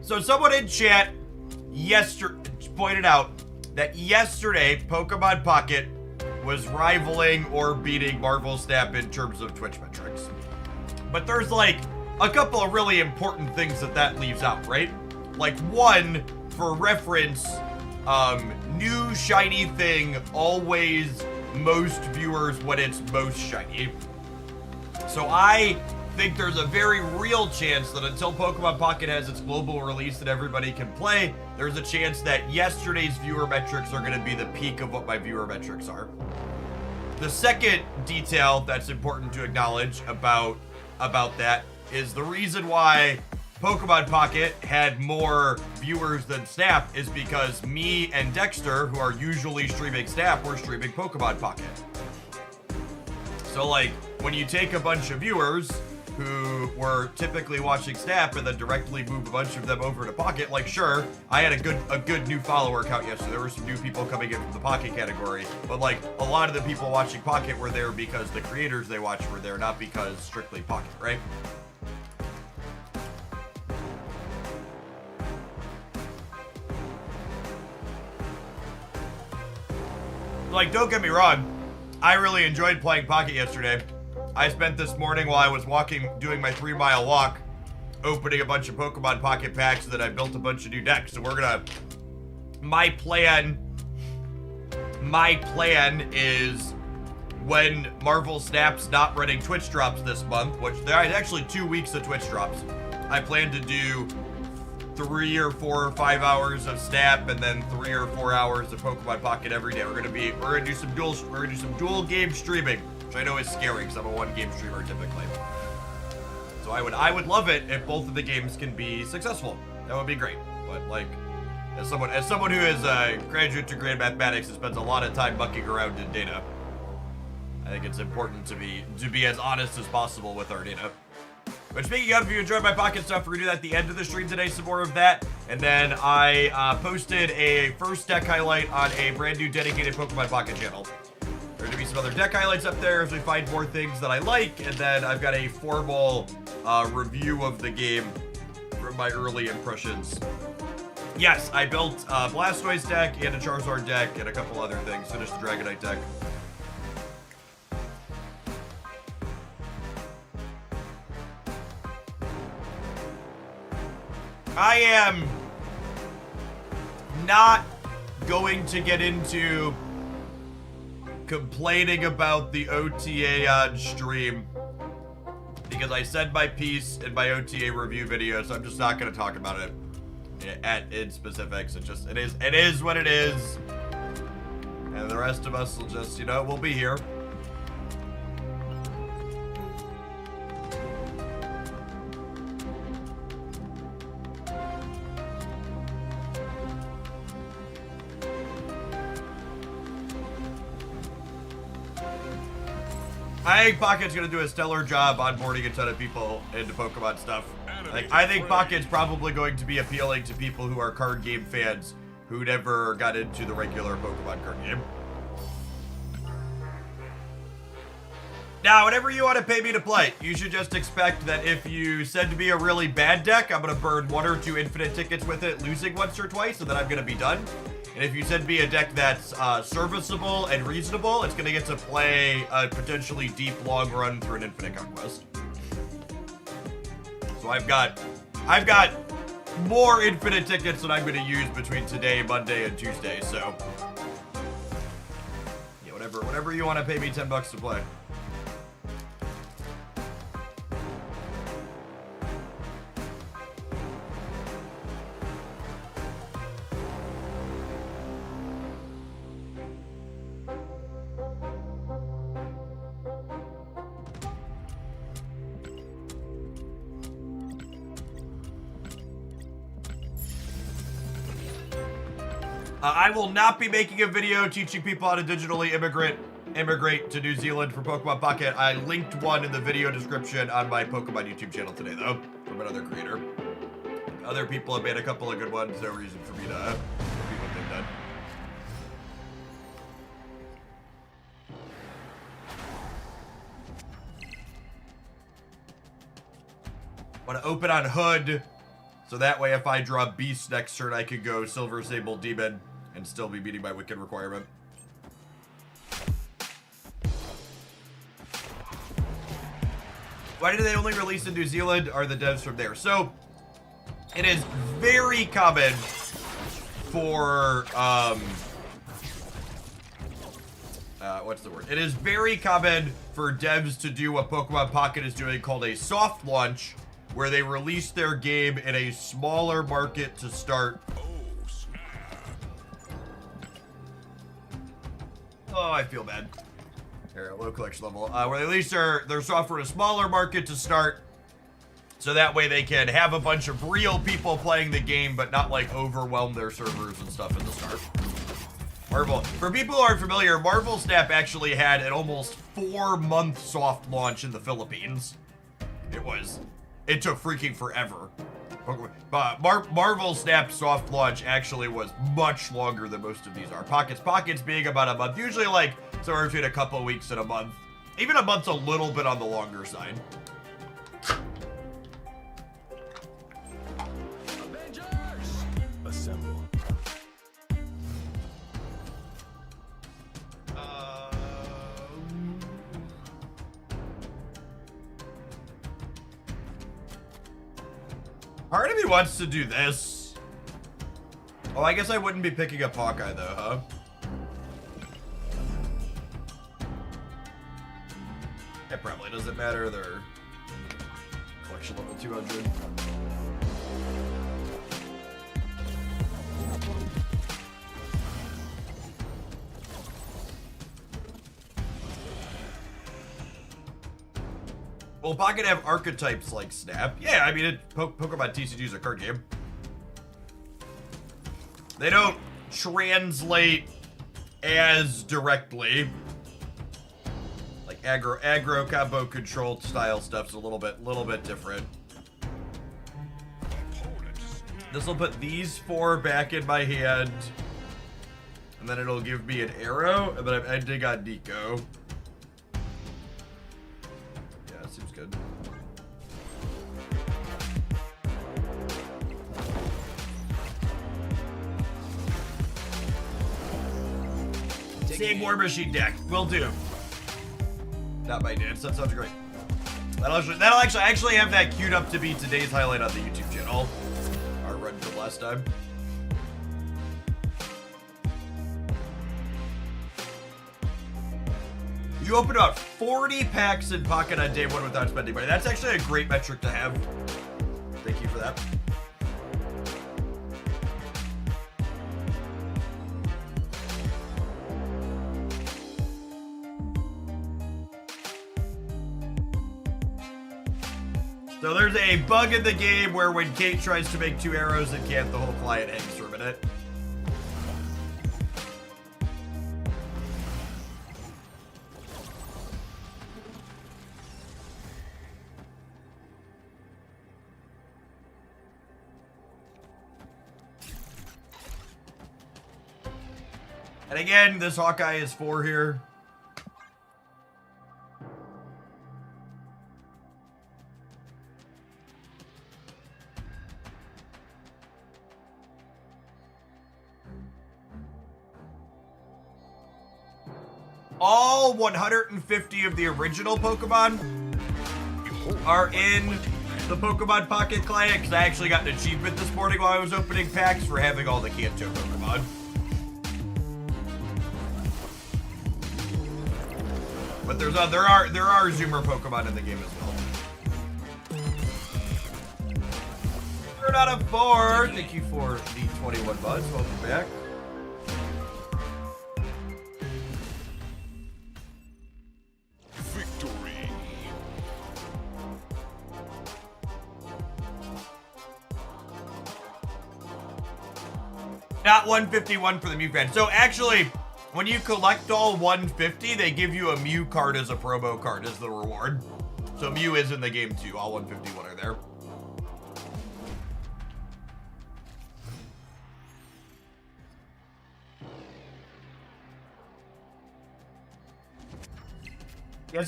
So someone in chat pointed out that yesterday Pokemon Pocket was rivaling or beating Marvel Snap in terms of Twitch metrics. But there's like a couple of really important things that leaves out, right? Like one, for reference, new shiny thing always most viewers when it's most shiny. So I think there's a very real chance that until Pokemon Pocket has its global release that everybody can play, there's a chance that yesterday's viewer metrics are going to be the peak of what my viewer metrics are. The second detail that's important to acknowledge about that is the reason why Pokemon Pocket had more viewers than Snap is because me and Dexter, who are usually streaming Snap, were streaming Pokemon Pocket. So like, when you take a bunch of viewers who were typically watching Snap and then directly move a bunch of them over to Pocket, like sure, I had a good new follower count yesterday. There were some new people coming in from the Pocket category, but like a lot of the people watching Pocket were there because the creators they watched were there, not because strictly Pocket, right? Like, don't get me wrong, I really enjoyed playing Pocket yesterday. I spent this morning while I was doing my 3-mile walk, opening a bunch of Pokemon Pocket packs, and then I built a bunch of new decks. So my plan is when Marvel Snap's not running Twitch drops this month, which there is actually 2 weeks of Twitch drops. I plan to do 3 or 4 or 5 hours of Snap and then 3 or 4 hours of Pokemon Pocket every day. We're gonna do some dual game streaming, which I know is scary because I'm a 1-game streamer typically. So I would love it if both of the games can be successful. That would be great. But like, as someone who is a graduate degree in mathematics and spends a lot of time mucking around in data, I think it's important to be as honest as possible with our data. But speaking of, if you enjoyed my Pocket stuff, we're gonna do that at the end of the stream today, some more of that. And then I posted a first deck highlight on a brand new dedicated Pokemon Pocket channel. There are gonna be some other deck highlights up there as we find more things that I like, and then I've got a formal review of the game from my early impressions. Yes, I built a Blastoise deck and a Charizard deck and a couple other things. Finished the Dragonite deck. I am not going to get into complaining about the OTA on stream because I said my piece in my OTA review video, so I'm just not going to talk about it in specifics. It is what it is, and the rest of us will just, we'll be here. I think Pocket's gonna do a stellar job onboarding a ton of people into Pokemon stuff. Like, I think Pocket's probably going to be appealing to people who are card game fans who never got into the regular Pokemon card game. Now, whatever you want to pay me to play, you should just expect that if you send me a really bad deck, I'm gonna burn 1 or 2 infinite tickets with it, losing once or twice, and then I'm gonna be done. And if you send me a deck that's serviceable and reasonable, it's gonna get to play a potentially deep long run through an infinite conquest. So I've got more infinite tickets than I'm gonna use between today, Monday, and Tuesday. So yeah, whatever you want to pay me $10 to play. I will not be making a video teaching people how to digitally immigrate to New Zealand for Pokemon Pocket. I linked one in the video description on my Pokemon YouTube channel today, though, from another creator. Other people have made a couple of good ones. No reason for me to repeat what they've done. Want to open on Hood. So that way, if I draw Beast next turn, I could go Silver Sable Demon and still be meeting my Wicked requirement. Why do they only release in New Zealand? Are the devs from there? So, it is very common for, what's the word? It is very common for devs to do what Pokemon Pocket is doing called a soft launch, where they release their game in a smaller market to start. Oh, I feel bad. Here, low collection level. Where they release their software in a smaller market to start, so that way they can have a bunch of real people playing the game, but not like overwhelm their servers and stuff in the start. Marvel. For people who aren't familiar, Marvel Snap actually had an almost 4-month soft launch in the Philippines. It took freaking forever. But Marvel Snap soft launch actually was much longer than most of these are. Pockets being about a month, usually like somewhere between a couple weeks and a month. Even a month's a little bit on the longer side. Avengers! Assemble. Part of me wants to do this. Oh, I guess I wouldn't be picking up Hawkeye though, huh? It probably doesn't matter. They're collection level 200. Will Pocket have archetypes like Snap? Yeah, I mean, Pokemon TCG is a card game. They don't translate as directly. Like aggro combo control style stuff's a little bit different. This will put these 4 back in my hand, and then it'll give me an arrow, and then I'm ending on Nico. Seems good. Same War Machine deck. Will do. Not my dance. That sounds great. That'll actually have that queued up to be today's highlight on the YouTube channel. Our run from last time. You opened about 40 packs in Pocket on day 1 without spending money. That's actually a great metric to have. Thank you for that. So there's a bug in the game where when Kate tries to make 2 arrows and can't, the whole client hangs for a minute. And again, this Hawkeye is 4 here. All 150 of the original Pokemon are in the Pokemon Pocket client, because I actually got an achievement this morning while I was opening packs for having all the Kanto Pokemon. But there are Zoomer Pokemon in the game as well. 3 out of 4. Thank you for the 21 bucks. Welcome back. Victory. Not 151 for the Mew fan. So actually, when you collect all 150, they give you a Mew card as a promo card as the reward. So Mew is in the game too. All 151 are there. Yeah,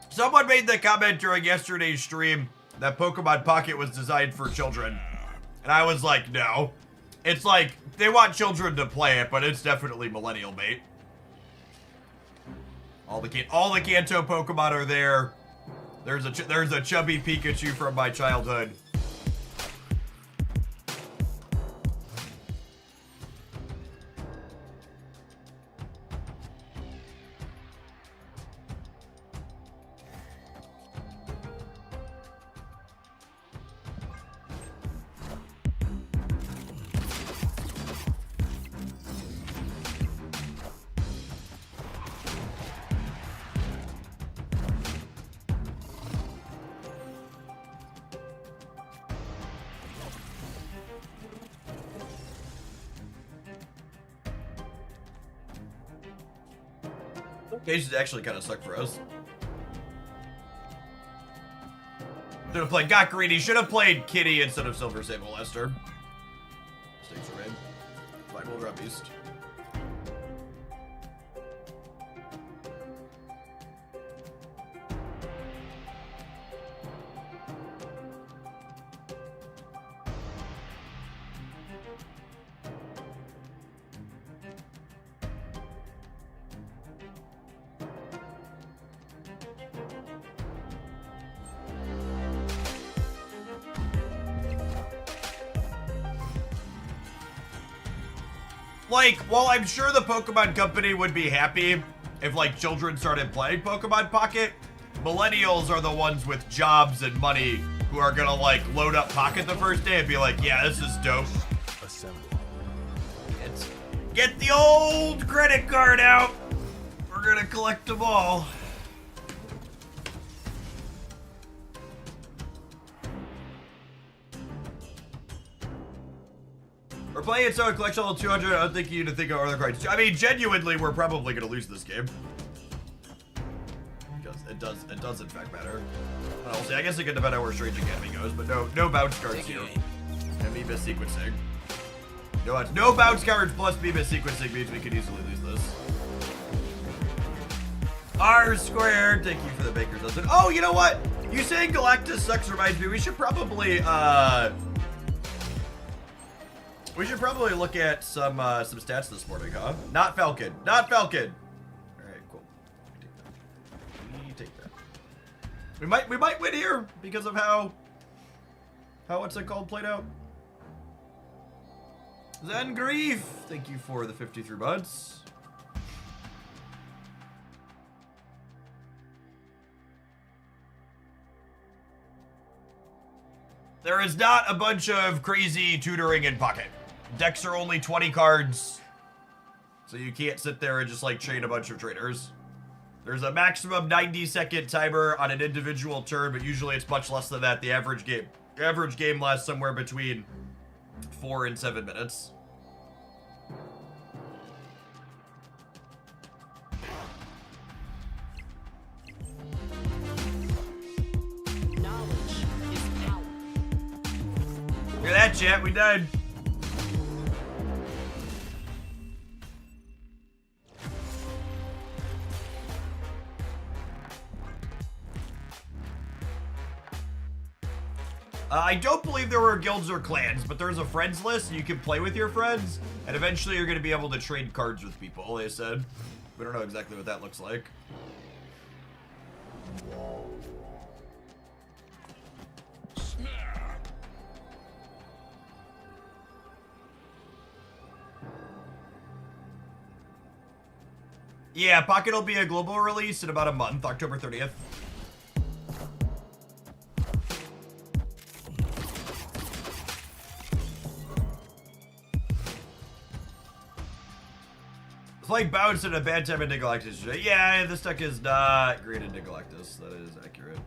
someone made the comment during yesterday's stream that Pokemon Pocket was designed for children. And I was like, no. It's like, they want children to play it, but it's definitely millennial bait. All the Kanto Pokemon are there. There's a chubby Pikachu from my childhood. Cases actually kind of suck for us. Should have played Got Greedy. Should have played Kitty instead of Silver Sable Lester. Stakes are in. Fine, we'll drop Beast. Like, while I'm sure the Pokemon Company would be happy if, like, children started playing Pokemon Pocket, millennials are the ones with jobs and money who are gonna, like, load up Pocket the first day and be like, yeah, this is dope. Assemble. Get the old credit card out. We're gonna collect them all. We're playing it so collection level 200. I don't think you need to think of other cards. I mean, genuinely, we're probably gonna lose this game. Because it does in fact matter. Well, see, I guess it could depend on where Strange Academy goes, but no bounce cards here. And me missequencing. No bounce cards plus me missequencing means we could easily lose this. R squared. Thank you for the baker's dozen. Oh, you know what? You saying Galactus sucks reminds me. We should probably look at some stats this morning, huh? Not Falcon. Not Falcon. All right, cool. We take that. We might win here because of how what's it called played out. Zen Grief. Thank you for the 53 buds. There is not a bunch of crazy tutoring in Pocket. Decks are only 20 cards, so you can't sit there and just like chain a bunch of traders. There's a maximum 90-second timer on an individual turn, but usually it's much less than that. The average game lasts somewhere between 4 and 7 minutes. Knowledge is power. Look at that, chat. We died. I don't believe there were guilds or clans, but there's a friends list and you can play with your friends, and eventually you're going to be able to trade cards with people, they said. We don't know exactly what that looks like. Yeah, Pocket will be a global release in about a month, October 30th. It's like Bounce in a bad time in Galactus. Yeah, this deck is not great in Galactus. That is accurate.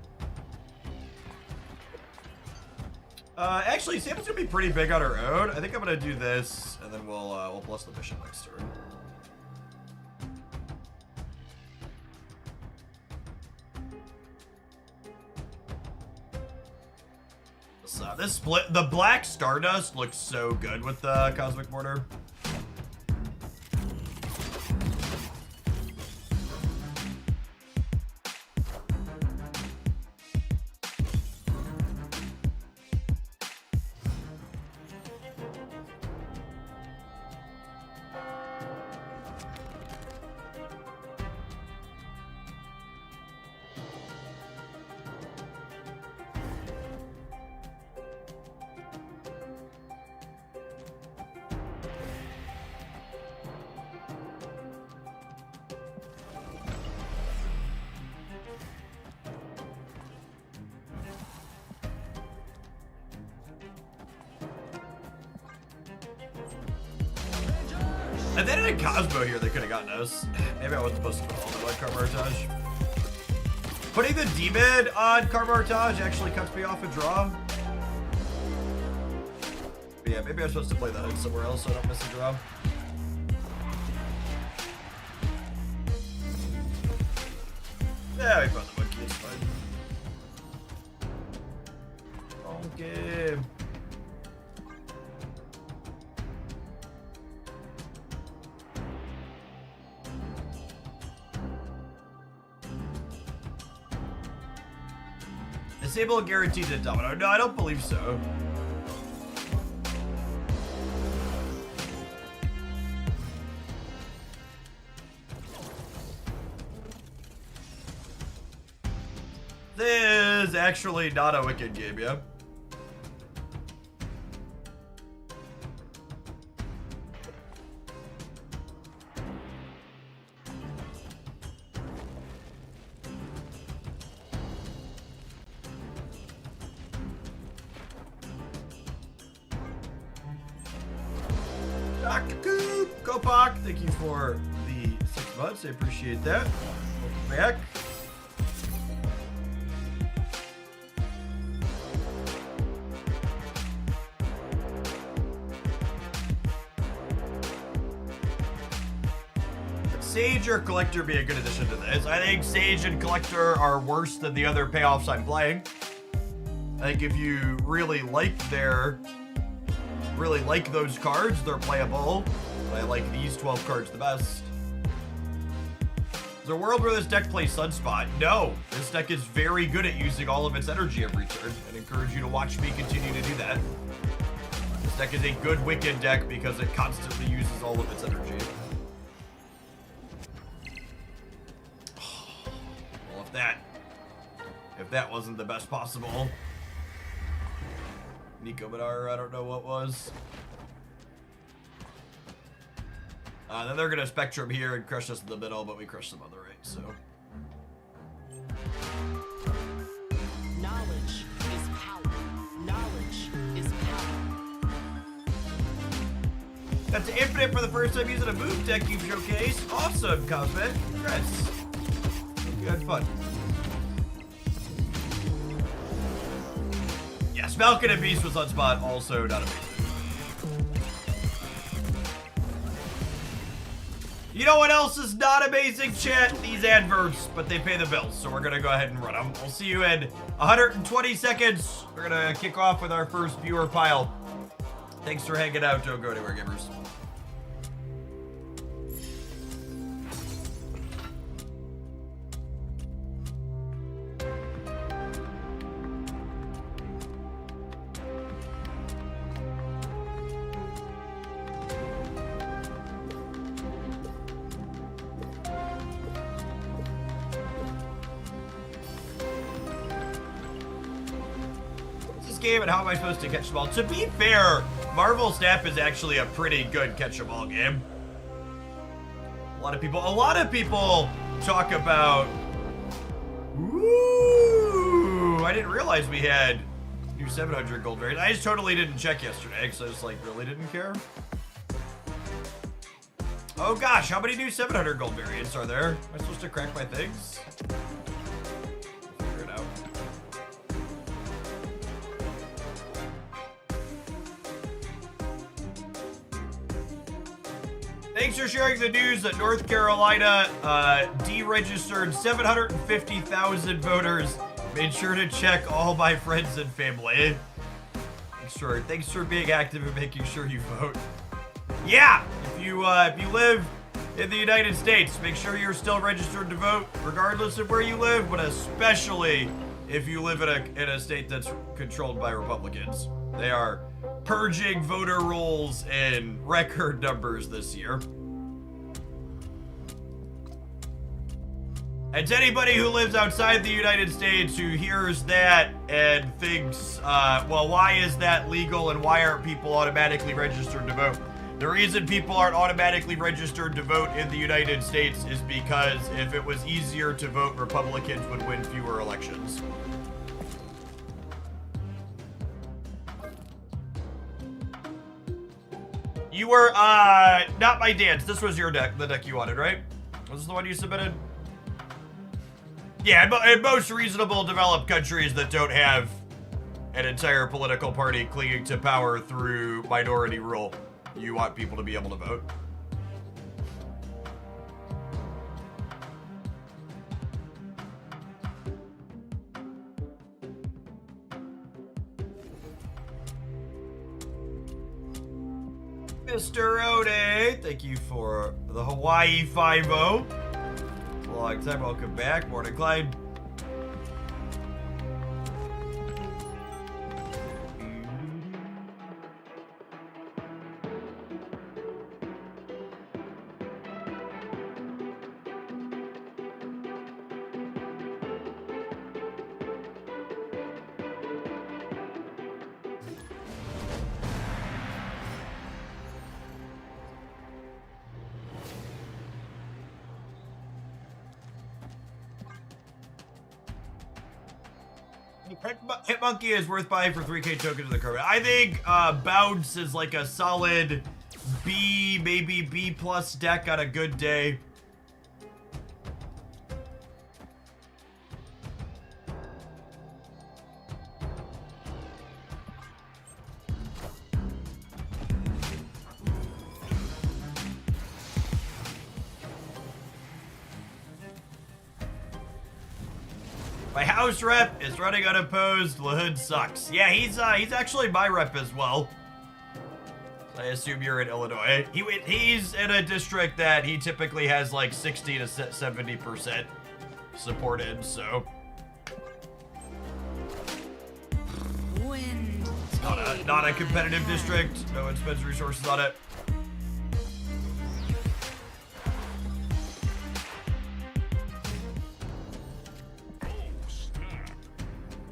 Actually, Sam's gonna be pretty big on her own. I think I'm gonna do this, and then we'll plus the mission next turn. This split, the Black Stardust looks so good with the Cosmic Mortar. If they had Cosmo here, they could have gotten us. Maybe I wasn't supposed to put all the on Carmartage. Putting the D-mid on Carmartage actually cuts me off a draw. But yeah, maybe I'm supposed to play the HUD somewhere else so I don't miss a draw. Yeah, we found the monkey, it's fine. Okay. Disable guaranteed to domino. No, I don't believe so. This is actually not a wicked game, yeah. Dr. Coop, Kopak, thank you for the 6 months. I appreciate that. Welcome back. Sage or Collector be a good addition to this. I think Sage and Collector are worse than the other payoffs I'm playing. I think if you really like those cards, they're playable. But I like these 12 cards the best. Is there a world where this deck plays Sunspot? No. This deck is very good at using all of its energy every turn, and encourage you to watch me continue to do that. This deck is a good Wicked deck because it constantly uses all of its energy. Well, if that wasn't the best possible. Nico Badar, I don't know what was. Then they're gonna Spectrum here and crush us in the middle, but we crushed them on the right, so. Knowledge is power. Knowledge is power. That's Infinite for the first time using a move deck you've showcased. Awesome, Cosmic. Congrats. Hope you had fun. Yes, Falcon and Beast was on spot, also not amazing. You know what else is not amazing, chat? These adverts, but they pay the bills, so we're gonna go ahead and run them. We'll see you in 120 seconds. We're gonna kick off with our first viewer pile. Thanks for hanging out. Don't go anywhere, gamers. Game and how am I supposed to catch them all? To be fair, Marvel Snap is actually a pretty good catch them all game. A lot of people talk about. Ooh, I didn't realize we had new 700 gold variants. I just totally didn't check yesterday because I just like really didn't care. Oh gosh, how many new 700 gold variants are there? Am I supposed to crack my things? Figure it out. Thanks for sharing the news that North Carolina deregistered 750,000 voters. Made sure to check all my friends and family. Thanks for being active and making sure you vote. Yeah, if you live in the United States, make sure you're still registered to vote, regardless of where you live, but especially if you live in a state that's controlled by Republicans. They are purging voter rolls in record numbers this year. And to anybody who lives outside the United States who hears that and thinks, well, why is that legal and why aren't people automatically registered to vote? The reason people aren't automatically registered to vote in the United States is because if it was easier to vote, Republicans would win fewer elections. You were, not my dance. This was your deck, the deck you wanted, right? Was this the one you submitted? Yeah, in most reasonable developed countries that don't have an entire political party clinging to power through minority rule, you want people to be able to vote. Mr. Ode, thank you for the Hawaii 5-0. Long time, welcome back. Morning, Clyde. Hitmonkey is worth buying for 3K tokens in the current. I think Bounce is like a solid B, maybe B plus deck on a good day. My house rep is running unopposed. Lahood sucks. Yeah, he's actually my rep as well. I assume you're in Illinois. He's in a district that he typically has like 60 to 70% supported, so. Wind. Not a competitive district. No one spends resources on it.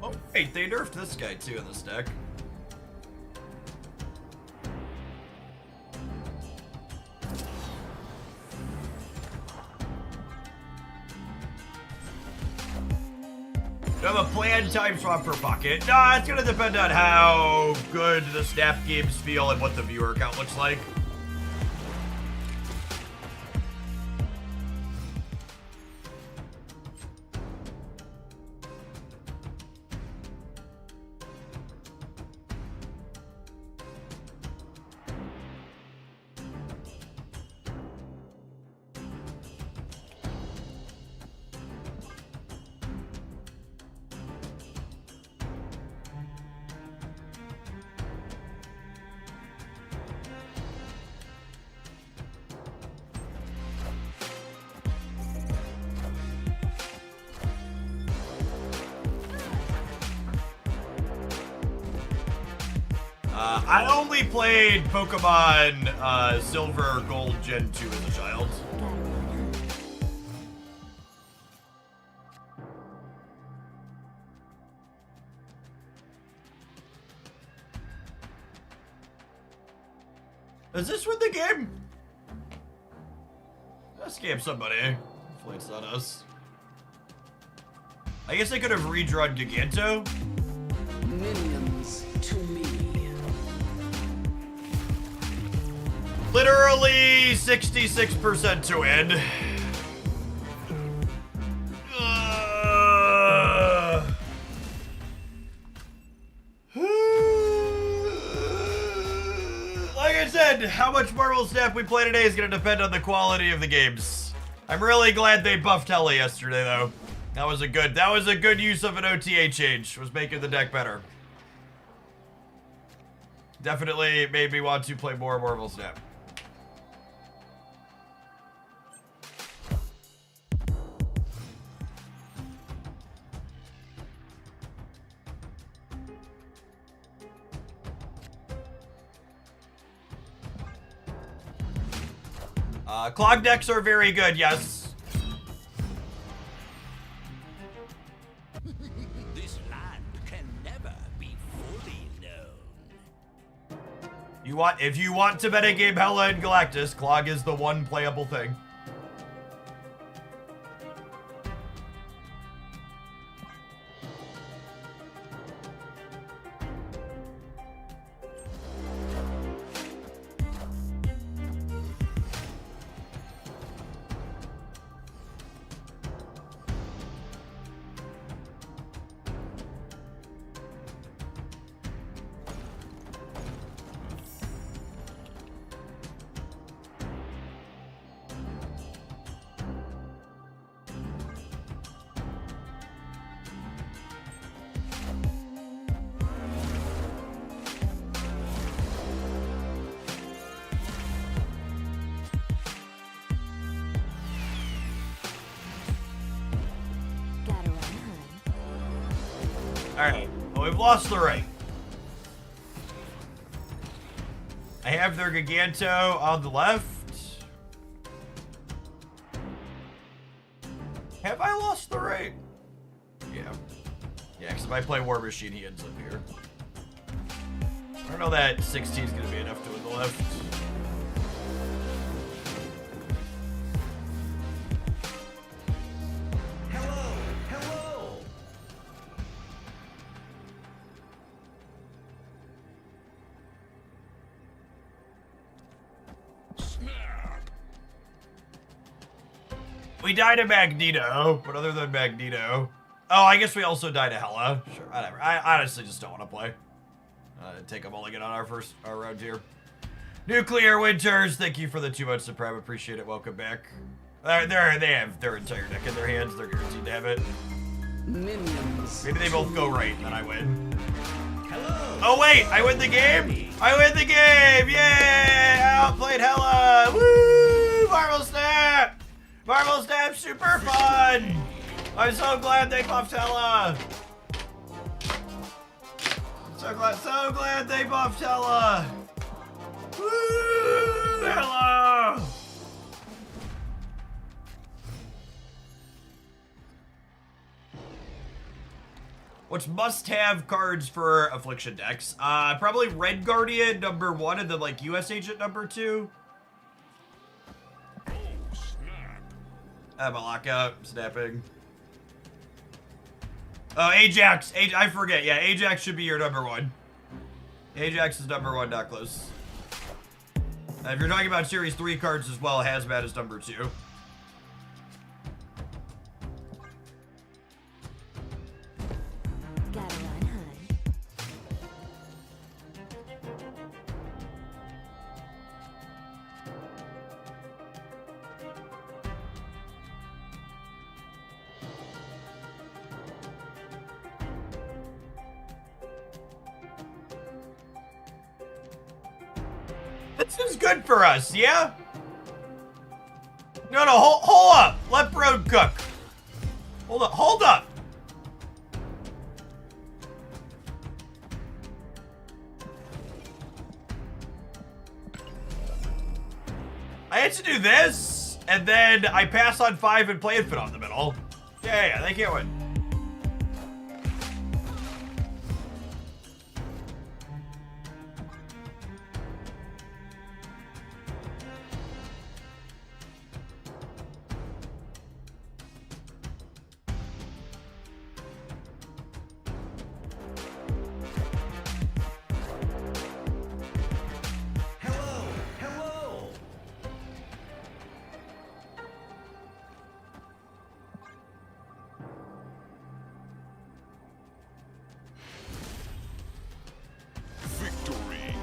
Oh, wait, they nerfed this guy too in this deck. Do I have a planned time swap per pocket? Nah, it's gonna depend on how good the snap games feel and what the viewer count looks like. I only played Pokemon Silver, Gold, Gen 2 as a child. Does this win the game? Let's game somebody. Hopefully it's not us. I guess I could have redrawn Giganto. Minions to me. Literally 66% to win. Like I said, how much Marvel Snap we play today is going to depend on the quality of the games. I'm really glad they buffed Heli yesterday, though. That was a good use of an OTA change. Was making the deck better. Definitely made me want to play more Marvel Snap. Clog decks are very good, yes. This land can never be fully known. If you want to metagame Hela and Galactus, Clog is the one playable thing. Alright, well, we've lost the ring. I have their Giganto on the left. Have I lost the ring? Yeah. Yeah, because if I play War Machine, he ends up here. I don't know that 16 is going to be enough to win the left. Hello, hello. We died to Magneto, but other than Magneto... Oh, I guess we also died to Hela. Sure, whatever. I honestly just don't want to play. Take a mulligan on our round here. Nuclear Winters, thank you for the 2 months of Prime. Appreciate it. Welcome back. They have their entire deck in their hands. They're guaranteed to have it. Minions. Maybe they both go right, and then I win. Hello. Oh wait, I win the game! I win the game! Yay! I outplayed Hela! Woo! Marvel Snap! Marvel Snap, super fun! I'm so glad they buffed Hela! So glad they buffed Hela! Woo! Hela! What's must-have cards for Affliction decks? Probably Red Guardian #1 and then like US Agent #2. Oh, snap. My lockout, snapping. Oh, Ajax. I forget. Yeah, Ajax should be your #1. Ajax is #1, not close. If you're talking about Series 3 cards as well, Hazmat is #2. Gotta run high. This is good for us, yeah? No, hold up. Let Broad cook. Hold up. I had to do this, and then I pass on 5 and play Infant on the middle. Yeah, they can't win. Hello, hello. Victory.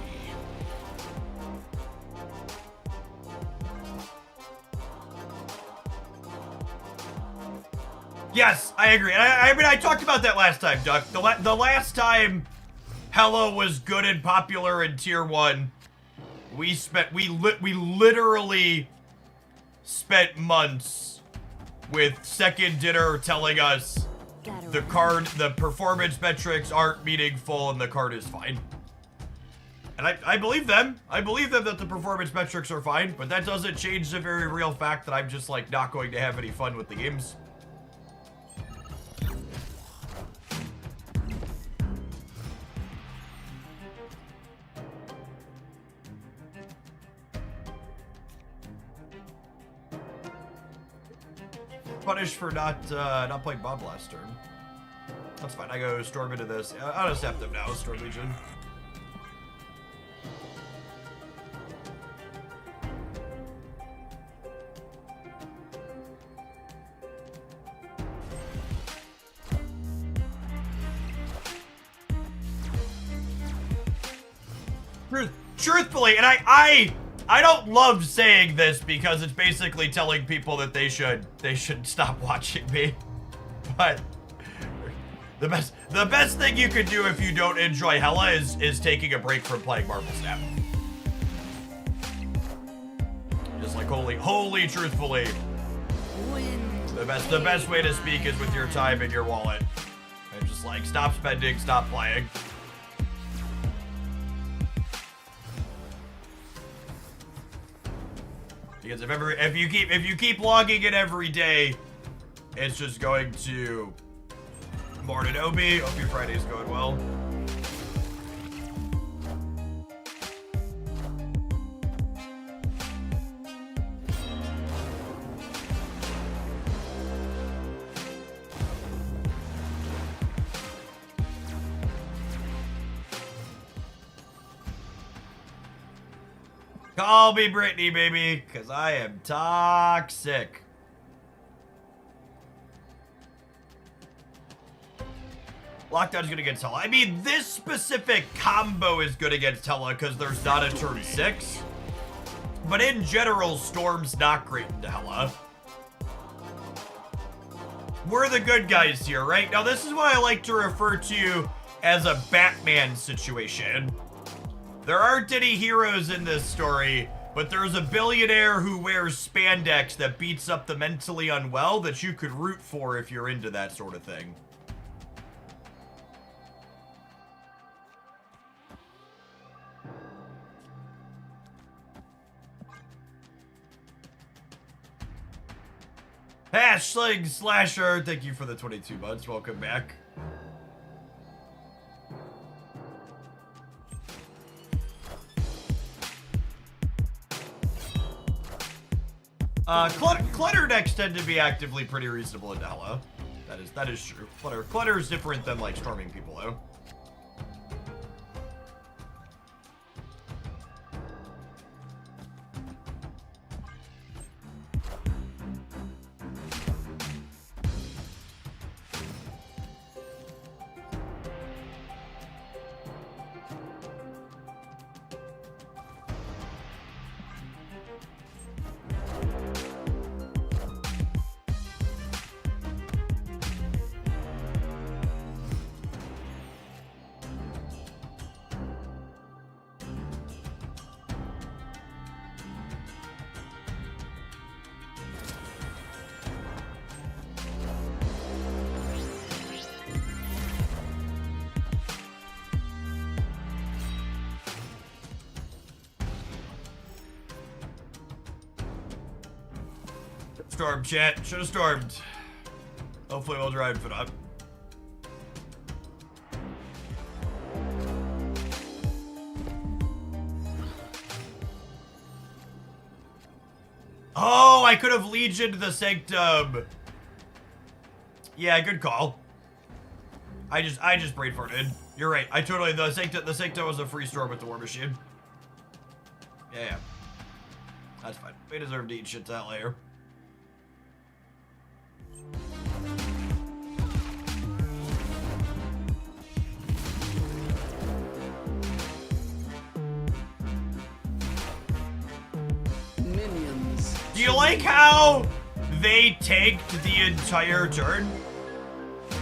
Yes, I agree. And I mean, I talked about that last time, Duck. The last time Hela was good and popular in Tier 1, we literally spent months with Second Dinner telling us Gotta the run. the performance metrics aren't meaningful and the card is fine. And I believe them. I believe them that the performance metrics are fine, but that doesn't change the very real fact that I'm just like not going to have any fun with the games. Punished for not playing Bomb last turn. That's fine. I go Storm into this. I'll just have them now. Storm Legion. Truthfully, and I don't love saying this because it's basically telling people that they should stop watching me. But the best thing you could do if you don't enjoy Hela is taking a break from playing Marvel Snap. Just like wholly truthfully. Win. The best way to speak is with your time and your wallet. And just Like, stop spending, stop playing. Because if you keep logging it every day, it's just going to. Morning, Obi. Hope your Friday's going well. Call me Brittany, baby, because I am toxic. Lockdown's good against Hella. I mean, this specific combo is good against Hella because there's not a turn 6. But in general, Storm's not great into Hella. We're the good guys here, right? Now, this is what I like to refer to as a Batman situation. There aren't any heroes in this story, but there's a billionaire who wears spandex that beats up the mentally unwell that you could root for if you're into that sort of thing. Hashling Slasher, thank you for the 22 months. Welcome back. Clutter decks tend to be actively pretty reasonable in Hella. That is true. Clutter is different than like storming people though. Storm, chat. Should have stormed. Hopefully we'll drive it up. Oh, I could have legioned the Sanctum. Yeah, good call. I just brain farted. You're right. The Sanctum was a free storm with the War Machine. Yeah. That's fine. We deserve to eat shit that later. Do you like how they tanked the entire turn? Do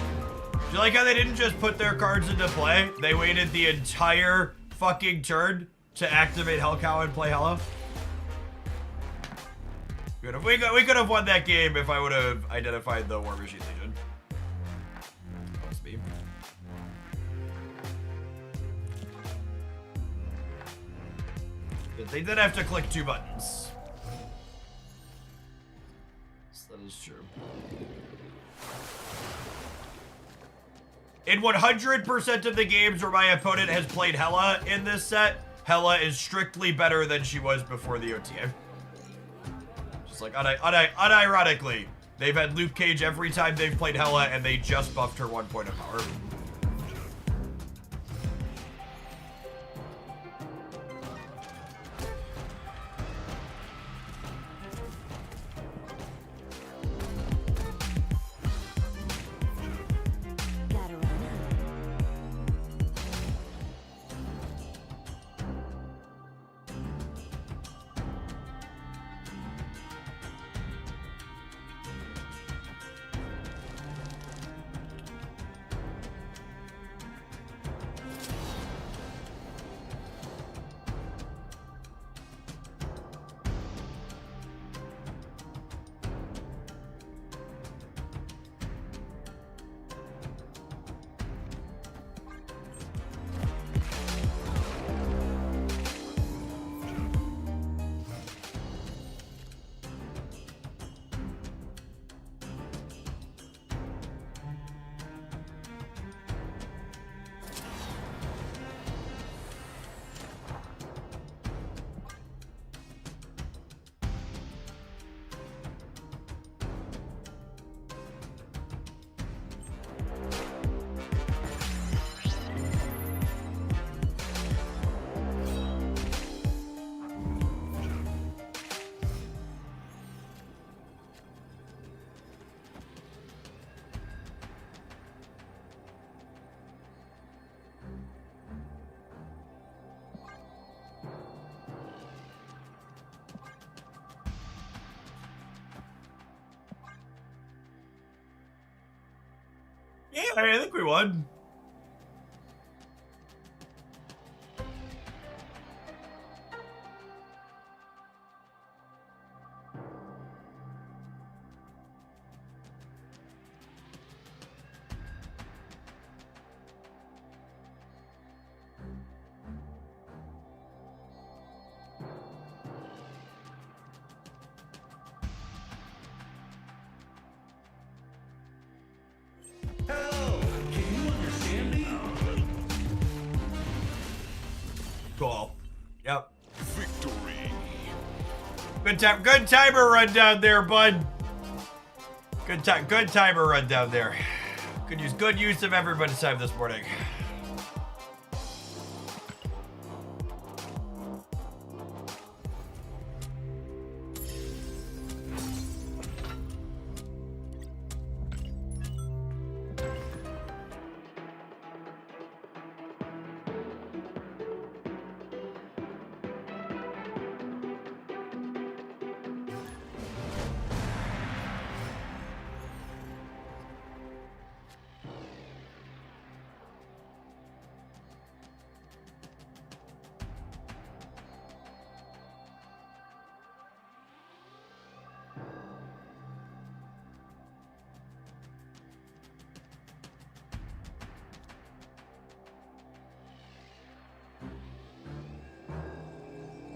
you like how they didn't just put their cards into play? They waited the entire fucking turn to activate Hellcow and play Hella? We could have won that game if I would have identified the War Machine Legion. Must be. They did have to click 2 buttons. That is true. In 100% of the games where my opponent has played Hella in this set, Hella is strictly better than she was before the OTA. Just like, unironically, they've had Luke Cage every time they've played Hella, and they just buffed her 1 point of power. Yeah, I think we won. Hello! Can you understand me? Cool. Yep. Victory. Good timer run down there, bud. Good timer run down there. Good use of everybody's time this morning.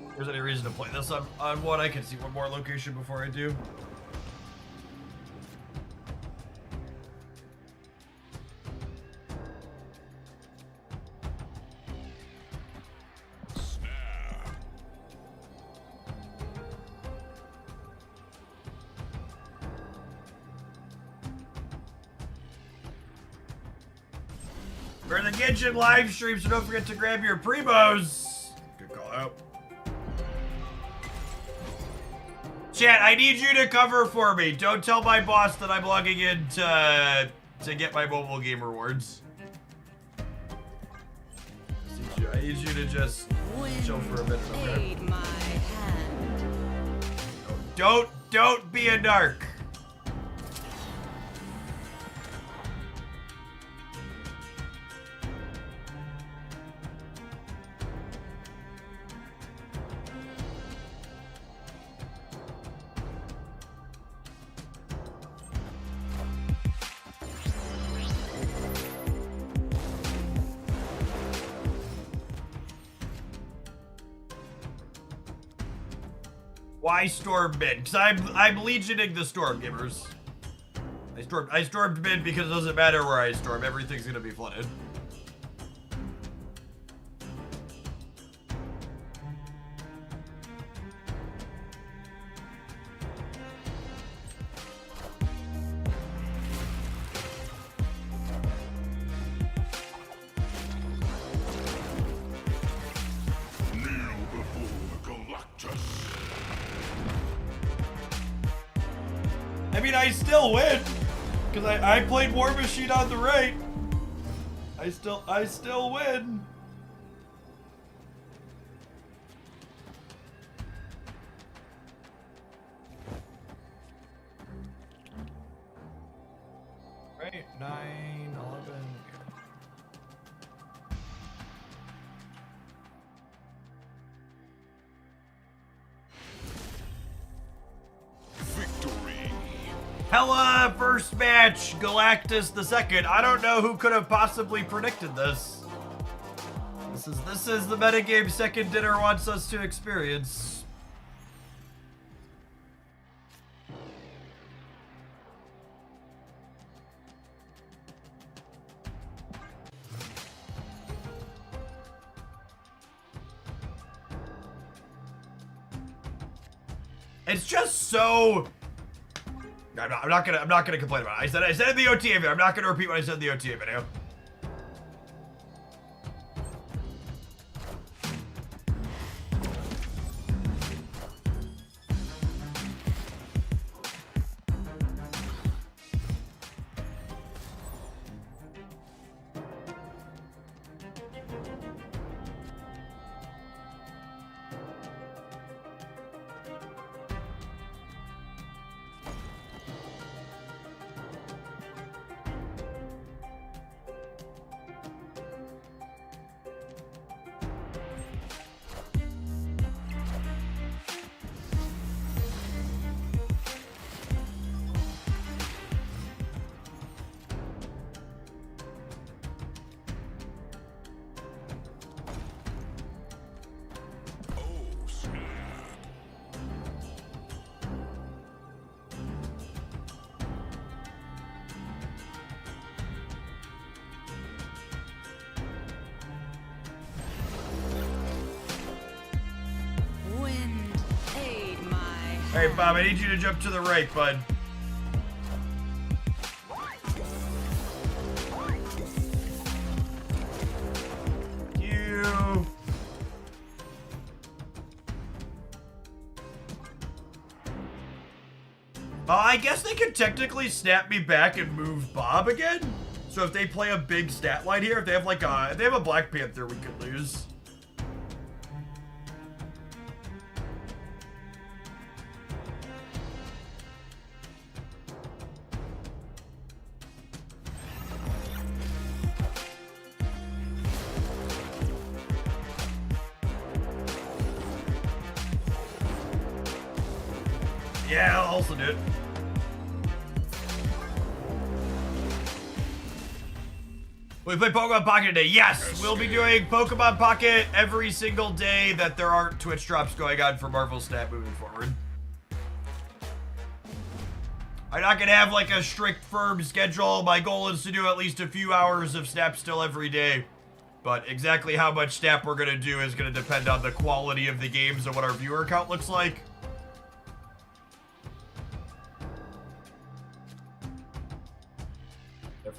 If there's any reason to play this on one, I can see one more location before I do. Snap. We're in the Genshin live stream, so don't forget to grab your primos. Good call out. Chat, I need you to cover for me. Don't tell my boss that I'm logging in to get my mobile game rewards. I need you to just chill for a minute, okay? Aid my hand. Don't be a narc. Why storm mid? Because I'm legioning the storm givers. I stormed mid because it doesn't matter where I storm. Everything's gonna be flooded. Kneel before Galactus. I mean, I still win because I played War Machine on the right. I still win. Right, 9, 11. Victory. Hella first match, Galactus the second. I don't know who could have possibly predicted this. This is the metagame Second Dinner wants us to experience. It's just so. I'm not gonna complain about it. I said in the OTA video. I'm not gonna repeat what I said in the OTA video. Hey, Bob, I need you to jump to the right, bud. You. I guess they could technically snap me back and move Bob again. So if they play a big stat line here, if they have like if they have a Black Panther, we could lose. Yeah, I'll also do it. We play Pokemon Pocket today. Yes, we'll be doing Pokemon Pocket every single day that there aren't Twitch drops going on for Marvel Snap moving forward. I'm not gonna have like a strict, firm schedule. My goal is to do at least a few hours of Snap still every day. But exactly how much Snap we're gonna do is gonna depend on the quality of the games and what our viewer count looks like.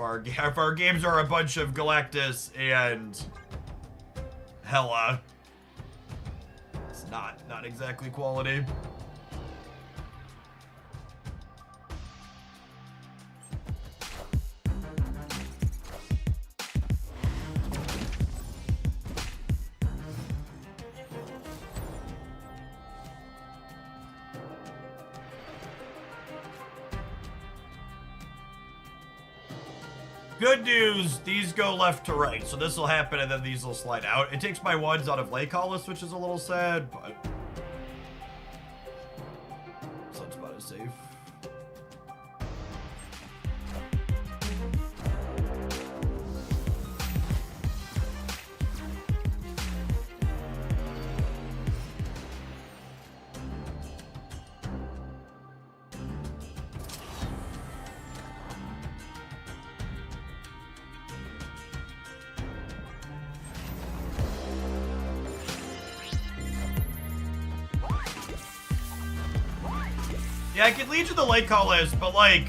If our games are a bunch of Galactus and Hella, it's not exactly quality. Good news, these go left to right, so this will happen and then these will slide out. It takes my ones out of Lake Hollis, which is a little sad, but Sunspot is safe. Yeah, I could lead you the Lake Hollis, but like,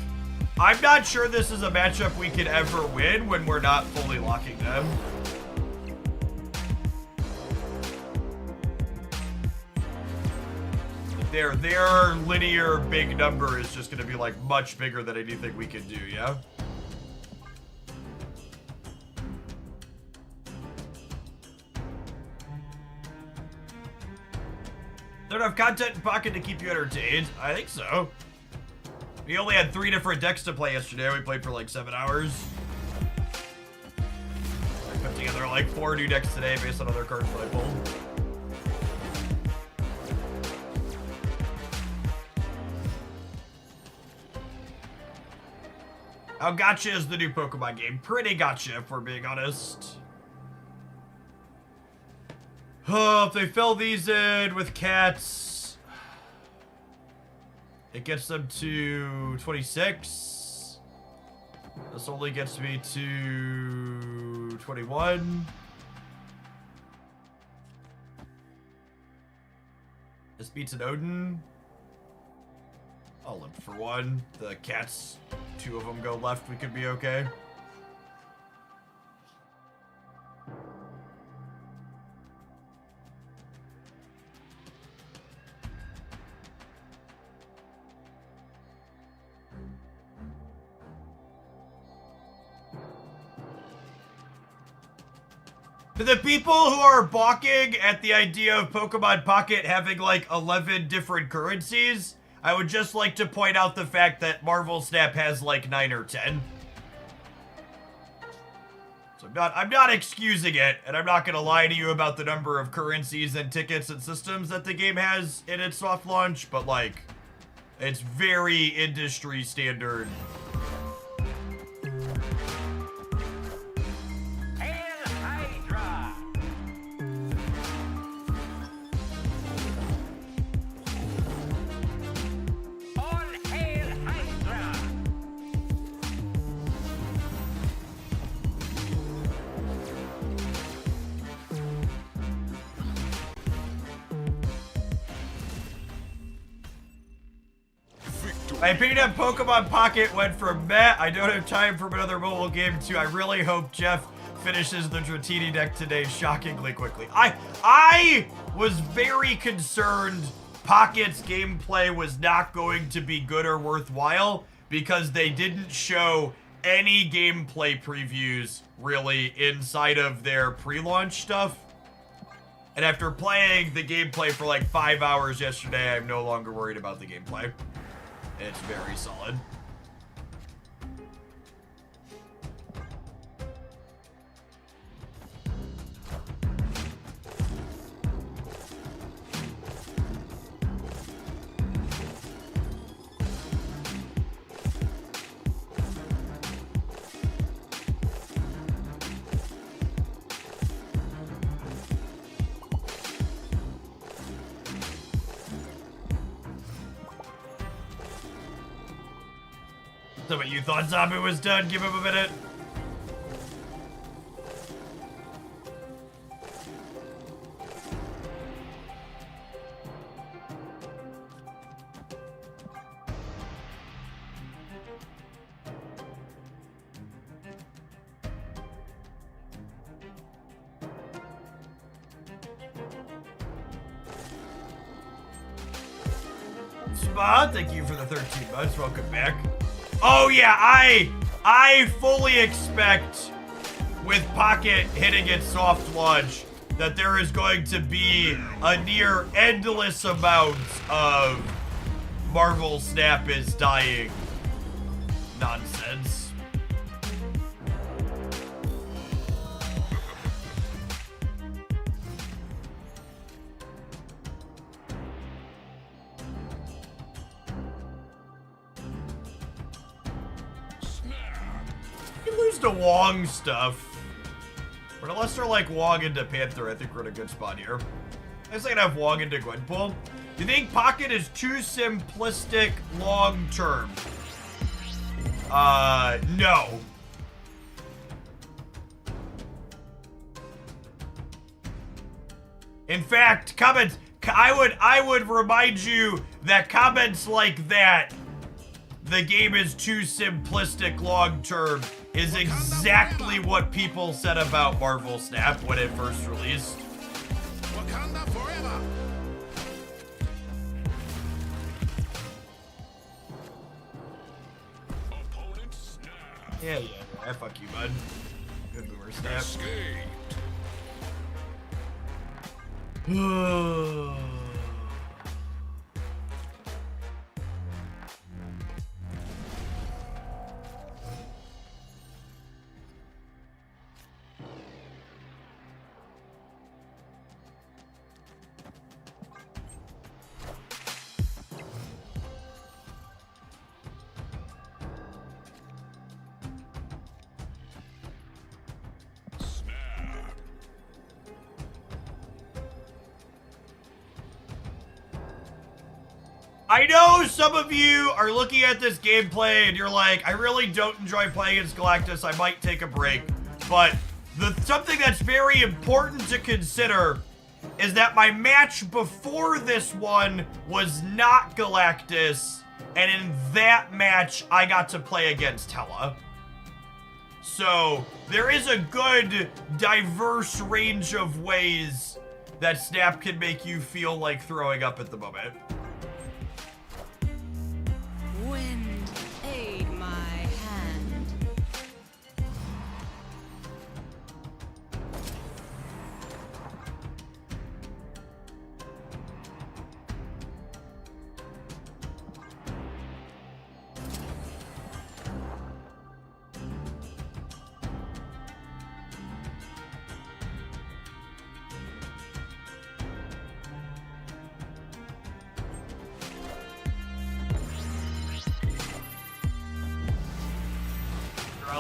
I'm not sure this is a matchup we could ever win when we're not fully locking them. Their linear big number is just gonna be like much bigger than anything we can do, yeah? Don't have content in Pocket to keep you entertained? I think so. We only had 3 different decks to play yesterday. We played for like 7 hours. I put together like 4 new decks today based on other cards that I pulled. How Gotcha is the new Pokemon game. Pretty gotcha, if we're being honest. Oh, if they fill these in with cats, it gets them to 26. This only gets me to 21. This beats an Odin. I'll live for 1. The cats, 2 of them go left, we could be okay. To the people who are balking at the idea of Pokemon Pocket having like 11 different currencies, I would just like to point out the fact that Marvel Snap has like 9 or 10. So I'm not excusing it, and I'm not gonna lie to you about the number of currencies and tickets and systems that the game has in its soft launch, but like, it's very industry standard. My opinion on Pokemon Pocket went from meh, I don't have time for another mobile game, to I really hope Jeff finishes the Dratini deck today shockingly quickly. I was very concerned Pocket's gameplay was not going to be good or worthwhile because they didn't show any gameplay previews really inside of their pre-launch stuff. And after playing the gameplay for like 5 hours yesterday, I'm no longer worried about the gameplay. It's very solid. So what, you thought Zombie was done? Give him a minute. Spa, thank you for the 13 months. Welcome back. Oh yeah, I fully expect with Pocket hitting its soft launch that there is going to be a near endless amount of Marvel Snap is dying nonsense. You lose to Wong stuff. But unless they're like Wong into Panther, I think we're in a good spot here. I guess I can have Wong into Gwenpool. Do you think Pocket is too simplistic long term? No. In fact, comments, I would remind you that comments like that, the game is too simplistic long term, is exactly what people said about Marvel Snap when it first released. Wakanda forever. Opponent snap. Yeah, fuck you, bud. Good boomer Snap. Escape. I know some of you are looking at this gameplay and you're like, I really don't enjoy playing against Galactus. I might take a break. But something that's very important to consider is that my match before this one was not Galactus. And in that match, I got to play against Hela. So there is a good, diverse range of ways that Snap can make you feel like throwing up at the moment. Wind, aid my hand.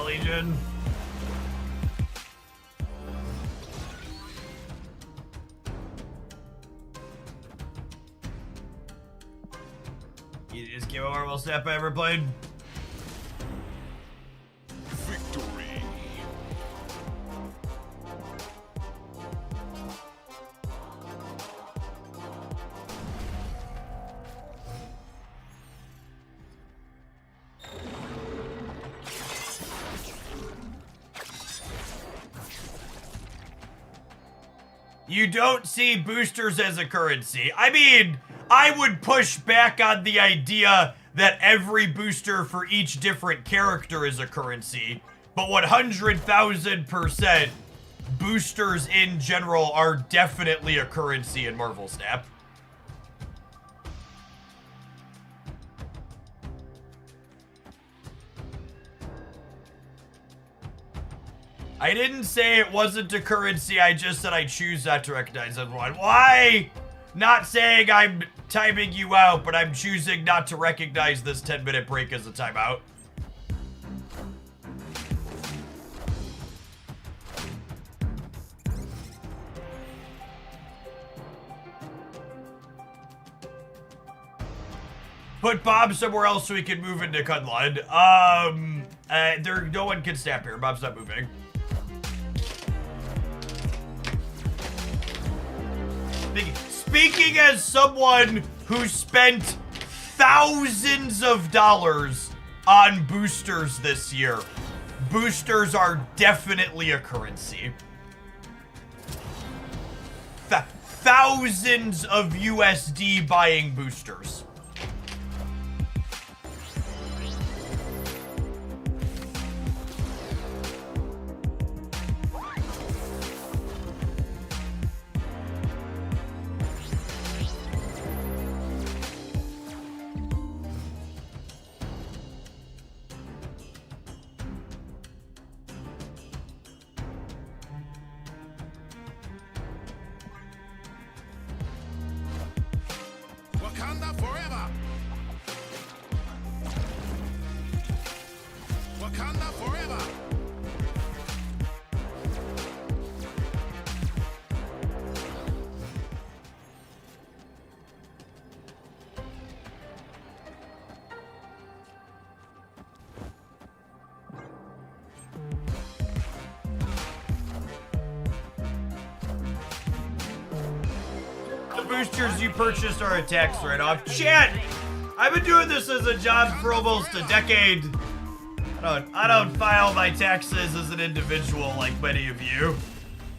Legion. Easiest game of Marvel Snap I ever played. Victory. You don't see boosters as a currency. I mean, I would push back on the idea that every booster for each different character is a currency, but 100,000% boosters in general are definitely a currency in Marvel Snap. I didn't say it wasn't a currency, I just said I choose not to recognize everyone. Why? Not saying I'm timing you out, but I'm choosing not to recognize this 10-minute break as a timeout. Put Bob somewhere else so we can move into Kunlun. No one can snap here. Bob's not moving. Speaking as someone who spent thousands of dollars on boosters this year, boosters are definitely a currency. Thousands of USD buying boosters. Wakanda forever. Wakanda forever. The boosters you purchased are a tax write-off. Chat! I've been doing this as a job for almost a decade. I don't file my taxes as an individual like many of you.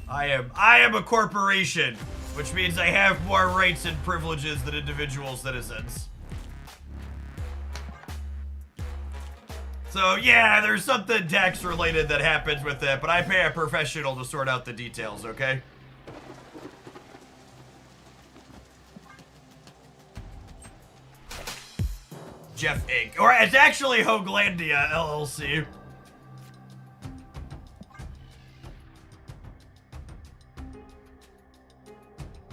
I am a corporation, which means I have more rights and privileges than individual citizens. So yeah, there's something tax related that happens with it, but I pay a professional to sort out the details, okay? Jeff Inc. Or it's actually Hoaglandia LLC.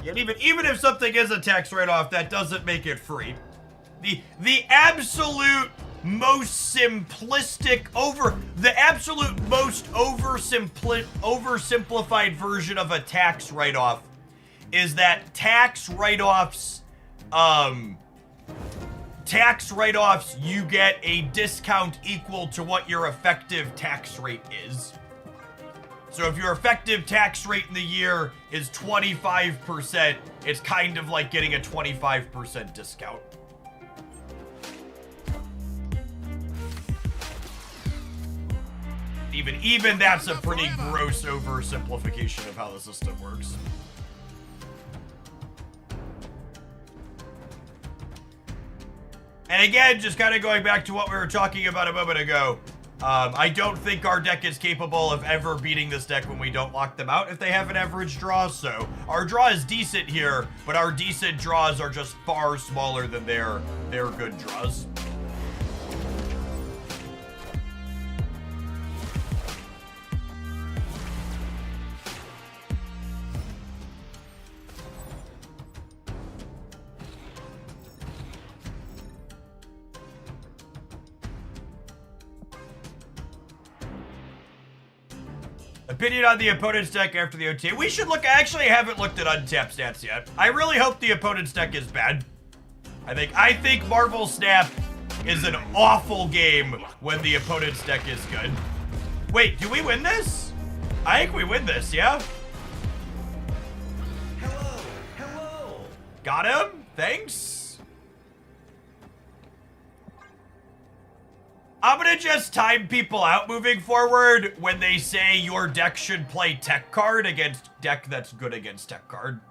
Yet even if something is a tax write-off, that doesn't make it free. The absolute most simplistic oversimplified version of a tax write-off is that tax write-offs you get a discount equal to what your effective tax rate is. So if your effective tax rate in the year is 25%, it's kind of like getting a 25% discount. Even that's a pretty gross oversimplification of how the system works. And again, just kind of going back to what we were talking about a moment ago, I don't think our deck is capable of ever beating this deck when we don't lock them out if they have an average draw. So our draw is decent here, but our decent draws are just far smaller than their good draws. Opinion on the opponent's deck after the OTA. We should look. I actually haven't looked at untapped stats yet. I really hope the opponent's deck is bad. I think Marvel Snap is an awful game when the opponent's deck is good. Wait, do we win this? I think we win this, yeah? Hello. Got him? Thanks. I'm gonna just time people out moving forward when they say your deck should play tech card against deck that's good against tech card.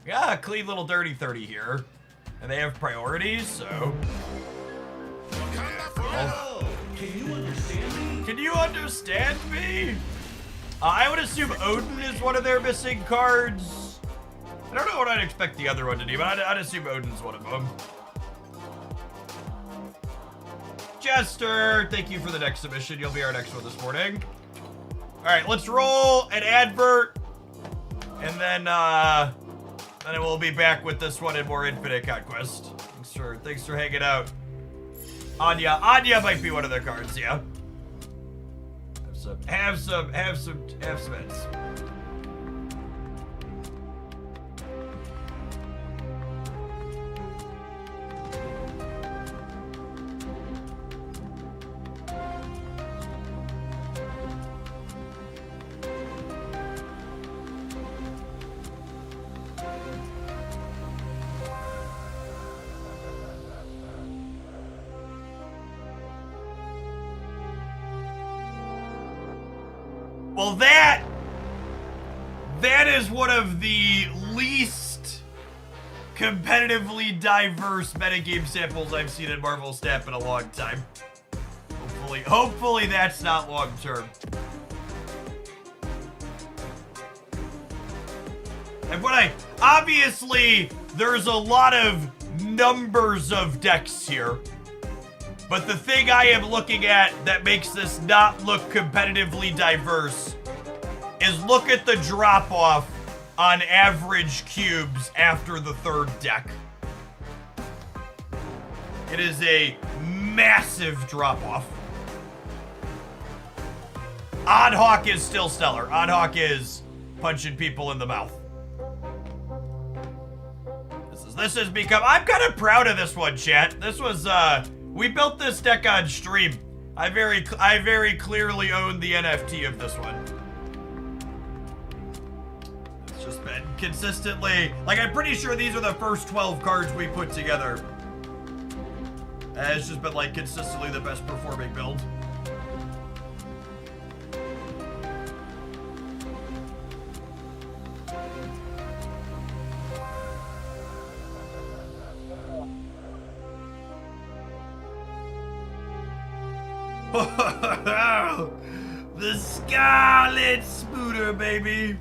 Yeah, clean little dirty 30 here. And they have priorities, so... Wakanda forever. Oh, can you understand me? Can you understand me? I would assume Odin is one of their missing cards. I don't know what I'd expect the other one to do, but I'd assume Odin's one of them. Jester, thank you for the next submission. You'll be our next one this morning. All right, let's roll an advert, and then we'll be back with this one and more Infinite Conquest. Thanks for hanging out. Anya might be one of their cards, yeah. Have some heads. Well, that is one of the least competitively diverse metagame samples I've seen in Marvel Snap in a long time. Hopefully that's not long term. And obviously, there's a lot of numbers of decks here. But the thing I am looking at that makes this not look competitively diverse is look at the drop-off on average cubes after the third deck. It is a massive drop-off. Oddhawk is still stellar. Oddhawk is punching people in the mouth. This has become... I'm kind of proud of this one, chat. This was, we built this deck on stream. I very clearly own the NFT of this one. It's just been consistently... Like, I'm pretty sure these are the first 12 cards we put together. It's just been, like, consistently the best performing build. The Scarlet Spooter, baby.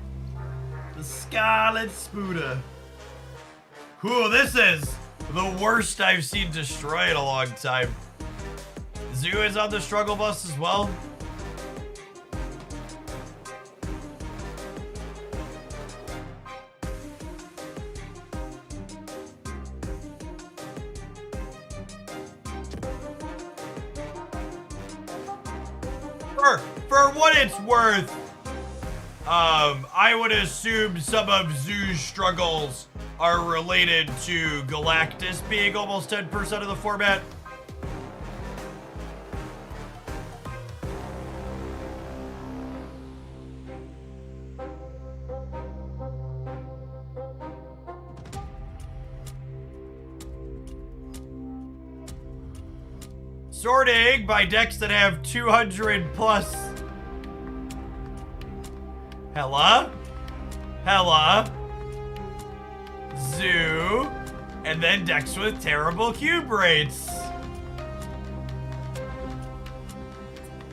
The Scarlet Spooter. Ooh, this is the worst I've seen destroy in a long time. Zoo is on the struggle bus as well. For what it's worth, I would assume some of Zoo's struggles are related to Galactus being almost 10% of the format. Sorting by decks that have 200 plus. Hella. Zoo. And then decks with terrible cube rates.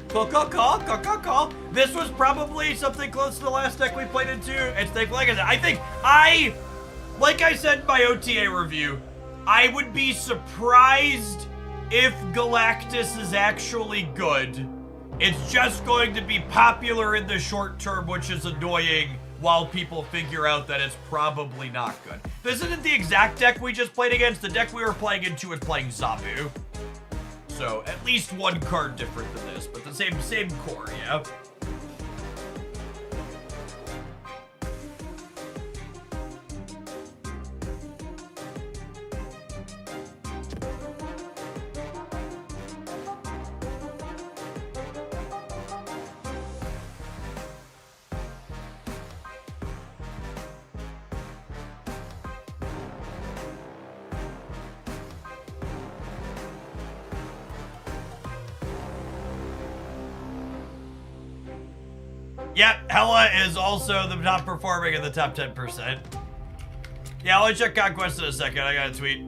Call. This was probably something close to the last deck we played into. It's like I said, like I said in my OTA review, I would be surprised if Galactus is actually good. It's just going to be popular in the short term, which is annoying, while people figure out that it's probably not good. This isn't the exact deck we just played against. The deck we were playing into is playing Zabu. So, at least one card different than this, but the same core, yeah? Yep, Hella is also the top performing in the top 10%. Yeah, I'll check Conquest in a second. I got a tweet.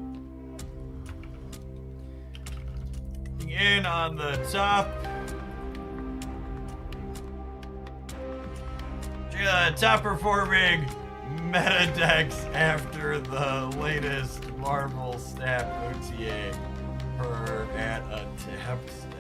In on the top. Top performing meta decks after the latest Marvel Snap OTA per at a tap snap.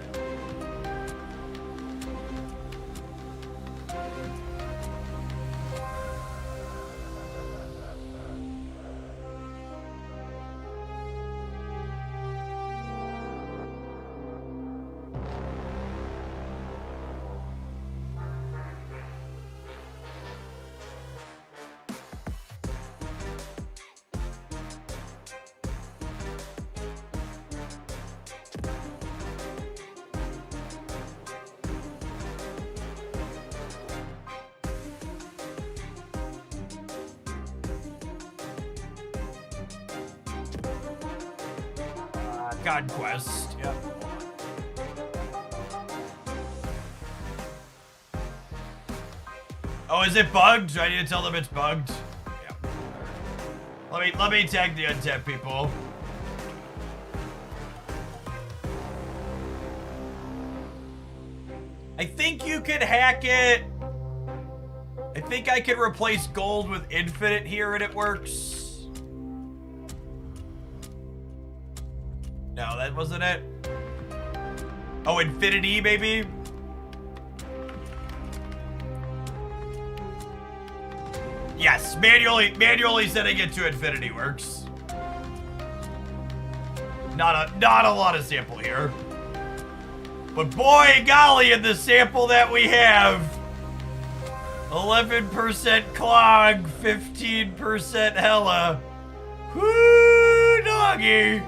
Conquest. Yep. Oh, is it bugged? Do I need to tell them it's bugged? Yeah. Let me tag the untapped people. I think you could hack it. I think I can replace gold with infinite here and it works. No, that wasn't it. Oh, infinity, maybe? Yes, manually setting it to infinity works. Not a lot of sample here. But boy, golly, in the sample that we have, 11% clog, 15% hella. Whoo, doggy.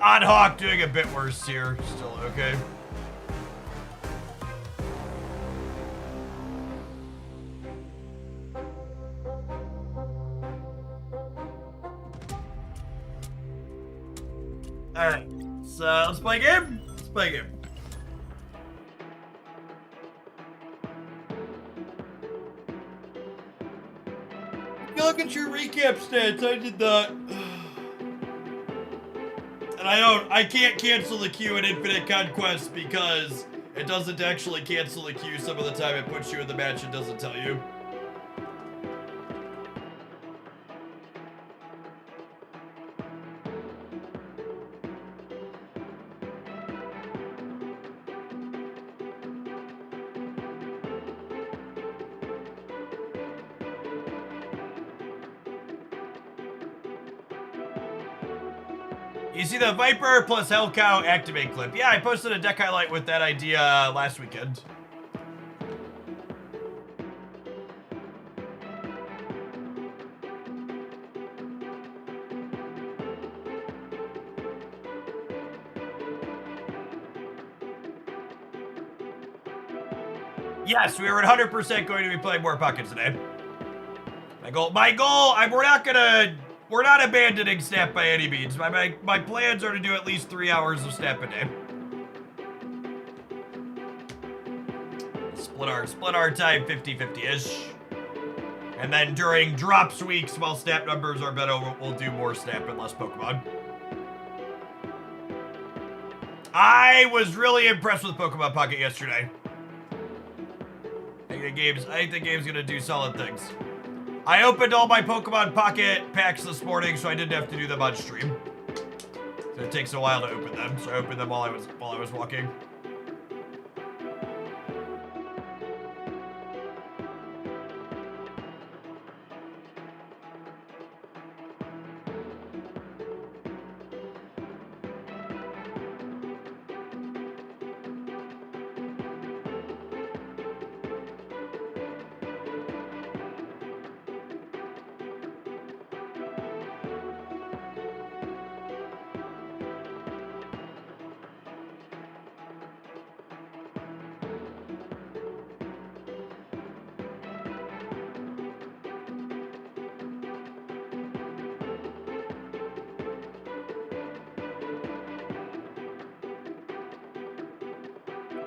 Odd Hawk doing a bit worse here. Still okay. Alright. So let's play a game. Let's play a game. Look at your recap stats. I did that. And I can't cancel the queue in Infinite Conquest because it doesn't actually cancel the queue. Some of the time it puts you in the match and doesn't tell you. You see the Viper plus Hellcow activate clip. Yeah, I posted a deck highlight with that idea last weekend. Yes, we are 100% going to be playing more pockets today. We're not abandoning Snap by any means. My plans are to do at least 3 hours of Snap a day. Split our time 50-50-ish. And then during drops weeks, while Snap numbers are better, we'll do more Snap and less Pokemon. I was really impressed with Pokemon Pocket yesterday. I think the game's gonna do solid things. I opened all my Pokemon Pocket packs this morning, so I didn't have to do them on stream. So it takes a while to open them, so I opened them while I was walking.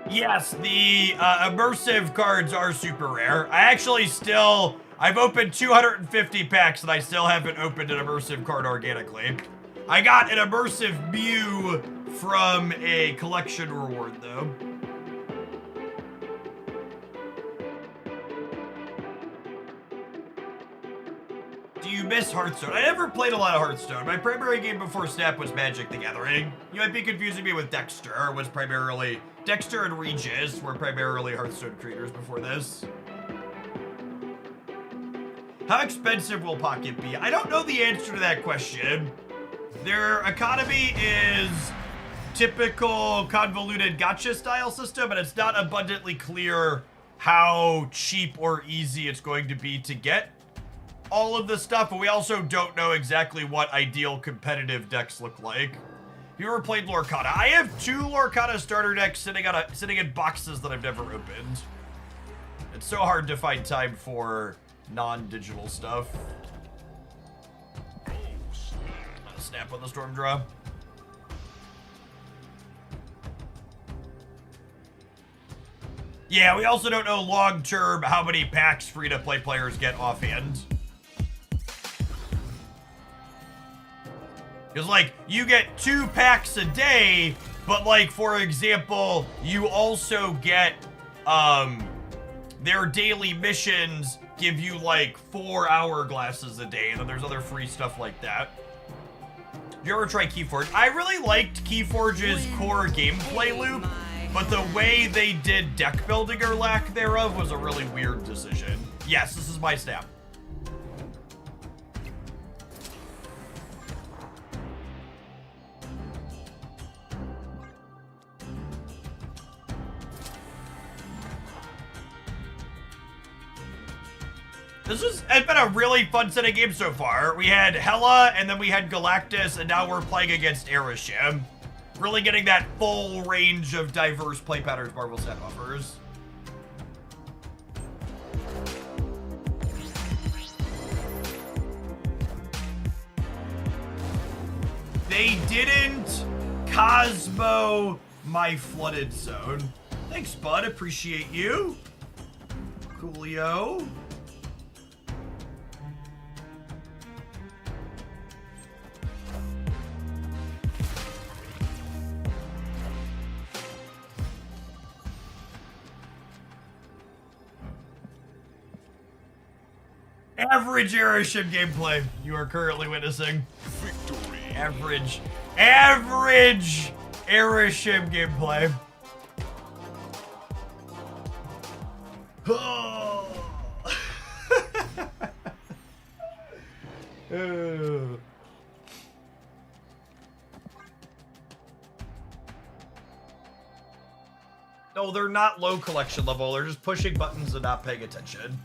Yes, the immersive cards are super rare. I've opened 250 packs and I still haven't opened an immersive card organically. I got an immersive Mew from a collection reward though. Do you miss Hearthstone? I never played a lot of Hearthstone. My primary game before Snap was Magic the Gathering. You might be confusing me with Dexter, was primarily... Dexter and Regis were primarily Hearthstone creators before this. How expensive will Pocket be? I don't know the answer to that question. Their economy is typical convoluted gacha style system, and it's not abundantly clear how cheap or easy it's going to be to get all of this stuff, but we also don't know exactly what ideal competitive decks look like. Have you ever played Lorcana? I have 2 Lorcana starter decks sitting in boxes that I've never opened. It's so hard to find time for non-digital stuff. Snap on the storm draw. Yeah, we also don't know long-term how many packs free-to-play players get offhand. Because, like, you get 2 packs a day, but, like, for example, you also get, their daily missions give you, like, 4 hourglasses a day, and then there's other free stuff like that. Did you ever try Keyforge? I really liked Keyforge's core gameplay loop, but the way they did deck building or lack thereof was a really weird decision. Yes, this is my Snap. It's been a really fun set of games so far. We had Hela, and then we had Galactus, and now we're playing against Erishim. Really getting that full range of diverse play patterns Marvel set offers. They didn't Cosmo my flooded zone. Thanks, bud. Appreciate you. Coolio. Average Erishim gameplay you are currently witnessing. Victory. Average Erishim gameplay. No, they're not low collection level. They're just pushing buttons and not paying attention.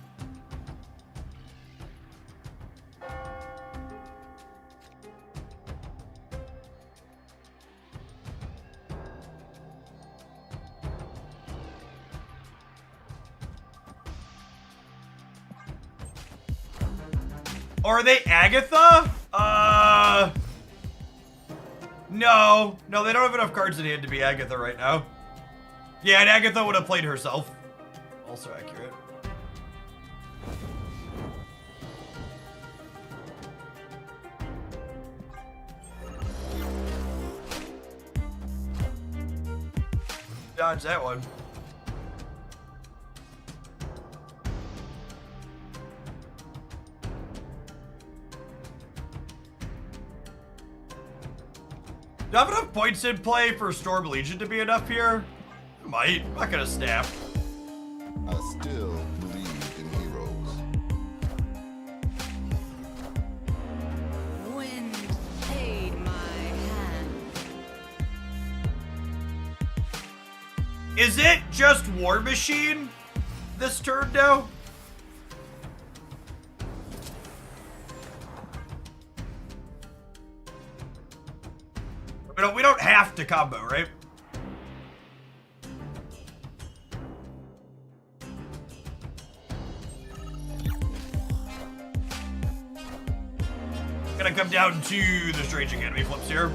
Are they Agatha? No, they don't have enough cards in hand to be Agatha right now. Yeah, and Agatha would have played herself. Also accurate. Dodge that one. Do I have enough points in play for Storm Legion to be enough here? Might. I'm not gonna snap. I still believe in heroes. Wind paid my hand. Is it just War Machine this turn now? We don't have to combo, right? Gonna come down to the Strange Academy flips here.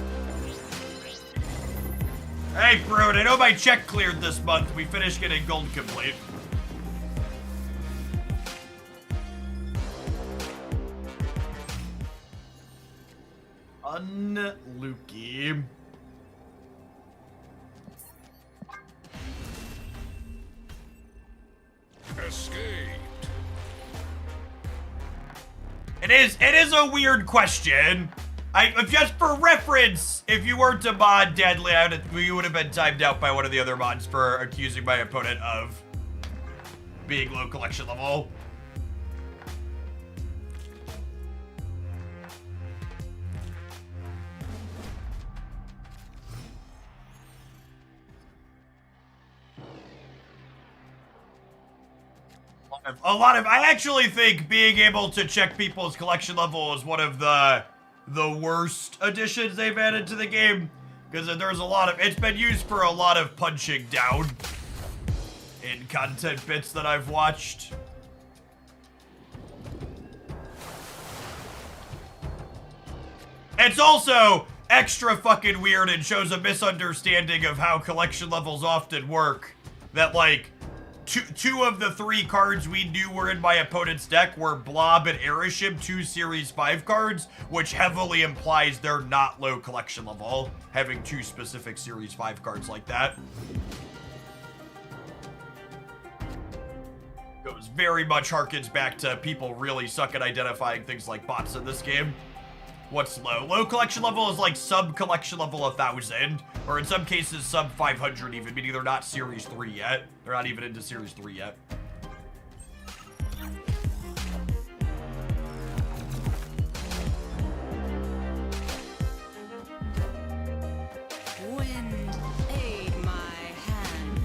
Hey, Brood, I know my check cleared this month. We finished getting gold complete. Unlucky. Escaped. It is a weird question. Just for reference, if you were to mod Deadly, you would have been timed out by one of the other mods for accusing my opponent of being low collection level. I actually think being able to check people's collection level is one of the worst additions they've added to the game, because there's a lot of, it's been used for a lot of punching down in content bits that I've watched. It's also extra fucking weird and shows a misunderstanding of how collection levels often work, that like two of the 3 cards we knew were in my opponent's deck were Blob and Airship, 2 Series 5 cards, which heavily implies they're not low collection level, having 2 specific Series 5 cards like that. Goes very much harkens back to people really suck at identifying things like bots in this game. What's low? Low collection level is like sub collection level 1000, or in some cases sub 500 even, meaning they're not Series 3 yet. They're not even into Series 3 yet. Wind, aid my hand.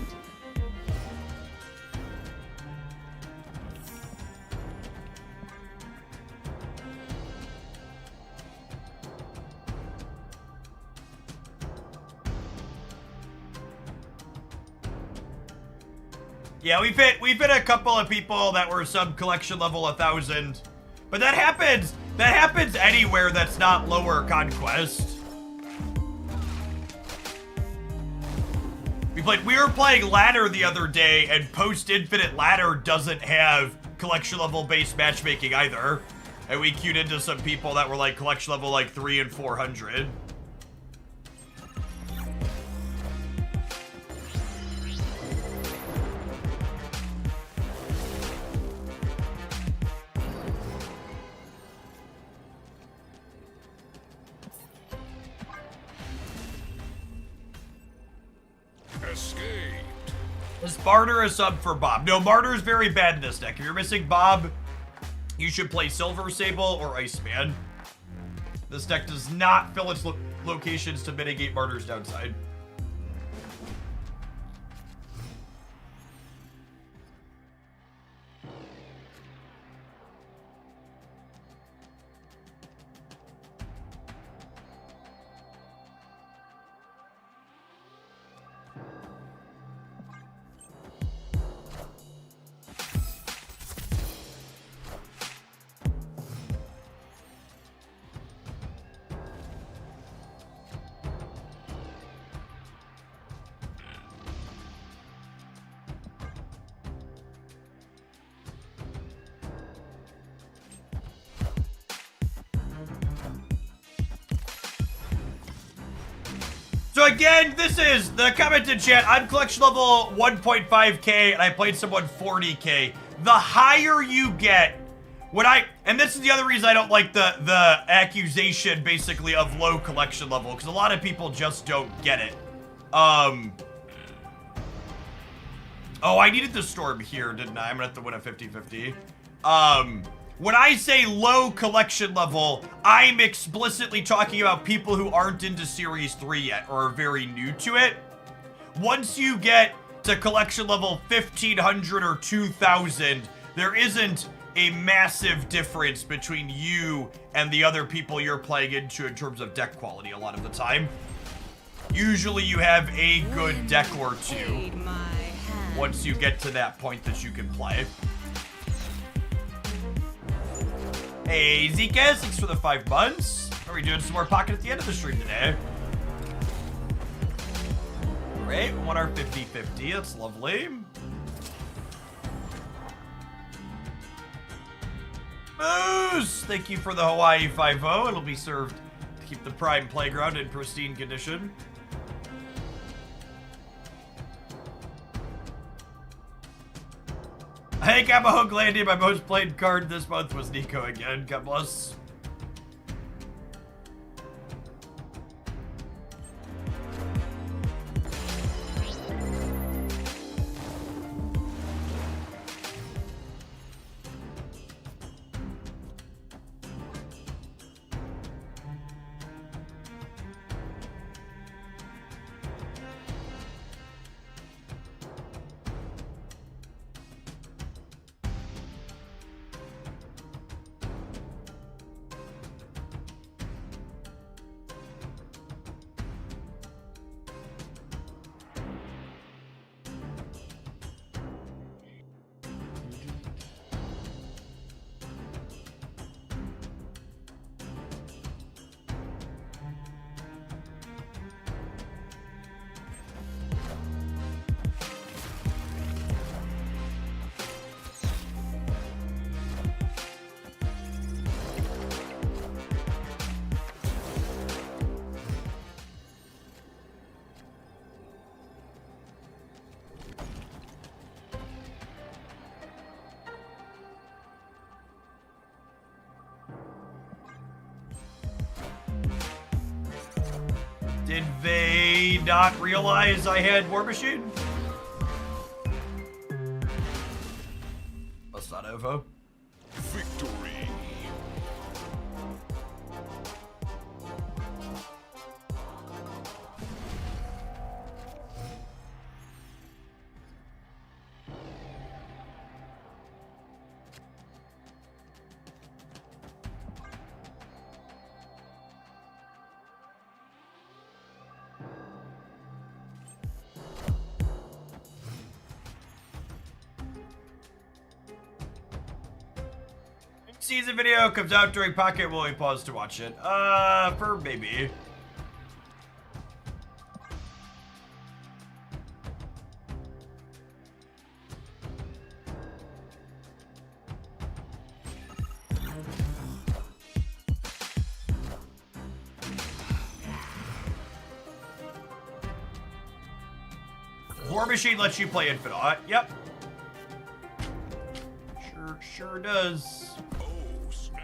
Yeah, we've hit a couple of people that were sub collection level 1000, but that happens anywhere that's not lower Conquest. We were playing ladder the other day, and post infinite ladder doesn't have collection level based matchmaking either, and we queued into some people that were like collection level like 3 and 400. Escaped. Is Barter a sub for Bob? No, Barter is very bad in this deck. If you're missing Bob, you should play Silver Sable or Iceman. This deck does not fill its locations to mitigate Barter's downside. So again, this is the comment in chat. I'm collection level 1.5k and I played someone 40k. The higher you get, and this is the other reason I don't like the accusation basically of low collection level, because a lot of people just don't get it. Oh, I needed the storm here, didn't I? I'm gonna have to win a 50-50. When I say low collection level, I'm explicitly talking about people who aren't into Series 3 yet or are very new to it. Once you get to collection level 1500 or 2000, there isn't a massive difference between you and the other people you're playing into in terms of deck quality a lot of the time. Usually you have a good deck or two once you get to that point that you can play. Hey, Zika, thanks for the 5 months. Are we doing some more Pocket at the end of the stream today? Great, we want our 50-50. That's lovely. Moose! Thank you for the Hawaii 5-0. It'll be served to keep the Prime Playground in pristine condition. Hey, Camaho Glandy, my most played card this month was Nico again. God bless. Did they not realize I had War Machine? Must not have, huh? Victory. Season video comes out during Pocket. Will we pause to watch it? For maybe. War Machine lets you play Infinite. Yep. Sure does. Oh, snap.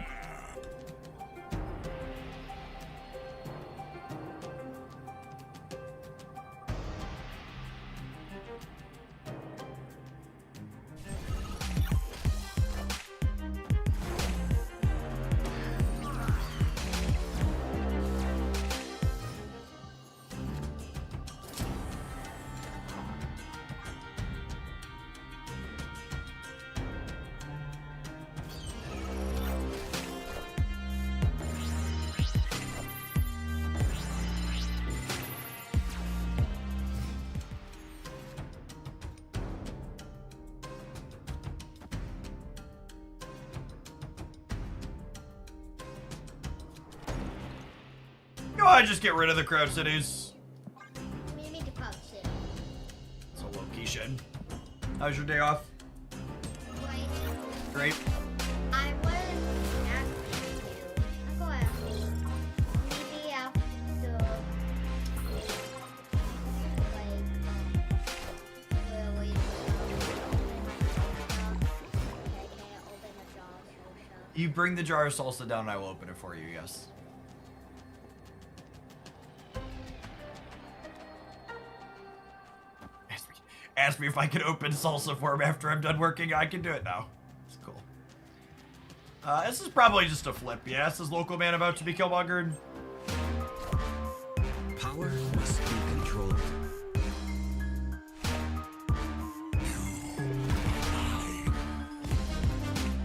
Go on, just get rid of the crowd cities. Maybe the crowd city. It's a location. How's your day off? Right. Great. I was asking you. I'll go ask me. Maybe after we'll wait You bring the jar of salsa down and I will open it for you, yes. Ask me if I can open salsa for him after I'm done working. I can do it now. It's cool. This is probably just a flip, yeah? This is local man about to be killmongered. Power must be controlled.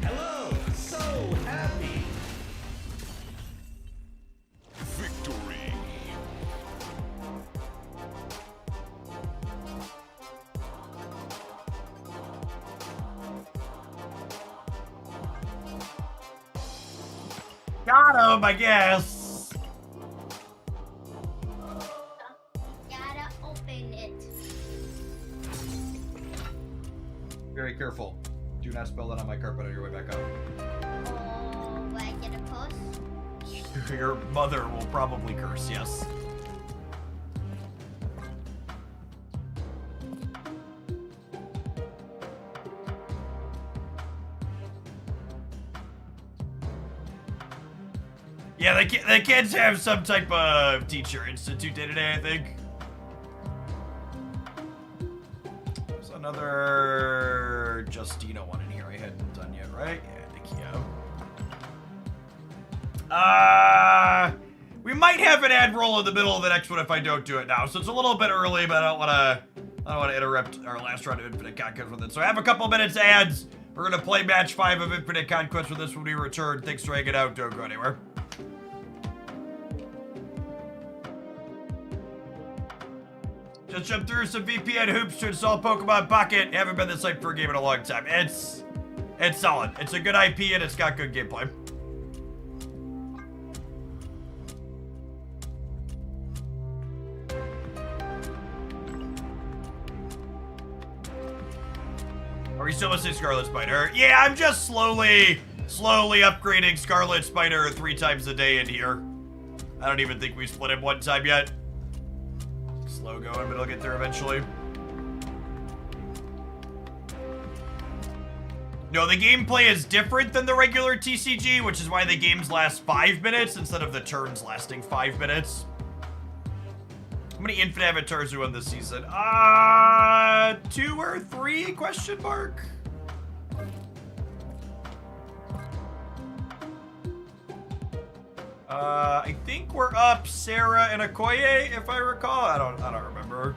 Hello, so happy. Victory. Got him, I guess. Gotta open it. very careful. Do not spill that on my carpet on your way back up. Oh, will I get a post? Your mother will probably curse, yes. Yeah, the kids have some type of teacher institute day today, I think. There's another Justina one in here I hadn't done yet, right? Yeah, I think yeah. We might have an ad roll in the middle of the next one if I don't do it now. So it's a little bit early, but I don't want to interrupt our last round of Infinite Conquest with it. So I have a couple minutes ads. We're gonna play match 5 of Infinite Conquest with this when we return. Thanks for hanging out. Don't go anywhere. Just jump through some VPN hoops to install Pokemon Pocket. Haven't been this hyped for a game in a long time. It's solid. It's a good IP and it's got good gameplay. Are we still missing Scarlet Spider? Yeah, I'm just slowly upgrading Scarlet Spider 3 times a day in here. I don't even think we split him one time yet. Slow going, but I'll get there eventually. No, the gameplay is different than the regular TCG, which is why the games last 5 minutes instead of the turns lasting 5 minutes. How many Infinite Avatars we won this season? 2 or 3, question mark? I think we're up Sarah and Okoye, if I recall. I don't remember.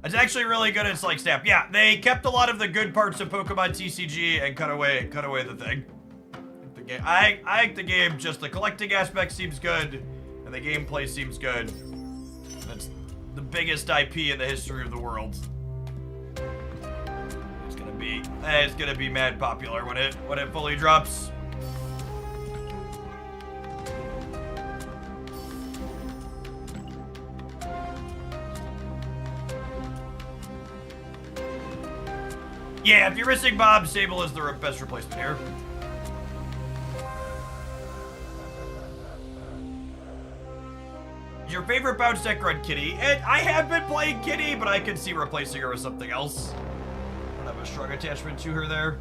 It's actually really good at Select Snap. Yeah, they kept a lot of the good parts of Pokemon TCG and cut away the thing. I like the game, just the collecting aspect seems good, and the gameplay seems good. That's the biggest IP in the history of the world. It's gonna be mad popular when it fully drops. Yeah, if you're missing Bob, Sable is the best replacement here. Your favorite bounce deck run Kitty? I have been playing Kitty, but I can see replacing her with something else. I don't have a strong attachment to her there.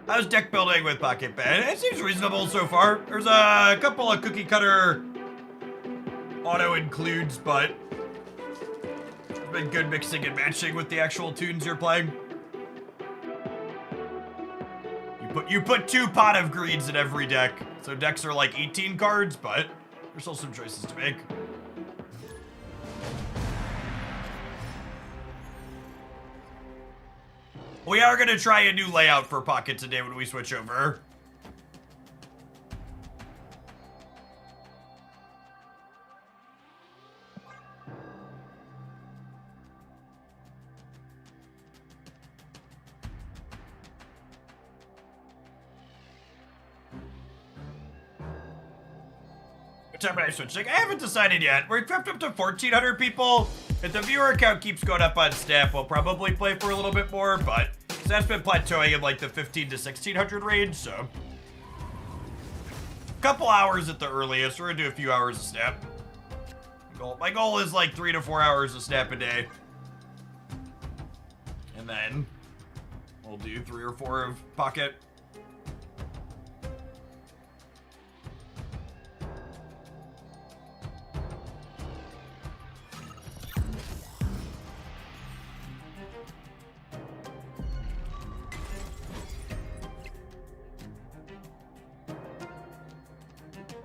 How's deck building with Pocket Pen? It seems reasonable so far. There's a couple of cookie cutter auto includes, but it's been good mixing and matching with the actual tunes you're playing. You put 2 pot of greens in every deck, so decks are like 18 cards, but there's still some choices to make. We are going to try a new layout for Pocket today when we switch over. What time am I switching? I haven't decided yet. We're crept up to 1,400 people. If the viewer count keeps going up on Snap, we'll probably play for a little bit more, but that's been plateauing in like the 1,500 to 1,600 range, so. A couple hours at the earliest. We're gonna do a few hours of Snap. My goal is like 3 to 4 hours of Snap a day. And then we'll do 3 or 4 of Pocket.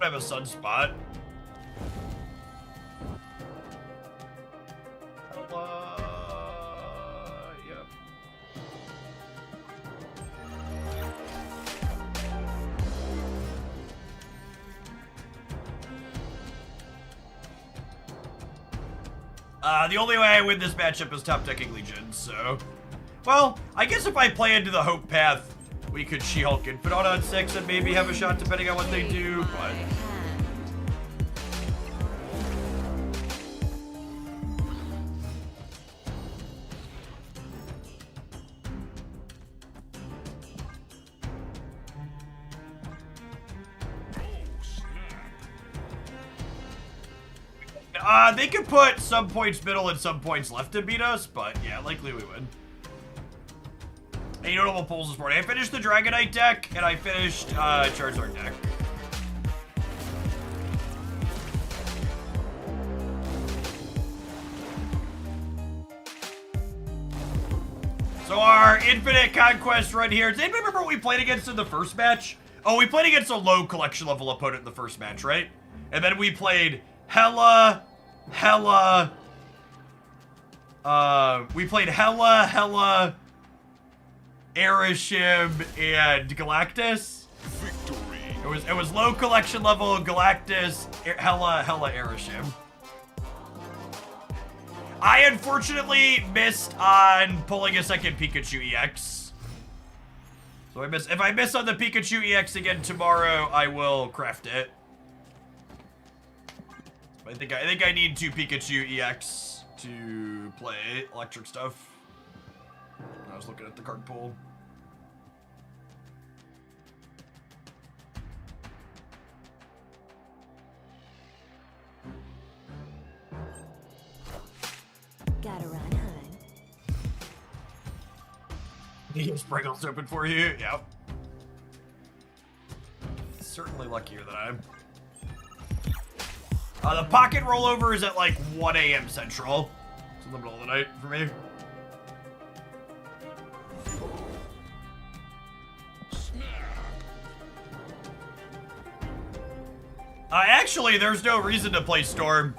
I have a sunspot. Yep. The only way I win this matchup is top decking Legion, so... Well, I guess if I play into the Hope path, we could She-Hulk and Infinite on 6 and maybe have a shot depending on what they do, but... They could put some points middle and some points left to beat us, but yeah, likely we win. Any notable pulls this morning? I finished the Dragonite deck, and I finished Charizard deck. So our Infinite Conquest run here. Does anybody remember what we played against in the first match? Oh, we played against a low collection level opponent in the first match, right? And then we played Hella, Erishim, and Galactus. Victory. It was low collection level Galactus, Hella, Erishim. I unfortunately missed on pulling a second Pikachu EX. So if I miss on the Pikachu EX again tomorrow, I will craft it. I think I need 2 Pikachu EX to play electric stuff. I was looking at the card pool. Gotta run, hun. The Sprinkle's open for you? Yep. Certainly luckier than I am. The pocket rollover is at like 1 a.m. Central. It's in the middle of the night for me. Actually, there's no reason to play Storm.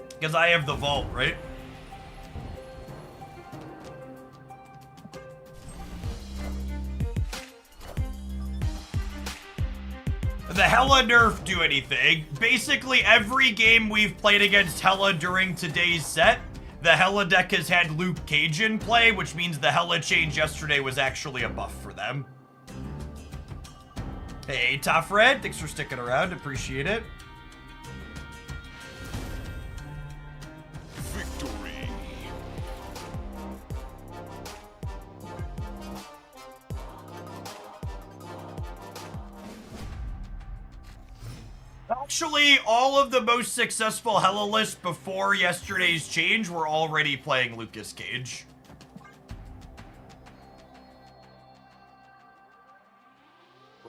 Because I have the Vault, right? The Hella nerf do anything. Basically, every game we've played against Hella during today's set, the Hella deck has had Luke Cage in play, which means the Hella change yesterday was actually a buff for them. Hey, Tough Red, thanks for sticking around. Appreciate it. Victory. Actually, all of the most successful Hella lists before yesterday's change were already playing Lucas Cage.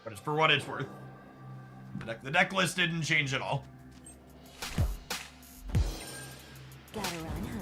But it's for what it's worth. The deck list didn't change at all. Gotta run, hun.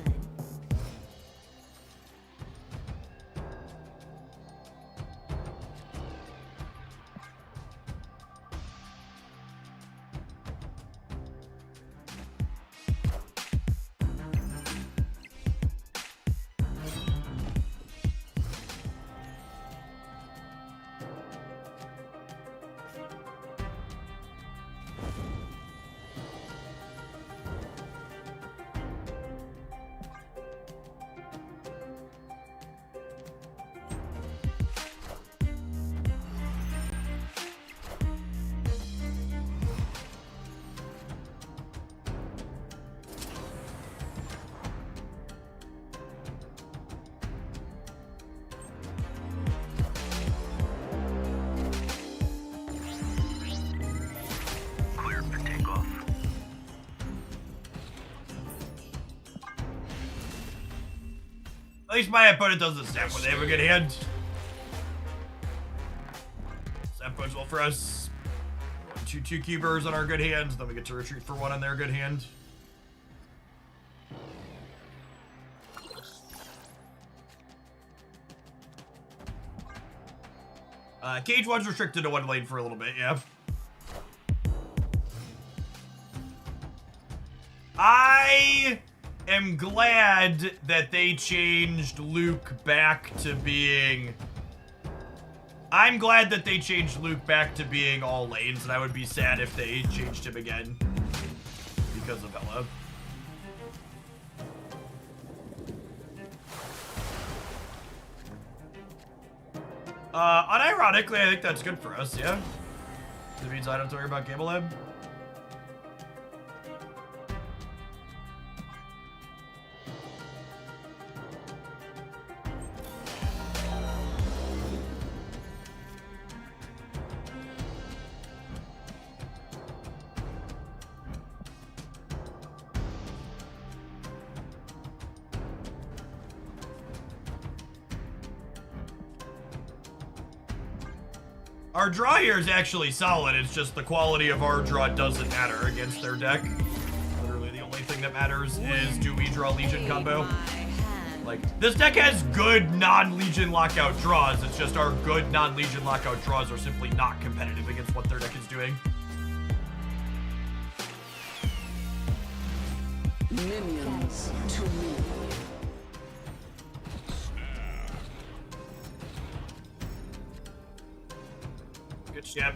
At least my opponent doesn't snap when they have a good hand. Snap bodes well for us. 2 cubers on our good hand, then we get to retreat for 1 on their good hand. Cage was restricted to 1 lane for a little bit, yeah. I am glad that they changed Luke back to being... I'm glad that they changed Luke back to being all lanes, and I would be sad if they changed him again because of Ella. Unironically, I think that's good for us, yeah? It means I don't have to worry about Cable Lab. Our draw here is actually solid, it's just the quality of our draw doesn't matter against their deck. Literally the only thing that matters is do we draw Legion combo. Like, this deck has good non-Legion lockout draws, it's just our good non-Legion lockout draws are simply not competitive against what their deck is doing. Minions to me. Good ship.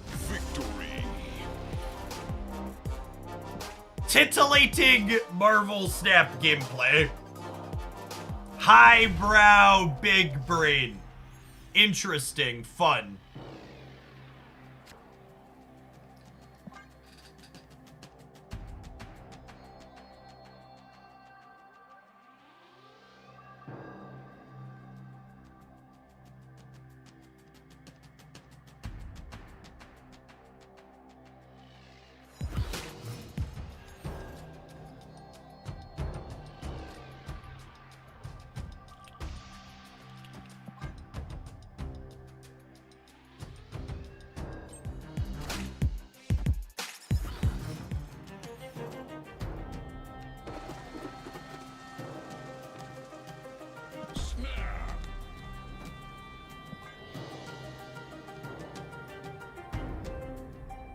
Victory. Titillating Marvel Snap gameplay. Highbrow, big brain. Interesting, fun.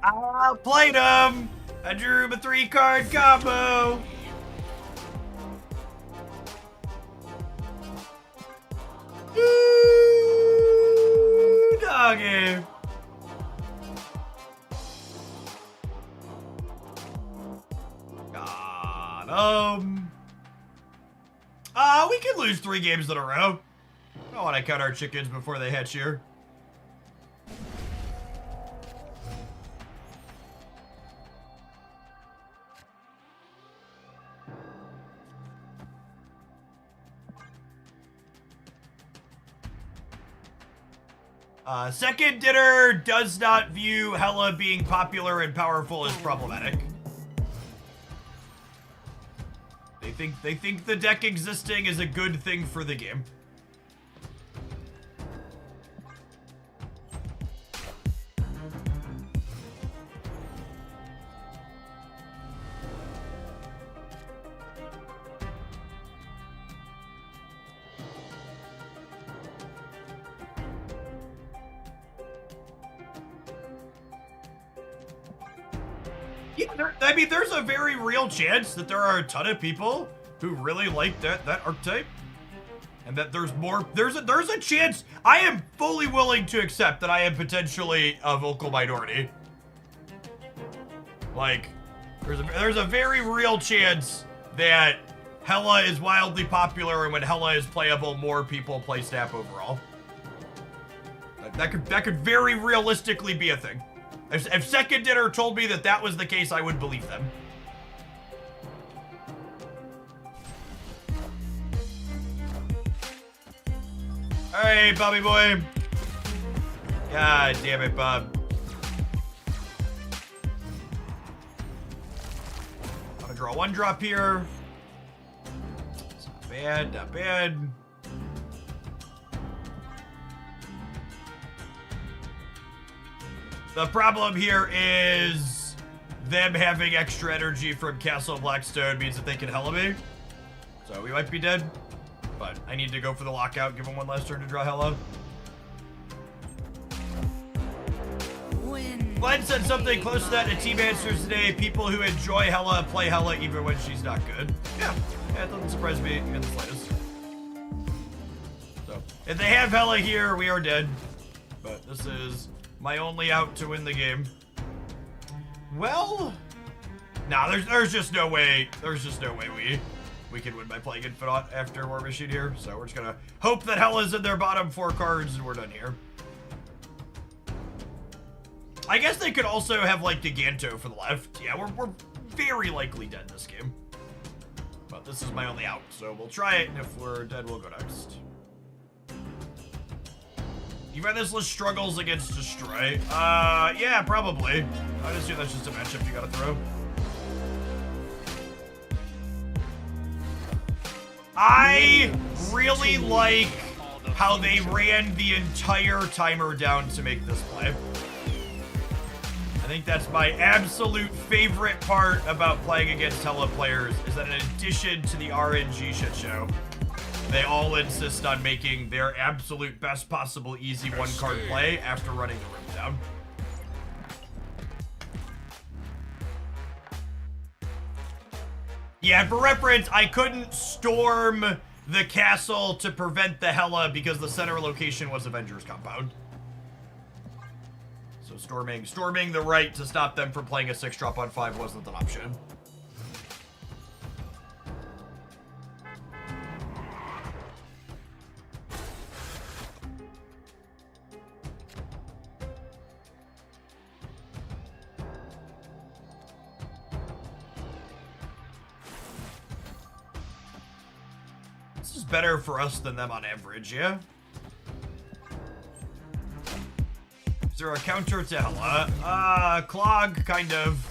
I played him! I drew him a 3-card combo! Ooh, doggy! Got him! We could lose 3 games in a row. I don't want to count our chickens before they hatch here. Second Dinner does not view Hela being popular and powerful as problematic. They think the deck existing is a good thing for the game. Yeah, I mean, there's a very real chance that there are a ton of people who really like that archetype, and that there's more. There's a chance. I am fully willing to accept that I am potentially a vocal minority. Like, there's a very real chance that Hela is wildly popular, and when Hela is playable, more people play Snap overall. That could very realistically be a thing. If Second Dinner told me that that was the case, I would believe them. Alright, Bobby boy. God damn it, Bob. I'm gonna draw 1-drop here. It's not bad, not bad. The problem here is them having extra energy from Castle Blackstone means that they can Hela me. So we might be dead. But I need to go for the lockout, give him one last turn to draw Hela. Glenn said something close to that in Team Answers today. People who enjoy Hela play Hela even when she's not good. Yeah, it doesn't surprise me in the slightest. So, if they have Hela here, we are dead. But this is my only out to win the game. Well, nah, there's just no way. There's just no way we can win by playing Infinite after War Machine here. So we're just gonna hope that Hela's in their bottom 4 cards and we're done here. I guess they could also have, like, Giganto for the left. Yeah, we're very likely dead this game. But this is my only out, so we'll try it, and if we're dead, we'll go next. You find this list struggles against Destroy? Yeah, probably. I'd assume that's just a matchup you gotta throw. I really like how they ran the entire timer down to make this play. I think that's my absolute favorite part about playing against Hela players, is that in addition to the RNG shit show, they all insist on making their absolute best possible easy one-card play after running the room down. Yeah, for reference, I couldn't storm the castle to prevent the Hela because the center location was Avengers Compound. So storming the right to stop them from playing a 6-drop on 5 wasn't an option. This is better for us than them on average, yeah? Is there a counter to Hela? Clog, kind of.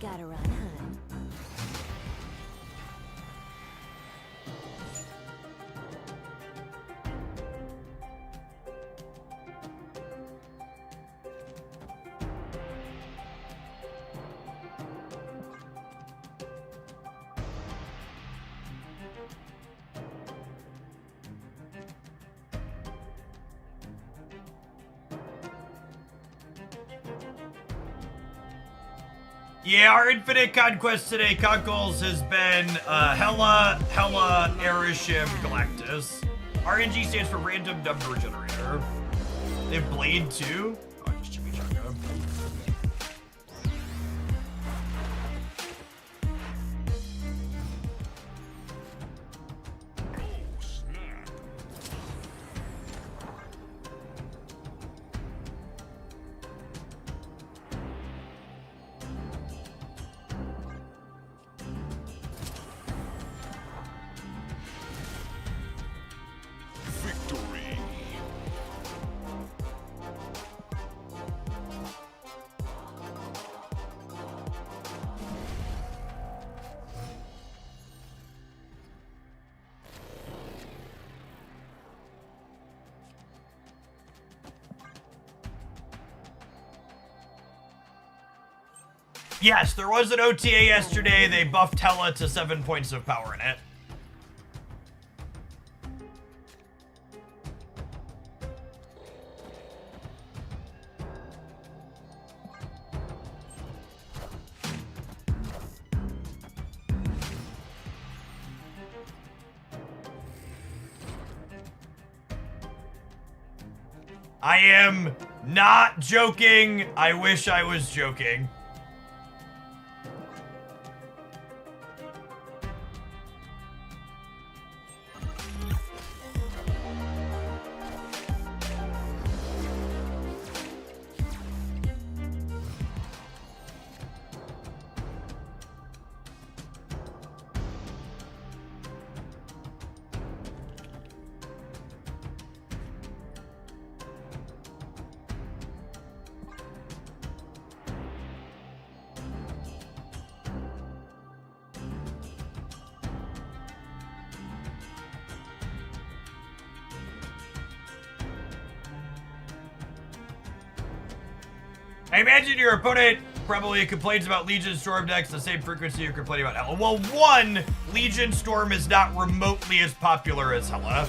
Gotta run, hun. Yeah, our Infinite Conquest today, Conkles, has been Hela, Erishim, Galactus. RNG stands for Random Number Generator. They have Blade too? Oh, just Chimichanga. Victory. Yes, there was an OTA yesterday. They buffed Hela to 7 points of power in it. I am not joking. I wish I was joking. I imagine your opponent Probably complains about Legion Storm decks the same frequency you're complaining about Hela. Well, one, Legion Storm is not remotely as popular as Hela.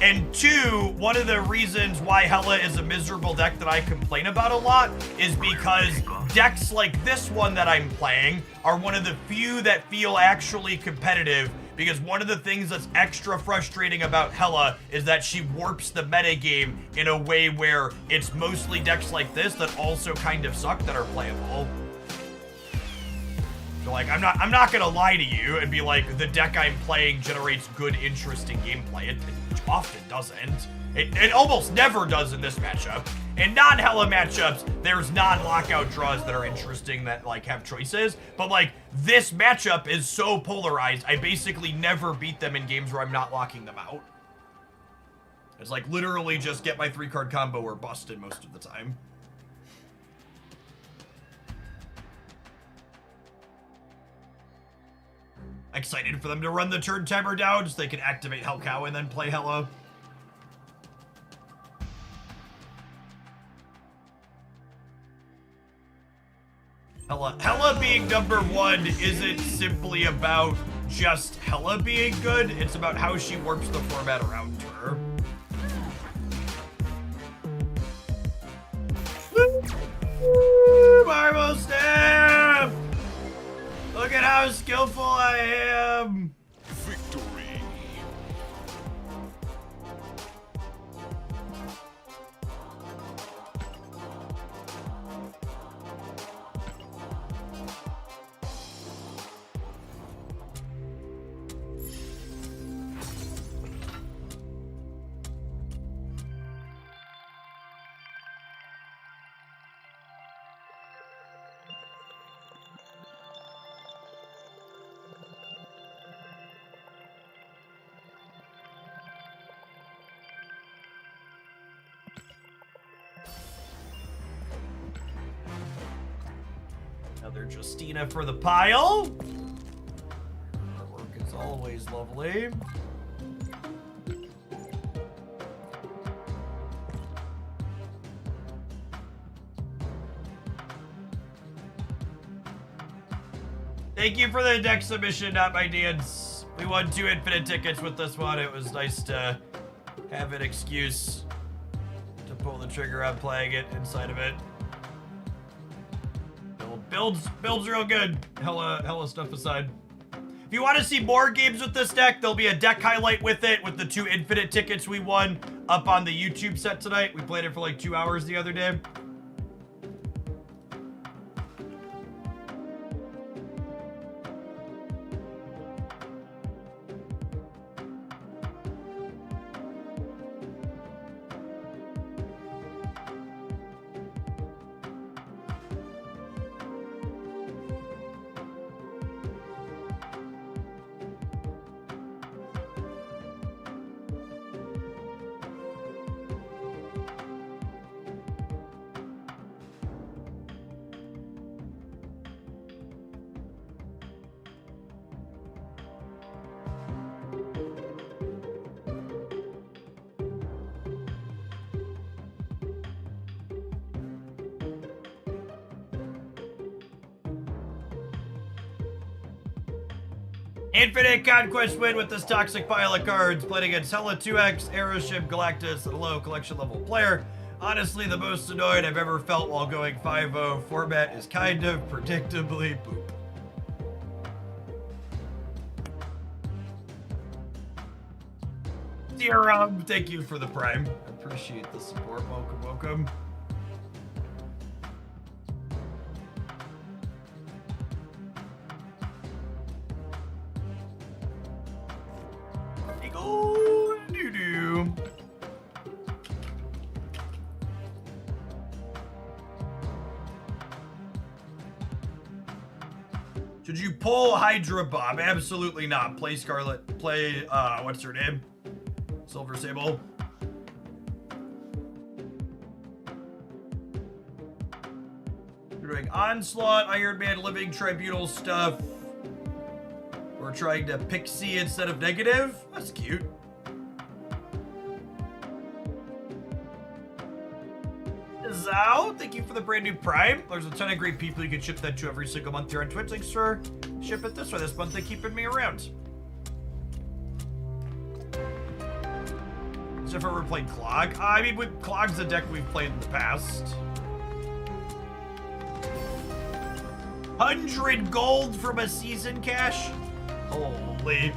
And two, one of the reasons why Hela is a miserable deck that I complain about a lot is because decks like this one that I'm playing are one of the few that feel actually competitive, because one of the things that's extra frustrating about Hela is that she warps the metagame in a way where it's mostly decks like this that also kind of suck that are playable. So like, I'm not gonna lie to you and be like, the deck I'm playing generates good, interesting gameplay. It often doesn't. It almost never does in this matchup. In non-Hela matchups, there's non-lockout draws that are interesting that like have choices. But like, this matchup is so polarized, I basically never beat them in games where I'm not locking them out. It's like literally just get my 3-card combo or busted most of the time. Excited for them to run the turn timer down so they can activate Hellcow and then play Hela. Hela being number 1 isn't simply about just Hela being good, it's about how she warps the format around her. Marvel Snap! Look at how skillful I am! Victory. Another Justina for the pile. Artwork is always lovely. Thank you for the deck submission, not my dance. We won 2 infinite tickets with this one. It was nice to have an excuse to pull the trigger on playing it inside of it. Builds real good. Hella stuff aside. If you want to see more games with this deck, there'll be a deck highlight with it with the 2 infinite tickets we won up on the YouTube set tonight. We played it for like 2 hours the other day. Infinite Conquest win with this toxic pile of cards. Played against Hela 2X, Aeroship, Galactus, and a low collection level player. Honestly, the most annoyed I've ever felt while going 5-0. Format is kind of predictably poop. Dear thank you for the prime. I appreciate the support. Welcome, welcome. Doo-doo. Should you pull Hydra Bomb? Absolutely not. Play Scarlet. Play, what's her name? Silver Sable. We're doing Onslaught, Iron Man, Living Tribunal stuff. We're trying to pixie instead of negative. That's cute. Zao, thank you for the brand new Prime. There's a ton of great people you can ship that to every single month here on Twitch. Thanks for ship it this way this month and keeping me around. Has Jeff ever played Clog? I mean, Clog's a deck we've played in the past. 100 gold from a season cash? Holy.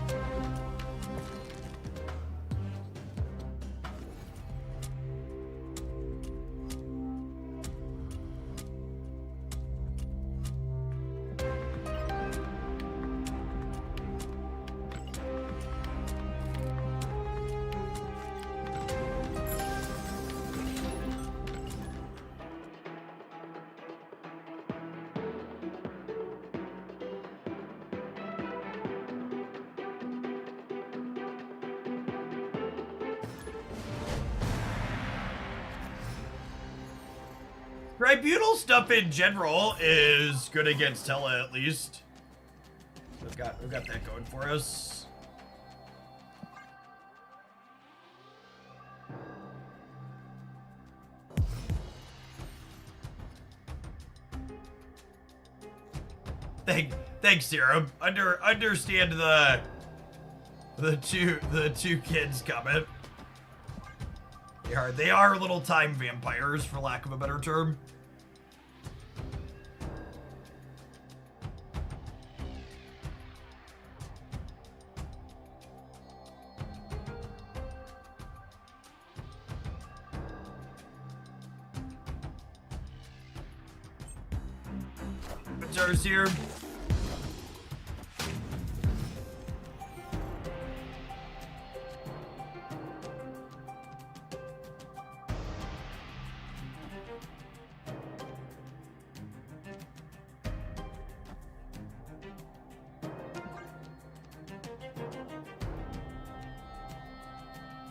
Tribunal stuff in general is good against Tella, at least. We've got that going for us. Thanks, Serum. Understand the two kids comment. They are little time vampires, for lack of a better term. Jars here.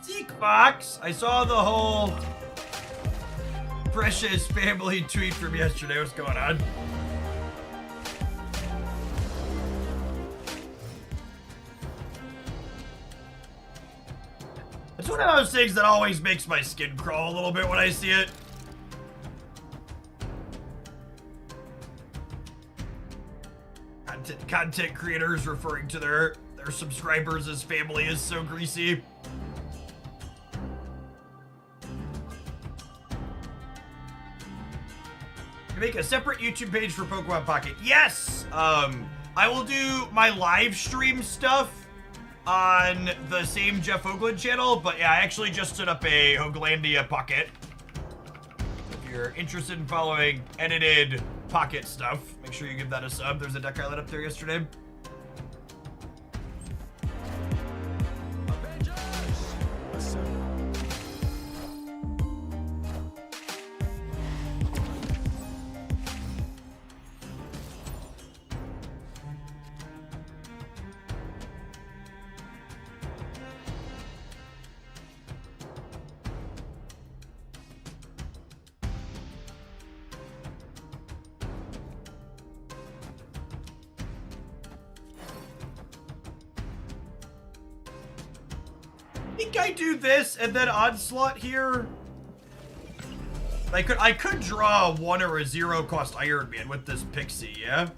Zeke Fox, I saw the whole Precious family tweet from yesterday. What's going on? It's one of those things that always makes my skin crawl a little bit when I see it. Content creators referring to their subscribers as family is so greasy. Make a separate YouTube page for Pokemon Pocket. Yes! I will do my live stream stuff on the same Jeff Hoagland channel, but yeah, I actually just set up a Hoaglandia Pocket. If you're interested in following edited Pocket stuff, make sure you give that a sub. There's a deck I lit up there yesterday. I do this and then Onslaught here. I could draw a 1 or a 0 cost Iron Man with this Pixie, yeah?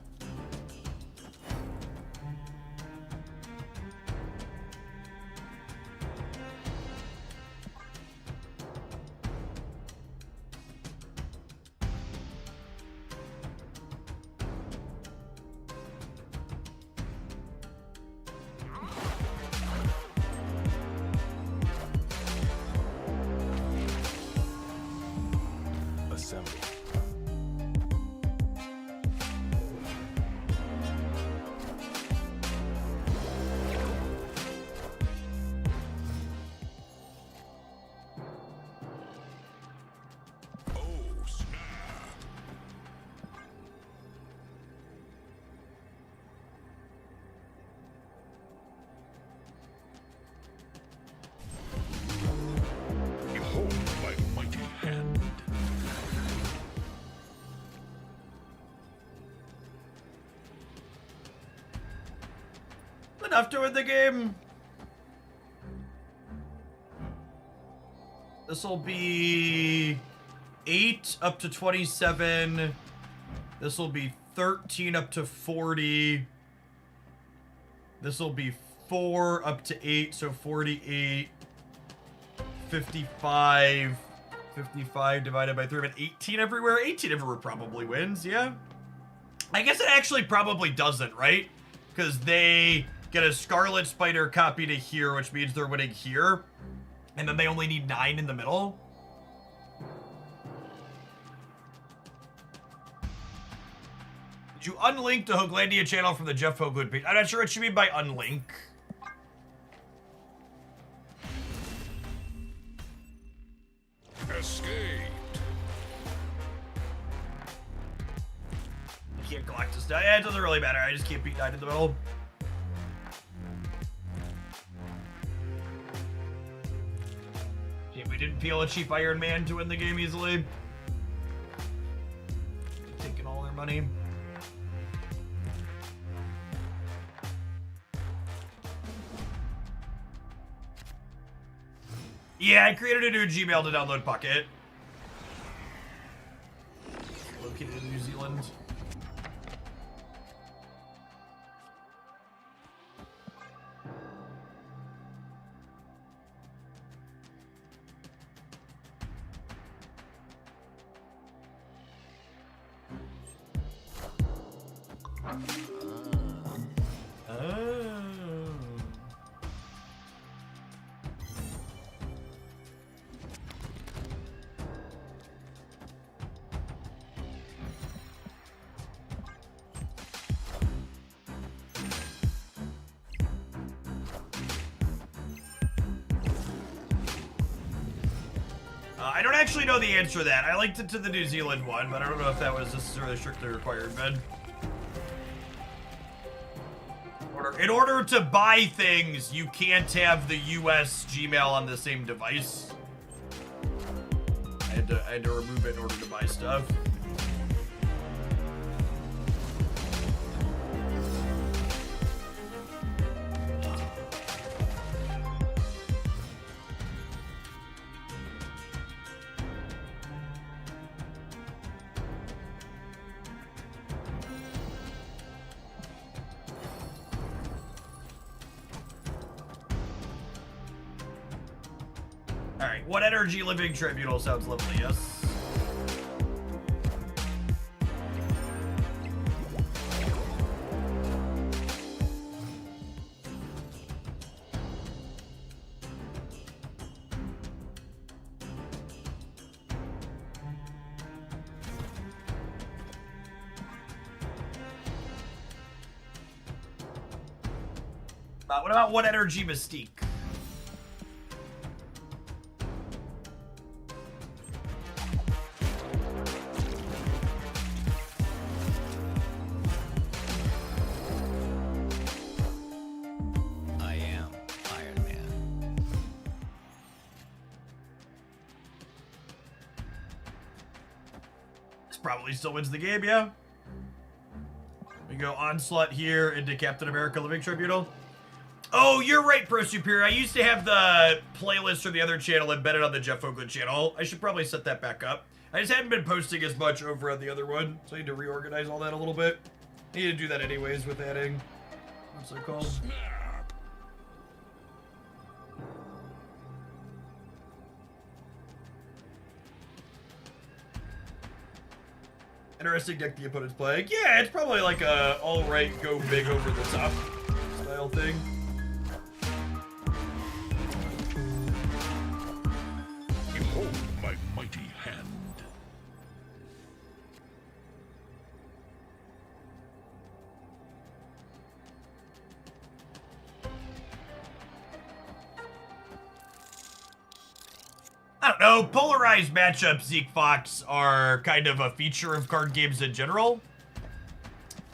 Enough to win the game. This will be 8 up to 27. This will be 13 up to 40. This will be 4 up to 8, so 48. 55. 55 divided by 3, but 18 everywhere. 18 everywhere probably wins, yeah? I guess it actually probably doesn't, right? Because they get a Scarlet Spider copy to here, which means they're winning here. And then they only need 9 in the middle. Did you unlink the Hoaglandia channel from the Jeff Hoagland page? I'm not sure what you mean by unlink. Escaped. You can't collect this now. Yeah, it doesn't really matter. I just can't beat 9 in the middle. Yeah, we didn't peel a cheap Iron Man to win the game easily. Taking all their money. Yeah, I created a new Gmail to download Pocket. Located in New Zealand. I don't actually know the answer to that. I linked it to the New Zealand one, but I don't know if that was necessarily strictly required, man. In order to buy things, you can't have the US Gmail on the same device. I had to remove it in order to buy stuff. Alright, what energy living tribunal sounds lovely, yes? What about what energy mystique? I am Iron Man. This probably still wins the game, yeah? We go Onslaught here into Captain America Living Tribunal. Oh, you're right, Pro Superior. I used to have the playlist from the other channel embedded on the Jeff Hoagland channel. I should probably set that back up. I just haven't been posting as much over on the other one, so I need to reorganize all that a little bit. I need to do that anyways with adding... What's it called? Interesting deck the opponent's playing. Yeah, it's probably like a all-right, go big over the top style thing. Behold my mighty hand. I don't know, polarized matchups, Zeke Fox, are kind of a feature of card games in general.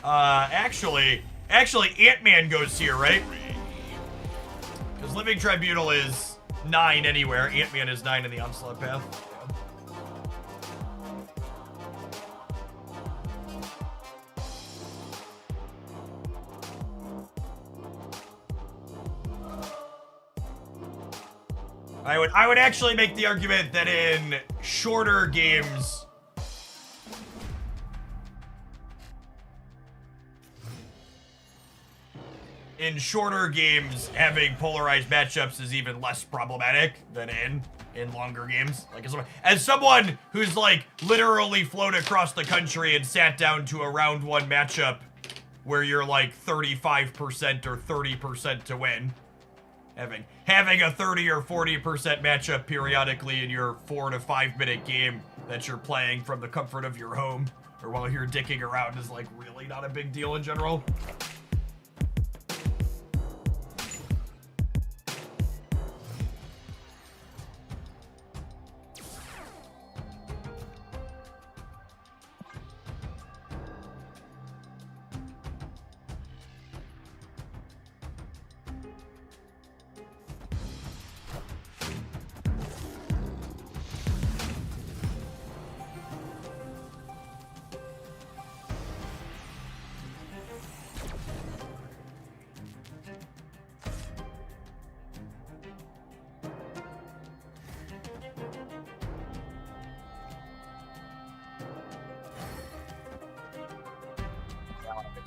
Actually, Ant-Man goes here, right? Because Living Tribunal is 9 anywhere. Ant-Man is 9 in the Onslaught path. I would actually make the argument that in shorter games, having polarized matchups is even less problematic than in longer games. Like, as someone who's like literally flown across the country and sat down to a round 1 matchup where you're like 35% or 30% to win, having a 30 or 40% matchup periodically in your 4 to 5 minute game that you're playing from the comfort of your home or while you're dicking around is like really not a big deal in general.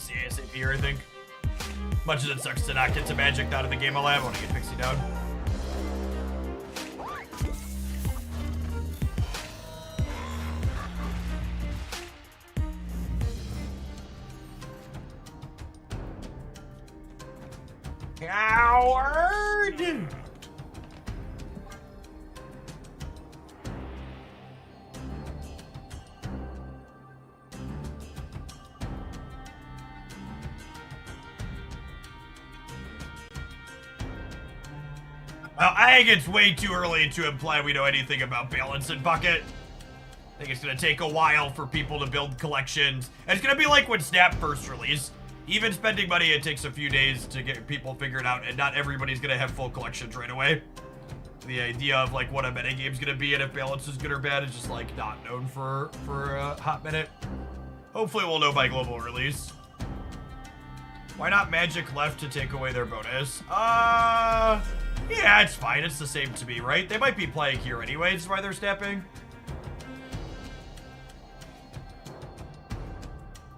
ASAP here, I think. Much as it sucks to not get to Magic out of the game alive, I want to get Pixie down. Coward! I think it's way too early to imply we know anything about balance in Bucket. I think it's going to take a while for people to build collections. And it's going to be like when Snap first released. Even spending money, it takes a few days to get people figured out, and not everybody's going to have full collections right away. The idea of like what a metagame's going to be and if balance is good or bad is just like not known for a hot minute. Hopefully we'll know by global release. Why not Magic left to take away their bonus? Yeah, it's fine. It's the same to me, right? They might be playing here anyway. That's why they're snapping.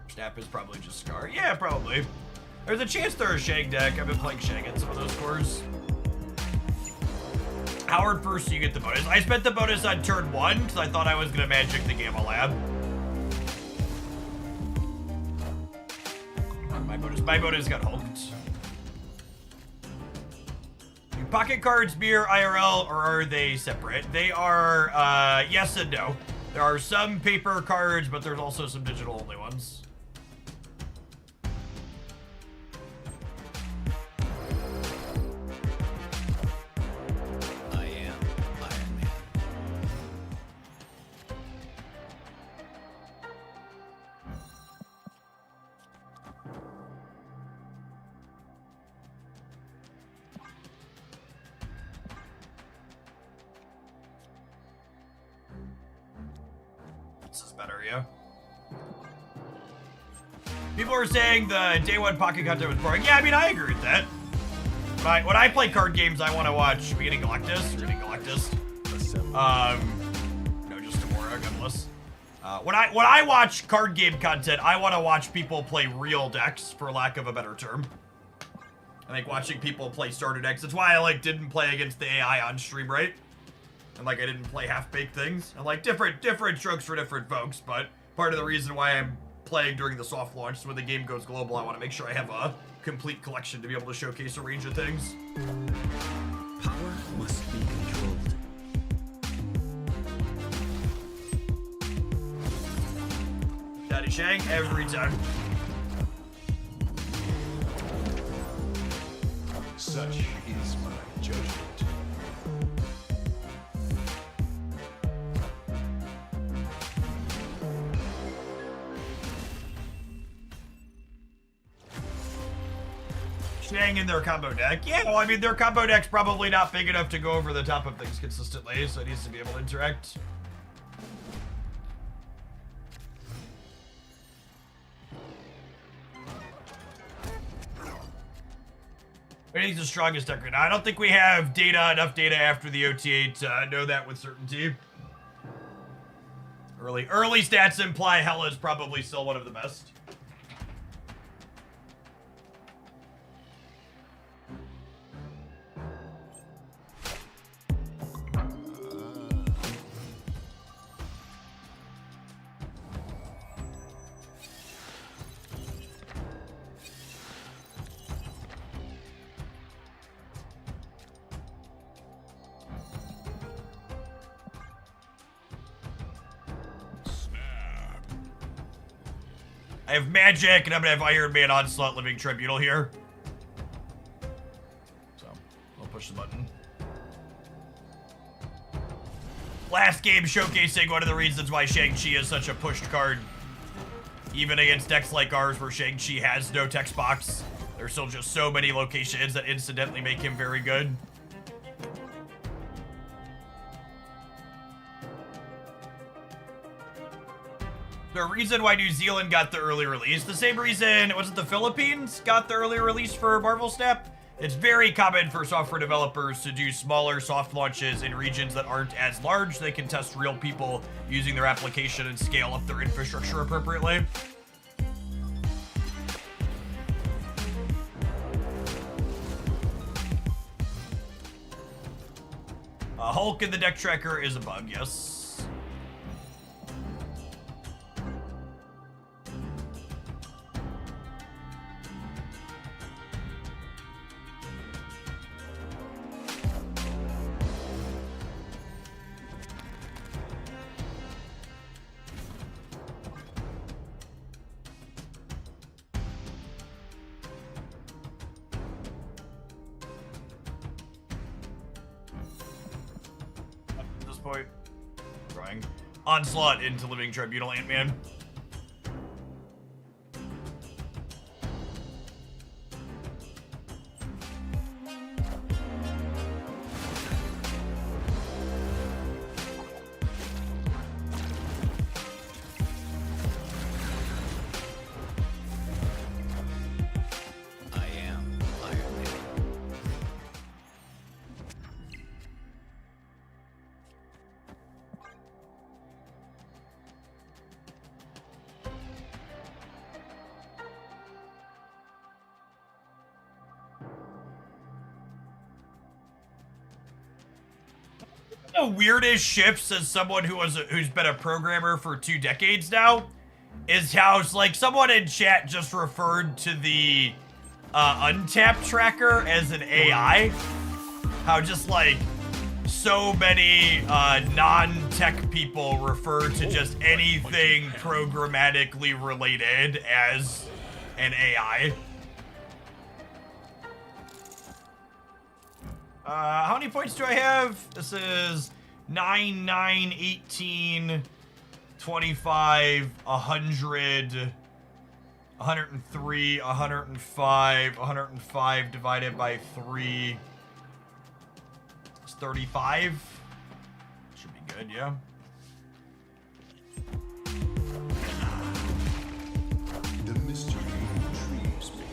Snap is probably just Scar. Yeah, probably. There's a chance they're a Shang deck. I've been playing Shang in some of those cores. Howard first, so you get the bonus. I spent the bonus on turn 1 because I thought I was going to Magic the Gamma Lab. My bonus got hulked. Do pocket cards mirror IRL, or are they separate? They are, yes and no. There are some paper cards, but there's also some digital only ones. I am Iron Man. This is better, yeah. People are saying the day 1 pocket content was boring. Yeah, I mean, I agree with that. When I play card games, I want to watch Beginning Galactus, Reading Galactus. No, just Gamora, gunless. When I watch card game content, I want to watch people play real decks, for lack of a better term. I think watching people play starter decks, that's why I like didn't play against the AI on stream, right? And like I didn't play half-baked things. And like different strokes for different folks, but part of the reason why I'm playing during the soft launch is when the game goes global, I want to make sure I have a complete collection to be able to showcase a range of things. Power must be controlled. Daddy Shang, every time. Such is my judgment. Shang in their combo deck. Yeah, well, I mean, their combo deck's probably not big enough to go over the top of things consistently, so it needs to be able to interact. I think it's the strongest deck right now. I don't think we have enough data after the OTA to know that with certainty. Early stats imply Hela is probably still one of the best. I have Magic, and I'm gonna have Iron Man Onslaught Living Tribunal here. So, I'll push the button. Last game showcasing one of the reasons why Shang-Chi is such a pushed card. Even against decks like ours where Shang-Chi has no text box, there's still just so many locations that incidentally make him very good. The reason why New Zealand got the early release, the same reason, was it the Philippines got the early release for Marvel Snap? It's very common for software developers to do smaller soft launches in regions that aren't as large. They can test real people using their application and scale up their infrastructure appropriately. Hulk in the deck tracker is a bug, yes. Point. Drawing. Onslaught into Living Tribunal, Ant-Man. I am Iron Man. The weirdest shifts as someone who's been a programmer for 2 decades now is how like someone in chat just referred to the untap tracker as an AI. How just like so many non-tech people refer to just anything programmatically related as an AI. How many points do I have? This is 9, 9, 18, 25, 100, 103, 105, 105 divided by 3. It's 35. Should be good, yeah. The mystery intrigues me.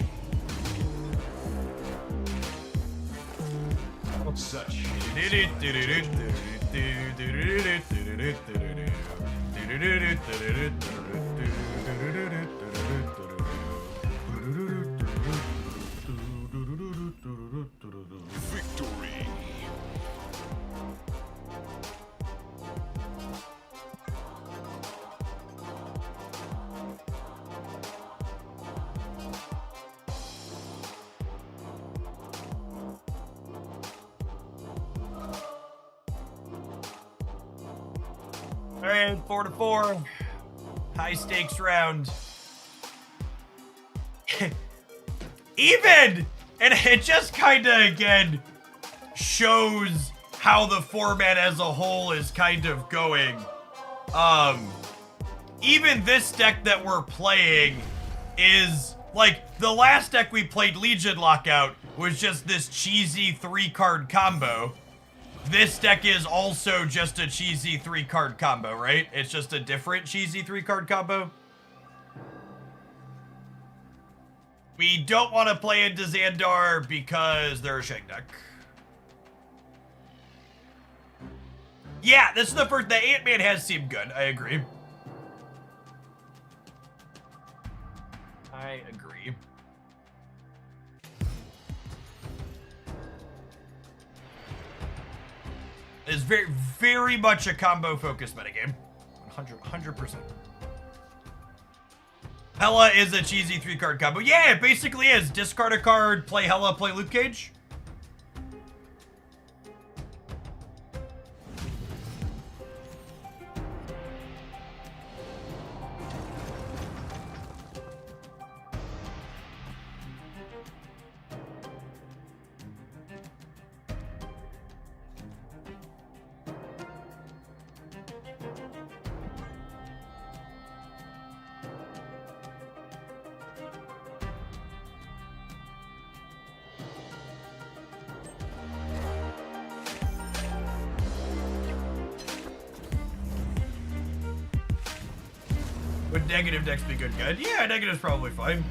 Such victory. All right, 4-4. High stakes round. Even, and it just kind of again shows how the format as a whole is kind of going. Even this deck that we're playing is like the last deck we played, Legion Lockout, was just this cheesy 3-card combo. This deck is also just a cheesy 3-card combo, right? It's just a different cheesy 3-card combo. We don't want to play into Xandar because they're a Shank deck. Yeah, this is the first. The Ant-Man has seemed good. I agree. I agree. It's very, very much a combo-focused metagame. 100%. Hella is a cheesy 3-card combo. Yeah, it basically is. Discard a card, play Hella, play Luke Cage. Would negative decks be good? Yeah, negative's probably fine.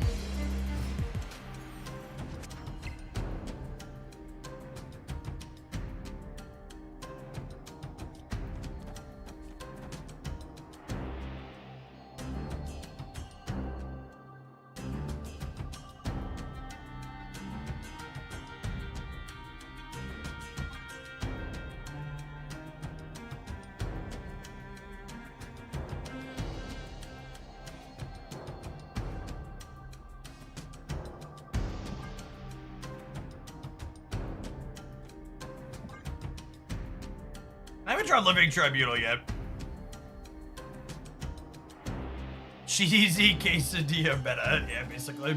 I haven't tried Living Tribunal yet. Cheesy quesadilla meta, yeah, basically.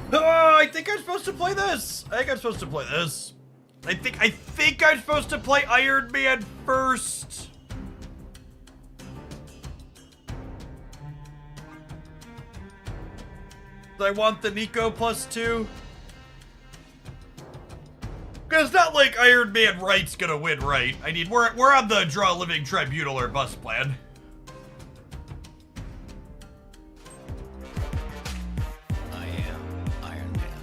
Oh, I think I'm supposed to play this. I think I'm supposed to play this. I think I'm supposed to play Iron Man first. I want the Nico +2. Because it's not like Iron Man right's gonna win right. I need we're on the draw Living Tribunal or bust plan. I am Iron Man.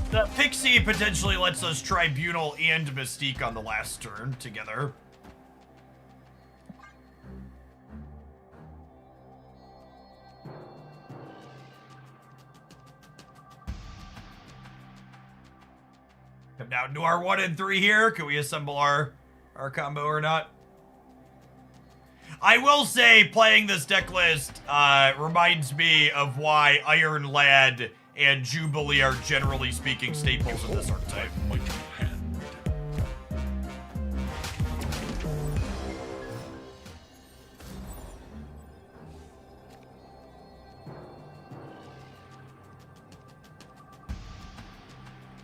The Pixie potentially lets us Tribunal and Mystique on the last turn together. Come down to our 1 and 3 here. Can we assemble our combo or not? I will say playing this deck list reminds me of why Iron Lad and Jubilee are generally speaking staples of this archetype. Mighty hand.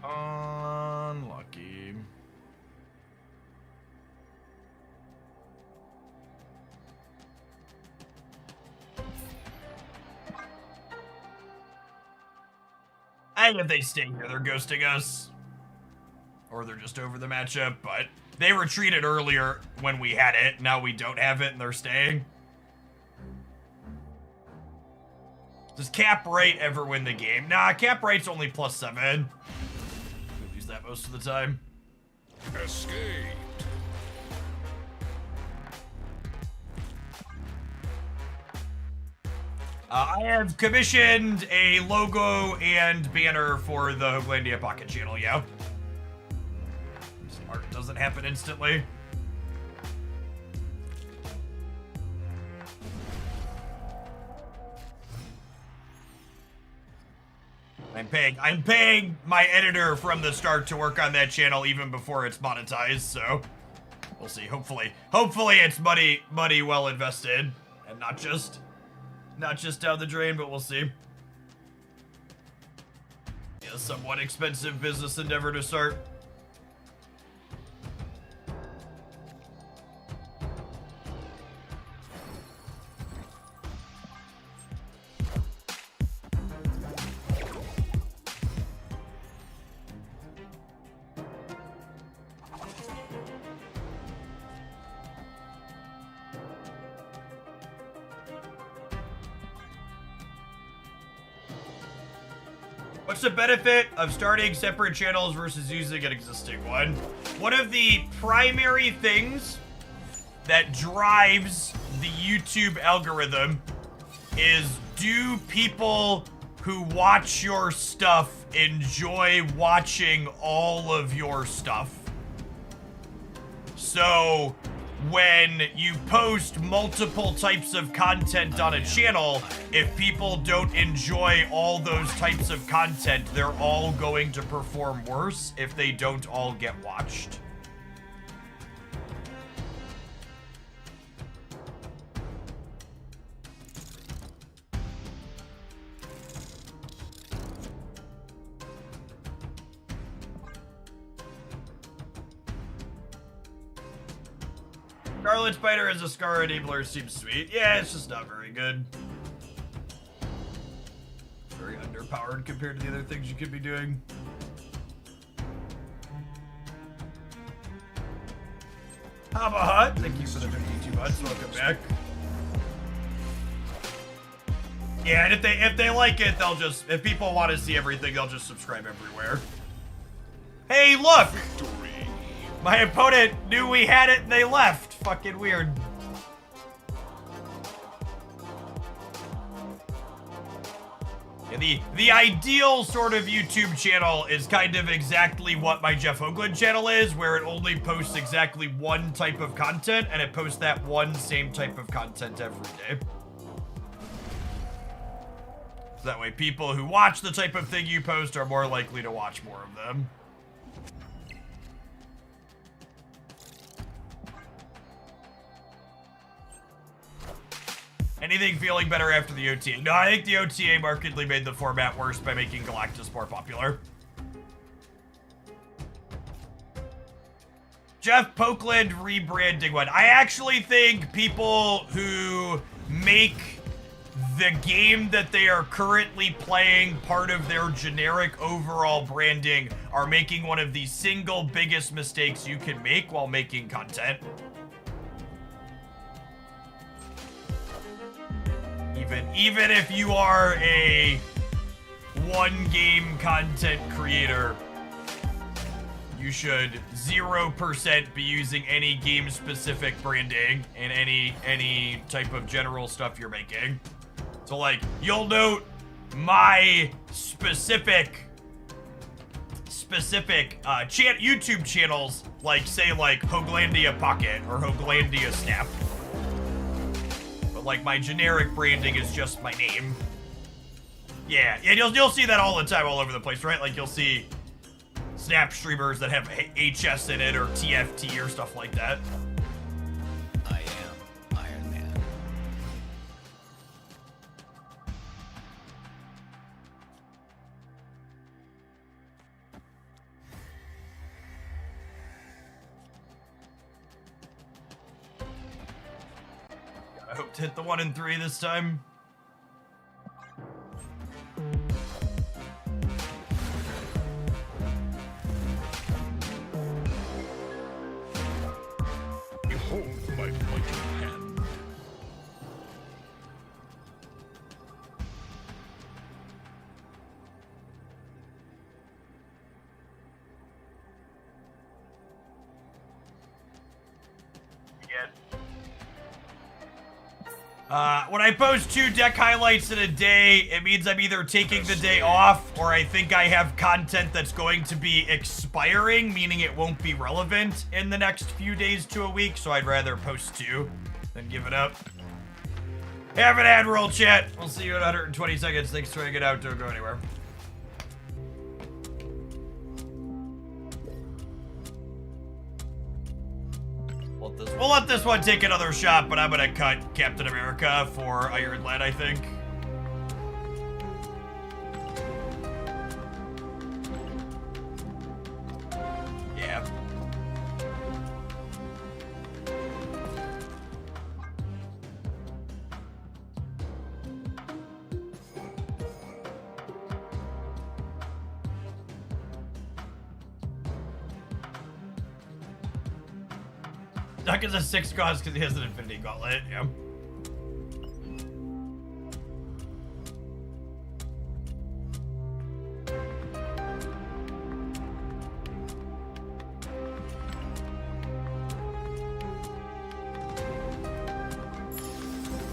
Unlucky. I think if they stay here, they're ghosting us. Or they're just over the matchup, but they retreated earlier when we had it. Now we don't have it and they're staying. Does Cap Right ever win the game? Nah, Cap Right's only +7. We lose that most of the time. Escaped. I have commissioned a logo and banner for the Hooglandia Pocket channel, yeah. Art doesn't happen instantly. I'm paying my editor from the start to work on that channel even before it's monetized, so we'll see. Hopefully it's money well invested and not just down the drain, but we'll see. a somewhat expensive business endeavor to start. What's the benefit of starting separate channels versus using an existing one? One of the primary things that drives the YouTube algorithm is, do people who watch your stuff enjoy watching all of your stuff? So when you post multiple types of content on a channel, if people don't enjoy all those types of content, they're all going to perform worse if they don't all get watched. Scarlet Spider as a Scar Enabler seems sweet. Yeah, it's just not very good. Very underpowered compared to the other things you could be doing. Haba Hut, thank you for the 52 months. Welcome back. Yeah, and if they like it, they'll just, if people want to see everything, they'll just subscribe everywhere. Hey, look! My opponent knew we had it and they left. Fucking weird. Yeah, the ideal sort of YouTube channel is kind of exactly what my Jeff Hoagland channel is, where it only posts exactly one type of content and it posts that one same type of content every day. So that way people who watch the type of thing you post are more likely to watch more of them. Anything feeling better after the OTA? No, I think the OTA markedly made the format worse by making Galactus more popular. Jeff Pokeland rebranding one. I actually think people who make the game that they are currently playing part of their generic overall branding are making one of the single biggest mistakes you can make while making content. Even if you are a one-game content creator, you should 0% be using any game-specific branding in any type of general stuff you're making. So, like, you'll note my specific YouTube channels, like, say, like, Hoaglandia Pocket or Hoaglandia Snap. Like, my generic branding is just my name. Yeah, you'll see that all the time all over the place, right? Like, you'll see Snap streamers that have HS in it or TFT or stuff like that. I am Iron Man. I hope to hit the 1 and 3 this time. Behold my mighty hand. When I post 2 deck highlights in a day, it means I'm either taking the day off or I think I have content that's going to be expiring, meaning it won't be relevant in the next few days to a week, so I'd rather post 2 than give it up. Have an Admiral chat. We'll see you in 120 seconds. Thanks for trying to get out. Don't go anywhere. We'll let this one take another shot, but I'm gonna cut Captain America for Iron Lad, I think. Duck is a 6 cost because he has an Infinity Gauntlet. Yeah.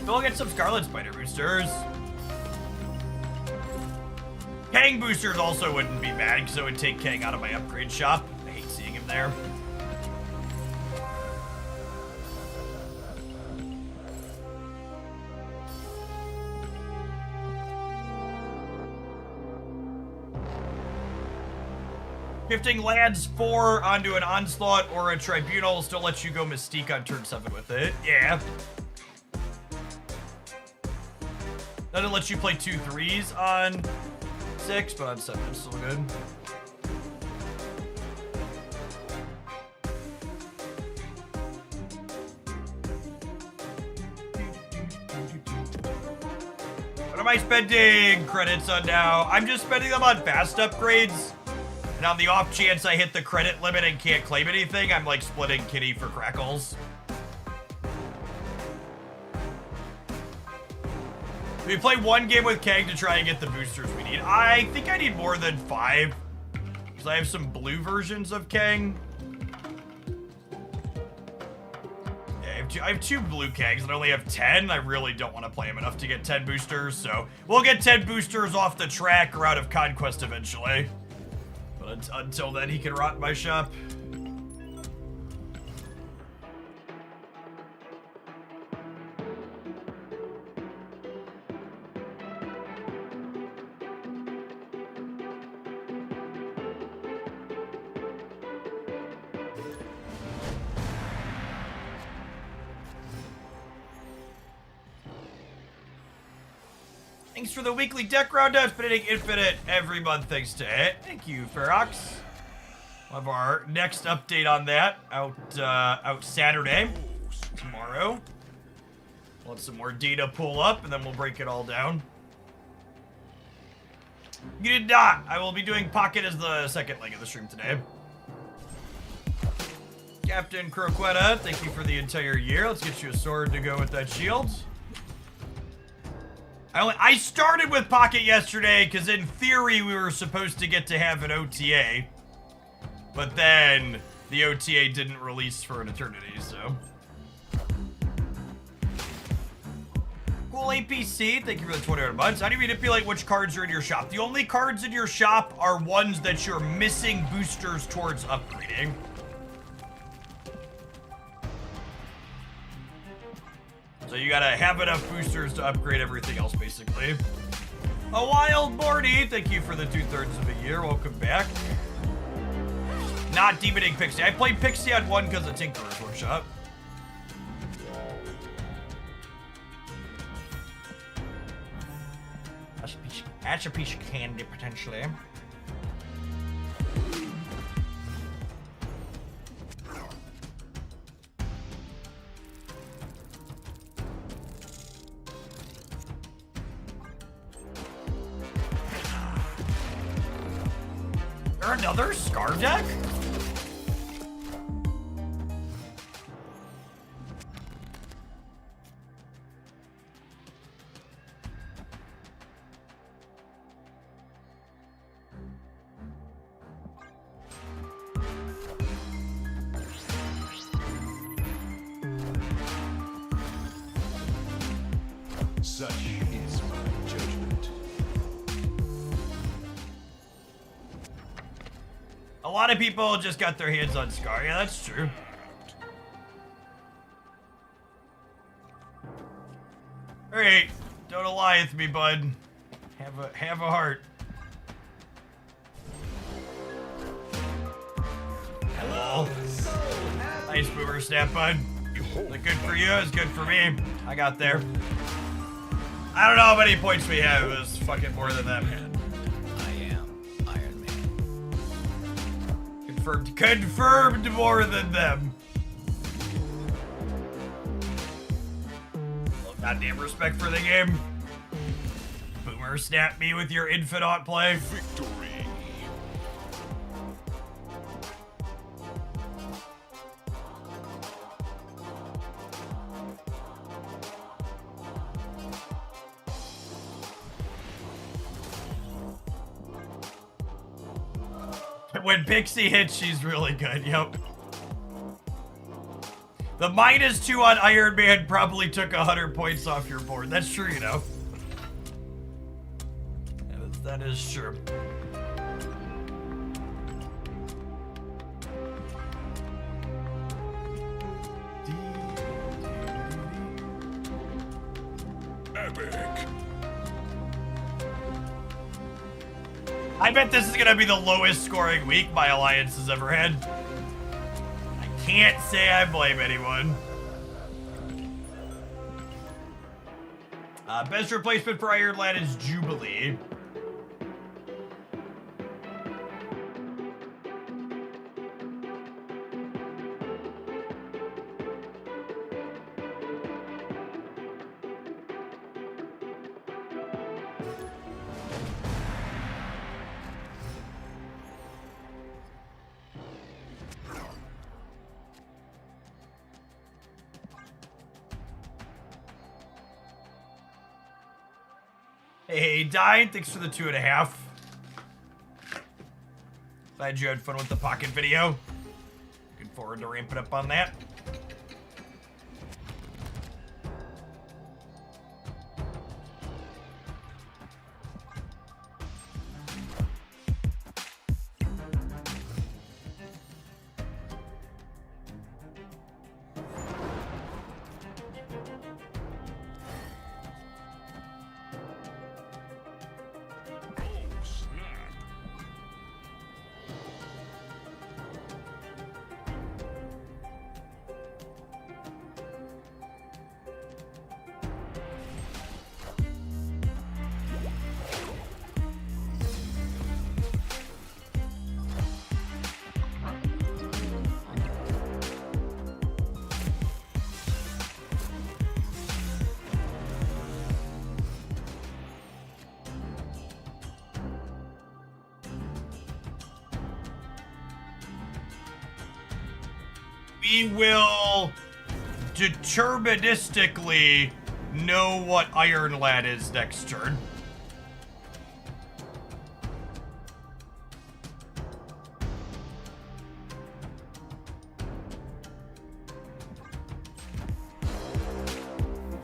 We'll get some Scarlet Spider boosters. Kang boosters also wouldn't be bad because it would take Kang out of my upgrade shop. I hate seeing him there. Shifting Lads 4 onto an Onslaught or a Tribunal still lets you go Mystique on turn 7 with it. Yeah. Doesn't let you play 2 3s on 6, but on 7 it's still good. What am I spending credits on now? I'm just spending them on fast upgrades. And on the off chance I hit the credit limit and can't claim anything, I'm like splitting Kitty for Crackles. We play 1 game with Kang to try and get the boosters we need. I think I need more than 5. Because I have some blue versions of Kang. Yeah, I have 2 blue Kangs and I only have 10. I really don't want to play them enough to get 10 boosters. So we'll get 10 boosters off the track or out of Conquest eventually. But until then, he can rot my shop. Thanks for the weekly deck roundup, spinning infinite every month. Thanks to it. Thank you, Ferox. We'll have our next update on that out Saturday, tomorrow. We'll let some more data pull up, and then we'll break it all down. You did not. I will be doing Pocket as the second leg of the stream today. Captain Croquetta, thank you for the entire year. Let's get you a sword to go with that shield. I started with Pocket yesterday because in theory we were supposed to get to have an OTA, but then the OTA didn't release for an eternity, so. Cool APC, thank you for the 20 months. How do you manipulate which cards are in your shop? The only cards in your shop are ones that you're missing boosters towards upgrading. So you gotta have enough boosters to upgrade everything else, basically. A Wild Morty, thank you for the 2/3 of a year. Welcome back. Not demoning Pixie. I played Pixie on 1 because of Tinkerer's Workshop. That's a piece of candy, potentially. Another Scar deck? Such is my judgment. A lot of people just got their hands on Scar. Yeah, that's true. Alright, don't Alliance me, bud. Have a heart. Hello. Nice boomer snap, bud. Is it good for you? It's good for me. I got there. I don't know how many points we have. It was fucking more than that, man. I am Iron Man. Confirmed more than them. Goddamn respect for the game. Boomer snap me with your infinite play. Victory. When Pixie hits, she's really good. Yep. The -2 on Iron Man probably took 100 points off your board. That's true, you know. That is true. Epic. I bet this is gonna be the lowest scoring week my alliance has ever had. I can't say I blame anyone. Best replacement for Iron Lad is Jubilee. Hey, Dine, thanks for the 2.5. Glad you had fun with the pocket video. Looking forward to ramping up on that. We will deterministically know what Iron Lad is next turn.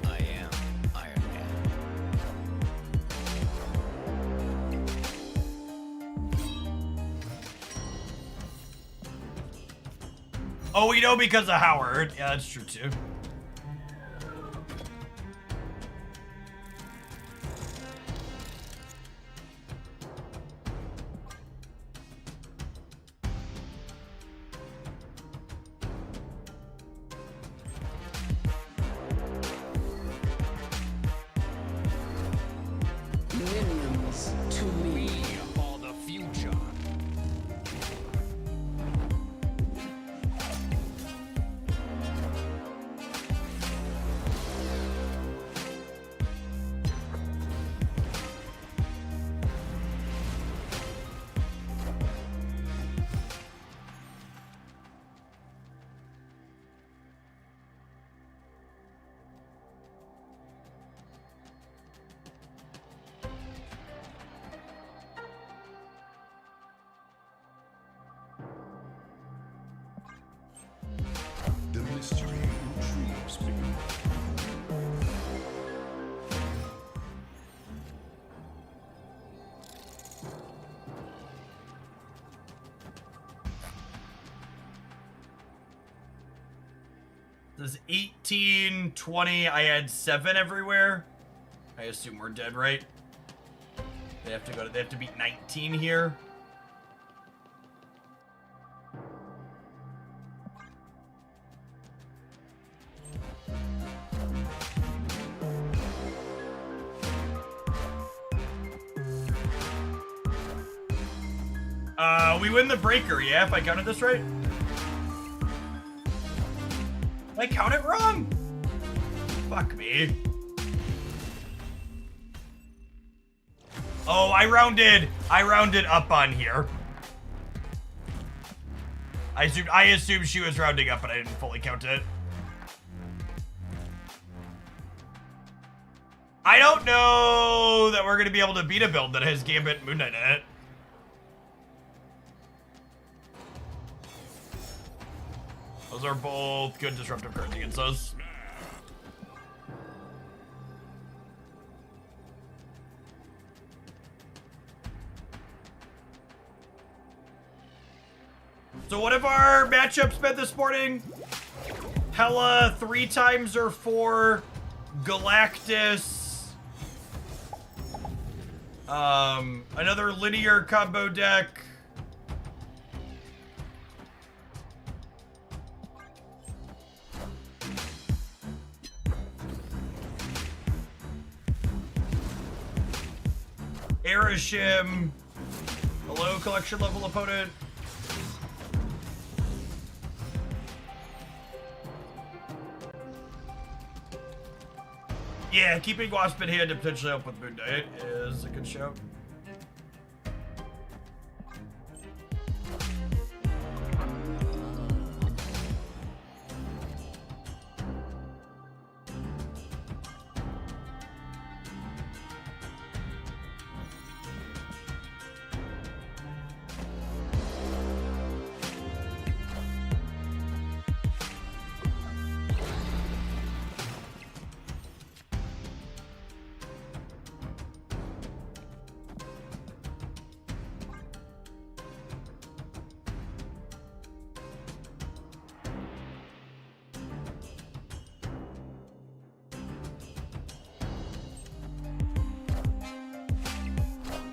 I am Iron Man. Oh, we know because of Howard. Yeah, that's true too. Minions to me. We are the future. The mystery intrigues me. This is 18, 20. I had 7 everywhere. I assume we're dead, right? They have to beat 19 here. We win the breaker, yeah, if I counted this right? Did I count it wrong? Fuck me. Oh, I rounded up on here. I assumed she was rounding up, but I didn't fully count it. I don't know that we're gonna be able to beat a build that has Gambit and Moon Knight in it. Those are both good disruptive cards against us. So what have our matchups been this morning? Hella 3 times or 4, Galactus, another linear combo deck. Arashim, a low collection level opponent. Yeah, keeping Wasp in hand to potentially help with Moon Knight is a good shout.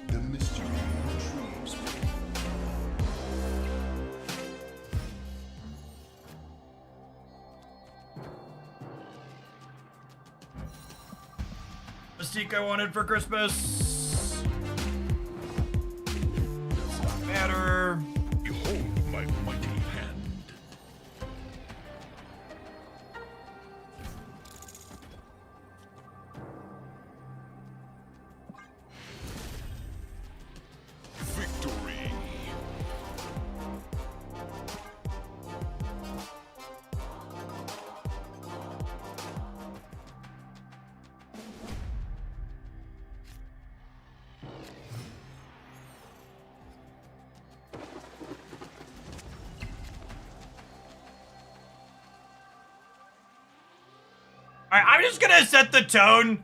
The mystery retrieves me. Mystique I wanted for Christmas. Does not matter. Behold my mighty hand. Victory. Alright, I'm just gonna set the tone.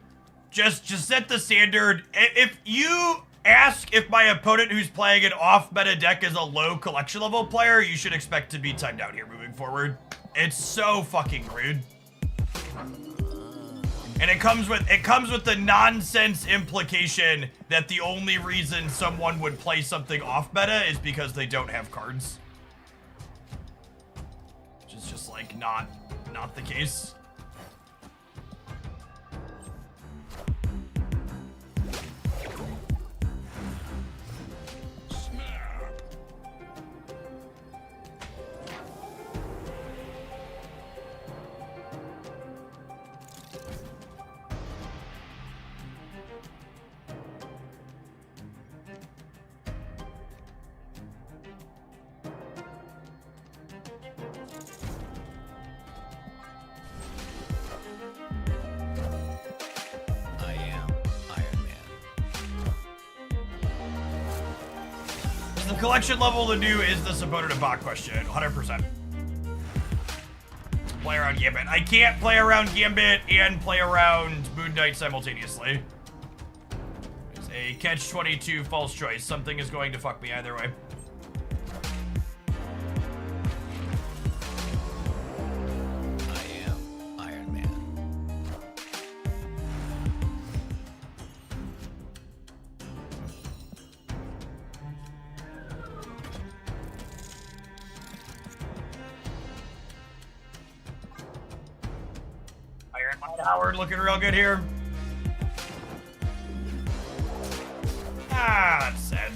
Just set the standard. If you ask if my opponent who's playing an off-meta deck is a low collection level player, you should expect to be timed out here moving forward. It's so fucking rude. And it comes with the nonsense implication that the only reason someone would play something off-meta is because they don't have cards. Which is just like not the case. Snap. I am Iron Man. The collection level the new is this opponent a bot question? 100%. Play around Gambit. I can't play around Gambit and play around Moon Knight simultaneously. It's a catch-22 false choice. Something is going to fuck me either way. I am Iron Man. Iron Man Howard looking real good here. Ah, that's sad.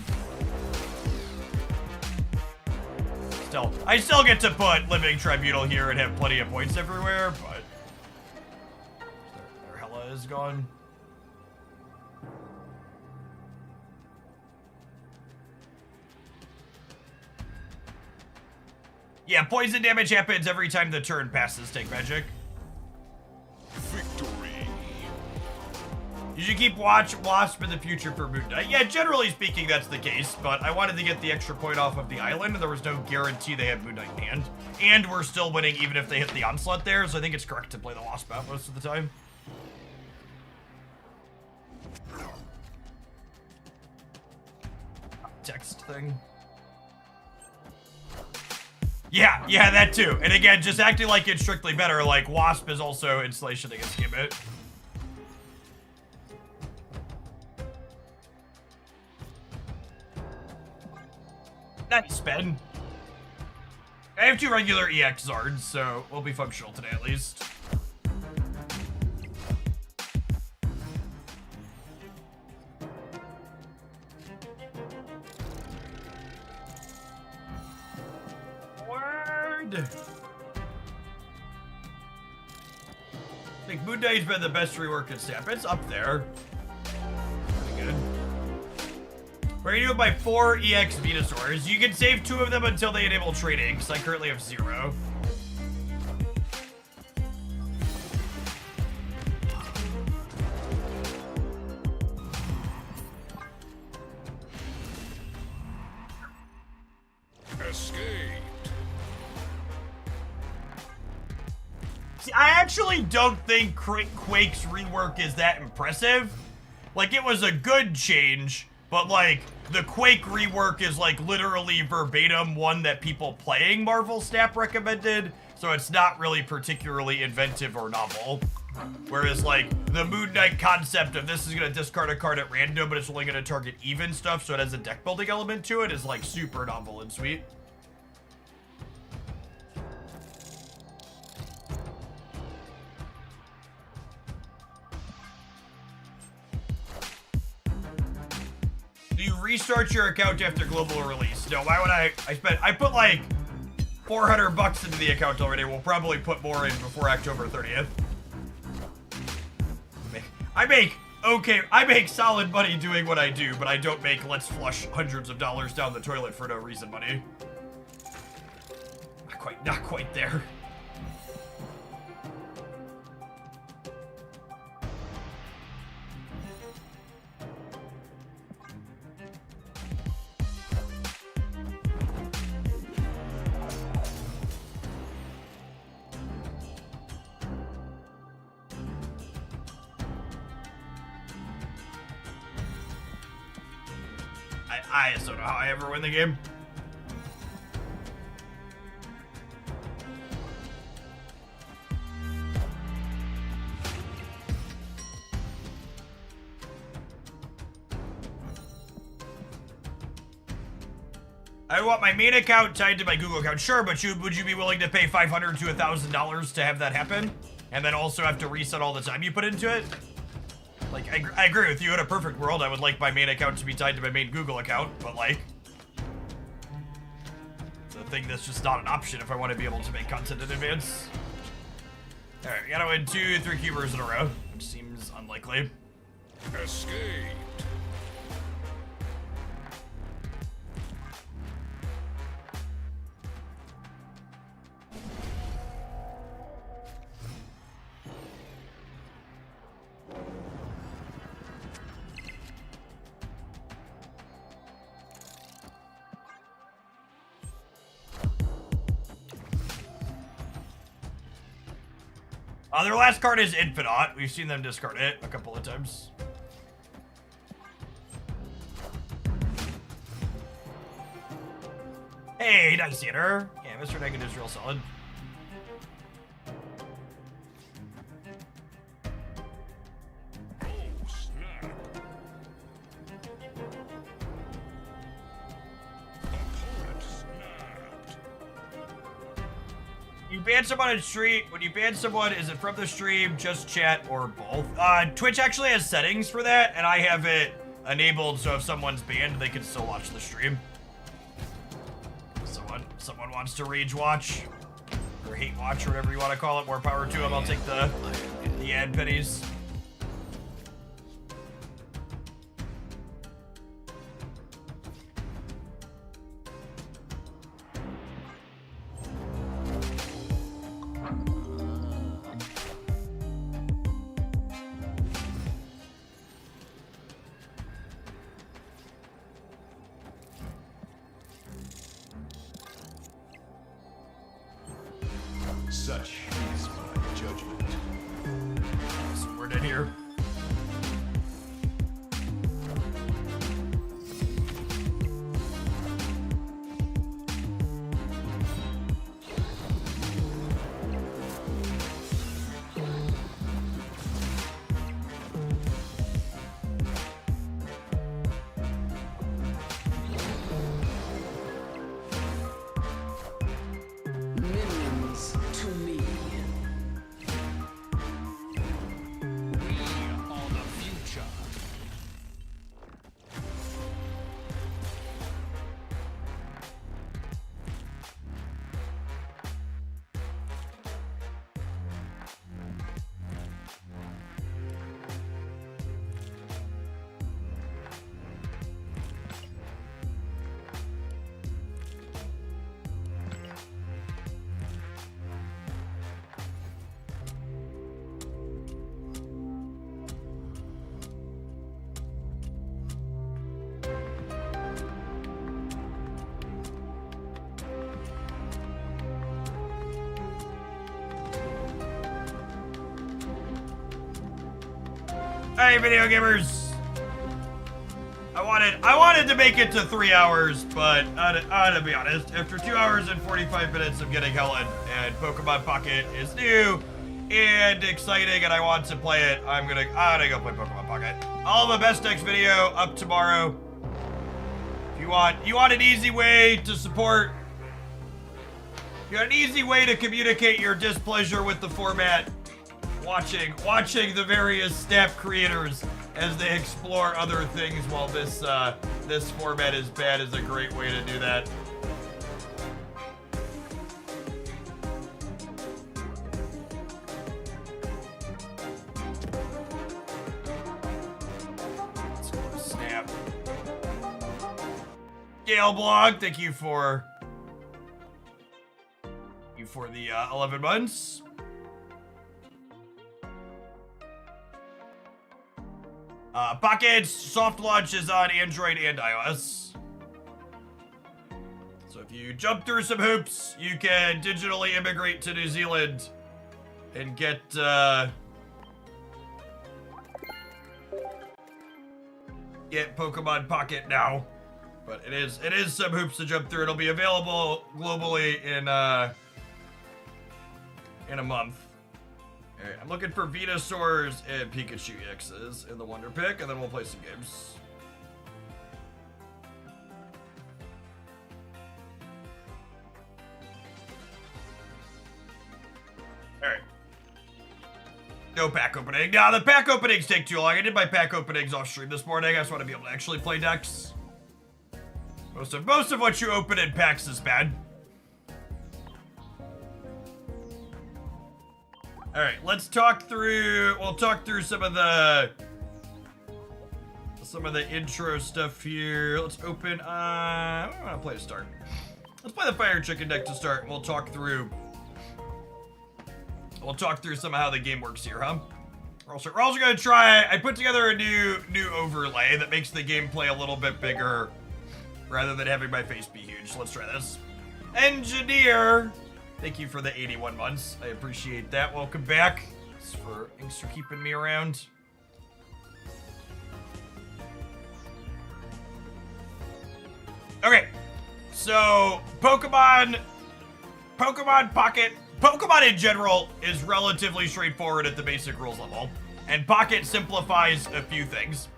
I still get to put Living Tribunal here and have plenty of points everywhere, but their Hella is gone. Yeah, poison damage happens every time the turn passes Take Magic. Victory. You should keep Wasp in the future for Moon Knight. Yeah, generally speaking, that's the case, but I wanted to get the extra point off of the island, and there was no guarantee they had Moon Knight in hand. And we're still winning even if they hit the Onslaught there, so I think it's correct to play the Wasp out most of the time. Text thing. Yeah, that too. And again, just acting like it's strictly better, like Wasp is also installation against Gambit. Nice, Ben. I have 2 regular EX Zards, so we'll be functional today at least. Word. I think Moon Knight's been the best rework in Snap. It's up there. Pretty good. We're gonna do it by 4 EX Venusaurs. You can save 2 of them until they enable trading, because I currently have 0. Escaped. See, I actually don't think Quake's rework is that impressive. Like, it was a good change, but like, the Quake rework is like literally verbatim one that people playing Marvel Snap recommended, so it's not really particularly inventive or novel. Whereas like, the Moon Knight concept of this is gonna discard a card at random, but it's only gonna target even stuff, so it has a deck building element to it, is like super novel and sweet. Do you restart your account after global release? No, why would I put like $400 into the account already. We'll probably put more in before October 30th. I make solid money doing what I do, but I don't make let's flush hundreds of dollars down the toilet for no reason money. Not quite there. I just don't know how I ever win the game. I want my main account tied to my Google account. Sure, but would you be willing to pay $500 to $1,000 to have that happen? And then also have to reset all the time you put into it? Like, I agree with you. In a perfect world, I would like my main account to be tied to my main Google account, but like, it's a thing that's just not an option if I want to be able to make content in advance. Alright, we gotta win 2, 3 cubers in a row, which seems unlikely. Escaped. Their last card is Infinite. We've seen them discard it a couple of times. Hey, nice hitter. Yeah, Mr. Negative's real solid. Oh, snap. Opponent snapped. You ban someone on stream. When you ban someone, is it from the stream, just chat, or both? Twitch actually has settings for that, and I have it enabled so if someone's banned, they can still watch the stream. Someone wants to rage watch or hate watch or whatever you want to call it. More power to them. I'll take the ad pennies. Such is my judgment. So we're in here. Minions to me. We are the future. Hey, video gamers! I wanted to make it to 3 hours, but I gotta be honest, after 2 hours and 45 minutes of getting Helen and Pokemon Pocket is new and exciting, and I want to play it, I'm gonna go play Pokemon Pocket. I'll have a best next video up tomorrow. If you want an easy way to support, you want an easy way to communicate your displeasure with the format, watching the various Snap creators as they explore other things while this format is bad is a great way to do that. Let's go to Snap. Gale Blog, thank you for the 11 months. Pocket's soft launch is on Android and iOS. So if you jump through some hoops, you can digitally immigrate to New Zealand and get Pokemon Pocket now. But it is some hoops to jump through. It'll be available globally in a month. Alright, I'm looking for Venusaurs and Pikachu EXs in the Wonder Pick, and then we'll play some games. Alright. No pack opening. Nah, the pack openings take too long. I did my pack openings off stream this morning. I just want to be able to actually play decks. Most of what you open in packs is bad. All right, we'll talk through some of the intro stuff here. Let's open, I want to play to start. Let's play the Fire Chicken deck to start, and we'll talk through some of how the game works here, huh? We're also gonna try, I put together a new overlay that makes the gameplay a little bit bigger rather than having my face be huge. Let's try this. Engineer! Thank you for the 81 months. I appreciate that. Welcome back. Thanks for keeping me around. Okay. So, Pokemon Pocket. Pokemon in general is relatively straightforward at the basic rules level. And Pocket simplifies a few things.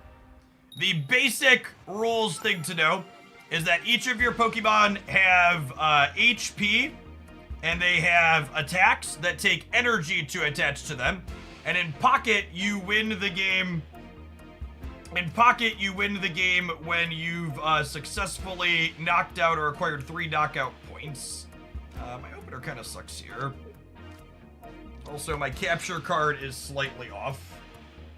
The basic rules thing to know is that each of your Pokemon have HP, and they have attacks that take energy to attach to them. And in Pocket, you win the game. In Pocket, you win the game when you've successfully knocked out or acquired 3 knockout points. My opener kind of sucks here. Also, my capture card is slightly off.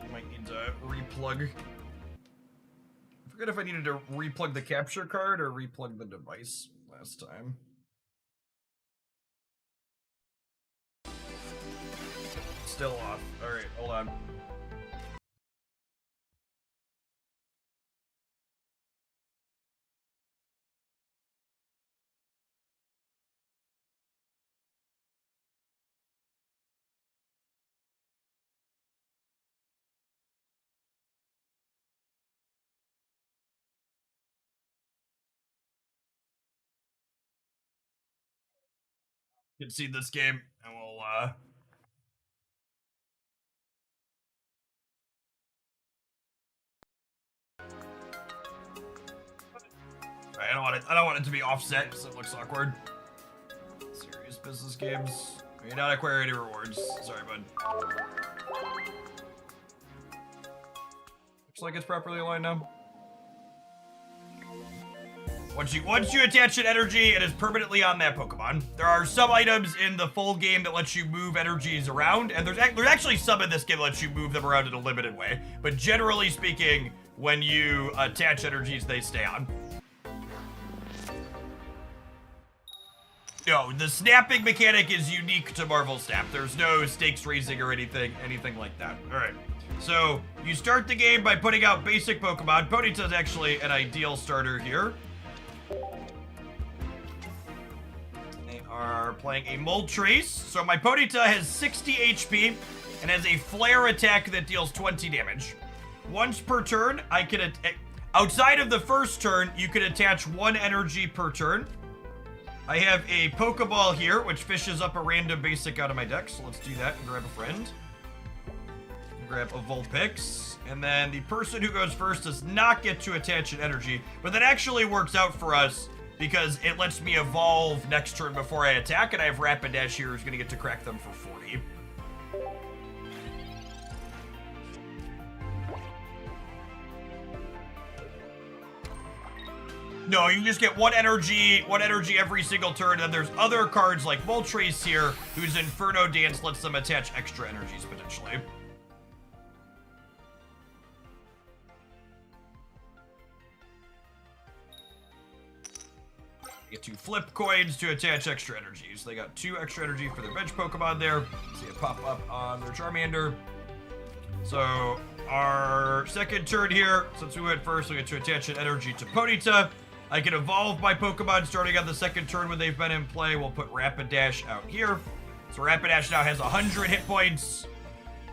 I might need to replug. I forget if I needed to replug the capture card or replug the device last time. Still off. Alright, hold on. concede this game, and we'll I don't want it to be offset because it looks awkward. Serious business games. You not acquire any rewards. Sorry, bud. Looks like it's properly aligned now. Once you attach an energy, it is permanently on that Pokemon. There are some items in the full game that lets you move energies around, and there's actually some in this game that lets you move them around in a limited way. But generally speaking, when you attach energies, they stay on. No, the snapping mechanic is unique to Marvel Snap. There's no stakes raising or anything like that. All right. So you start the game by putting out basic Pokemon. Ponyta is actually an ideal starter here. They are playing a Moltres. So my Ponyta has 60 HP and has a flare attack that deals 20 damage. Once per turn, I can outside of the first turn, you can attach 1 energy per turn. I have a Pokeball here, which fishes up a random basic out of my deck. So let's do that and grab a friend. Grab a Vulpix. And then the person who goes first does not get to attach an energy. But that actually works out for us because it lets me evolve next turn before I attack. And I have Rapidash here who's going to get to crack them for 40. No, you just get one energy every single turn. And then there's other cards like Moltres here, whose Inferno Dance lets them attach extra energies potentially. You get 2 flip coins to attach extra energies. They got 2 extra energy for their bench Pokemon there. See it pop up on their Charmander. So our second turn here, since we went first, we get to attach an energy to Ponyta. I can evolve my Pokemon starting on the second turn when they've been in play. We'll put Rapidash out here. So Rapidash now has 100 hit points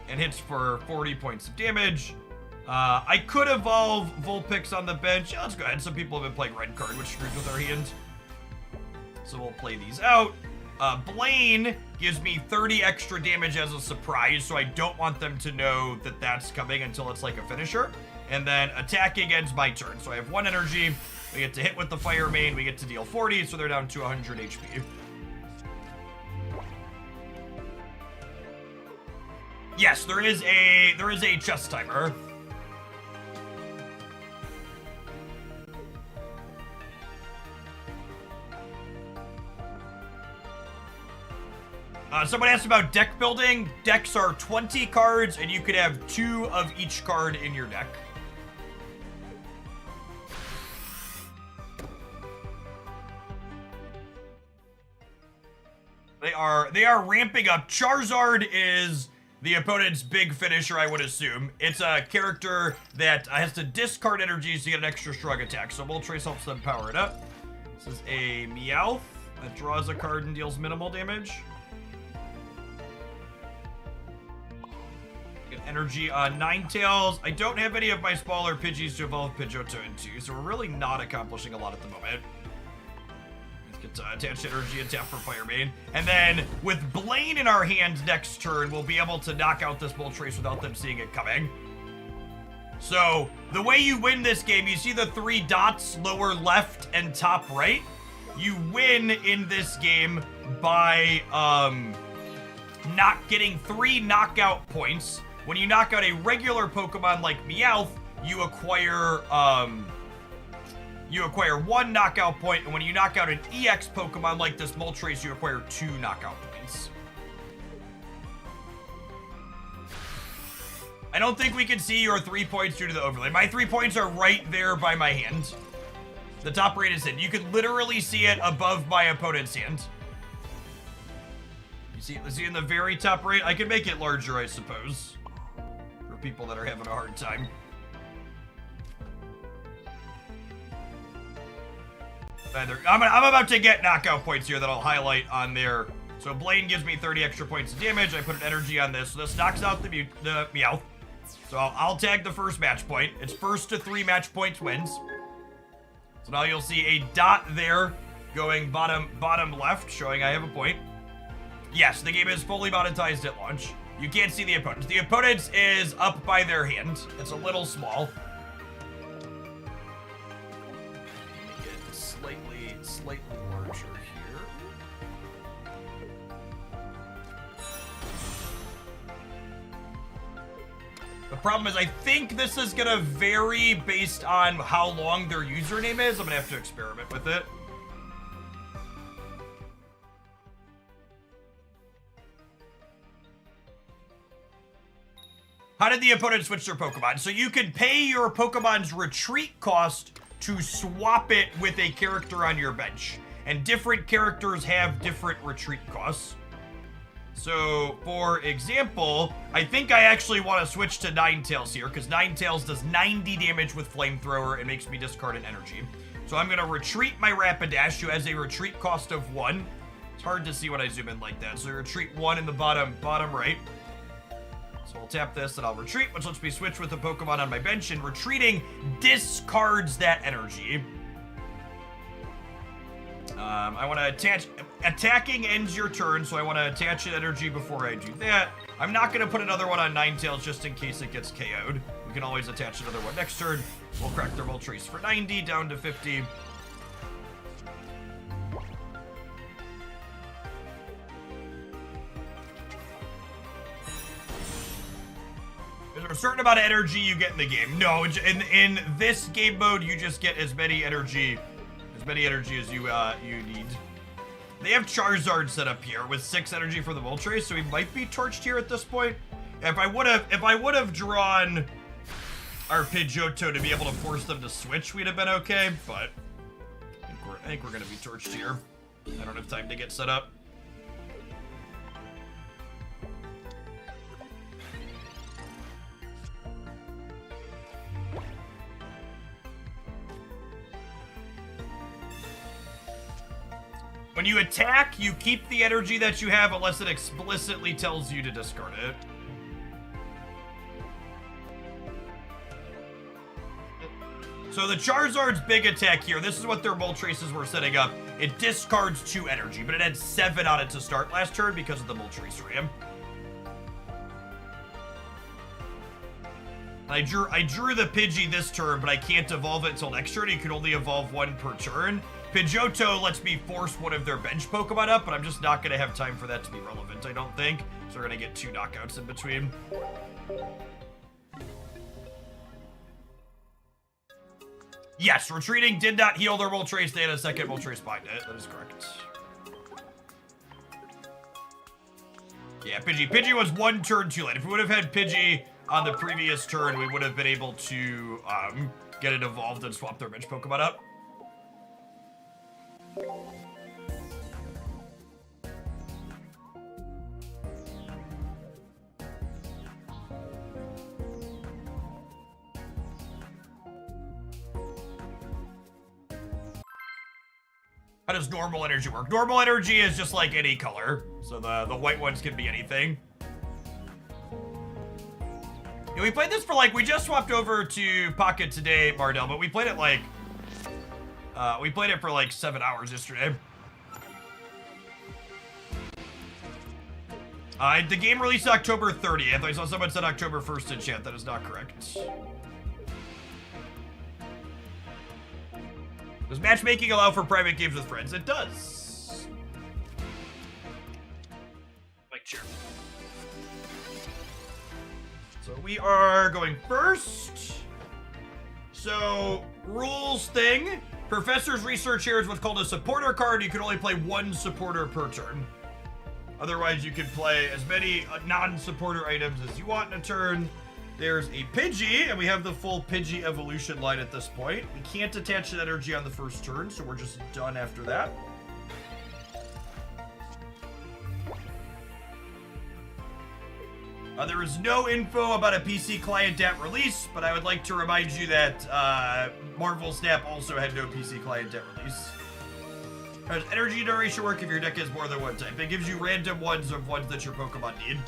and hits for 40 points of damage. I could evolve Vulpix on the bench. Yeah, let's go ahead. Some people have been playing Red Card, which screws with our hand. So we'll play these out. Blaine gives me 30 extra damage as a surprise, so I don't want them to know that that's coming until it's like a finisher. And then attacking ends my turn. So I have 1 energy. We get to hit with the Fire Main. We get to deal 40, so they're down to 100 HP. Yes, there is a chest timer. Someone asked about deck building. Decks are 20 cards, and you could have 2 of each card in your deck. They are ramping up. Charizard is the opponent's big finisher, I would assume. It's a character that has to discard energies to get an extra strong attack, so Moltres helps them power it up. This is a Meowth that draws a card and deals minimal damage. Get energy on Ninetales. I don't have any of my smaller Pidgeys to evolve Pidgeotto into, so we're really not accomplishing a lot at the moment. Get to attach energy and tap for Fire Main. And then with Blaine in our hand next turn, we'll be able to knock out this Moltres without them seeing it coming. So the way you win this game, you see the 3 dots lower left and top right? You win in this game by not getting 3 knockout points. When you knock out a regular Pokemon like Meowth, you acquire 1 knockout point, and when you knock out an EX Pokemon like this Moltres, you acquire 2 knockout points. I don't think we can see your 3 points due to the overlay. My 3 points are right there by my hand. The top right is hidden. You can literally see it above my opponent's hand. You see in the very top right? I can make it larger, I suppose, for people that are having a hard time. I'm about to get knockout points here that I'll highlight on there. So Blaine gives me 30 extra points of damage. I put an energy on this. So this knocks out the Meowth. So I'll tag the first match point. It's first to 3 match points wins. So now you'll see a dot there going bottom left, showing I have a point. Yes, the game is fully monetized at launch. You can't see the opponents. The opponents is up by their hand. It's a little small. Make it slightly larger here. The problem is I think this is gonna vary based on how long their username is. I'm gonna have to experiment with it. How did the opponent switch their Pokemon? So you can pay your Pokemon's retreat cost to swap it with a character on your bench. And different characters have different retreat costs. So, for example, I think I actually want to switch to Ninetales here, because Ninetales does 90 damage with Flamethrower and makes me discard an energy. So I'm going to retreat my Rapidash, who has a retreat cost of 1. It's hard to see when I zoom in like that. So retreat 1 in the bottom right. So I'll tap this and I'll retreat, which lets me switch with a Pokemon on my bench, and retreating discards that energy. I want to attach... Attacking ends your turn, so I want to attach an energy before I do that. I'm not going to put another one on Ninetales just in case it gets KO'd. We can always attach another one next turn. We'll crack their Moltres for 90, down to 50. Is there a certain amount of energy you get in the game? No, in this game mode, you just get as many energy as you need. They have Charizard set up here with 6 energy for the Moltres, so he might be torched here at this point. If I would have drawn our Pidgeotto to be able to force them to switch, we'd have been okay. But I think we're gonna be torched here. I don't have time to get set up. When you attack, you keep the energy that you have unless it explicitly tells you to discard it. So the Charizard's big attack here, this is what their Moltres were setting up. It discards 2 energy, but it had 7 on it to start last turn because of the Moltres Ram. I drew the Pidgey this turn, but I can't evolve it until next turn. You can only evolve 1 per turn. Pidgeotto lets me force one of their bench Pokemon up, but I'm just not going to have time for that to be relevant, I don't think. So we're going to get 2 knockouts in between. Yes, retreating did not heal their Moltres. They had a second Moltres behind it. That is correct. Yeah, Pidgey was 1 turn too late. If we would have had Pidgey on the previous turn, we would have been able to get it evolved and swap their bench Pokemon up. How does normal energy work? Normal energy is just like any color. So the white ones can be anything. Yeah, we played this for like, we just swapped over to Pocket today, Mardell, but we played it like, we played it for like 7 hours yesterday. The game released October 30th. I saw someone said October 1st in chat. That is not correct. Does matchmaking allow for private games with friends? It does. Like chair. So we are going first. So, rules thing. Professor's research here is what's called a supporter card. You can only play 1 supporter per turn. Otherwise, you can play as many non-supporter items as you want in a turn. There's a Pidgey, and we have the full Pidgey evolution line at this point. We can't attach an energy on the first turn, so we're just done after that. There is no info about a PC client at release, but I would like to remind you that Marvel Snap also had no PC client at release. How does energy generation work if your deck has more than 1 type? It gives you random ones of ones that your Pokemon need.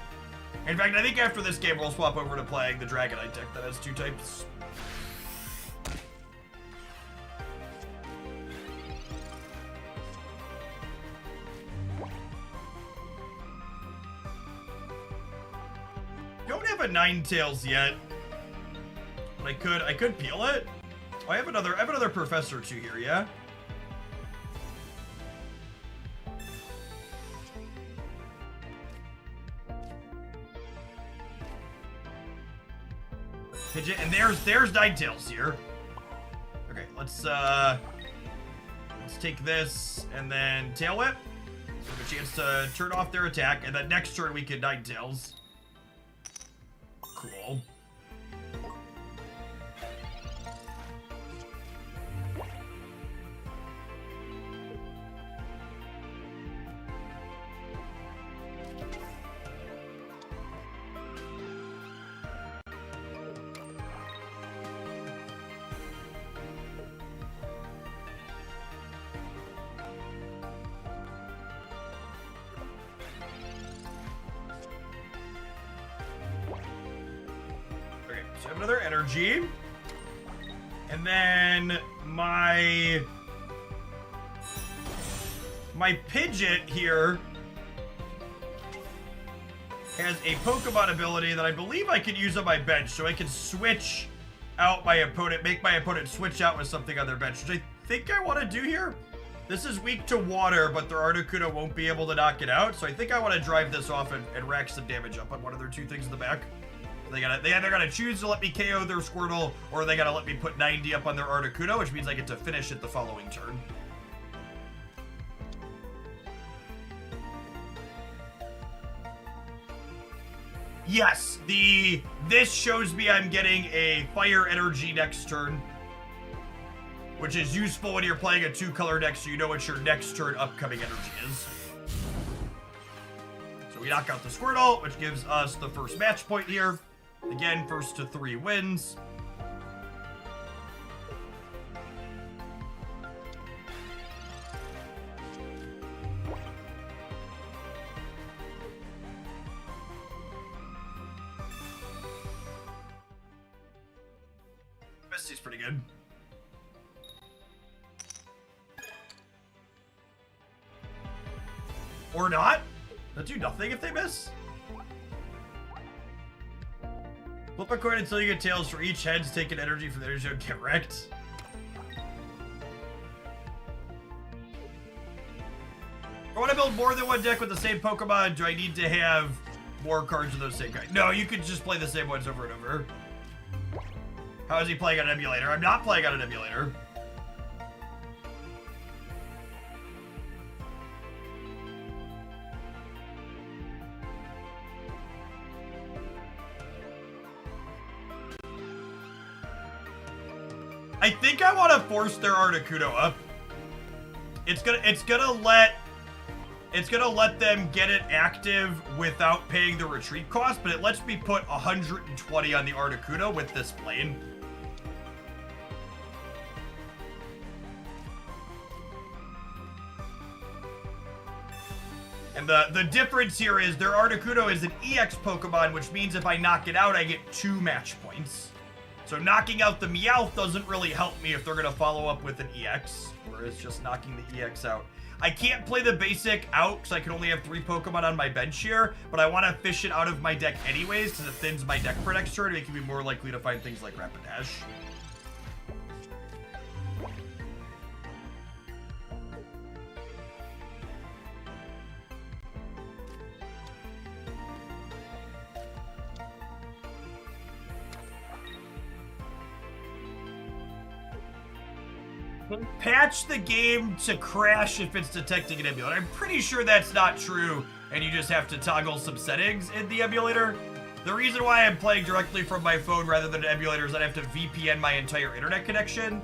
In fact, I think after this game, we'll swap over to playing the Dragonite deck that has 2 types. have a Ninetales yet. But I could peel it. Oh, I have another Professor 2 here, yeah? Pidgeot, and there's Ninetales here. Okay, let's take this and then Tail Whip. So we have a chance to turn off their attack, and then next turn we can Ninetales. Cool. So I have another energy. And then my Pidgeot here has a Pokemon ability that I believe I can use on my bench. So I can switch out my opponent, make my opponent switch out with something on their bench, which I think I want to do here. This is weak to water, but their Articuno won't be able to knock it out. So I think I want to drive this off and rack some damage up on one of their 2 things in the back. They either gotta choose to let me KO their Squirtle, or they gotta let me put 90 up on their Articuno, which means I get to finish it the following turn. Yes, this shows me I'm getting a Fire Energy next turn, which is useful when you're playing a 2-color deck, so you know what your next turn upcoming energy is. So we knock out the Squirtle, which gives us the first match point here. Again, first to 3 wins. Misty's pretty good. Or not. That do nothing if they miss. Flip a coin until you get tails. For each heads, take an energy from the energy and get wrecked. I want to build more than one deck with the same Pokemon. Do I need to have more cards of those same kind? No, you could just play the same ones over and over. How is he playing on an emulator? I'm not playing on an emulator. I think I want to force their Articuno up. It's gonna let them get it active without paying the retreat cost, but it lets me put 120 on the Articuno with this plane. And the difference here is their Articuno is an EX Pokemon, which means if I knock it out, I get 2 match points. So knocking out the Meowth doesn't really help me if they're going to follow up with an EX, whereas just knocking the EX out. I can't play the basic out because I can only have 3 Pokemon on my bench here, but I want to fish it out of my deck anyways because it thins my deck for next turn, making me more likely to find things like Rapidash. Patch the game to crash if it's detecting an emulator. I'm pretty sure that's not true, and you just have to toggle some settings in the emulator. The reason why I'm playing directly from my phone rather than an emulator is that I have to VPN my entire internet connection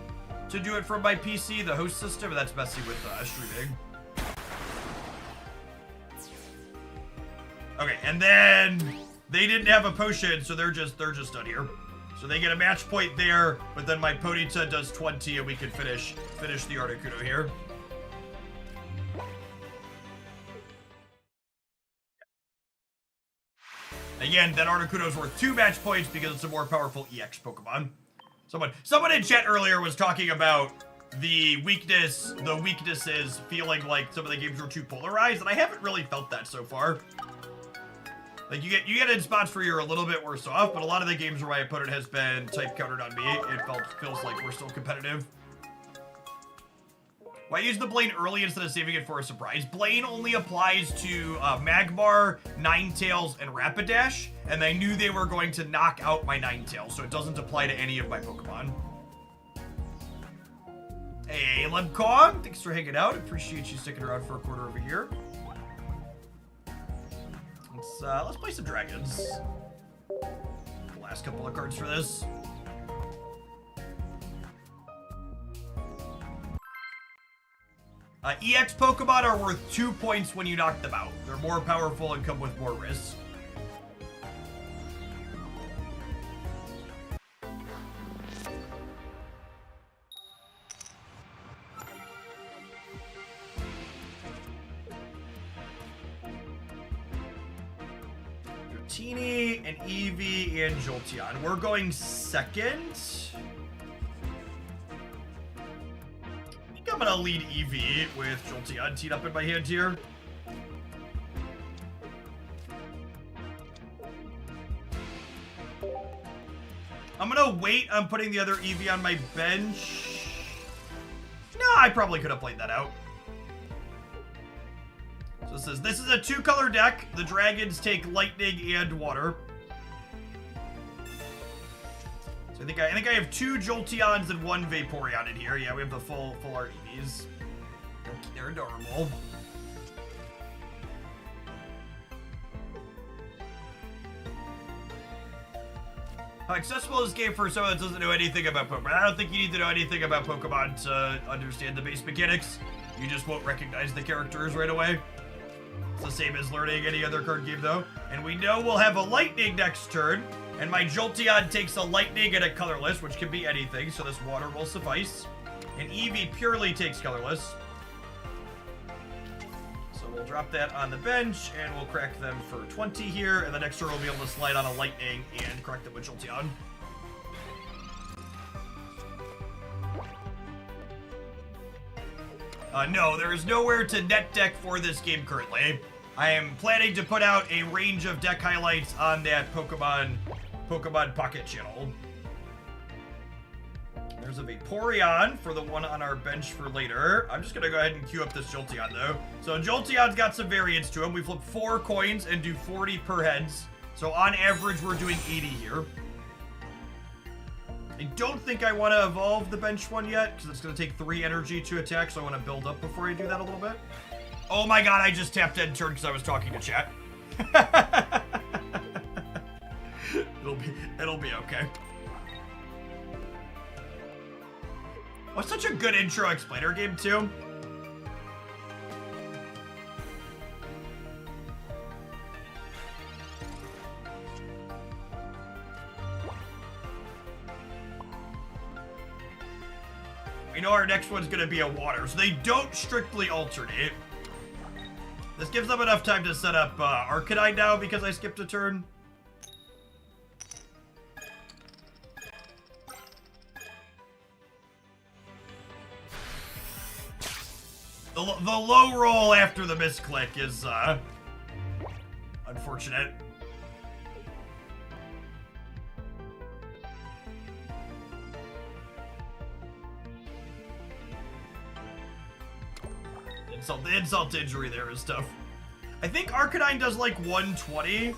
to do it from my PC, the host system, and that's messy with streaming. Okay, and then they didn't have a potion, so they're just done here. So they get a match point there, but then my Ponyta does 20 and we can finish the Articuno here. Again, that Articuno's worth 2 match points because it's a more powerful EX Pokemon. Someone in chat earlier was talking about the weaknesses feeling like some of the games were too polarized, and I haven't really felt that so far. Like, you get in spots where you're a little bit worse off, but a lot of the games where my opponent has been type countered on me, it feels like we're still competitive. Why use the Blaine early instead of saving it for a surprise? Blaine only applies to Magmar, Ninetales, and Rapidash, and I knew they were going to knock out my Ninetales, so it doesn't apply to any of my Pokemon. Hey, Lemcog, thanks for hanging out. Appreciate you sticking around for a quarter of a year. Let's play some dragons. The last couple of cards for this. EX Pokemon are worth 2 points when you knock them out. They're more powerful and come with more risks. Dratini, and Eevee, and Jolteon. We're going second. I'm gonna lead Eevee with Jolteon teed up in my hand here. I'm gonna wait on putting the other Eevee on my bench. No, I probably could have played that out. So it says this is a 2-color deck. The dragons take lightning and water. I think I have 2 Jolteons and 1 Vaporeon in here. Yeah, we have the full art EVs. They're adorable. How accessible is this game for someone that doesn't know anything about Pokemon? I don't think you need to know anything about Pokemon to understand the base mechanics. You just won't recognize the characters right away. It's the same as learning any other card game, though. And we know we'll have a lightning next turn. And my Jolteon takes a lightning and a colorless, which can be anything, so this water will suffice. And Eevee purely takes colorless. So we'll drop that on the bench, and we'll crack them for 20 here, and the next turn we'll be able to slide on a lightning and crack them with Jolteon. No, there is nowhere to net deck for this game currently. I am planning to put out a range of deck highlights on that Pokemon Pocket channel. There's a Vaporeon for the one on our bench for later. I'm just gonna go ahead and queue up this Jolteon though. So Jolteon's got some variance to him. We flip 4 coins and do 40 per heads. So on average, we're doing 80 here. I don't think I want to evolve the bench one yet, because it's going to take 3 energy to attack, so I want to build up before I do that a little bit. Oh my god, I just tapped end turn because I was talking to chat. It'll be okay. Oh, it's such a good intro explainer game, too. We know our next one's gonna be a water, so they don't strictly alternate. This gives them enough time to set up Arcanine now because I skipped a turn. The low roll after the misclick is unfortunate. The insult to injury there is tough. I think Arcanine does like 120.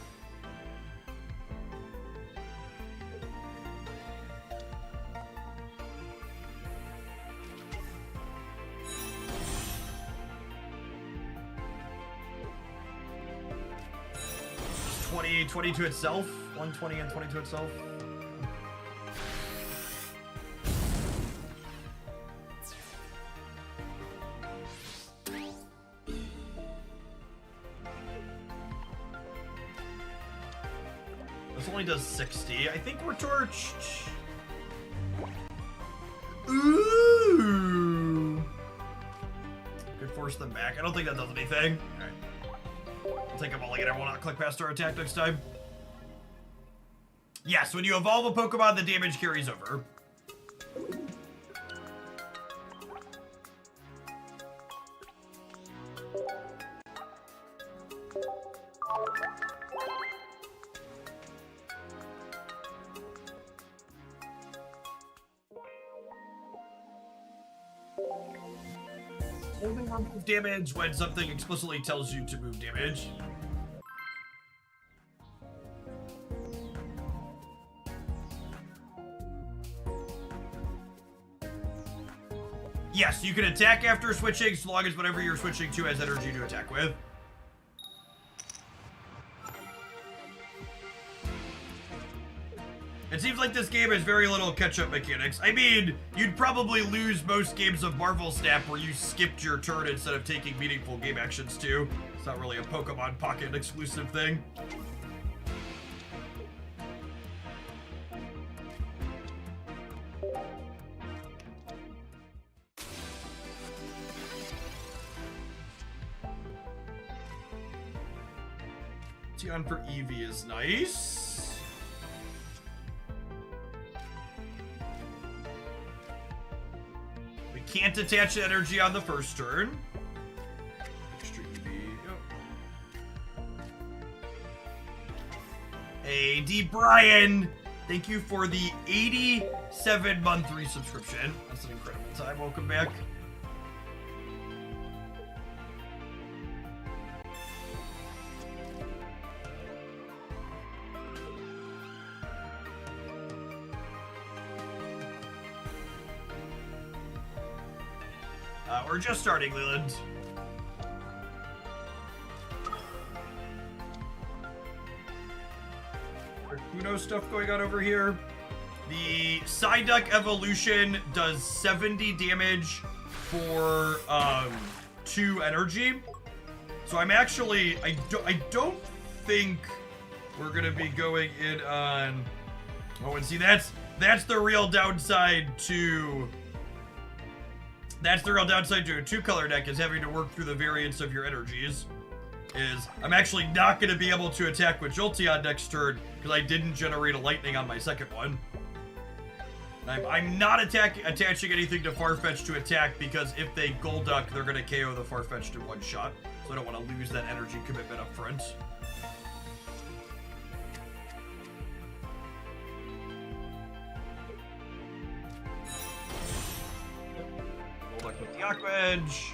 It's 20 to itself. 120 and 20 to itself. Only does 60. I think we're torched. Ooh. Could force them back. I don't think that does anything. Alright. I'll take a mulligan. I will not click past our attack next time. Yes, when you evolve a Pokemon, the damage carries over. only remove damage when something explicitly tells you to move damage. Yes, you can attack after switching so long as whatever you're switching to has energy to attack with. It seems like this game has very little catch-up mechanics. I mean, you'd probably lose most games of Marvel Snap where you skipped your turn instead of taking meaningful game actions too. It's not really a Pokemon Pocket exclusive thing. Tion for Eevee is nice. We can't attach energy on the first turn. Extra Eevee. Yep. Hey, D. Brian! Thank you for the 87-month resubscription. That's an incredible time. Welcome back. We're just starting, Leland. Articuno stuff going on over here. The Psyduck evolution does 70 damage for 2 energy. So I'm actually I don't think we're gonna be going in on. Oh, and see that's the real downside to. That's the real downside to a 2-color deck, is having to work through the variance of your energies. Is I'm actually not going to be able to attack with Jolteon next turn because I didn't generate a lightning on my second one. And I'm not attaching anything to Farfetch to attack because if they Golduck, they're going to KO the Farfetch in one shot. So I don't want to lose that energy commitment up front. With the Aqua Edge.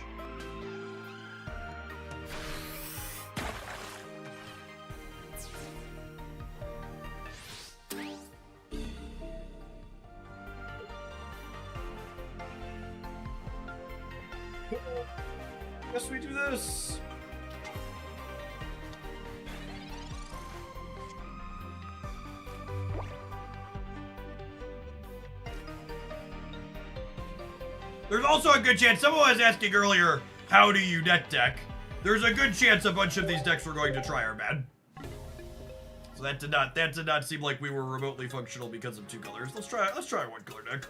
Guess we do this. There's also a good chance, someone was asking earlier, how do you net deck? There's a good chance a bunch of these decks we're going to try are bad. So that did not seem like we were remotely functional because of 2 colors. Let's try a 1-color deck.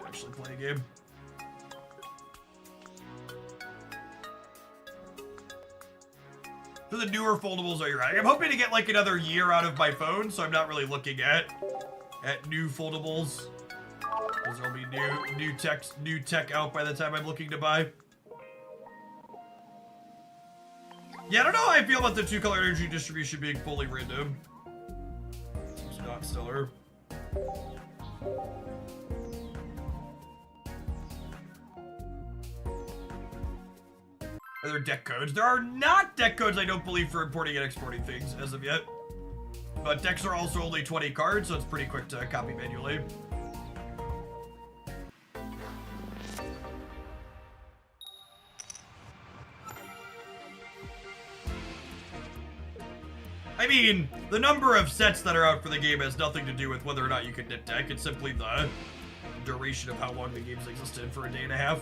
Actually play a game. For the newer foldables, are you right? I'm hoping to get like another year out of my phone, so I'm not really looking at new foldables. Because there'll be new tech out by the time I'm looking to buy. Yeah, I don't know how I feel about the 2-color energy distribution being fully random. Seems not stellar. Are there deck codes? There are not deck codes, I don't believe, for importing and exporting things as of yet. But decks are also only 20 cards, so it's pretty quick to copy manually. I mean, the number of sets that are out for the game has nothing to do with whether or not you can knit deck. It's simply the duration of how long the game's existed for a day and a half.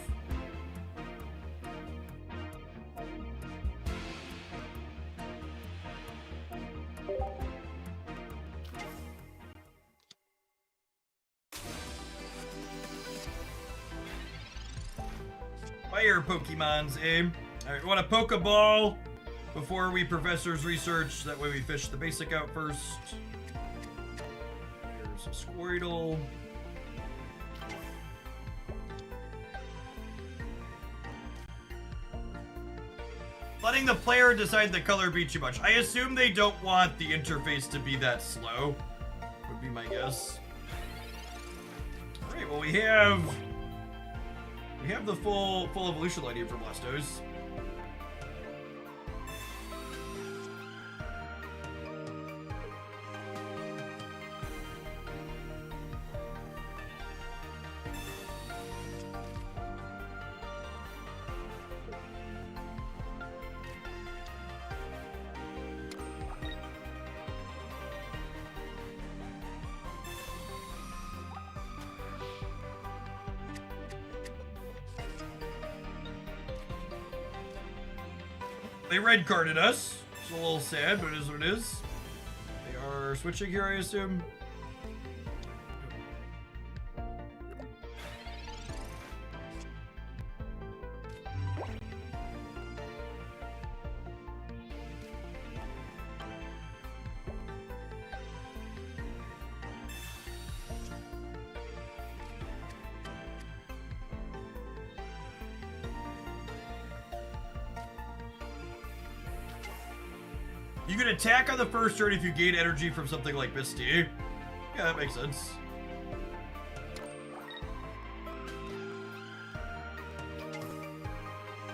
Fire Pokemons, eh? Alright, we want a Pokeball before we Professor's Research. That way we fish the basic out first. There's a Squirtle. Letting the player decide the color be too much. I assume they don't want the interface to be that slow. Would be my guess. Alright, well we have have the full evolution line here for Blastoise. They red carded us. It's a little sad, but it is what it is. They are switching here, I assume. You can attack on the first turn if you gain energy from something like Misty. Yeah, that makes sense.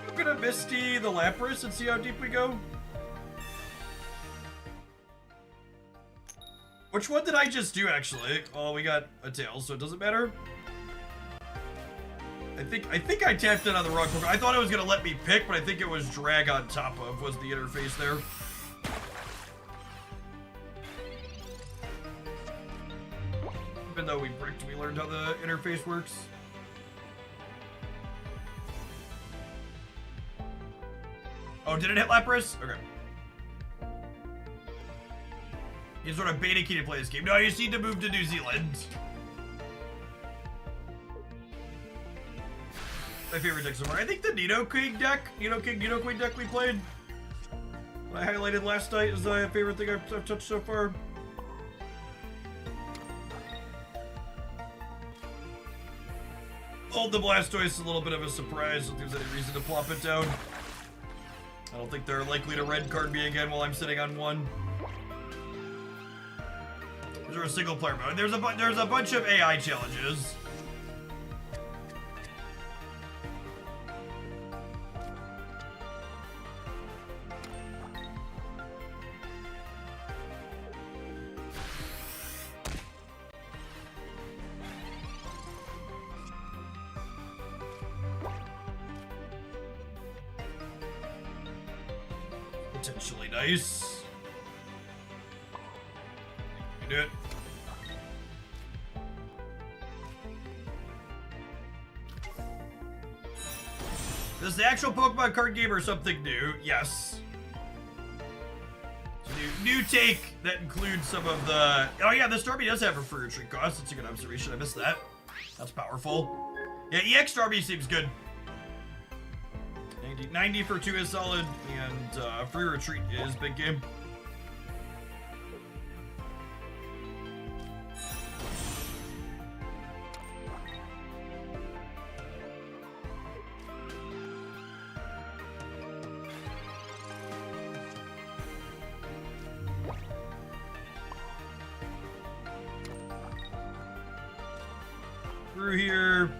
I'm gonna Misty the Lapras and see how deep we go. Which one did I just do, actually? Oh, we got a tail, so it doesn't matter. I think I tapped in on the wrong Pokemon. I thought it was gonna let me pick, but I think it was drag on top of was the interface there. Even though we bricked, we learned how the interface works. Oh, did it hit Lapras? Okay. He's sort of beta key to play this game. No, you just need to move to New Zealand. My favorite deck so far. I think the Nidoking deck, Nidoking deck we played, I highlighted last night, is the favorite thing I've touched so far. Hold the Blastoise is a little bit of a surprise if there's any reason to plop it down. I don't think they're likely to red card me again while I'm sitting on one. Is there a single player mode? There's a bunch of AI challenges. Potentially nice. You do it. This is the actual Pokemon card game or something new? Yes. So new take that includes some of the... Oh yeah, this Starmie does have a free retreat cost. That's a good observation. I missed that. That's powerful. Yeah, EX Starmie seems good. 90 for 2 is solid, and free retreat is big game. Through here.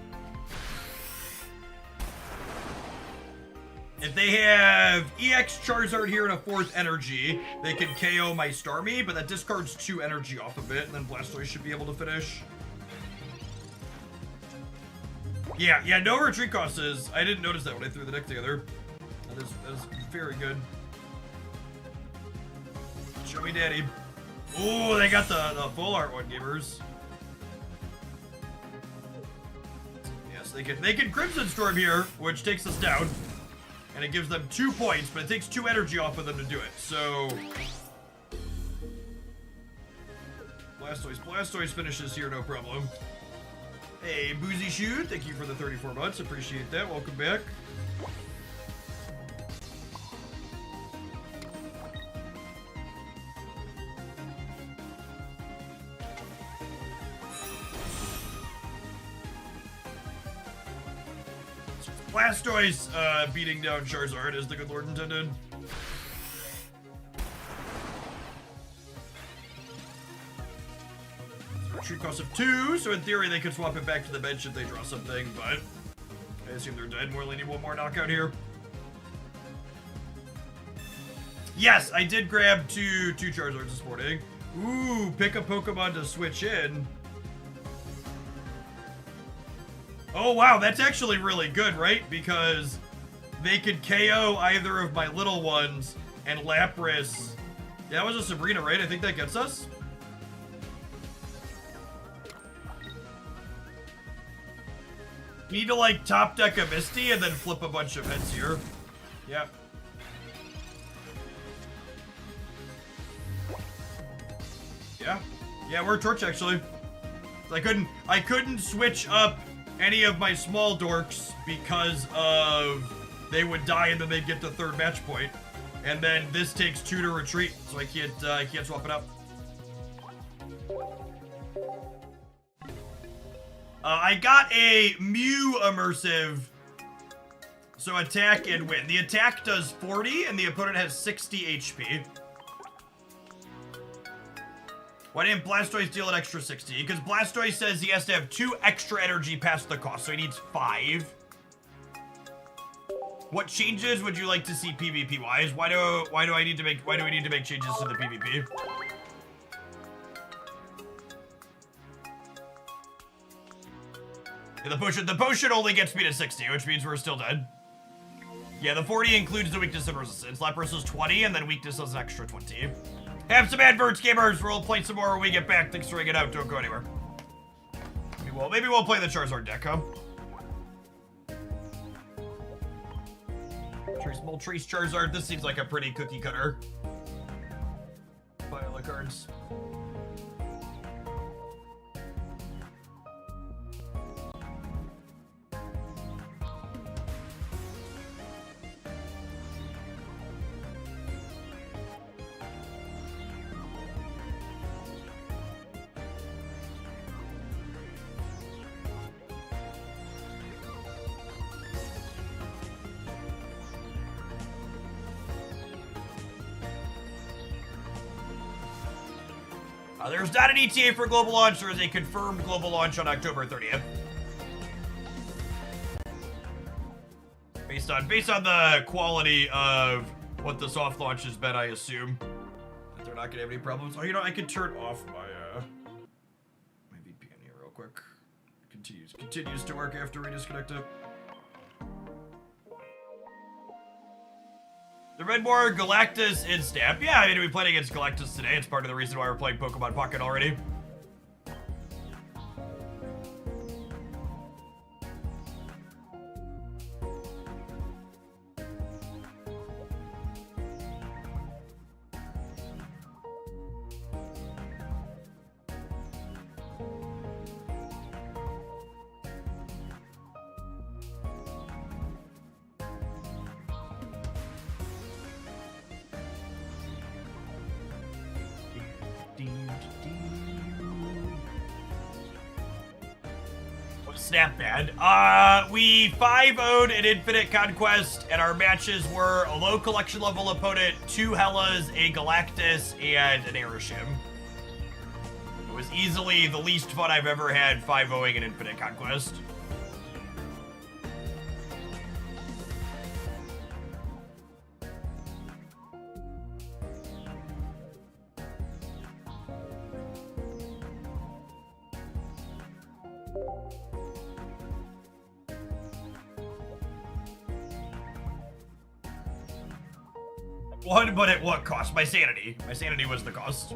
If they have EX Charizard here and a 4th energy, they can KO my Starmie, but that discards 2 energy off of it, and then Blastoise should be able to finish. Yeah, no retreat cost is. I didn't notice that when I threw the deck together. That is very good. Show me daddy. Ooh, they got the full art one, gamers. Yes, they can Crimson Storm here, which takes us down. And it gives them 2 points, but it takes 2 energy off of them to do it. So Blastoise finishes here, no problem. Hey, Boozy Shoe, thank you for the 34 months. Appreciate that. Welcome back. Blastoise beating down Charizard, as the good Lord intended. Retreat cost of 2, so in theory they could swap it back to the bench if they draw something, but assume they're dead. We only need one more knockout here. Yes, I did grab two Charizards this morning. Ooh, pick a Pokemon to switch in. Oh, wow, that's actually really good, right? Because they could KO either of my little ones, and Lapras... Yeah, that was a Sabrina, right? I think that gets us. Need to, like, top deck a Misty and then flip a bunch of heads here. Yep. Yeah, we're Torch, actually. I couldn't switch up any of my small dorks because of they would die and then they'd get the third match point. And then this takes 2 to retreat, so I can't swap it up. I got a Mew immersive, so attack and win. The attack does 40 and the opponent has 60 HP. Why didn't Blastoise deal an extra 60? Because Blastoise says he has to have 2 extra energy past the cost, so he needs 5. What changes would you like to see PvP wise? Why do we need to make changes to the PvP? Yeah, the potion only gets me to 60, which means we're still dead. Yeah, the 40 includes the weakness and resistance. Lapras is 20, and then weakness is an extra 20. Have some adverts, gamers. We'll play some more when we get back. Thanks for hanging out. Don't go anywhere. Maybe we'll play the Charizard deck, huh? Moltres Charizard. This seems like a pretty cookie cutter. Pile of cards. There's not an ETA for global launch. There is a confirmed global launch on October 30th. Based on the quality of what the soft launch has been, I assume that they're not gonna have any problems. Oh, you know, I could turn off my VPN here real quick. Continues to work after we disconnect it. The Redmore, Galactus, and Snap. Yeah, I mean, we played against Galactus today. It's part of the reason why we're playing Pokemon Pocket already. Snap bad. We 5-0'd an Infinite Conquest, and our matches were a low collection level opponent, 2 Hellas, a Galactus, and an Aeroshim. It was easily the least fun I've ever had 5-0'ing an Infinite Conquest. One, but at what cost? My sanity. My sanity was the cost.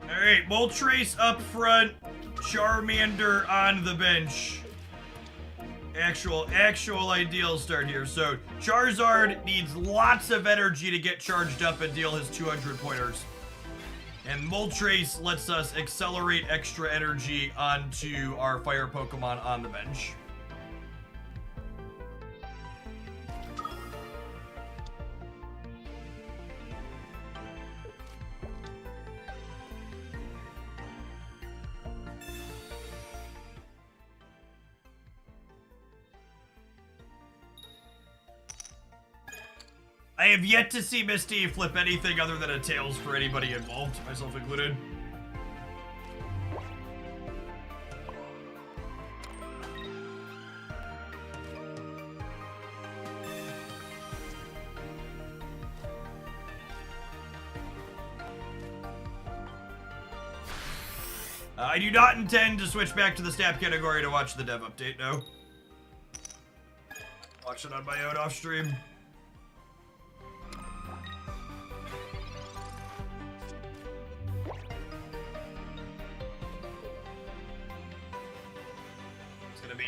Alright, Moltres up front. Charmander on the bench. Actual ideal start here. So Charizard needs lots of energy to get charged up and deal his 200 pointers. And Moltres lets us accelerate extra energy onto our fire Pokemon on the bench. I have yet to see Misty flip anything other than a tails for anybody involved, myself included. I do not intend to switch back to the stab category to watch the dev update, no. Watch it on my own off stream. It's gonna be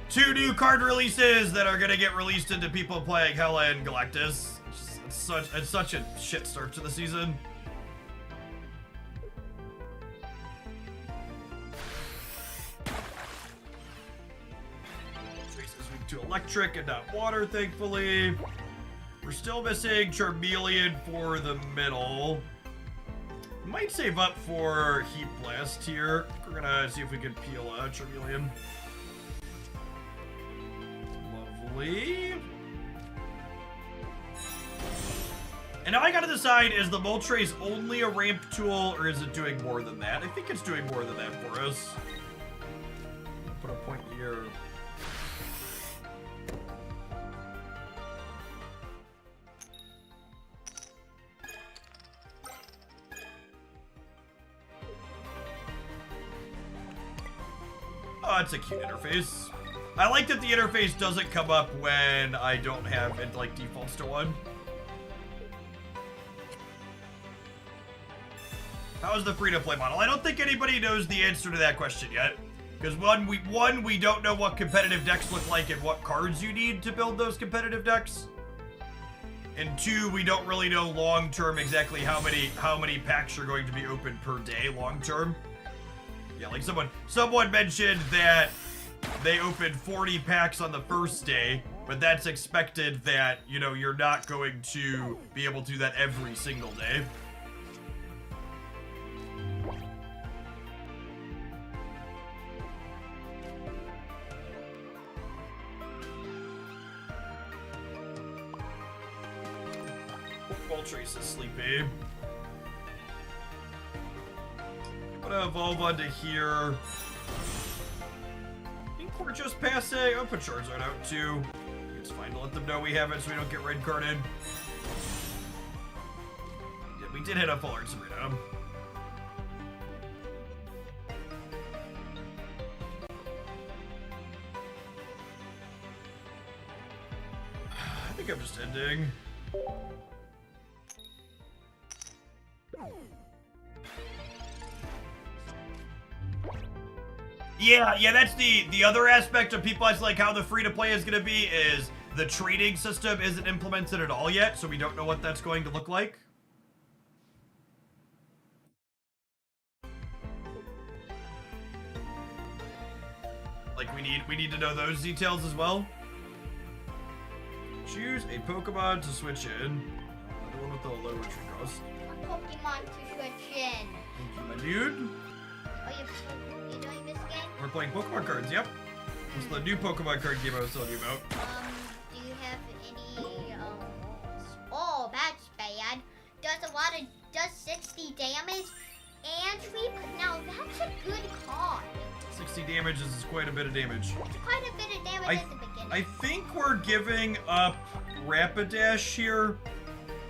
2 new card releases that are gonna get released into people playing Hella and Galactus. It's such a shit start to the season. To electric and not water, thankfully. We're still missing Charmeleon for the middle. Might save up for Heat Blast here. I think we're gonna see if we can peel Charmeleon. Lovely. And now I gotta decide, is the Moltres only a ramp tool, or is it doing more than that? I think it's doing more than that for us. Put a point here. Oh, it's a cute interface. I like that the interface doesn't come up when I don't have it, like, defaults to 1. How's the free-to-play model? I don't think anybody knows the answer to that question yet. Because one, we don't know what competitive decks look like and what cards you need to build those competitive decks. And 2, we don't really know long-term exactly how many packs are going to be open per day long-term. Yeah, like someone mentioned that they opened 40 packs on the first day, but that's expected that, you know, you're not going to be able to do that every single day. Moltres is sleepy. I'm gonna evolve onto here. I think we're just passing. I'll put Charizard out too. It's fine to let them know we have it so we don't get red carded. Yeah, we did hit a full art Sabrina. I think I'm just ending. Yeah, that's the other aspect of people. It's like how the free-to-play is going to be is the trading system isn't implemented at all yet, so we don't know what that's going to look like. Like, we need to know those details as well. Choose a Pokemon to switch in. The one with the low retreat cost. A Pokemon to switch in. Thank you, my dude. Oh, you're doing this game? We're playing Pokemon cards, yep. It's the new Pokemon card game I was telling you about. Do you have any, oh, that's bad. Does 60 damage and sweep? Now, that's a good card. 60 damage is quite a bit of damage. It's quite a bit of damage at the beginning. I think we're giving up Rapidash here.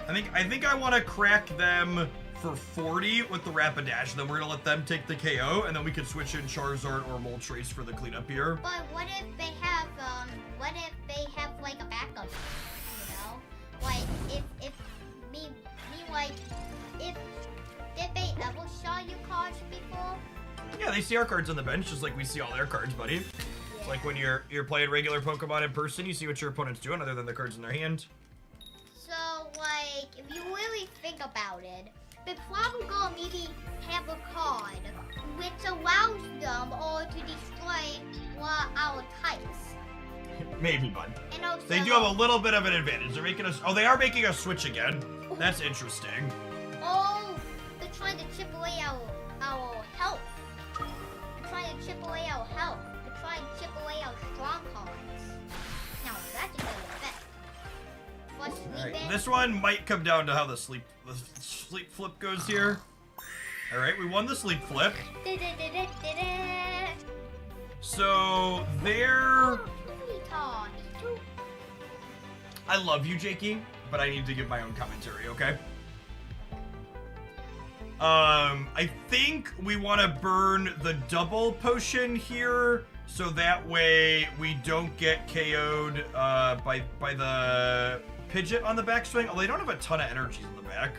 I think I want to crack them for 40 with the Rapidash. Then we're gonna let them take the KO, and then we can switch in Charizard or Moltres for the cleanup here. But what if they have like a backup? You know, like if they ever saw you cards before? Yeah, they see our cards on the bench just like we see all their cards, buddy. Yeah. It's like when you're playing regular Pokemon in person, you see what your opponent's doing other than the cards in their hand. So, like, if you really think about it, they probably gonna maybe have a card which allows them all to destroy our types. Maybe, bud. And also, They do have a little bit of an advantage. They're making us. Oh, they are making us switch again. That's interesting. Oh, they're trying to chip away our health. They're trying to chip away our health. They're trying to chip away our strong cards. Now, that's a good effect. Plus, All right. This one might come down to how the sleep flip goes here. All right, we won the sleep flip. So there. I love you, Jakey, but I need to give my own commentary, okay? I think we want to burn the double potion here, so that way we don't get KO'd by the Pidgeot on the backswing. Although they don't have a ton of energies in the back.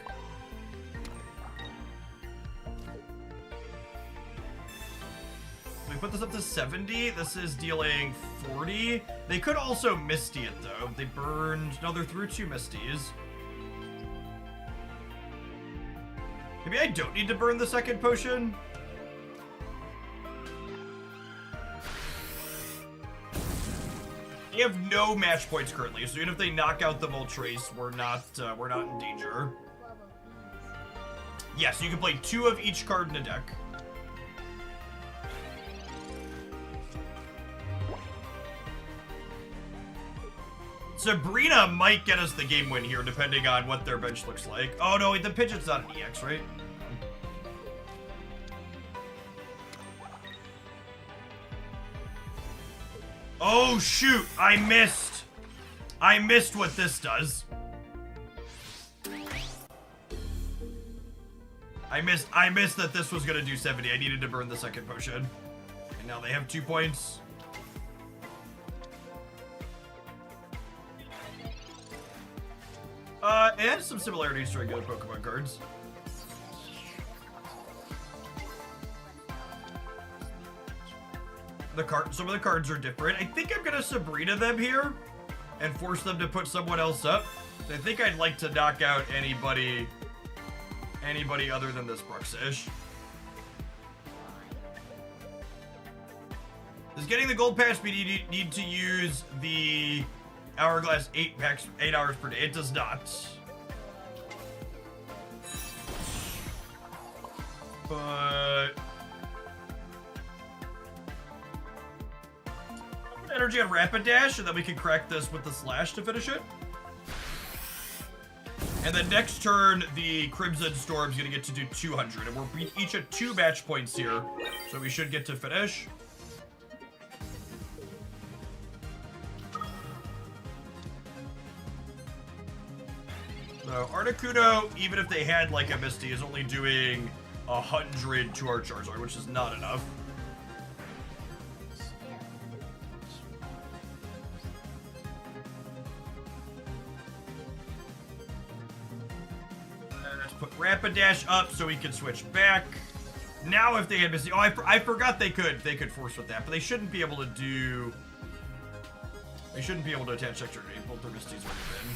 We put this up to 70. This is dealing 40. They could also Misty it though. They burned. No, they're through 2 Misties. Maybe I don't need to burn the second potion. They have no match points currently, so even if they knock out the Moltres, we're not in danger. Yes, yeah, so you can play 2 of each card in a deck. Sabrina might get us the game win here, depending on what their bench looks like. Oh no, wait, the Pidgeot's not an EX, right? Oh shoot, I missed. I missed what this does. I missed that this was gonna do 70. I needed to burn the second potion. And now they have 2 points. It has some similarities to regular Pokemon cards. Some of the cards are different. I think I'm gonna Sabrina them here and force them to put someone else up. I think I'd like to knock out anybody other than this Bruxish. Is getting the gold pass, we need to use the Hourglass 8 hours per day. It does not. But energy on Rapidash, and then we can crack this with the Slash to finish it. And then next turn, the Crimson Storm's gonna get to do 200, and we're each at 2 match points here, so we should get to finish. So Articuno, even if they had like a Misty, is only doing 100 to our Charizard, which is not enough. Let's put Rapidash up so we can switch back. Now if they had Misty, oh, I forgot they could force with that, but they shouldn't be able to do. They shouldn't be able to attach extra grade. Both their Misties already been.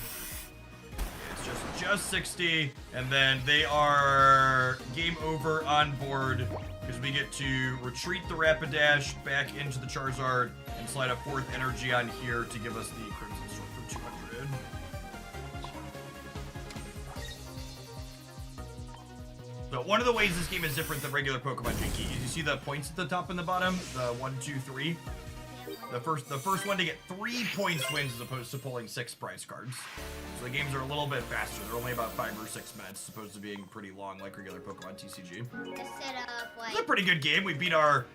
Just 60, and then they are game over on board because we get to retreat the Rapidash back into the Charizard and slide a 4th energy on here to give us the Crimson Storm for 200. So one of the ways this game is different than regular Pokemon Jinky is you see the points at the top and the bottom, the 1, 2, 3. The first one to get 3 points wins as opposed to pulling 6 prize cards. So the games are a little bit faster. They're only about 5 or 6 minutes, as opposed to being pretty long like regular Pokemon TCG. Instead of like. It's a pretty good game. We beat our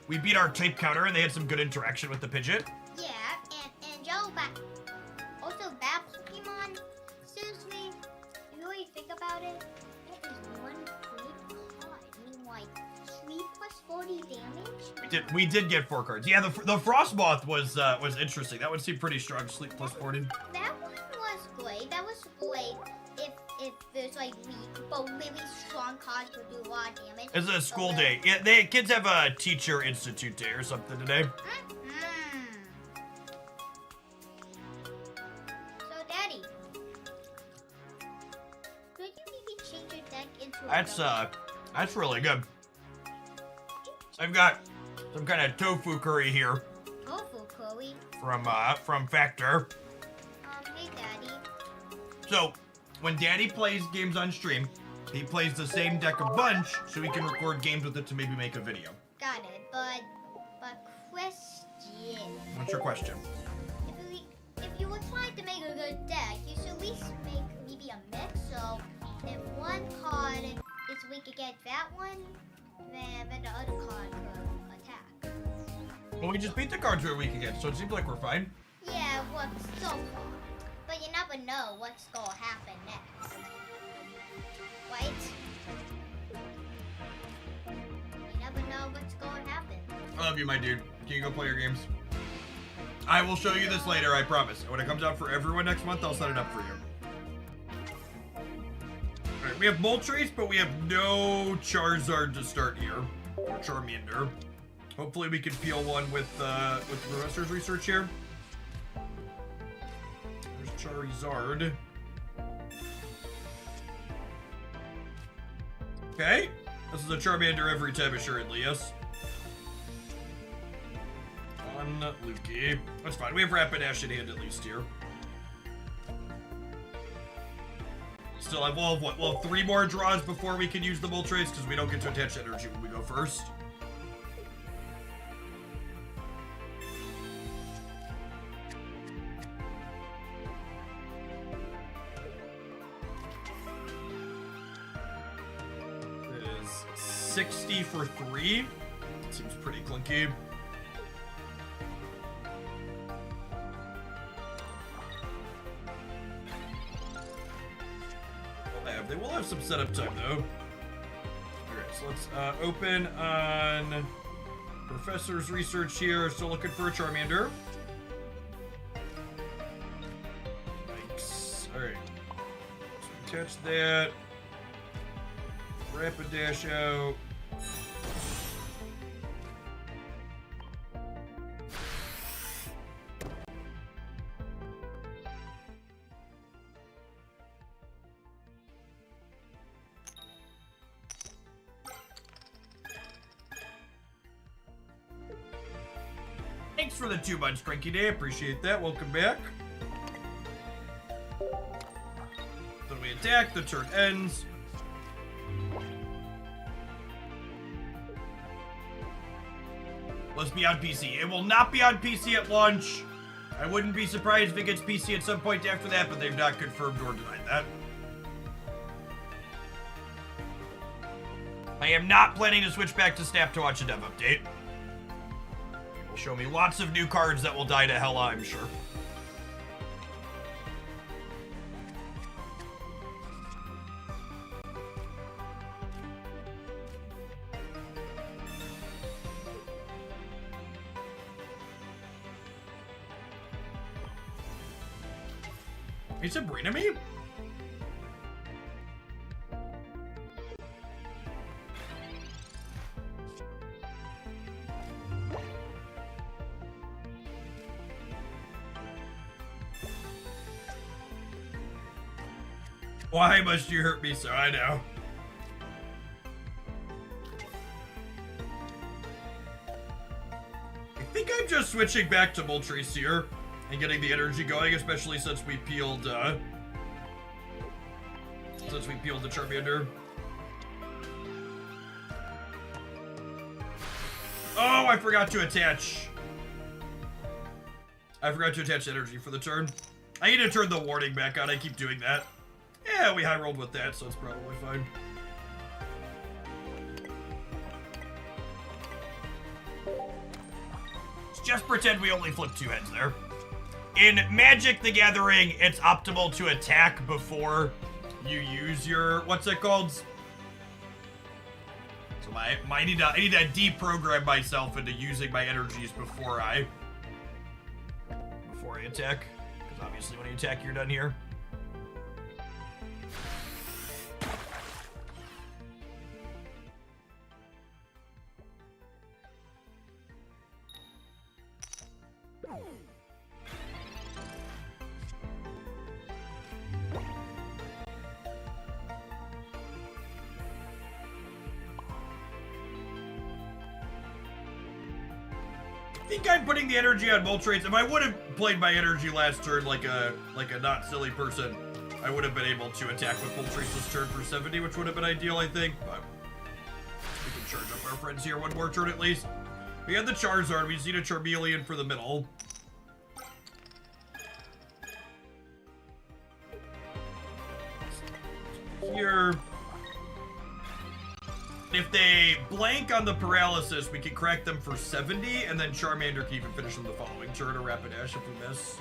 type counter, and they had some good interaction with the Pidgeot. Yeah, and Jello back. Also, that Pokemon. Seriously, if you really think about it, that is one great card. I mean, like 3 plus 40 damage. We did get 4 cards. Yeah, the Frostmoth was interesting. That one seemed pretty strong. Sleep plus 40. That one was great. That was great. If there's like really strong cards would do a lot of damage. It's a school day. Yeah, kids have a teacher institute day or something today. So, Daddy, could you maybe change your deck into a That's really good. I've got some kind of tofu curry here. tofu curry? From Factor. Hey, Daddy. So, when Daddy plays games on stream, he plays the same deck a bunch so he can record games with it to maybe make a video. Got it, but question. What's your question? If you we're trying to make a good deck, you should at least make maybe a mix. So if one card is weak against that one, then the other card could attack. Well, we just beat the cards we were weak against, so it seems like we're fine. Yeah, well, so far. But you never know what's gonna happen next. Right? You never know what's gonna happen. I love you, my dude. Can you go play your games? I will show you this later, I promise. When it comes out for everyone next month, I'll set it up for you. Alright, we have Moltres, but we have no Charizard to start here. Or Charmander. Hopefully we can peel one with Professor's Research here. There's Charizard. Okay. This is a Charmander every time, assuredly, yes. On Lukey. That's fine. We have Rapidash in hand at least here. Still have, we'll have what? We'll have 3 more draws before we can use the Moltres because we don't get to attach energy when we go first. It is 60 for 3. Seems pretty clunky. They will have some setup time though. Alright, so let's open on Professor's Research here. Still looking for a Charmander. Yikes. Alright. So attach that. Rapidash out. Thanks for the 2 months, Cranky Day. Appreciate that. Welcome back. Then we attack. The turn ends. Let's be on PC. It will not be on PC at launch. I wouldn't be surprised if it gets PC at some point after that, but they've not confirmed or denied that. I am not planning to switch back to Snap to watch a dev update. Show me lots of new cards that will die to hell, I'm sure. Is Sabrina me? Why must you hurt me so? I know. I think I'm just switching back to Moltres here and getting the energy going, especially since we peeled the Charmander. Oh, I forgot to attach. I forgot to attach energy for the turn. I need to turn the warning back on. I keep doing that. Yeah, we high rolled with that, so it's probably fine. Let's just pretend we only flipped 2 heads there. In Magic the Gathering, it's optimal to attack before you use your, what's it called? So I need to deprogram myself into using my energies before I attack. Because obviously when you attack, you're done here. I think I'm putting the energy on Moltres. If I would have played my energy last turn like a not silly person, I would have been able to attack with Moltres this turn for 70, which would have been ideal, I think. But we can charge up our friends here one more turn at least. We had the Charizard. We just need a Charmeleon for the middle. here. If they blank on the paralysis, we can crack them for 70, and then Charmander can even finish them the following turn or Rapidash if we miss.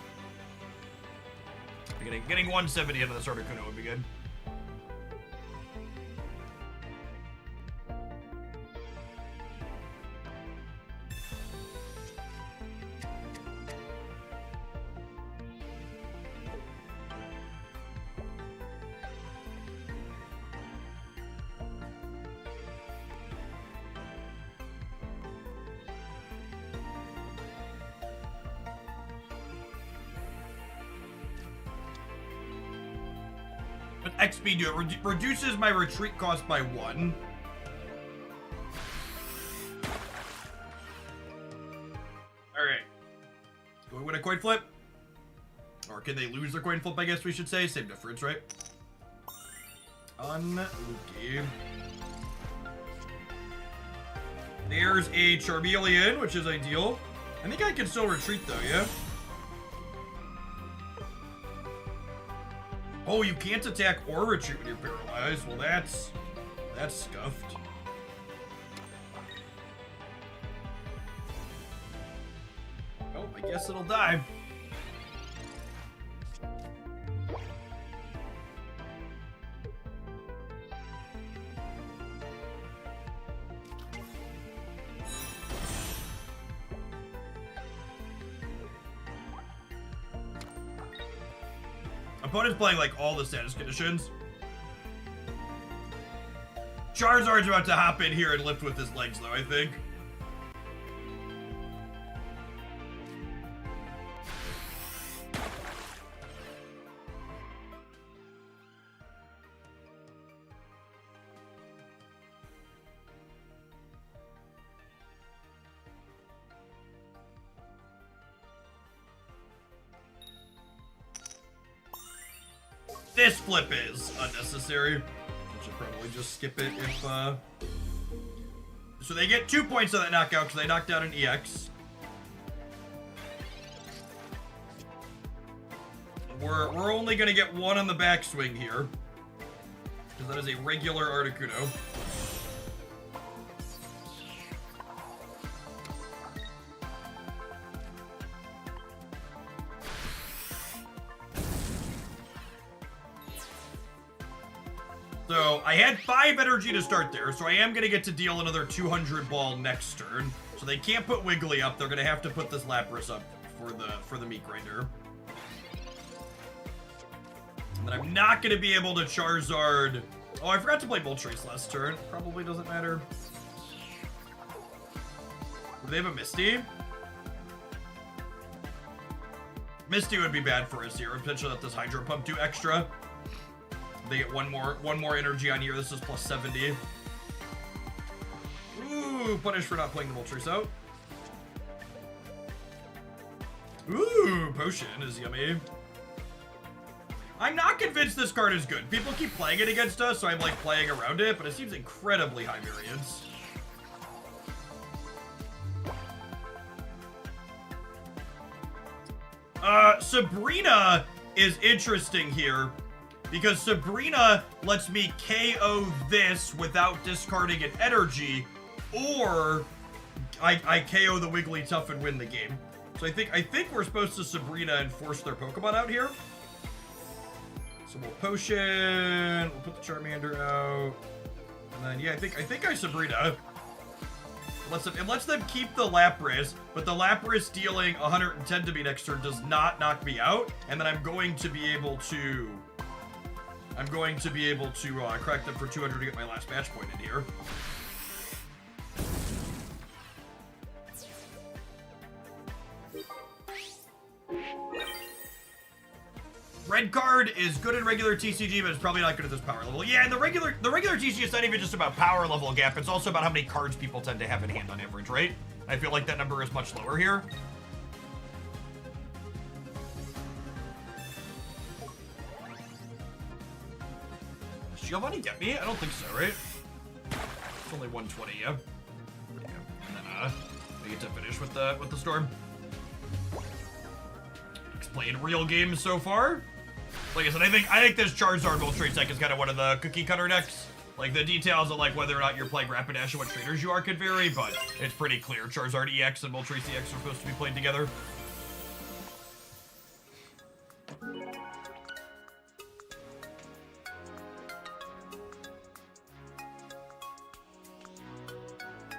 Getting 170 into this Articuno would be good. XP do it. Reduces my retreat cost by 1. Alright. Do we win a coin flip? Or can they lose their coin flip, I guess we should say? Same difference, right? Unlucky. There's a Charmeleon, which is ideal. I think I can still retreat though, yeah? Oh, you can't attack or retreat when you're paralyzed. Well, that's scuffed. Oh, I guess it'll die. Opponent's playing like all the status conditions. Charizard's about to hop in here and lift with his legs though, I think. This flip is unnecessary. I should probably just skip it if, So they get 2 points on that knockout because they knocked out an EX. We're only gonna get 1 on the backswing here. Because that is a regular Articuno. So I had 5 energy to start there, so I am gonna get to deal another 200 ball next turn. So they can't put Wiggly up, they're gonna have to put this Lapras up for the meat grinder. And then I'm not gonna be able to Charizard. Oh, I forgot to play Moltres last turn. Probably doesn't matter. Do they have a Misty? Misty would be bad for us here. Potentially let this Hydro Pump do extra. They get one more energy on here. This is plus 70. Ooh, punished for not playing the Moltres out. Ooh, Potion is yummy. I'm not convinced this card is good. People keep playing it against us, so I'm like playing around it, but it seems incredibly high variance. Sabrina is interesting here. Because Sabrina lets me KO this without discarding an energy, or I KO the Wigglytuff and win the game. So I think we're supposed to Sabrina and force their Pokemon out here. So we'll Potion, we'll put the Charmander out, and then yeah, I think I Sabrina. It lets them keep the Lapras, but the Lapras dealing 110 to me next turn does not knock me out, and then I'm going to be able to crack them for 200 to get my last match point in here. Red card is good in regular TCG, but it's probably not good at this power level. Yeah, and the regular TCG is not even just about power level gap, it's also about how many cards people tend to have in hand on average, right? I feel like that number is much lower here. Does Giovanni get me? I don't think so, right? It's only 120, yeah. And then we get to finish with the storm. Played real games so far. Like I said, I think this Charizard Moltres deck is kind of one of the cookie cutter decks. Like, the details of, like, whether or not you're playing Rapidash and what trainers you are could vary, but it's pretty clear. Charizard EX and Moltres EX are supposed to be played together.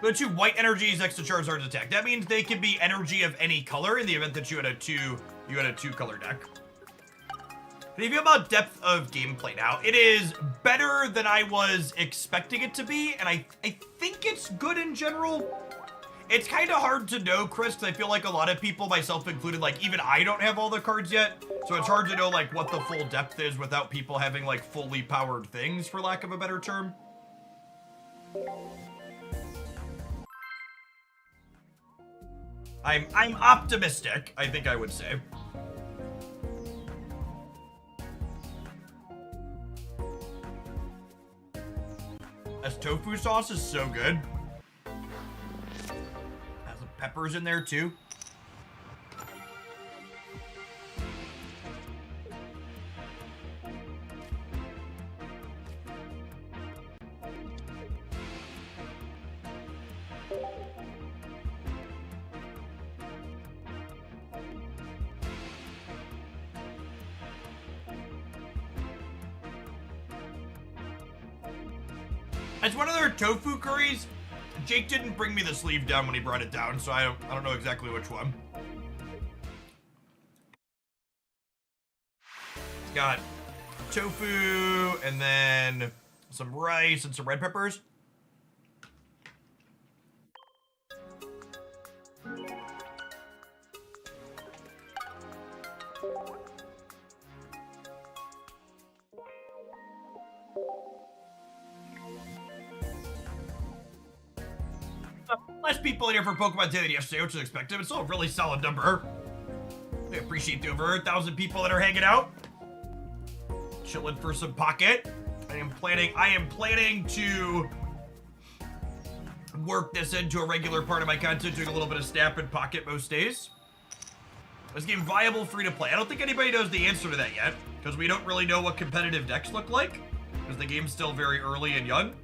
The 2 white energies next to Charizard's attack. That means they can be energy of any color in the event that you had a two color deck. And if you have about depth of gameplay now, it is better than I was expecting it to be, and I think it's good in general. It's kind of hard to know, Chris, because I feel like a lot of people, myself included, like, even I don't have all the cards yet, so it's hard to know, like, what the full depth is without people having, like, fully powered things, for lack of a better term. I'm optimistic, I think I would say. This tofu sauce is so good. Has some peppers in there too. It's one of their tofu curries. Jake didn't bring me the sleeve down when he brought it down, so I don't know exactly which one. It's got tofu and then some rice and some red peppers. Less people in here for Pokemon Day than yesterday, which is expected, but still a really solid number. I appreciate the over 1,000 people that are hanging out. Chilling for some Pocket. I am planning to work this into a regular part of my content, doing a little bit of Snap and Pocket most days. Is this game viable, free to play? I don't think anybody knows the answer to that yet, because we don't really know what competitive decks look like, because the game's still very early and young.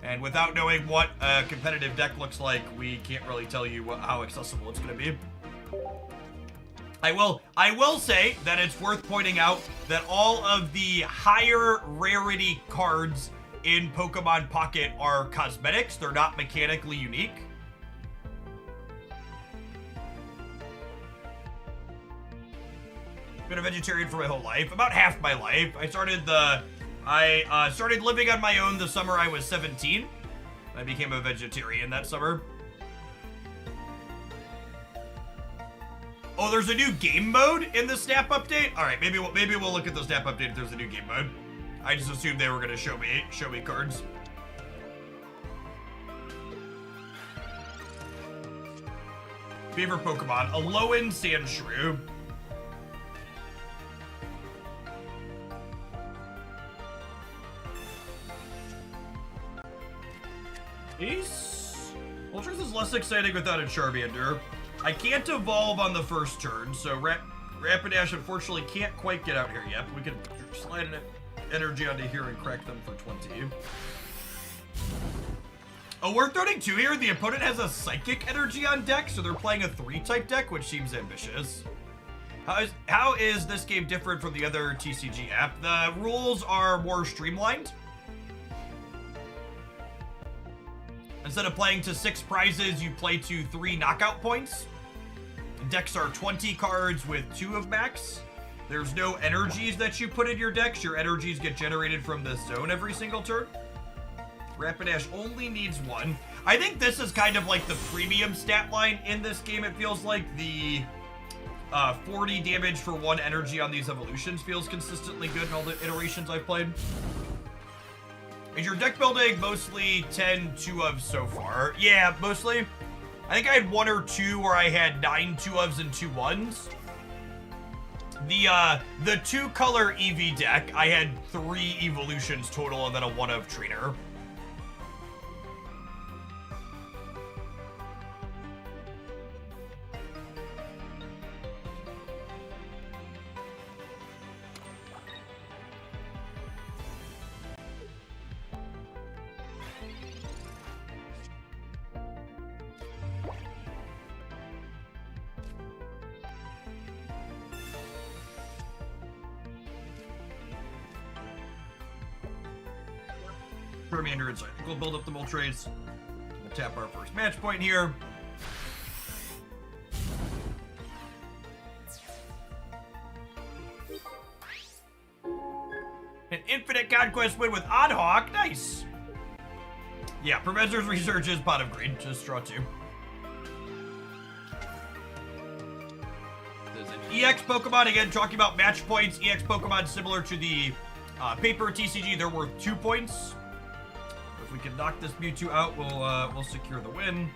And without knowing what a competitive deck looks like, we can't really tell you how accessible it's going to be. I will say that it's worth pointing out that all of the higher rarity cards in Pokemon Pocket are cosmetics. They're not mechanically unique. Been a vegetarian for my whole life, about half my life. I started living on my own the summer I was 17. I became a vegetarian that summer. Oh, there's a new game mode in the Snap update? All right, maybe we'll look at the Snap update if there's a new game mode. I just assumed they were gonna show me cards. Favorite Pokemon: Alolan Sandshrew. Moltres is less exciting without a Charmander. I can't evolve on the first turn, so Rapidash unfortunately can't quite get out here yet, but we can slide an energy onto here and crack them for 20. Oh, worth noting too here, the opponent has a Psychic energy on deck, so they're playing a 3-type deck, which seems ambitious. How is this game different from the other TCG app? The rules are more streamlined. Instead of playing to 6 prizes, you play to 3 knockout points. Decks are 20 cards with 2 of max. There's no energies that you put in your decks. Your energies get generated from this zone every single turn. Rapidash only needs 1. I think this is kind of like the premium stat line in this game. It feels like the 40 damage for 1 energy on these evolutions feels consistently good in all the iterations I've played. Is your deck building mostly 10 2-ofs so far? Yeah, mostly. I think I had 1 or 2 where I had 9 2-ofs and 2 1s. The 2-color EV deck, I had 3 evolutions total and then a 1-of trainer. Charmander inside. We'll build up the Moltres. We'll tap our first match point here. An infinite Conquest win with Oddhawk. Nice. Yeah, Professor's Research is pot of green. Just draw 2. There's an EX Pokemon. Again, talking about match points. EX Pokemon similar to the paper TCG. They're worth 2 points. If we can knock this Mewtwo out, we'll secure the win.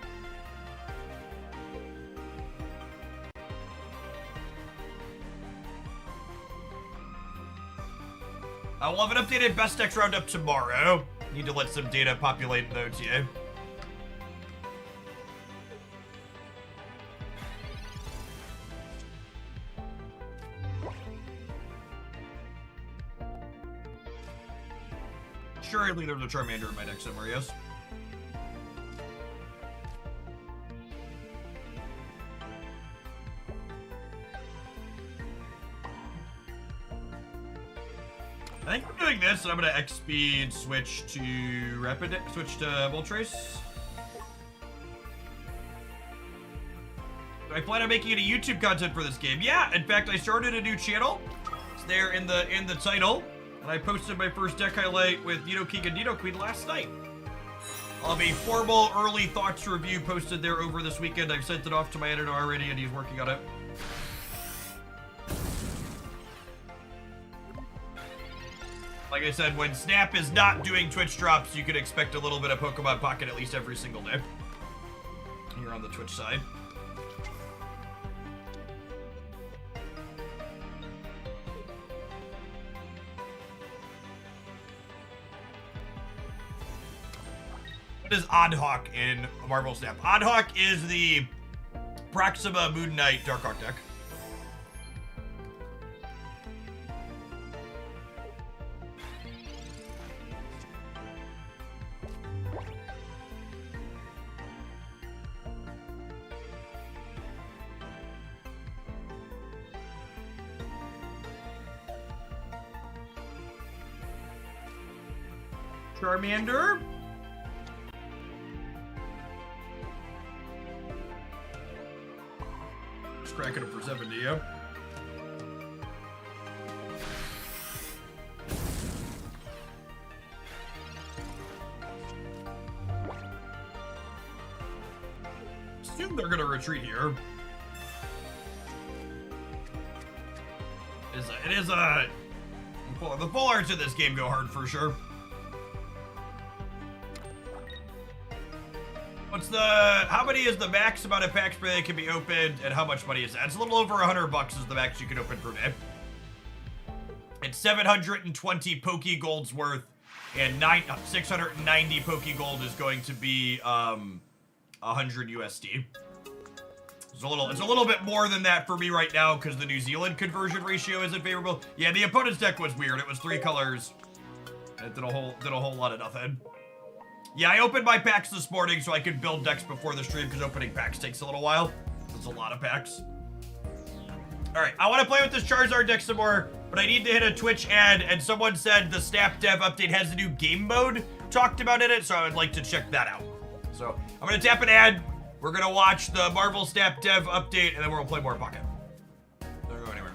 I will have an updated best decks roundup tomorrow. Need to let some data populate in the OTA. Surely there's a Charmander in my deck somewhere, yes. I think we're doing this, and I'm gonna X speed switch to switch to Moltres. I plan on making any YouTube content for this game. Yeah, in fact, I started a new channel. It's there in the title, and I posted my first deck highlight with Nidoking and Nidoqueen last night. I'll have a formal early thoughts review posted there over this weekend. I've sent it off to my editor already, and he's working on it. Like I said, when Snap is not doing Twitch drops, you can expect a little bit of Pokemon Pocket at least every single day. Here on the Twitch side. What is Oddhawk in Marvel Snap? Oddhawk is the Proxima Moon Knight Darkhawk deck. Charmander. Just cracking it for 70, yeah. Assume they're gonna retreat here. It is a the full arts of this game go hard for sure. How many is the max amount of packs per day that can be opened, and how much money is that? It's a little over $100 is the max you can open per day. It's 720 Pokegolds worth, and 690 Pokegold is going to be 100 USD. It's a little bit more than that for me right now because the New Zealand conversion ratio isn't favorable. Yeah, the opponent's deck was weird. It was 3 colors. And it did a whole lot of nothing. Yeah, I opened my packs this morning so I could build decks before the stream because opening packs takes a little while. It's a lot of packs. Alright, I want to play with this Charizard deck some more, but I need to hit a Twitch ad, and someone said the Snap Dev update has a new game mode talked about in it, so I would like to check that out. So, I'm going to tap an ad, we're going to watch the Marvel Snap Dev update, and then we're going to play more Pocket. Don't go anywhere.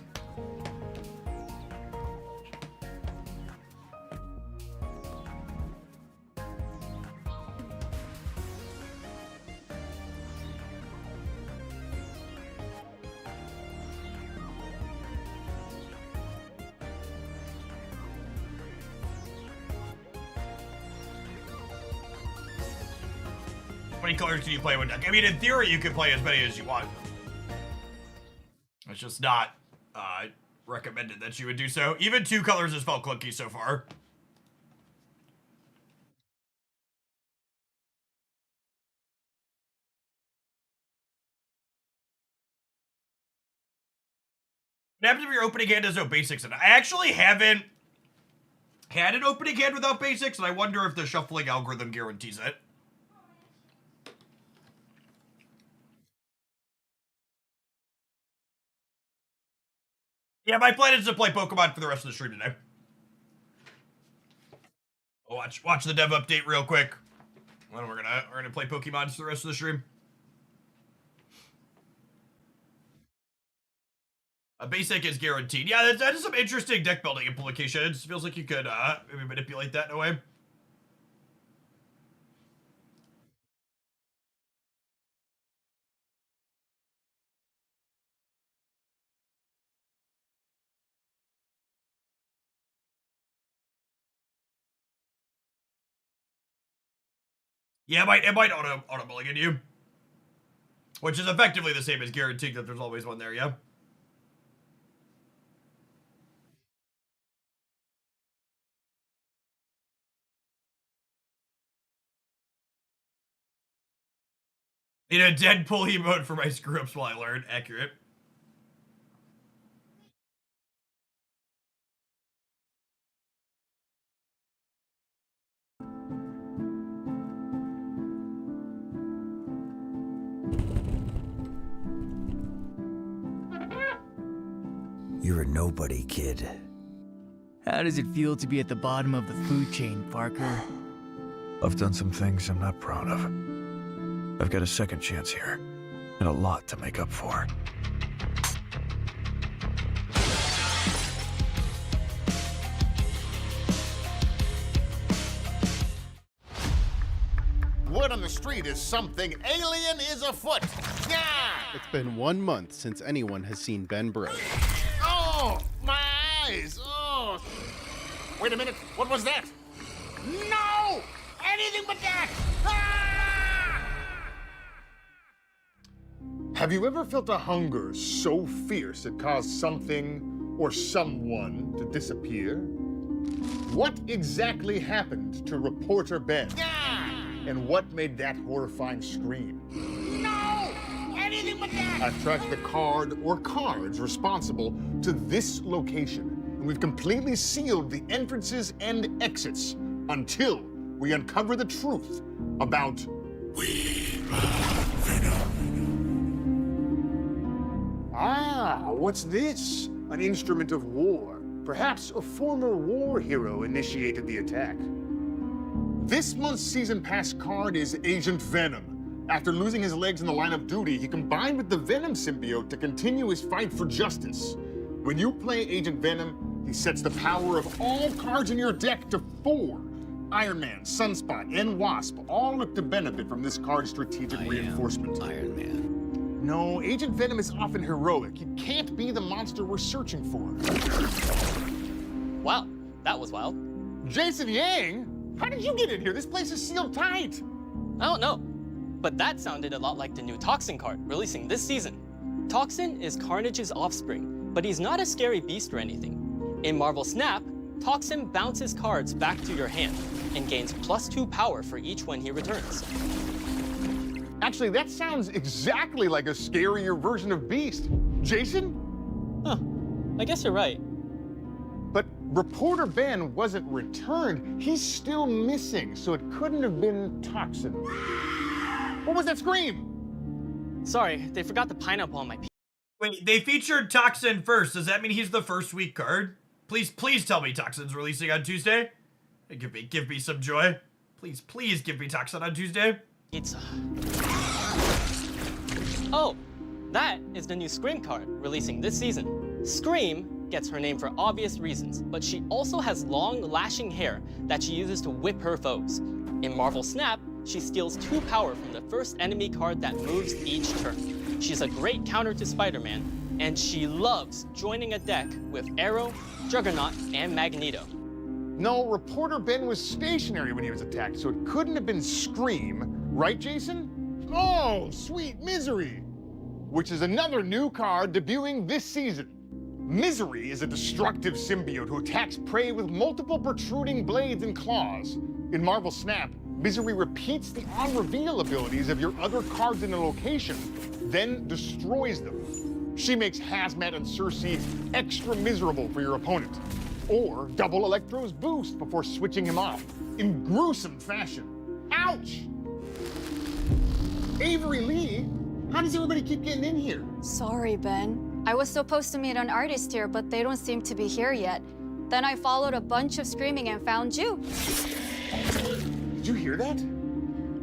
How many colors can you play with deck? I mean, in theory, you can play as many as you want. It's just not recommended that you would do so. Even 2 colors has felt clunky so far. What happens if your opening hand has no basics? And I actually haven't had an opening hand without basics, and I wonder if the shuffling algorithm guarantees it. Yeah, my plan is to play Pokemon for the rest of the stream today. Watch the dev update real quick. Well, we're gonna play Pokemon for the rest of the stream. A basic is guaranteed. Yeah, that is some interesting deck building implications. Feels like you could maybe manipulate that in a way. Yeah, it might auto mulligan you. Which is effectively the same as guaranteeing that there's always one there, yeah? In a Deadpool emote for my screw-ups while I learn. Accurate. You're a nobody, kid. How does it feel to be at the bottom of the food chain, Parker? I've done some things I'm not proud of. I've got a second chance here, and a lot to make up for. Word on the street is something alien is afoot. Yeah! It's been 1 month since anyone has seen Ben Bro. Oh, my eyes! Oh! Wait a minute, what was that? No! Anything but that! Ah! Have you ever felt a hunger so fierce it caused something or someone to disappear? What exactly happened to reporter Ben? Yeah! And what made that horrifying scream? No! Anything but that! I've tracked the card or cards responsible to this location, and we've completely sealed the entrances and exits until we uncover the truth about what's this? An instrument of war. Perhaps a former war hero initiated the attack. This month's season pass card is Agent Venom. After losing his legs in the line of duty, he combined with the Venom symbiote to continue his fight for justice. When you play Agent Venom, he sets the power of all cards in your deck to 4. Iron Man, Sunspot, and Wasp all look to benefit from this card's strategic reinforcement. Iron Man. No, Agent Venom is often heroic. He can't be the monster we're searching for. Wow, that was wild. Jason Yang? How did you get in here? This place is sealed tight. I don't know, but that sounded a lot like the new Toxin card releasing this season. Toxin is Carnage's offspring, but he's not a scary beast or anything. In Marvel Snap, Toxin bounces cards back to your hand and gains +2 power for each one he returns. Actually, that sounds exactly like a scarier version of Beast. Jason? Huh, I guess you're right. But Reporter Ben wasn't returned. He's still missing, so it couldn't have been Toxin. What was that scream? Sorry, they forgot the pineapple on my Wait, they featured Toxin first. Does that mean he's the first week card? Please tell me Toxin's releasing on Tuesday. Give me some joy. Please give me Toxin on Tuesday. It's Oh, that is the new Scream card releasing this season. Scream gets her name for obvious reasons, but she also has long lashing hair that she uses to whip her foes. In Marvel Snap, she steals 2 power from the first enemy card that moves each turn. She's a great counter to Spider-Man, and she loves joining a deck with Arrow, Juggernaut, and Magneto. No, Reporter Ben was stationary when he was attacked, so it couldn't have been Scream. Right, Jason? Oh, Sweet Misery! Which is another new card debuting this season. Misery is a destructive symbiote who attacks prey with multiple protruding blades and claws. In Marvel Snap, Misery repeats the on-reveal abilities of your other cards in a location, then destroys them. She makes Hazmat and Circe extra miserable for your opponent, or double Electro's boost before switching him off, in gruesome fashion. Ouch! Avery Lee, how does everybody keep getting in here? Sorry, Ben. I was supposed to meet an artist here, but they don't seem to be here yet. Then I followed a bunch of screaming and found you. Did you hear that?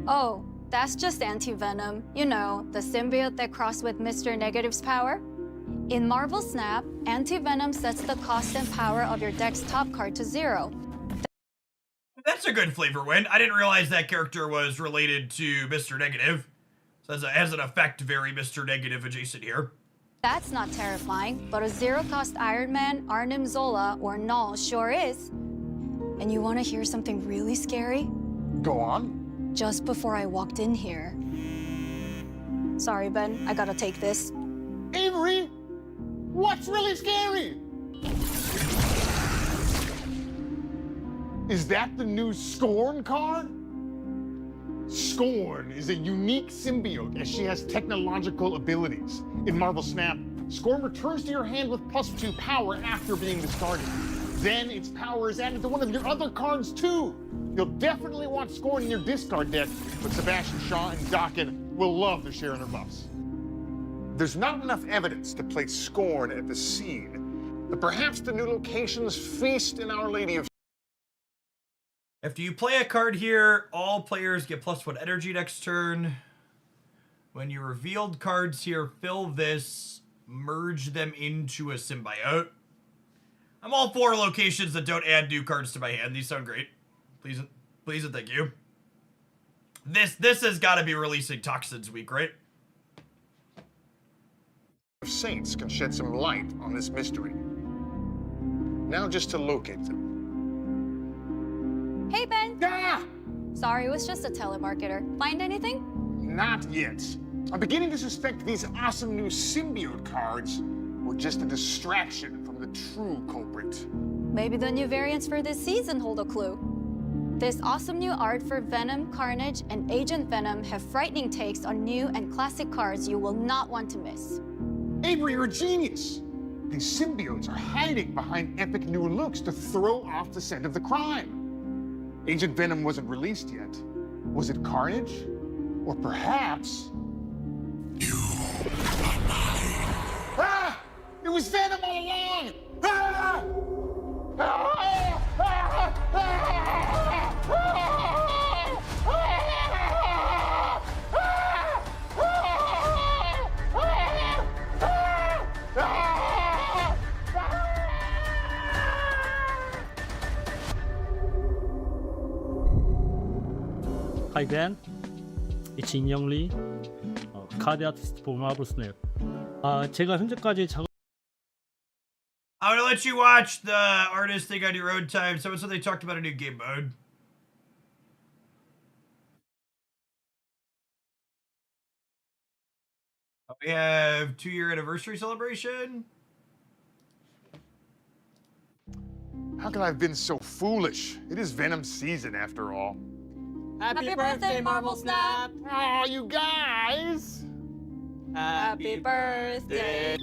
Oh, that's just Anti-Venom. You know, the symbiote that crossed with Mr. Negative's power. In Marvel Snap, Anti-Venom sets the cost and power of your deck's top card to 0. That's a good flavor win. I didn't realize that character was related to Mr. Negative. So it has an effect very Mr. Negative adjacent here. That's not terrifying, but a 0-cost Iron Man, Arnim Zola, or Null sure is. And you want to hear something really scary? Go on. Just before I walked in here. Sorry, Ben, I gotta take this. Avery, what's really scary? Is that the new Scorn card? Scorn is a unique symbiote as she has technological abilities. In Marvel Snap, Scorn returns to your hand with +2 power after being discarded. Then its power is added to one of your other cards too. You'll definitely want Scorn in your discard deck, but Sebastian Shaw and Dokken will love to share in her buffs. There's not enough evidence to place Scorn at the scene, but perhaps the new locations feast in Our Lady of... After you play a card here, all players get +1 energy next turn. When you revealed cards here, fill this, merge them into a symbiote. I'm all for locations that don't add new cards to my hand. These sound great. Please and thank you. This has got to be releasing Toxins Week, right? Saints can shed some light on this mystery. Now just to locate them. Hey, Ben! Ah! Sorry, it was just a telemarketer. Find anything? Not yet. I'm beginning to suspect these awesome new symbiote cards were just a distraction from the true culprit. Maybe the new variants for this season hold a clue. This awesome new art for Venom, Carnage, and Agent Venom have frightening takes on new and classic cards you will not want to miss. Avery, you're a genius! These symbiotes are hiding behind epic new looks to throw off the scent of the crime. Agent Venom wasn't released yet. Was it Carnage? Or perhaps... You are mine. Ah! It was Venom all along! Ah! Ah! Ah! Ah! Hi Ben, it's 인영 리, 카드 아티스트 for Marvel Snap. 제가 현재까지 작업. I'm gonna let you watch the artist thing on your own time. So they talked about a new game mode. We have 2-year anniversary celebration. How could I have been so foolish? It is Venom season after all. Happy birthday, Marvel Snap! Oh, you guys! Happy birthday!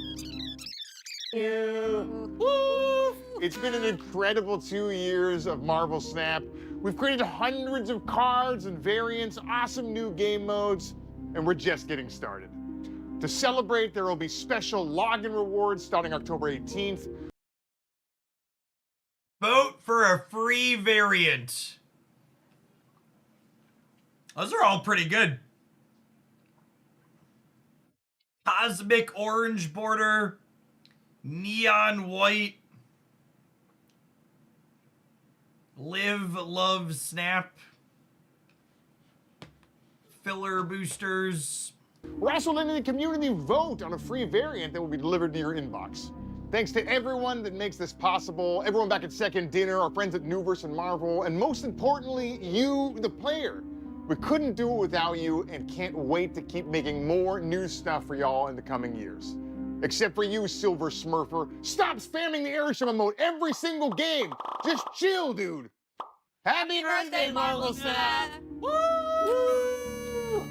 Woo! It's been an incredible 2 years of Marvel Snap. We've created hundreds of cards and variants, awesome new game modes, and we're just getting started. To celebrate, there will be special login rewards starting October 18th. Vote for a free variant. Those are all pretty good. Cosmic orange border, neon white, live, love, snap, filler boosters. We're also letting the community vote on a free variant that will be delivered to your inbox. Thanks to everyone that makes this possible, everyone back at Second Dinner, our friends at Newverse and Marvel, and most importantly, you, the player. We couldn't do it without you and can't wait to keep making more new stuff for y'all in the coming years. Except for you, Silver Smurfer. Stop spamming the Airship mode every single game. Just chill, dude. Happy birthday, Marvel Snap! Woo!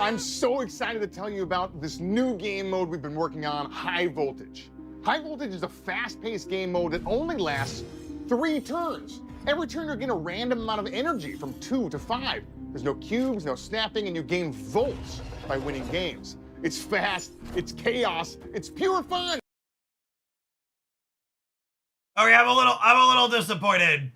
I'm so excited to tell you about this new game mode we've been working on, High Voltage. High Voltage is a fast-paced game mode that only lasts 3 turns. Every turn you're getting a random amount of energy from 2 to 5. There's no cubes, no snapping, and you gain volts by winning games. It's fast, it's chaos, it's pure fun. Okay, I'm a little disappointed.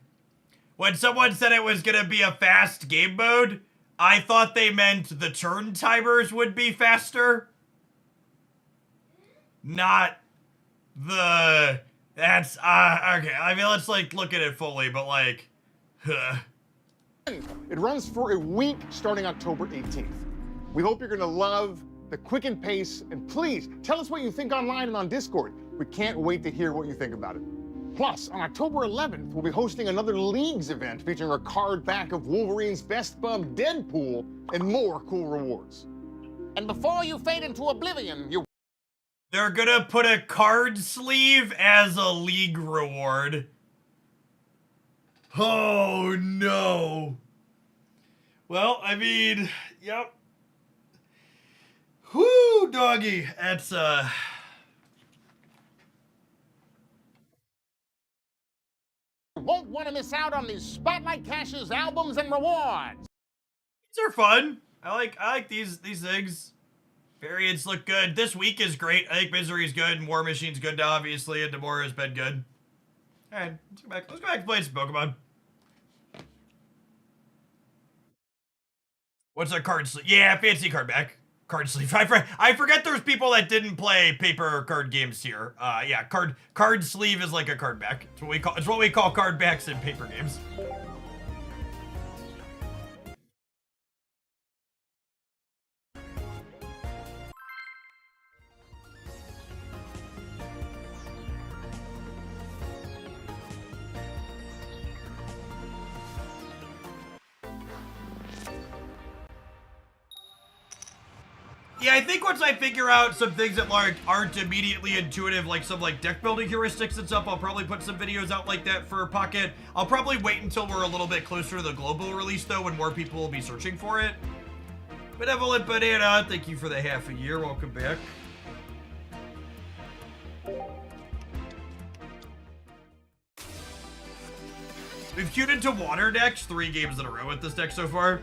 When someone said it was gonna be a fast game mode, I thought they meant the turn timers would be faster. Not the... That's, okay. I mean, let's, like, look at it fully, but, like, It runs for a week starting October 18th. We hope you're gonna love the quickened pace, and please tell us what you think online and on Discord. We can't wait to hear what you think about it. Plus, on October 11th, we'll be hosting another Leagues event featuring a card back of Wolverine's Best Bum Deadpool and more cool rewards. And before you fade into oblivion, you... They're gonna put a card sleeve as a league reward. Oh, no. Well, I mean, yep. Whoo, doggy. That's, won't want to miss out on these Spotlight Caches, albums, and rewards. These are fun. I like these things. Variants look good. This week is great. I think Misery is good, and War Machine's good now, obviously, and Demora has been good. Alright, let's go back and play some Pokemon. What's our card sleeve? Yeah, fancy card back. Card sleeve. I forget there's people that didn't play paper card games here. Yeah, card sleeve is like a card back. It's what we call card backs in paper games. Yeah, I think once I figure out some things that like aren't immediately intuitive, like some like deck building heuristics and stuff, I'll probably put some videos out like that for Pocket. I'll probably wait until we're a little bit closer to the global release though, when more people will be searching for it. Benevolent Banana, thank you for the half a year. Welcome back. We've queued into water decks 3 games in a row with this deck so far.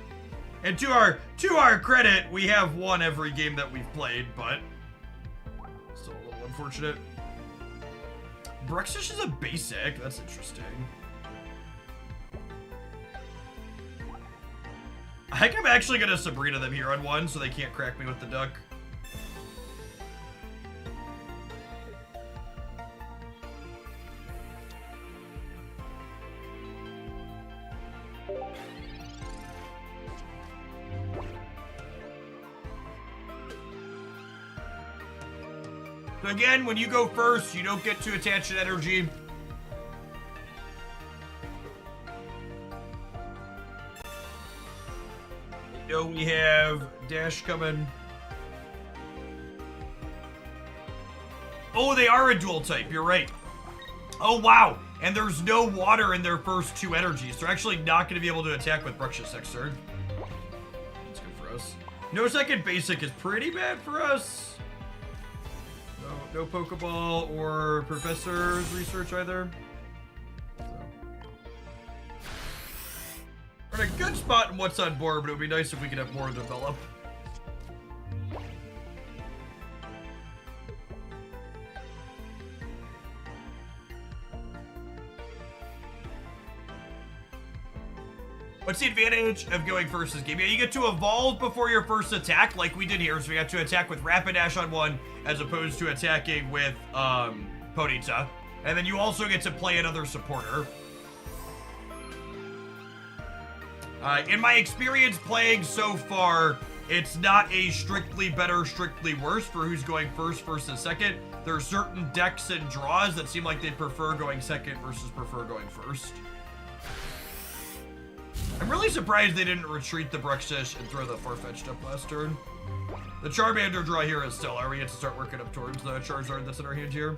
And to our credit, we have won every game that we've played, but still a little unfortunate. Bruxish is a basic. That's interesting. I think I'm actually gonna Sabrina them here on 1 so they can't crack me with the duck. So again, when you go first, you don't get to attach an energy. So we have Dash coming. Oh, they are a dual type, you're right. Oh, wow. And there's no water in their first 2 energies. They're actually not going to be able to attack with Bruxish next turn. That's good for us. No second basic is pretty bad for us. No Pokeball or Professor's research either. So. We're in a good spot in what's on board, but it would be nice if we could have more develop. What's the advantage of going first this game? Yeah, you get to evolve before your first attack, like we did here. So we got to attack with Rapidash on 1, as opposed to attacking with Ponyta. And then you also get to play another supporter. In my experience playing so far, it's not a strictly better, strictly worse for who's going first and second. There are certain decks and draws that seem like they prefer going second versus prefer going first. I'm really surprised they didn't retreat the Bruxish and throw the Farfetch'd up last turn. The Charmander draw here is stellar. We get to start working up towards the Charizard that's in our hand here.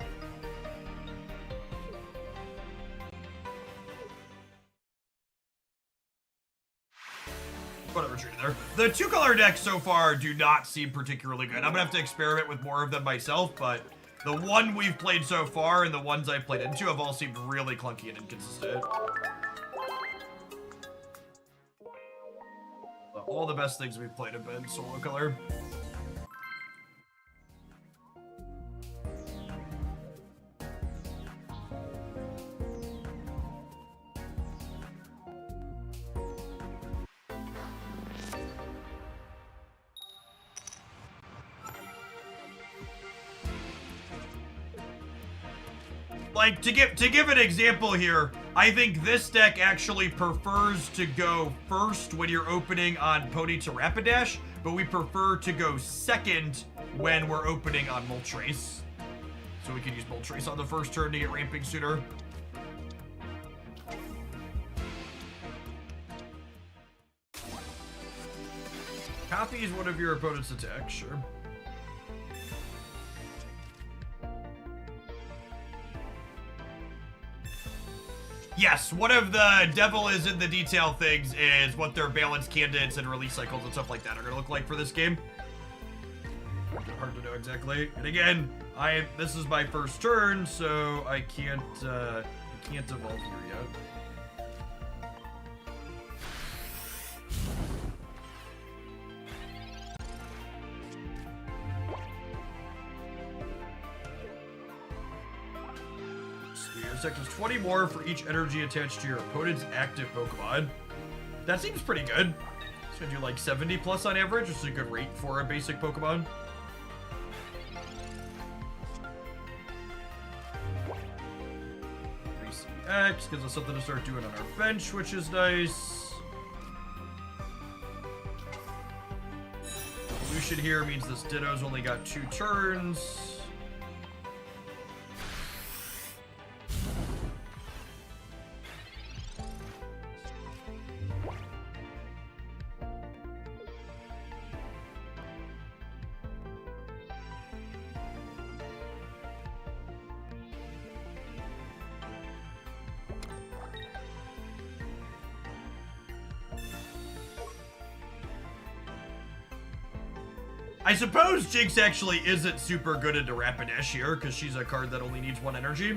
Whatever, retreated there. The 2-color decks so far do not seem particularly good. I'm gonna have to experiment with more of them myself, but the one we've played so far and the ones I've played into have all seemed really clunky and inconsistent. All the best things we've played have been solo color. like to give an example here, I think this deck actually prefers to go first when you're opening on Pony to Rapidash, but we prefer to go second when we're opening on Moltres. So we can use Moltres on the first turn to get ramping sooner. Copies one of your opponent's attacks, sure. Yes, one of the devil is in the detail things is what their balance candidates and release cycles and stuff like that are going to look like for this game. Hard to know exactly. And again, this is my first turn, so I can't evolve here yet. Sectors 20 more for each energy attached to your opponent's active Pokemon. That seems pretty good. It's gonna do like 70 plus on average, which is a good rate for a basic Pokemon. X gives us something to start doing on our bench, which is nice. Evolution here means this Ditto's only got 2 turns. I suppose Jinx actually isn't super good into Rapidash here, because she's a card that only needs 1 energy.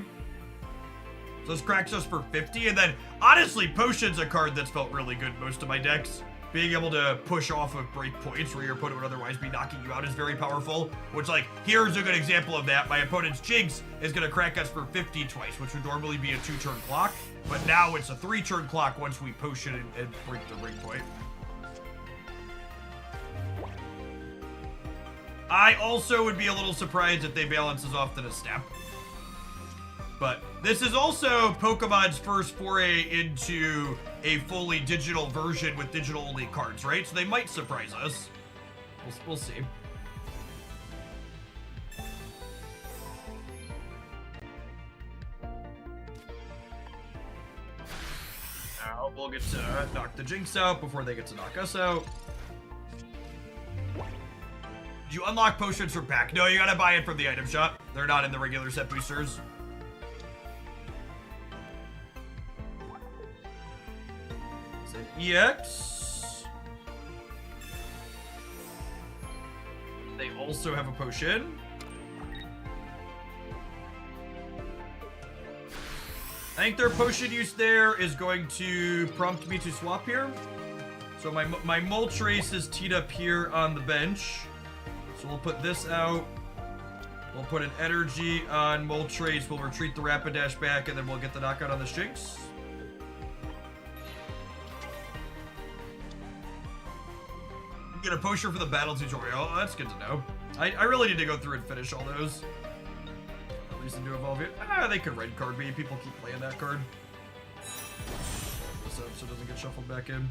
So this cracks us for 50, and then, honestly, Potion's a card that's felt really good in most of my decks. Being able to push off of break points where your opponent would otherwise be knocking you out is very powerful, which, like, here's a good example of that. My opponent's Jinx is going to crack us for 50 twice, which would normally be a 2-turn clock, but now it's a 3-turn clock once we Potion and break the break point. I also would be a little surprised if they balance as often as Snap. But this is also Pokemon's first foray into a fully digital version with digital-only cards, right? So they might surprise us. We'll see. Now we'll get to knock the Jinx out before they get to knock us out. You unlock potions from pack. No, you gotta buy it from the item shop. They're not in the regular set boosters. It's an EX. They also have a potion. I think their potion use there is going to prompt me to swap here. So my Moltres is teed up here on the bench. So we'll put this out. We'll put an energy on Moltres. We'll retreat the Rapidash back, and then we'll get the knockout on the Jinx. Get a potion for the battle tutorial. Oh, that's good to know. I really need to go through and finish all those. No reason to evolve it. They could red card me. People keep playing that card. So it doesn't get shuffled back in.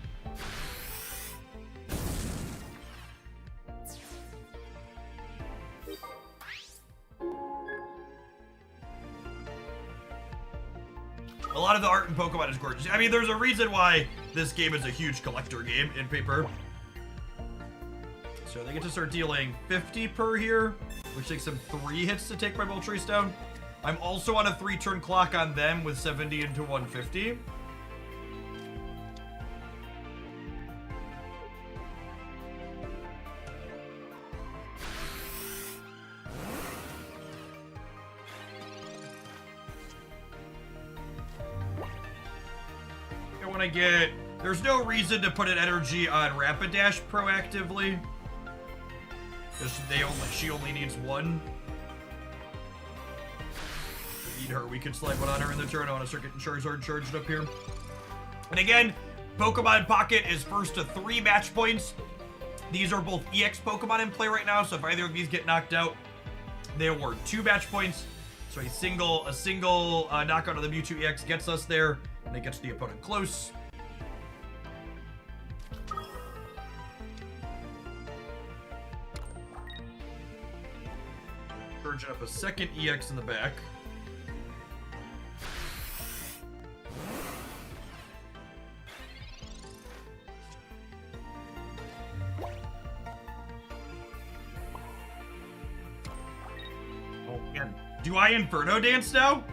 A lot of the art in Pokemon is gorgeous. I mean, there's a reason why this game is a huge collector game in paper. So they get to start dealing 50 per here, which takes them 3 hits to take my Moltres down. I'm also on a 3-turn clock on them with 70 into 150. There's no reason to put an energy on Rapidash proactively. Because she only needs 1. If we need her, we could slide one on her in the turn. I want to start getting Charizard charged up here. And again, Pokemon Pocket is first to 3 match points. These are both EX Pokemon in play right now, so if either of these get knocked out, they award 2 match points. So a single knockout of the Mewtwo EX gets us there, and it gets the opponent close. Charge up a second EX in the back. Do I Inferno Dance now?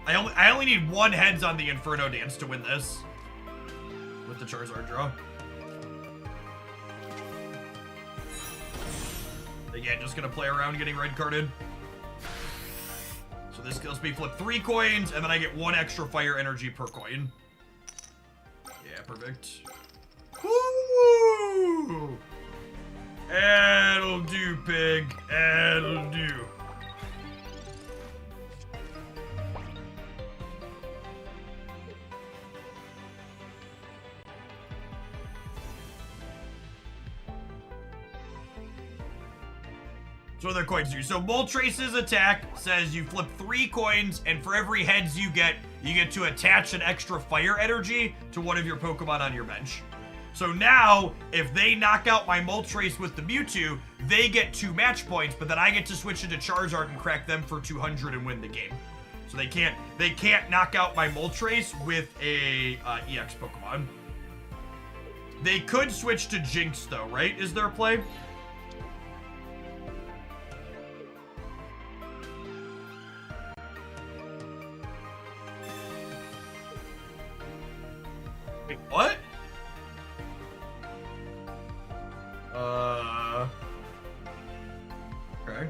I only need one heads on the Inferno Dance to win this. With the Charizard draw. Again, just gonna play around getting red carded. So this kills me flip 3 coins, and then I get 1 extra fire energy per coin. Yeah, perfect. Woo! That'll do, pig. That'll do. So what other coins do? So Moltres' attack says you flip 3 coins, and for every heads you get to attach an extra fire energy to one of your Pokemon on your bench. So now, if they knock out my Moltres with the Mewtwo, they get 2 match points, but then I get to switch into Charizard and crack them for 200 and win the game. So they can't knock out my Moltres with a EX Pokemon. They could switch to Jinx though, right? Is there a play? Wait, what? Okay.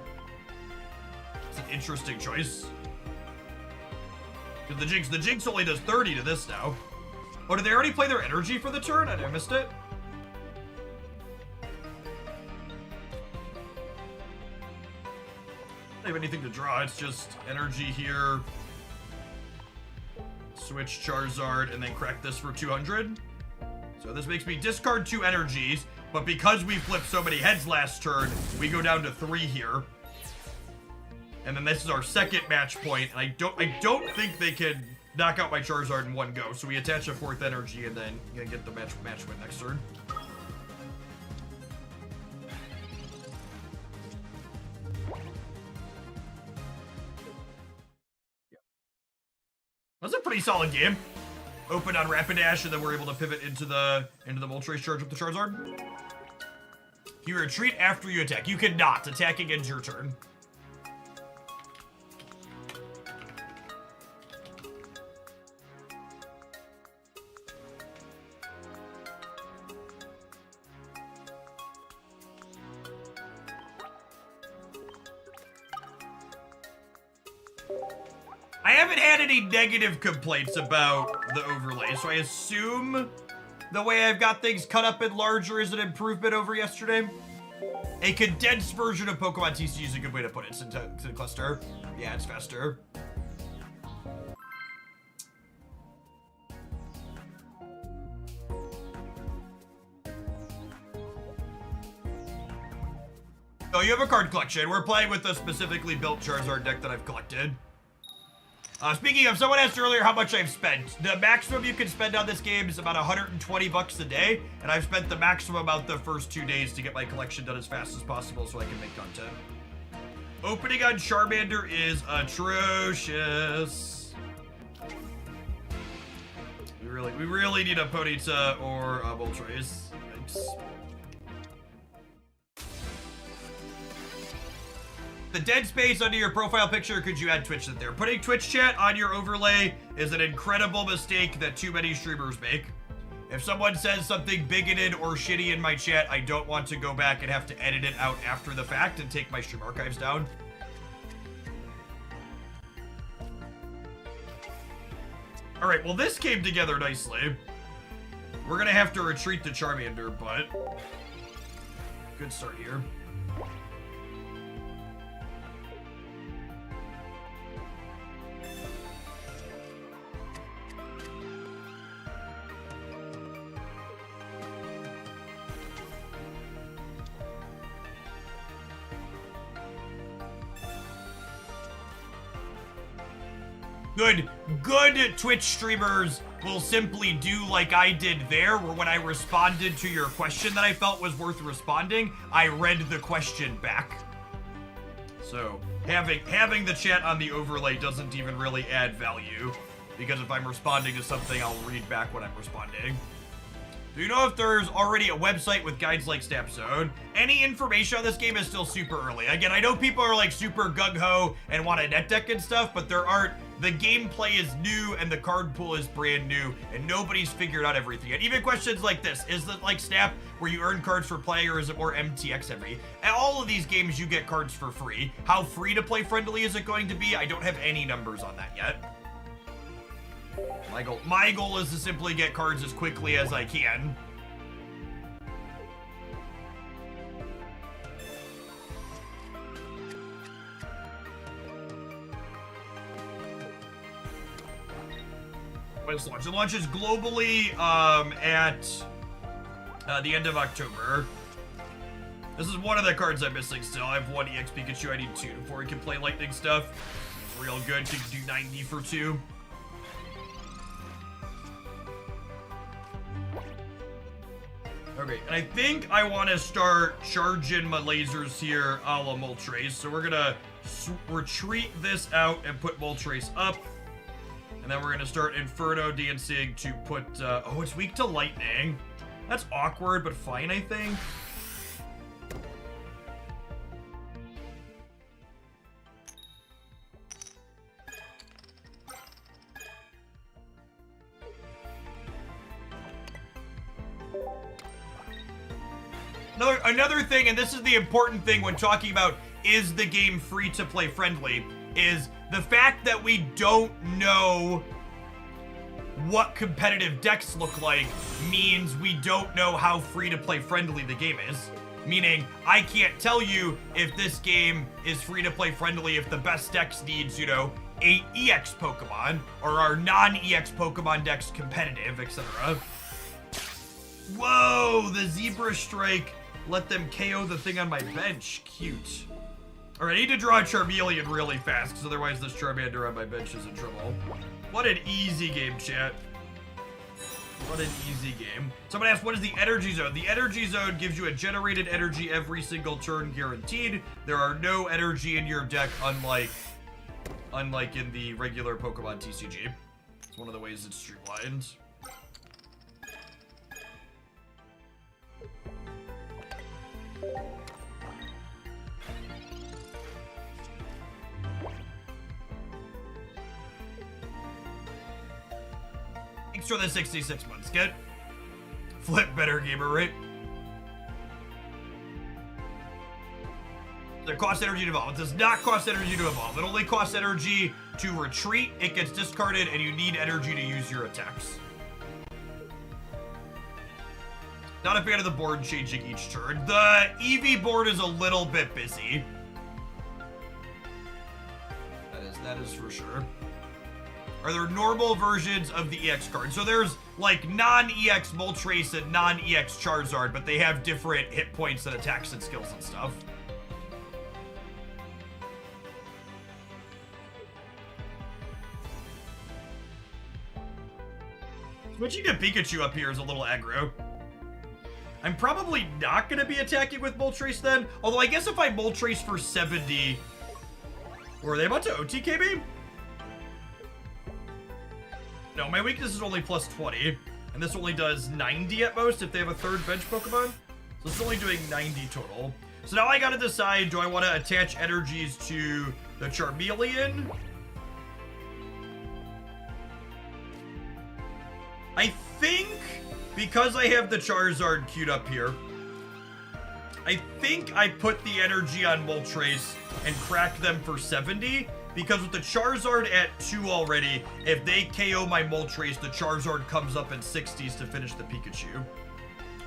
It's an interesting choice. Because the Jinx only does 30 to this now. Oh, did they already play their energy for the turn? I missed it. Don't have anything to draw. It's just energy here. Switch Charizard and then crack this for 200. So this makes me discard 2 energies, but because we flipped so many heads last turn, we go down to 3 here. And then this is our second match point, and I don't think they can knock out my Charizard in one go. So we attach a 4th energy and then get the match win next turn. That was a pretty solid game. Open on Rapidash, and then we're able to pivot into the Moltres charge with the Charizard. You retreat after you attack. You cannot. Attacking ends your turn. I haven't had any negative complaints about the overlay, so I assume the way I've got things cut up and larger is an improvement over yesterday. A condensed version of Pokemon TCG is a good way to put it, into the cluster. Yeah, it's faster. Oh, you have a card collection. We're playing with a specifically built Charizard deck that I've collected. Speaking of, someone asked earlier how much I've spent. The maximum you can spend on this game is about 120 bucks a day, and I've spent the maximum about the first 2 days to get my collection done as fast as possible so I can make content. Opening on Charmander is atrocious. We really need a Ponyta or a Moltres. Thanks. The dead space under your profile picture, could you add Twitch there? Putting Twitch chat on your overlay is an incredible mistake that too many streamers make. If someone says something bigoted or shitty in my chat, I don't want to go back and have to edit it out after the fact and take my stream archives down. All right, well, this came together nicely. We're gonna have to retreat to Charmander, but good start here. Good Twitch streamers will simply do like I did there, where when I responded to your question that I felt was worth responding, I read the question back. So having the chat on the overlay doesn't even really add value, because if I'm responding to something, I'll read back when I'm responding. Do you know if there's already a website with guides like Snap Zone? Any information on this game is still super early. Again, I know people are like super gung-ho and want a net deck and stuff, but there aren't. The gameplay is new and the card pool is brand new, and nobody's figured out everything yet. Even questions like this, is it like Snap where you earn cards for play, or is it more MTX heavy? At all of these games, you get cards for free. How free to play friendly is it going to be? I don't have any numbers on that yet. My goal is to simply get cards as quickly as I can. When does it launch? It launches globally at the end of October. This is one of the cards I'm missing still. I have one EX Pikachu. I need 2 before we can play lightning stuff. It's real good. You can do 90 for 2. Okay, and I think I want to start charging my lasers here a la Moltres. So we're gonna retreat this out and put Moltres up. And then we're gonna start Inferno dancing to put, oh, it's weak to lightning. That's awkward, but fine, I think. Another thing, and this is the important thing when talking about is the game free to play friendly, is the fact that we don't know what competitive decks look like means we don't know how free to play friendly the game is. Meaning, I can't tell you if this game is free to play friendly if the best decks needs, you know, 8 EX Pokemon, or are non-EX Pokemon decks competitive, etc. Whoa, the Zebra Strike let them KO the thing on my bench. Cute. Alright, I need to draw a Charmeleon really fast, because otherwise this Charmander on my bench is in trouble. What an easy game, chat. What an easy game. Someone asked, what is the energy zone? The energy zone gives you a generated energy every single turn guaranteed. There are no energy in your deck, unlike in the regular Pokemon TCG. It's one of the ways it's streamlined. Thanks for the 66 months, kid. Flip better, gamer, right? It costs energy to evolve. It does not cost energy to evolve. It only costs energy to retreat. It gets discarded, and you need energy to use your attacks. Not a fan of the board changing each turn. The EV board is a little bit busy. That is for sure. Are there normal versions of the EX card? So there's like non-EX Moltres and non-EX Charizard, but they have different hit points and attacks and skills and stuff. Switching to Pikachu up here is a little aggro. I'm probably not going to be attacking with Moltres then. Although I guess if I Moltres for 70... Or are they about to OTK me? No, my weakness is only plus 20. And this only does 90 at most if they have a third bench Pokemon. So it's only doing 90 total. So now I gotta decide, do I want to attach energies to the Charmeleon? I think, because I have the Charizard queued up here, I think I put the energy on Moltres and crack them for 70, because with the Charizard at 2 already, if they KO my Moltres, the Charizard comes up in 60s to finish the Pikachu.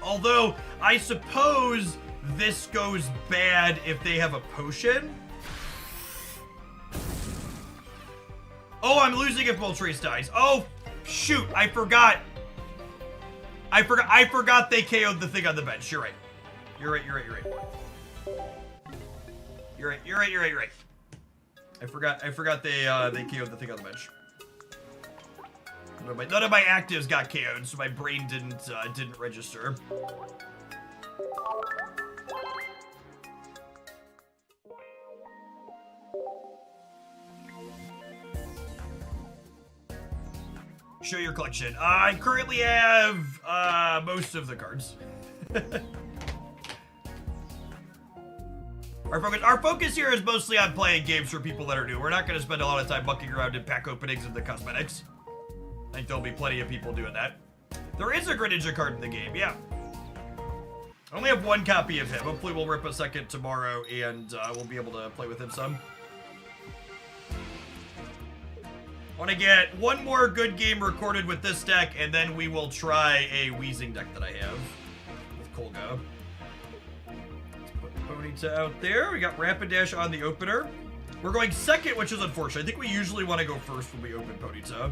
Although, I suppose this goes bad if they have a potion. Oh, I'm losing if Moltres dies. Oh, shoot, I forgot. I forgot they KO'd the thing on the bench. You're right. You're right. I forgot they KO'd the thing on the bench. None of my actives got KO'd, so my brain didn't register. Show your collection. I currently have most of the cards. Our focus here is mostly on playing games for people that are new. We're not going to spend a lot of time mucking around in pack openings and the cosmetics. I think there'll be plenty of people doing that. There is a Greninja card in the game, yeah. I only have one copy of him. Hopefully we'll rip a second tomorrow and we'll be able to play with him some. I want to get one more good game recorded with this deck, and then we will try a Weezing deck that I have with Kolga. Let's put Ponyta out there. We got Rapidash on the opener. We're going second, which is unfortunate. I think we usually want to go first when we open Ponyta.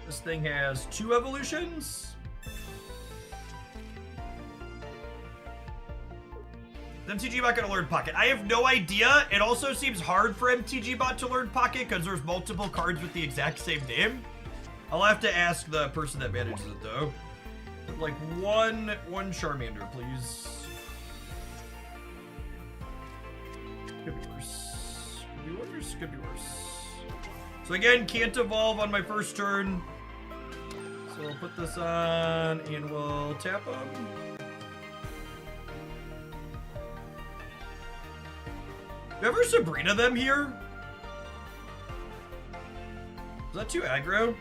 This thing has 2 evolutions. MTG Bot gonna learn Pocket? I have no idea. It also seems hard for MTG Bot to learn Pocket because there's multiple cards with the exact same name. I'll have to ask the person that manages it though. But like one Charmander, please. Could be worse. Could be worse. Could be worse. So again, can't evolve on my first turn. So we'll put this on and we'll tap them. You ever Sabrina them here? Is that too aggro?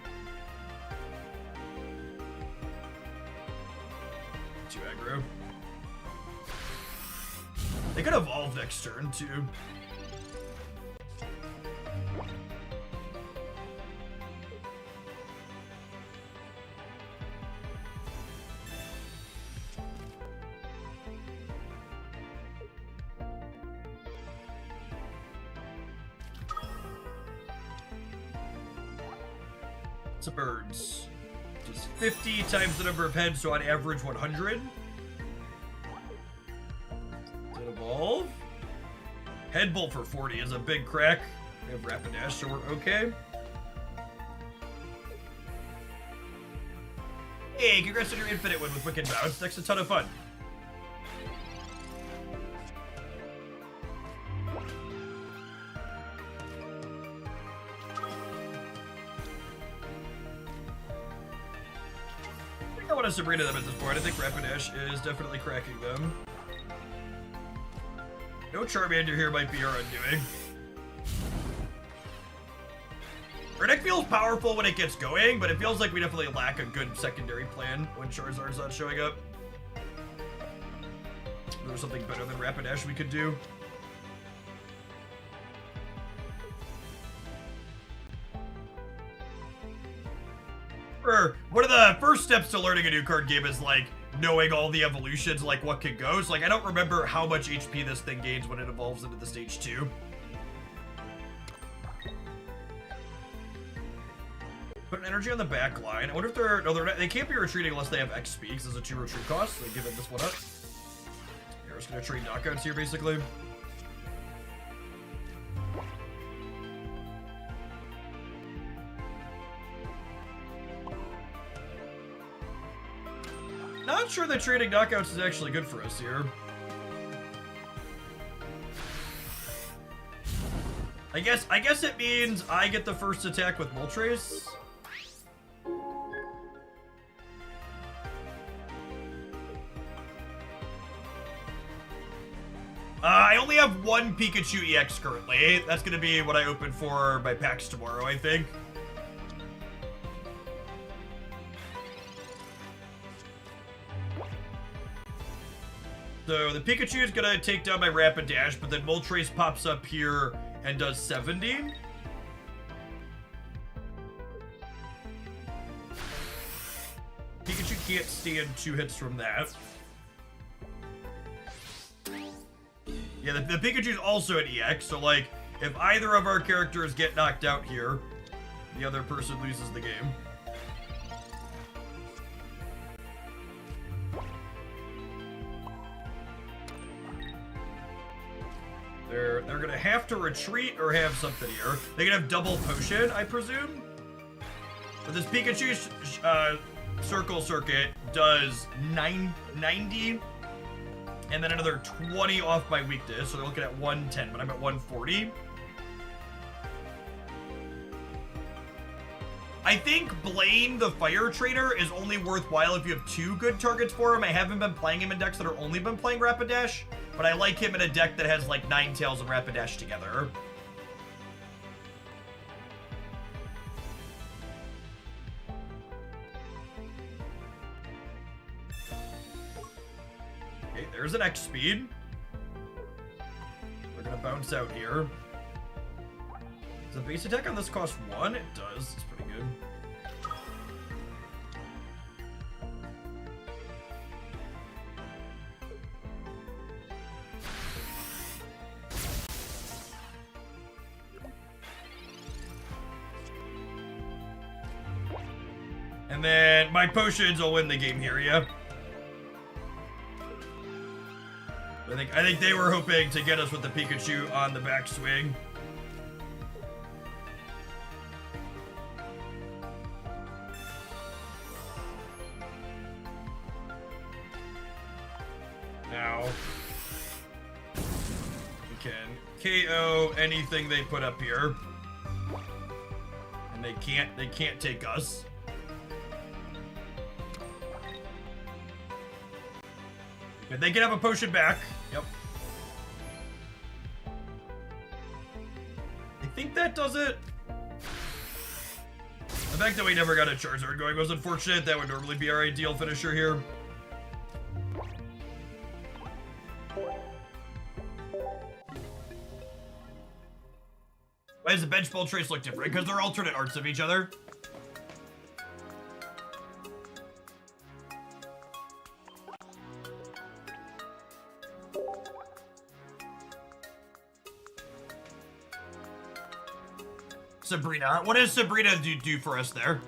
Too aggro. They could evolve next turn too. It's a birds. Just 50 times the number of heads, so on average 100. Did evolve. Head bolt for 40 is a big crack. We have Rapidash, so we're okay. Hey, congrats on your infinite win with Wicked Bounce. Next, a ton of fun. I want to Sabrina them at this point. I think Rapidash is definitely cracking them. No Charmander here might be our undoing. Our deck feels powerful when it gets going, but it feels like we definitely lack a good secondary plan when Charizard's not showing up. There's something better than Rapidash we could do. One of the first steps to learning a new card game is like knowing all the evolutions, like what can go. So like I don't remember how much HP this thing gains when it evolves into the stage 2. Put an energy on the back line. I wonder if they're they can't be retreating unless they have XP because there's a 2 retreat cost. So they give it this one up. We're just gonna trade knockouts here basically. Not sure that trading knockouts is actually good for us here. I guess it means I get the first attack with Moltres. I only have one Pikachu EX currently. That's gonna be what I open for my packs tomorrow, I think. So the Pikachu is gonna take down my Rapidash, but then Moltres pops up here and does 70. Pikachu can't stand 2 hits from that. Yeah, the Pikachu's also an EX, so like, if either of our characters get knocked out here, the other person loses the game. they're gonna have to retreat or have something here. They can have double potion, I presume. But this Pikachu circle circuit does 90, and then another 20 off my weakness. So they're looking at 110, but I'm at 140. I think Blaine, the fire trainer, is only worthwhile if you have 2 good targets for him. I haven't been playing him in decks that are only been playing Rapidash, but I like him in a deck that has like Ninetales and Rapidash together. Okay, there's an X speed. We're gonna bounce out here. Does the base attack on this cost 1? It does. It's pretty good. And then my potions will win the game here, yeah. I think they were hoping to get us with the Pikachu on the backswing. Now we can KO anything they put up here. And they can't take us. But they can have a potion back. Yep. I think that does it. The fact that we never got a Charizard going was unfortunate. That would normally be our ideal finisher here. Why does the bench ball trace look different? Because they're alternate arts of each other. Sabrina. What does Sabrina do for us there?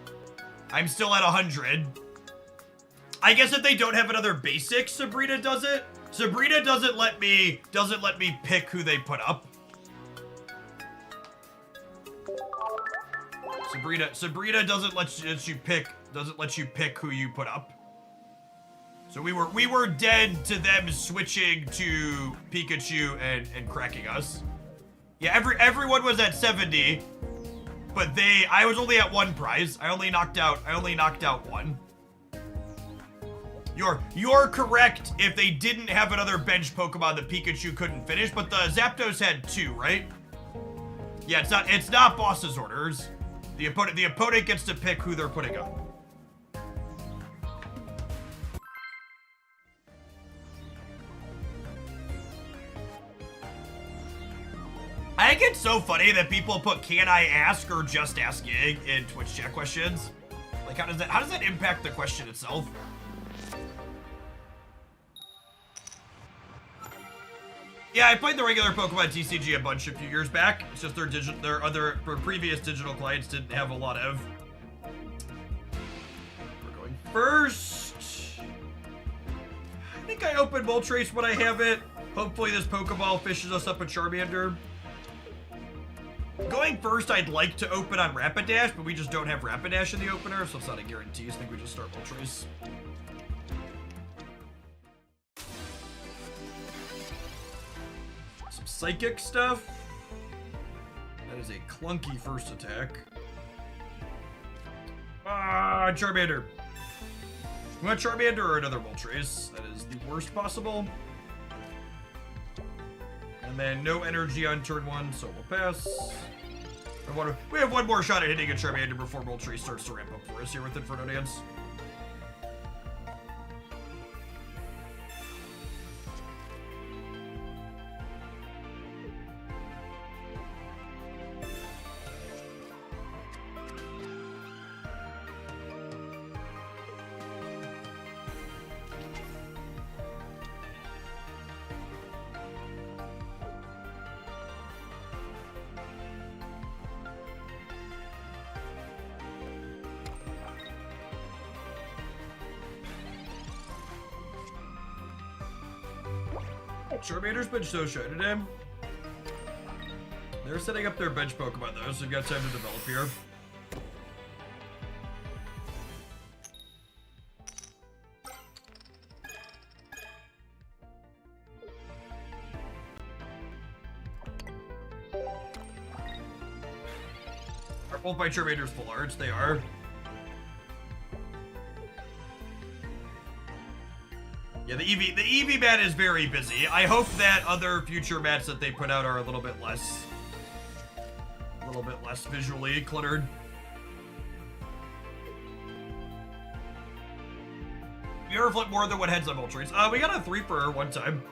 I'm still at 100. I guess if they don't have another basic, Sabrina does it. Sabrina doesn't let me pick who they put up. Sabrina doesn't let you pick who you put up. So we were dead to them switching to Pikachu and cracking us. Yeah, everyone was at 70. But I was only at 1 prize. I only knocked out 1. You're correct if they didn't have another bench Pokemon that Pikachu couldn't finish, but the Zapdos had 2, right? Yeah, it's not boss's orders. The opponent gets to pick who they're putting up. I think it's so funny that people put "can I ask" or "just asking" in Twitch chat questions. Like, how does that impact the question itself? Yeah, I played the regular Pokemon TCG a bunch a few years back. It's just their previous digital clients didn't have a lot of. We're going first. I think I open Moltres when I have it. Hopefully this Pokeball fishes us up a Charmander. Going first, I'd like to open on Rapidash, but we just don't have Rapidash in the opener, so it's not a guarantee. I think we just start Moltres. Some Psychic stuff. That is a clunky first attack. Ah, Charmander. You want Charmander or another Moltres? That is the worst possible. And then no energy on turn 1, so we'll pass. We have 1 more shot at hitting a Charmander before Moltres starts to ramp up for us here with Inferno Dance. Charmander's been so shiny to him. They're setting up their bench Pokemon though, so we've got time to develop here. Are both my Charmanders full arts? They are. Yeah, the EV mat is very busy. I hope that other future mats that they put out are a little bit less visually cluttered. You ever flip more than one heads up Moltres? We got a 3 for one time.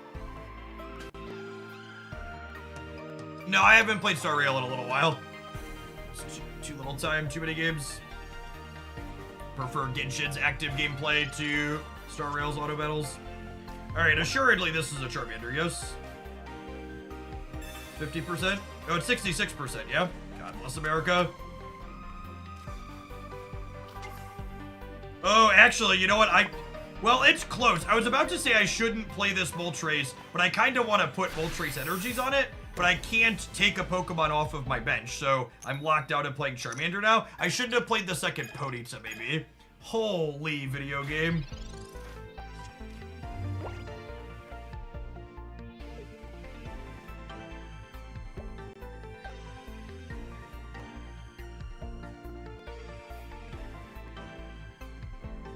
No, I haven't played Star Rail in a little while. It's too little time, too many games. Prefer Genshin's active gameplay to Star Rail's auto battles. Alright, assuredly this is a Charmander, yes? 50%? Oh, it's 66%, yeah? God bless America. Oh, actually, you know what? Well, it's close. I was about to say I shouldn't play this Moltres, but I kind of want to put Moltres energies on it, but I can't take a Pokemon off of my bench, so I'm locked out and playing Charmander now. I shouldn't have played the second Ponyta, maybe. Holy video game.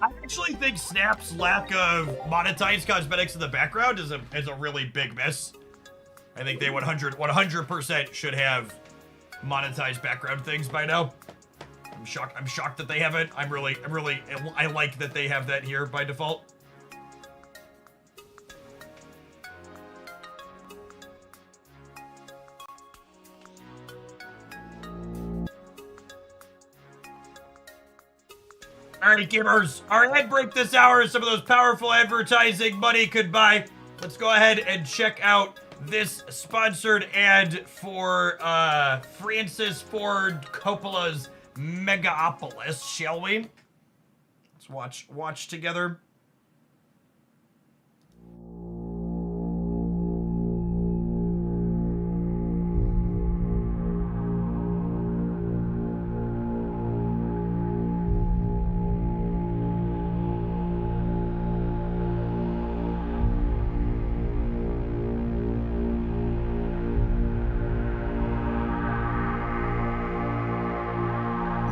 I actually think Snap's lack of monetized cosmetics in the background is a really big miss. I think they 100% should have monetized background things by now. I'm shocked that they haven't. I like that they have that here by default. Alright, gamers, our ad break this hour is some of those powerful advertising money could buy. Let's go ahead and check out this sponsored ad for Francis Ford Coppola's Megapolis, shall we? Let's watch together.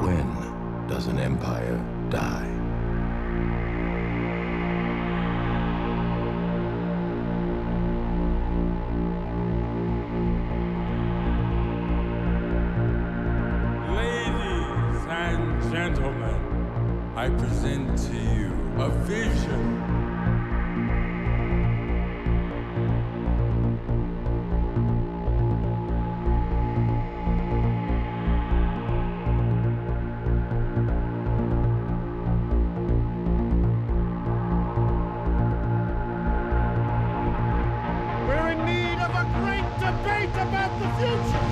When does an empire die? Ladies and gentlemen, I present to you a vision. We're in need of a great debate about the future.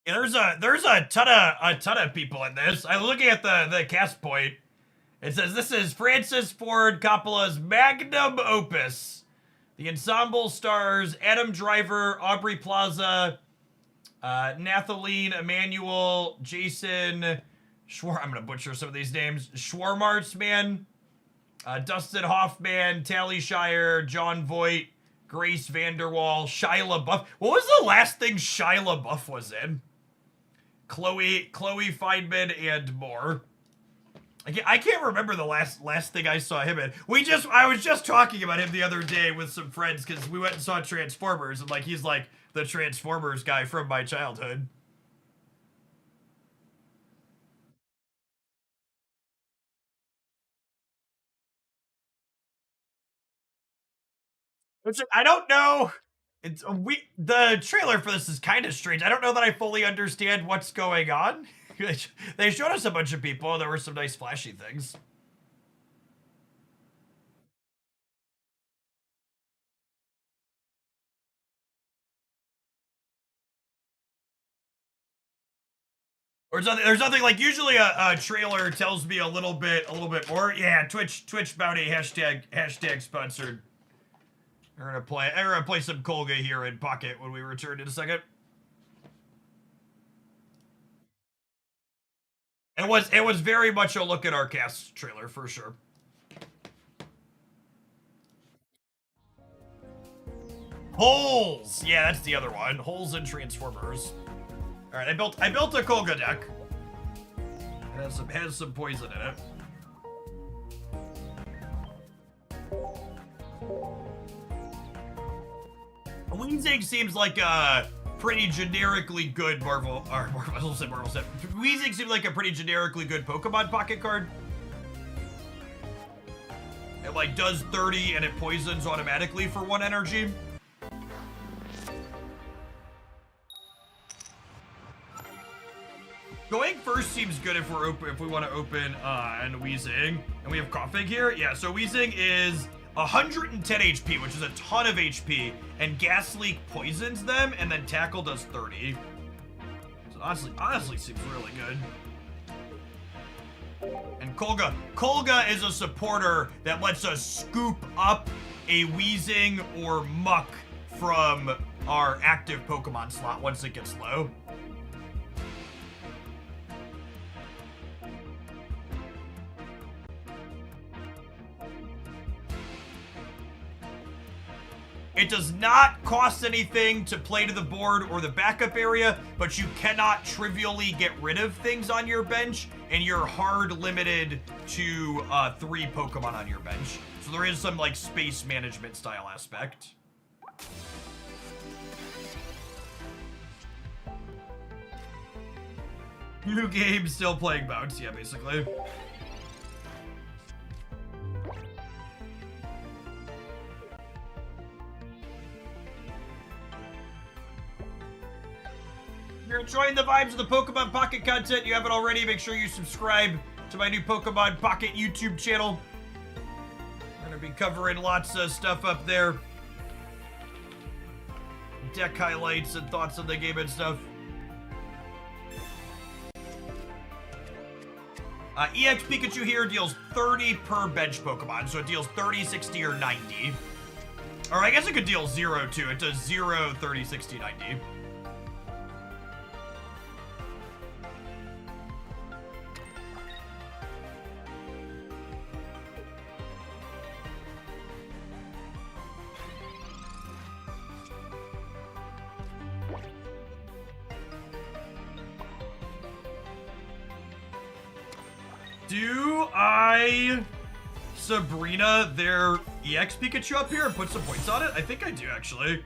Yeah, there's a ton of people in this. I'm looking at the cast point. It says this is Francis Ford Coppola's magnum opus. The ensemble stars Adam Driver, Aubrey Plaza, Nathalie Emmanuel, Jason I'm gonna butcher some of these names. Schwarmartzman, Dustin Hoffman, Tally Shire, John Voight, Grace Vanderwall, Shia LaBeouf. What was the last thing Shia LaBeouf was in? Chloe Feynman and more. I can't remember the last thing I saw him in. I was just talking about him the other day with some friends because we went and saw Transformers and he's like the Transformers guy from my childhood. I don't know. The trailer for this is kind of strange. I don't know that I fully understand what's going on. They showed us a bunch of people. There were some nice flashy things. Or there's nothing like usually a trailer tells me a little bit more. Yeah, Twitch bounty hashtag sponsored. We're gonna play some Kolga here in Pocket when we return in a second. It was very much a look at our cast trailer for sure. Holes! Yeah, that's the other one. Holes and Transformers. Alright, I built a Kolga deck. It has some poison in it. Weezing seems like a pretty generically good Weezing seems like a pretty generically good Pokemon Pocket card. It like does 30 and it poisons automatically for 1 energy. Going first seems good if we want to open on Weezing. And we have Coughing here. Yeah, so Weezing is 110 HP, which is a ton of HP, and Gas Leak poisons them, and then Tackle does 30. So honestly seems really good. And Kolga is a supporter that lets us scoop up a Weezing or Muck from our active Pokemon slot once it gets low. It does not cost anything to play to the board or the backup area, but you cannot trivially get rid of things on your bench, and you're hard limited to 3 Pokemon on your bench. So there is some like space management style aspect. New game, still playing Bounce, yeah, basically. If you're enjoying the vibes of the Pokemon Pocket content, you haven't already, make sure you subscribe to my new Pokemon Pocket YouTube channel. I'm gonna be covering lots of stuff up there. Deck highlights and thoughts on the game and stuff. EX Pikachu here deals 30 per bench Pokemon, so it deals 30, 60, or 90. Or I guess it could deal 0 too. It does 0, 30, 60, 90. Do I Sabrina their EX Pikachu up here and put some points on it? I think I do, actually.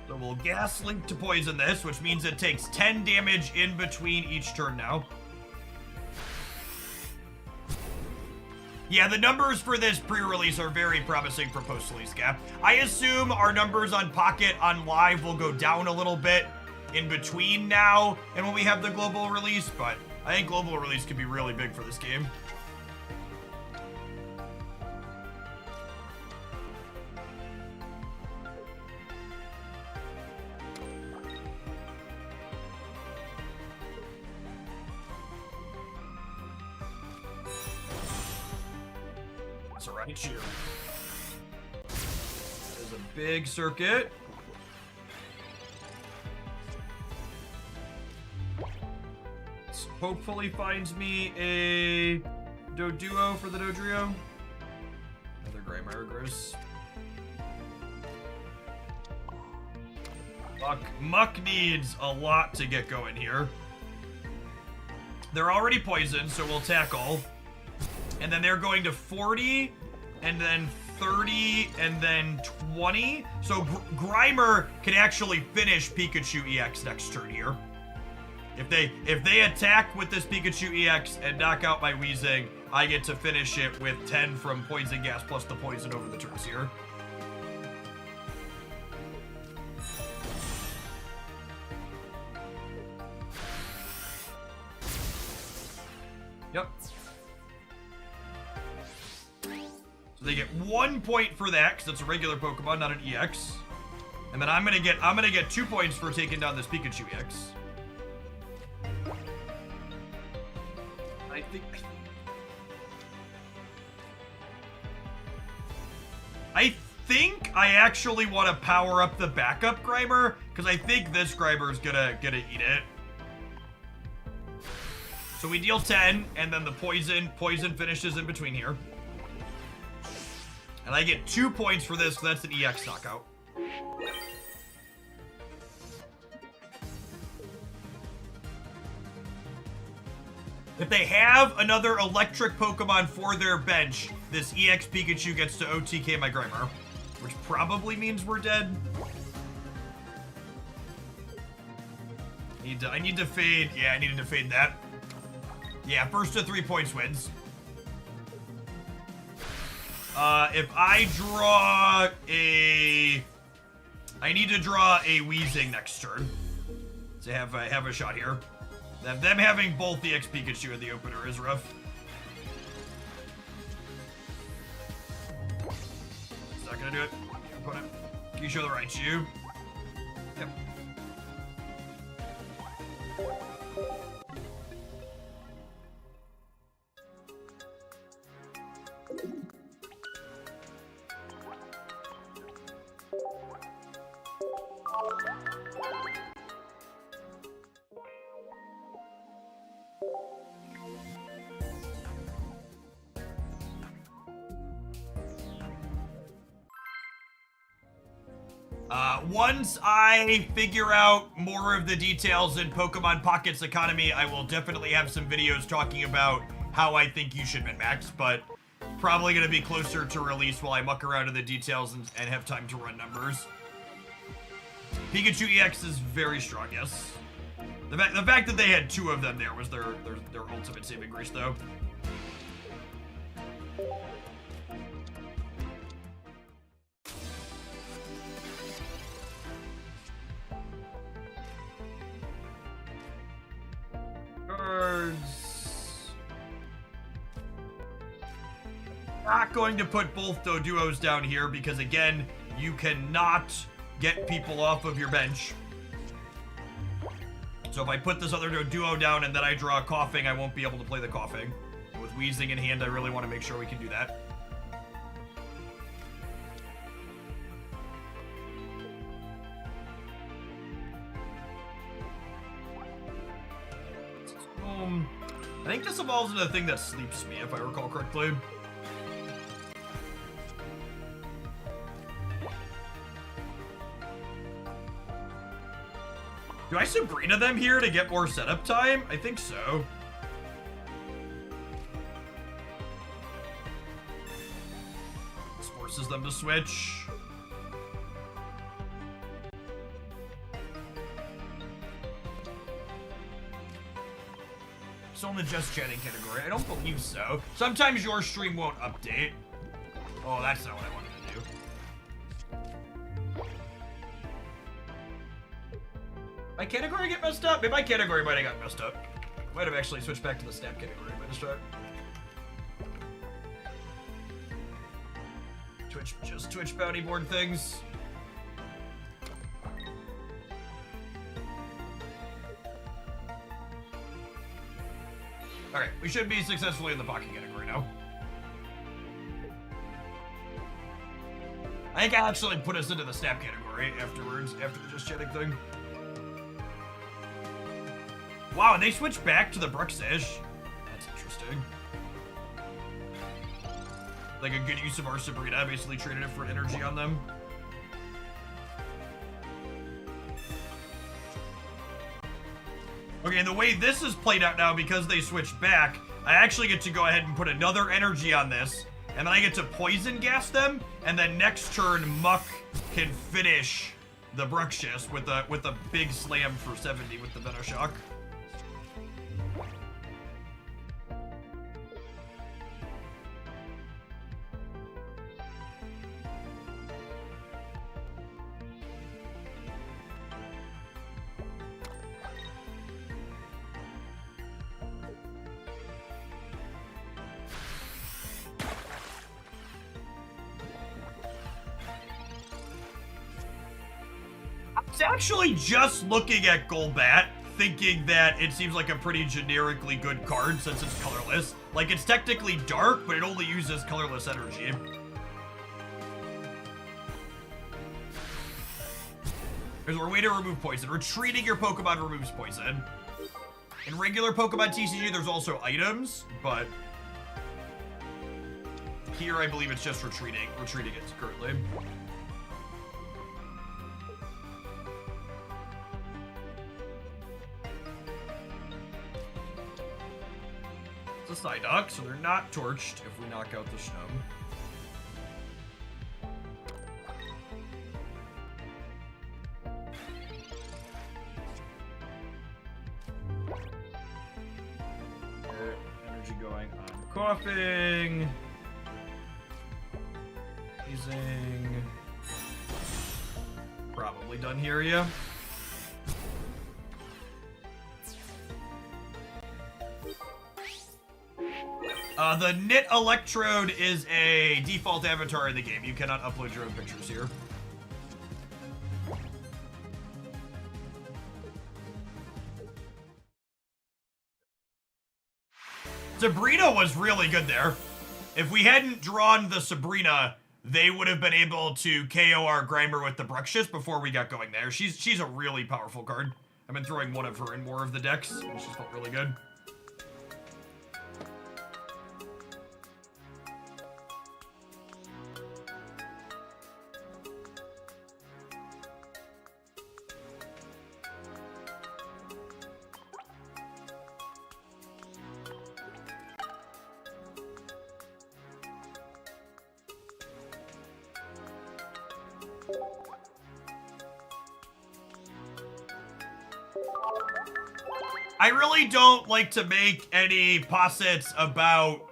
So we'll Gas Link to poison this, which means it takes 10 damage in between each turn now. Yeah, the numbers for this pre-release are very promising for post-release gap. I assume our numbers on Pocket on live will go down a little bit in between now and when we have the global release, but I think global release could be really big for this game. Raichu. There's a big circuit. This hopefully finds me a Doduo for the Dodrio. Another Greymargross. Muck needs a lot to get going here. They're already poisoned, so we'll tackle. And then they're going to 40, and then 30, and then 20. So Grimer can actually finish Pikachu EX next turn here. If they attack with this Pikachu EX and knock out my Weezing, I get to finish it with 10 from Poison Gas plus the poison over the turns here. Yep. So they get 1 point for that, because it's a regular Pokemon, not an EX. And then I'm gonna get 2 points for taking down this Pikachu EX. I think I actually want to power up the backup Grimer, because I think this Grimer is gonna eat it. So we deal 10, and then the poison finishes in between here. And I get 2 points for this, so that's an EX knockout. If they have another electric Pokemon for their bench, this EX Pikachu gets to OTK my Grimer, which probably means we're dead. I need to fade. Yeah, I needed to fade that. Yeah, first to 3 points wins. If I draw a... I need to draw a Weezing next turn to have a shot here. Them having both the EX Pikachu in the opener is rough. It's not gonna do it. Opponent. Can you show the right shoe? Yep. Once I figure out more of the details in Pokemon Pocket's economy, I will definitely have some videos talking about how I think you should min-max, but probably going to be closer to release while I muck around in the details and have time to run numbers. Pikachu EX is very strong, yes. The fact that they had 2 of them there was their ultimate saving grace, though. Not going to put both Doduos down here because, again, you cannot get people off of your bench. So if I put this other Doduo down and then I draw Coughing, I won't be able to play the Coughing. And with Weezing in hand, I really want to make sure we can do that. I think this evolves into the thing that sleeps me, if I recall correctly. Do I Sabrina them here to get more setup time? I think so. This forces them to switch. Still in the just chatting category. I don't believe so. Sometimes your stream won't update. Oh, that's not what I wanted to do. My category get messed up? Maybe my category might have got messed up. Might have actually switched back to the snap category by this time. Twitch bounty board things. Alright, we should be successfully in the pocket category now. I think I actually put us into the snap category afterwards, after the just chatting thing. Wow, and they switched back to the Bruxish. That's interesting. Like a good use of our Sabrina, I basically traded it for energy on them. Okay, and the way this is played out now, because they switched back, I actually get to go ahead and put another energy on this, and then I get to poison gas them, and then next turn, Muck can finish the Bruxish with a big slam for 70 with the Venoshock. It's actually just looking at Golbat, thinking that it seems like a pretty generically good card since it's colorless. Like, it's technically dark, but it only uses colorless energy. There's a way to remove poison. Retreating your Pokemon removes poison. In regular Pokemon TCG, there's also items, but here I believe it's just retreating it currently. It's a Psyduck, so they're not torched if we knock out the Snow. Energy going on coughing. Using. Probably done here, yeah. The Knit Electrode is a default avatar in the game. You cannot upload your own pictures here. Sabrina was really good there. If we hadn't drawn the Sabrina, they would have been able to KO our Grimer with the Bruxish before we got going there. She's a really powerful card. I've been throwing one of her in more of the decks, and she's felt really good. I really don't like to make any posits about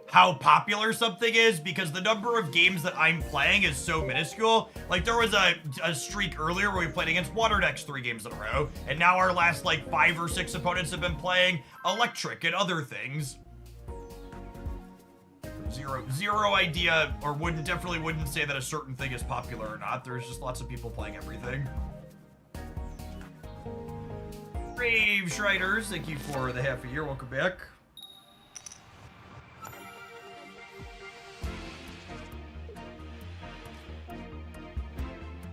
how popular something is because the number of games that I'm playing is so minuscule. Like, there was a streak earlier where we played against Water decks 3 games in a row, and now our last, like, 5 or 6 opponents have been playing Electric and other things. Zero idea, or definitely wouldn't say that a certain thing is popular or not. There's just lots of people playing everything. Brave Shriners, thank you for the half a year. Welcome back.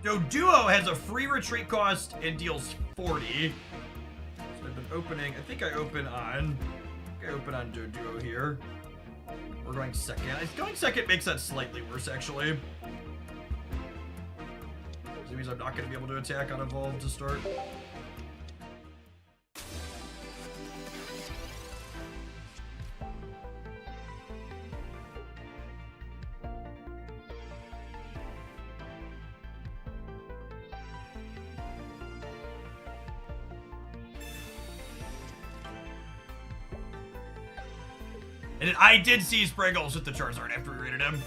So Duo has a free retreat cost and deals 40. So I've been opening. I think I open on Duo here. We're going second. Going second makes that slightly worse, actually. That means I'm not going to be able to attack on Evolve to start. And I did see Spriggles with the Charizard after we rated him.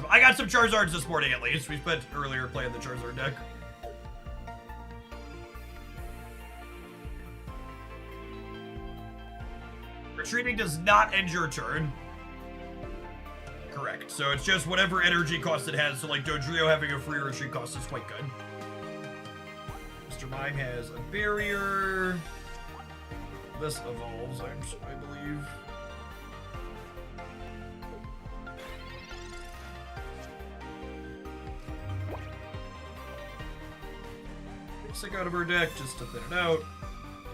I got some Charizards this morning at least. We spent earlier playing the Charizard deck. Retreating does not end your turn. Correct. So it's just whatever energy cost it has. So like Dodrio having a free retreat cost is quite good. Mr. Mime has a barrier. This evolves, I believe. Sick out of her deck just to thin it out.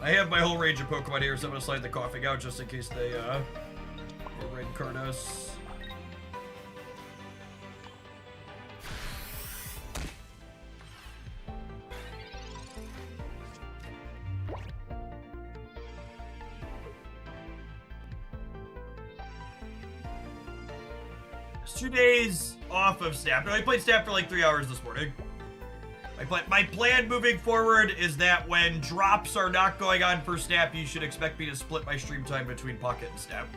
I have my whole range of Pokemon here, so I'm gonna slide the coughing out just in case they red card us. It's 2 days off of Snap. No, I played Snap for like 3 hours this morning. My plan moving forward is that when drops are not going on for Snap, you should expect me to split my stream time between Pocket and Snap.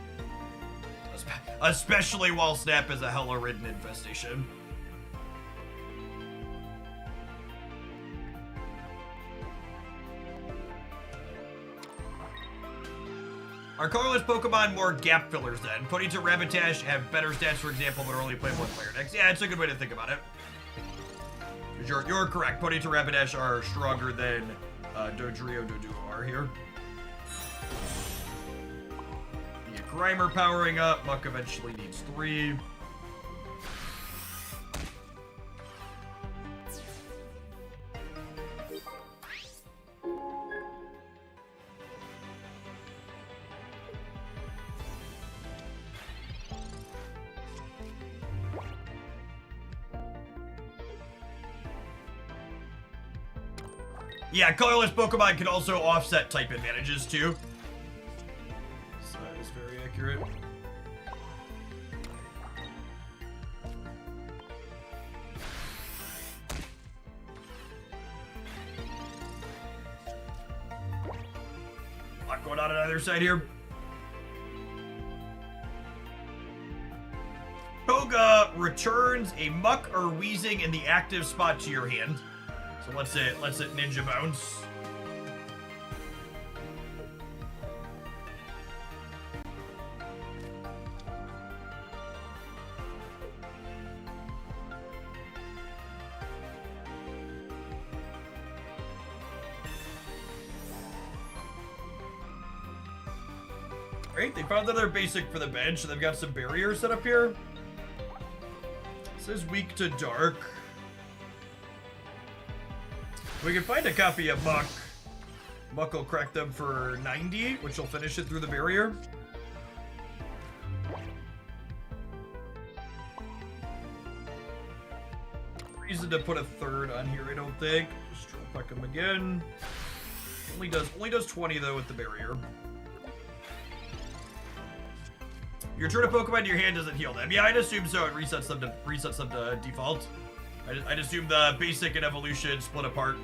Especially while Snap is a hella-ridden infestation. Are colorless Pokemon more gap fillers then? Putting to Rabbitash have better stats, for example, but are only playable with player decks. Yeah, it's a good way to think about it. You're correct. Ponyta and Rapidash are stronger than Dodrio Doduo are here. Yeah, Grimer powering up. Muck eventually needs 3. Yeah, colorless Pokemon can also offset type advantages too. So that is very accurate. A lot going on either side here. Koga returns a Muck or Weezing in the active spot to your hand. So let's it Ninja Bounce. Great, they found another basic for the bench, and they've got some barriers set up here. This is weak to dark. We can find a copy of Muck. Muck will crack them for 90, which will finish it through the barrier. Reason to put a third on here, I don't think. Just drill peck him again. Only does 20 though with the barrier. Your turn of Pokemon in your hand doesn't heal them. Yeah, I'd assume so. It resets them to default. I'd assume the basic and evolution split apart.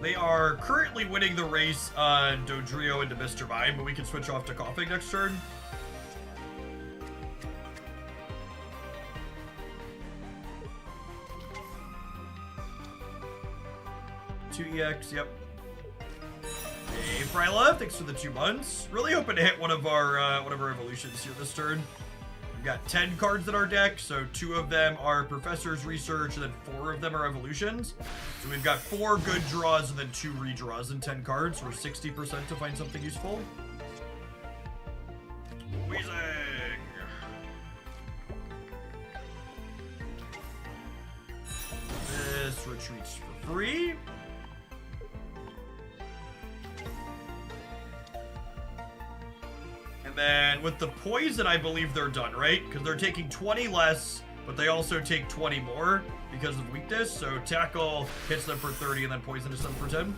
They are currently winning the race on Dodrio into Mr. Mime, but we can switch off to Coughing next turn. EX, yep. Hey, Fryla, thanks for the 2 months. Really hoping to hit one of our evolutions here this turn. We've got 10 cards in our deck, so 2 of them are Professor's Research, and then 4 of them are evolutions. So we've got 4 good draws and then 2 redraws and 10 cards. We're 60% to find something useful. Weezing! This retreats for free. And then with the poison, I believe they're done, right? Because they're taking 20 less, but they also take 20 more because of weakness. So tackle hits them for 30 and then poison is them for 10.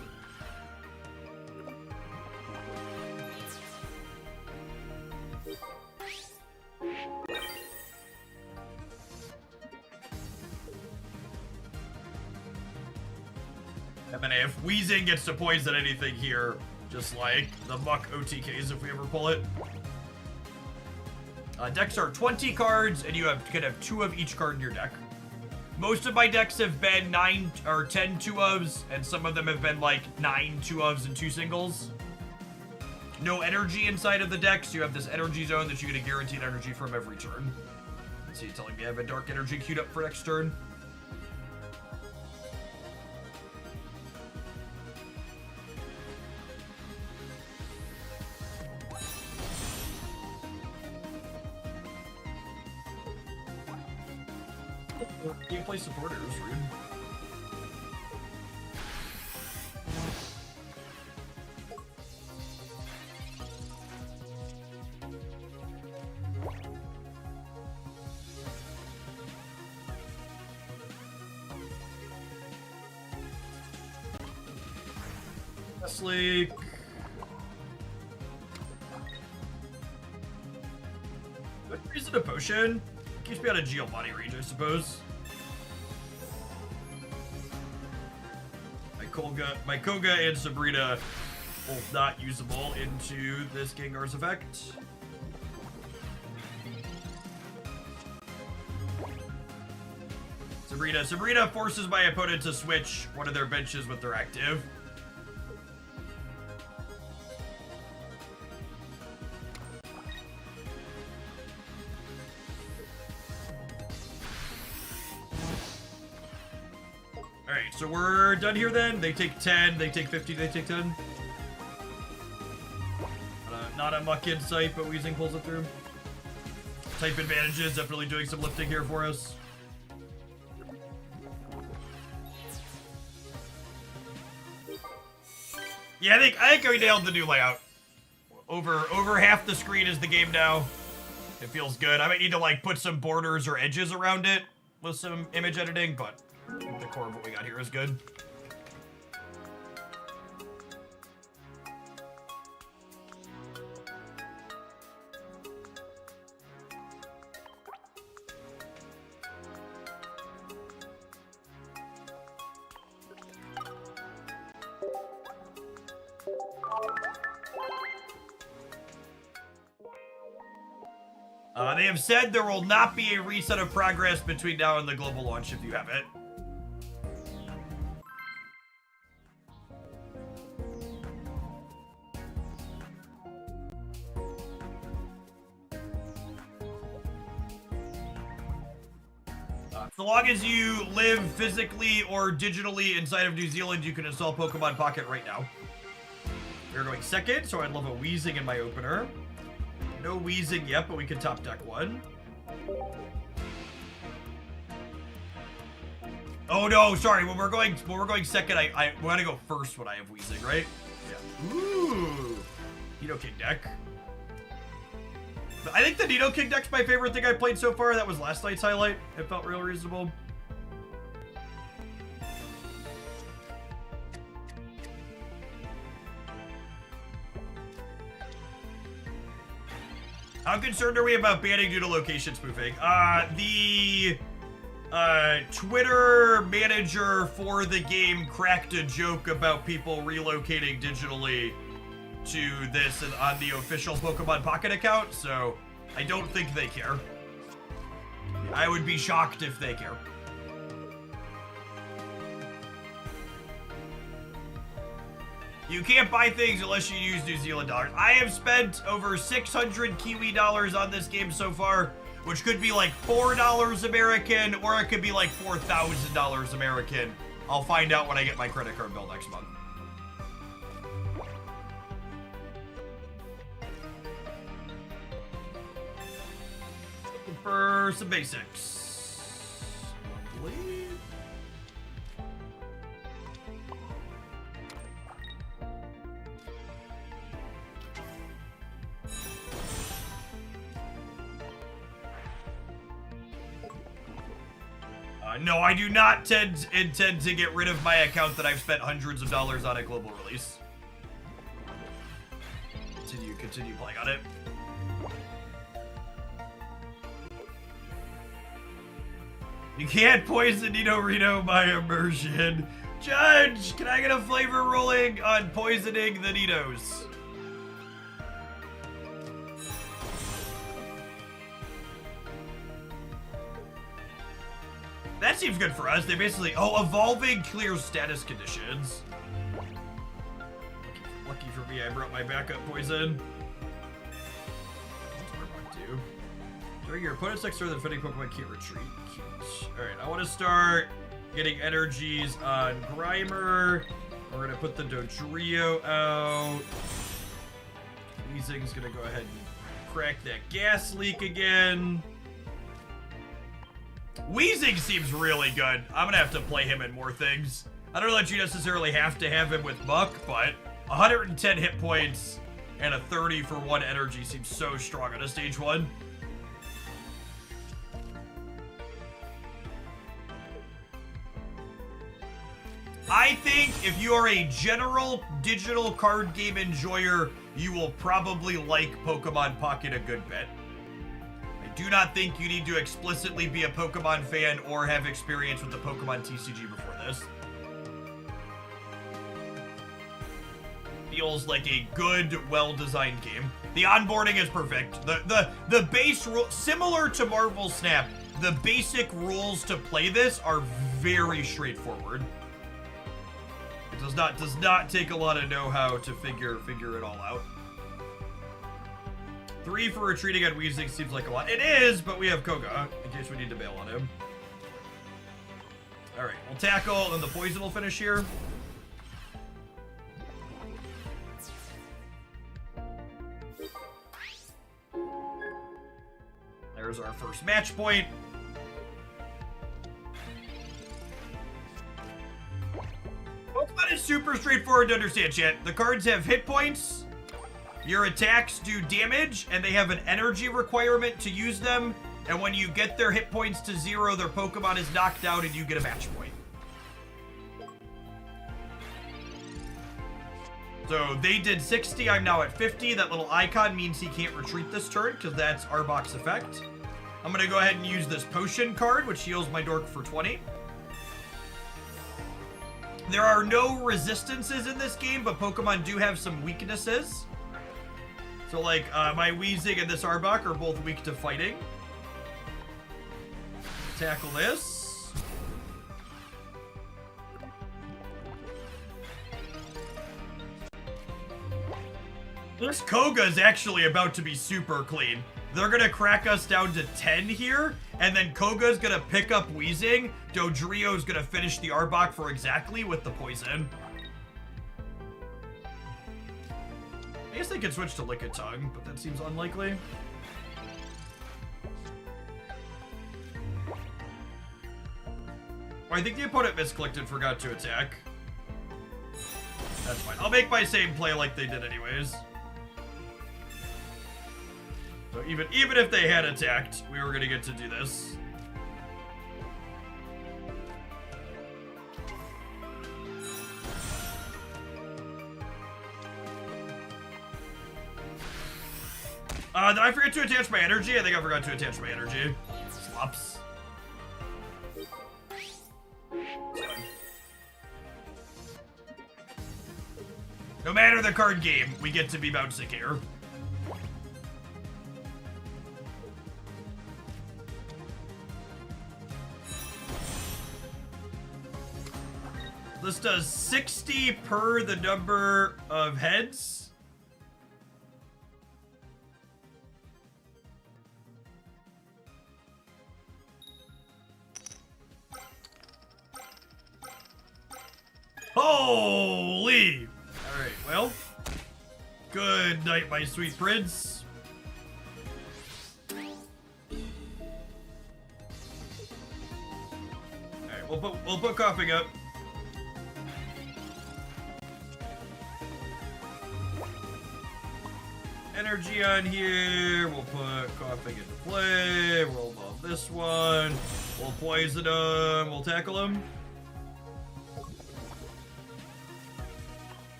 And then if Weezing gets to poison anything here, just like the Muck OTKs if we ever pull it. Decks are 20 cards, and you can have 2 of each card in your deck. Most of my decks have been 9 or 10 2-ofs, and some of them have been like 9 2-ofs and 2 singles. No energy inside of the deck, so you have this energy zone that you get a guaranteed energy from every turn. So you're telling me I have a dark energy queued up for next turn? Gameplay supporters, rude. Sleek. Good reason a potion. Keeps me out of Giovanni range, I suppose. My Koga and Sabrina both not usable into this Gengar's effect. Sabrina forces my opponent to switch one of their benches with their active. Alright, so we're done here then. They take 10, they take 50, they take 10. Not a muck in sight, but Weezing pulls it through. Type advantages, definitely doing some lifting here for us. Yeah, I think we nailed the new layout. Over half the screen is the game now. It feels good. I might need to like put some borders or edges around it with some image editing, but I think the core of what we got here is good. They have said there will not be a reset of progress between now and the global launch if you have it. So long as you live physically or digitally inside of New Zealand, you can install Pokemon Pocket right now. We're going second, so I'd love a Weezing in my opener. No Weezing yet, but we can top deck one. Oh no, sorry. When we're going second, I want to go first when I have Weezing, right? Yeah. Ooh. Nidoking deck. I think the Nidoking deck's my favorite thing I played so far. That was last night's highlight. It felt real reasonable. How concerned are we about banning due to location spoofing? The Twitter manager for the game cracked a joke about people relocating digitally to this on the official Pokemon Pocket account, so I don't think they care. I would be shocked if they care. You can't buy things unless you use New Zealand dollars. I have spent over 600 Kiwi dollars on this game so far, which could be like $4 American, or it could be like $4,000 American. I'll find out when I get my credit card bill next month. Looking for some basics. Please. No, I do not intend to get rid of my account that I've spent hundreds of dollars on at global release. Continue playing on it. You can't poison Nidorino by immersion. Judge, can I get a flavor ruling on poisoning the Nidos? That seems good for us. They basically... Oh, evolving clear status conditions. Lucky for me, I brought my backup poison. During your opponent's next turn, the defending Pokemon can't retreat. Cute. Alright, I want to start getting energies on Grimer. We're going to put the Dodrio out. Weezing's going to go ahead and crack that gas leak again. Weezing seems really good. I'm gonna have to play him in more things. I don't know that you necessarily have to have him with Muck, but 110 hit points and a 30 for 1 energy seems so strong on a stage 1. I think if you are a general digital card game enjoyer, you will probably like Pokemon Pocket a good bit. Do not think you need to explicitly be a Pokemon fan or have experience with the Pokemon TCG before this. Feels like a good, well-designed game. The onboarding is perfect. The base rule, similar to Marvel Snap, the basic rules to play this are very straightforward. It does not take a lot of know-how to figure it all out. 3 for retreating on Weezing seems like a lot. It is, but we have Koga in case we need to bail on him. All right, we'll tackle, and the poison will finish here. There's our first match point. Pokemon is super straightforward to understand, chat. The cards have hit points, your attacks do damage, and they have an energy requirement to use them. And when you get their hit points to 0, their Pokemon is knocked out and you get a match point. So they did 60, I'm now at 50. That little icon means he can't retreat this turn because that's Arbok's effect. I'm going to go ahead and use this potion card, which heals my Dork for 20. There are no resistances in this game, but Pokemon do have some weaknesses. So like my Weezing and this Arbok are both weak to fighting. Tackle this. This Koga is actually about to be super clean. They're gonna crack us down to 10 here, and then Koga's gonna pick up Weezing. Dodrio's gonna finish the Arbok for exactly with the poison. I guess they could switch to Lickitung, but that seems unlikely. I think the opponent misclicked and forgot to attack. That's fine. I'll make my same play like they did anyways. So even if they had attacked, we were gonna get to do this. Did I forget to attach my energy? I think I forgot to attach my energy. Slops. No matter the card game, we get to be bouncing here. This does 60 per the number of heads. Holy! Alright, well. Good night, my sweet prince. Alright, we'll put coughing up. Energy on here. We'll put coughing into play. We'll buff this one. We'll poison him. We'll tackle him.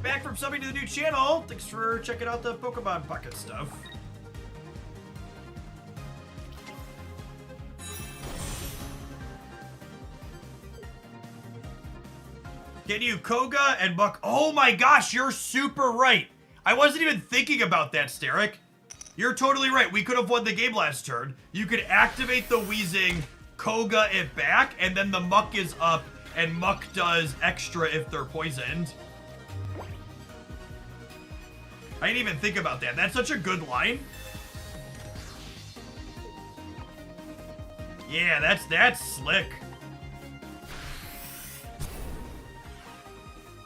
Back from subbing to the new channel. Thanks for checking out the Pokemon Pocket stuff. Can you Koga and Buck? Oh my gosh, you're super right. I wasn't even thinking about that, Steric. You're totally right. We could have won the game last turn. You could activate the Weezing, Koga it back, and then the Muck is up, and Muck does extra if they're poisoned. I didn't even think about that. That's such a good line. Yeah, that's slick.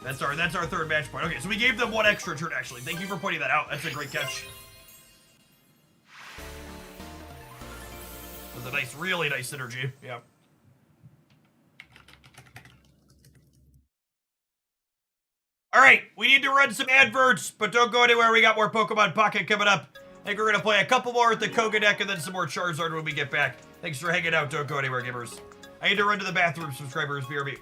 That's our third match point. Okay, so we gave them one extra turn, actually. Thank you for pointing that out. That's a great catch. That's a nice, really nice synergy. Yeah. All right, we need to run some adverts, but don't go anywhere. We got more Pokemon Pocket coming up. I think we're going to play a couple more with the Koga deck and then some more Charizard when we get back. Thanks for hanging out. Don't go anywhere, gamers. I need to run to the bathroom, subscribers. BRB.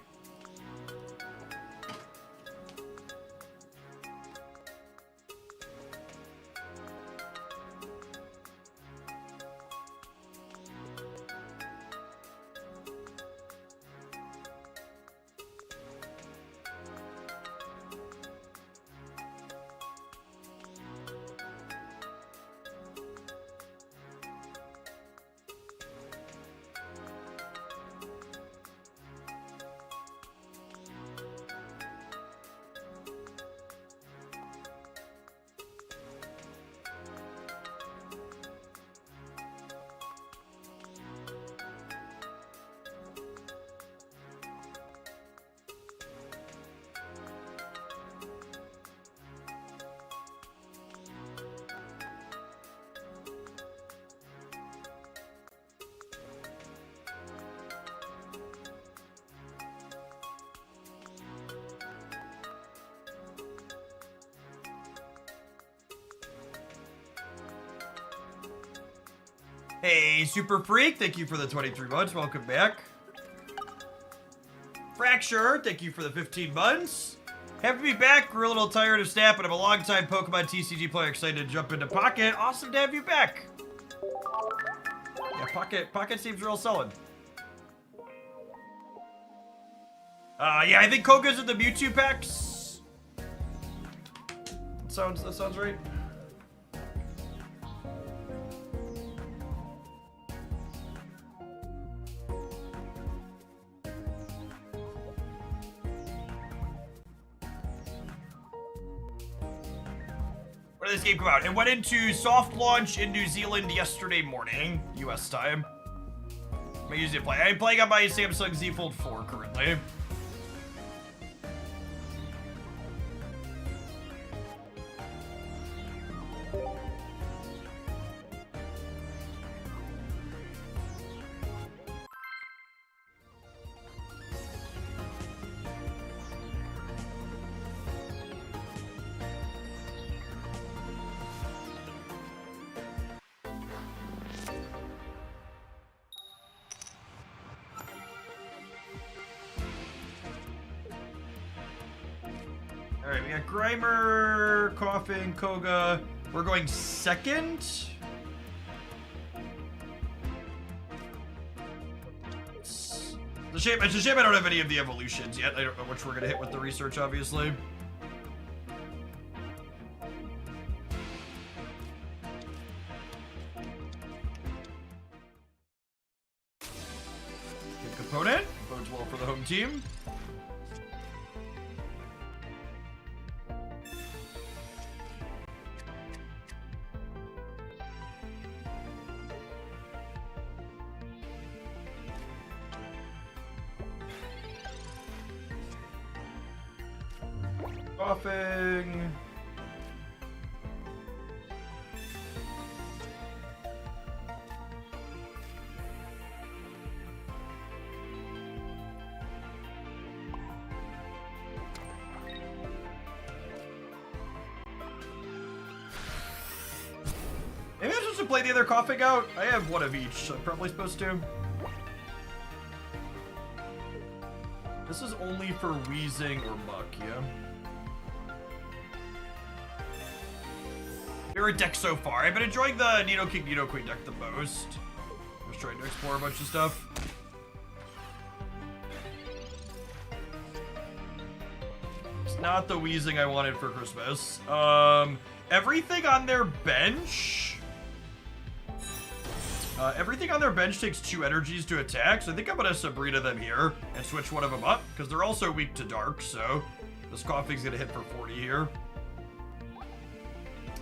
Hey, Super Freak, thank you for the 23 months. Welcome back. Fracture, thank you for the 15 months. Happy to be back. We're a little tired of Snap, but I'm a long-time Pokemon TCG player excited to jump into Pocket. Awesome to have you back. Yeah, Pocket seems real solid. Yeah, I think Koga's in the Mewtwo packs. That sounds right. When did this game come out? It went into soft launch in New Zealand yesterday morning, US time. I'm using it play. I'm playing on my Samsung Z Fold 4 currently. Alright, we got Grimer, Coughing, Koga. We're going second. It's a shame I don't have any of the evolutions yet. I don't know which we're gonna hit with the research, obviously. Good component. Bodes well for the home team. Coughing. Maybe I'm supposed to play the other Coughing out? I have one of each, so I'm probably supposed to. This is only for Wheezing or Muck, yeah? Favorite deck so far. I've been enjoying the Nidoking, Nidoqueen deck the most. I was trying to explore a bunch of stuff. It's not the Wheezing I wanted for Christmas. Everything on their bench... everything on their bench takes 2 energies to attack, so I think I'm gonna Sabrina them here and switch one of them up, because they're also weak to Dark, so this Coughing's gonna hit for 40 here.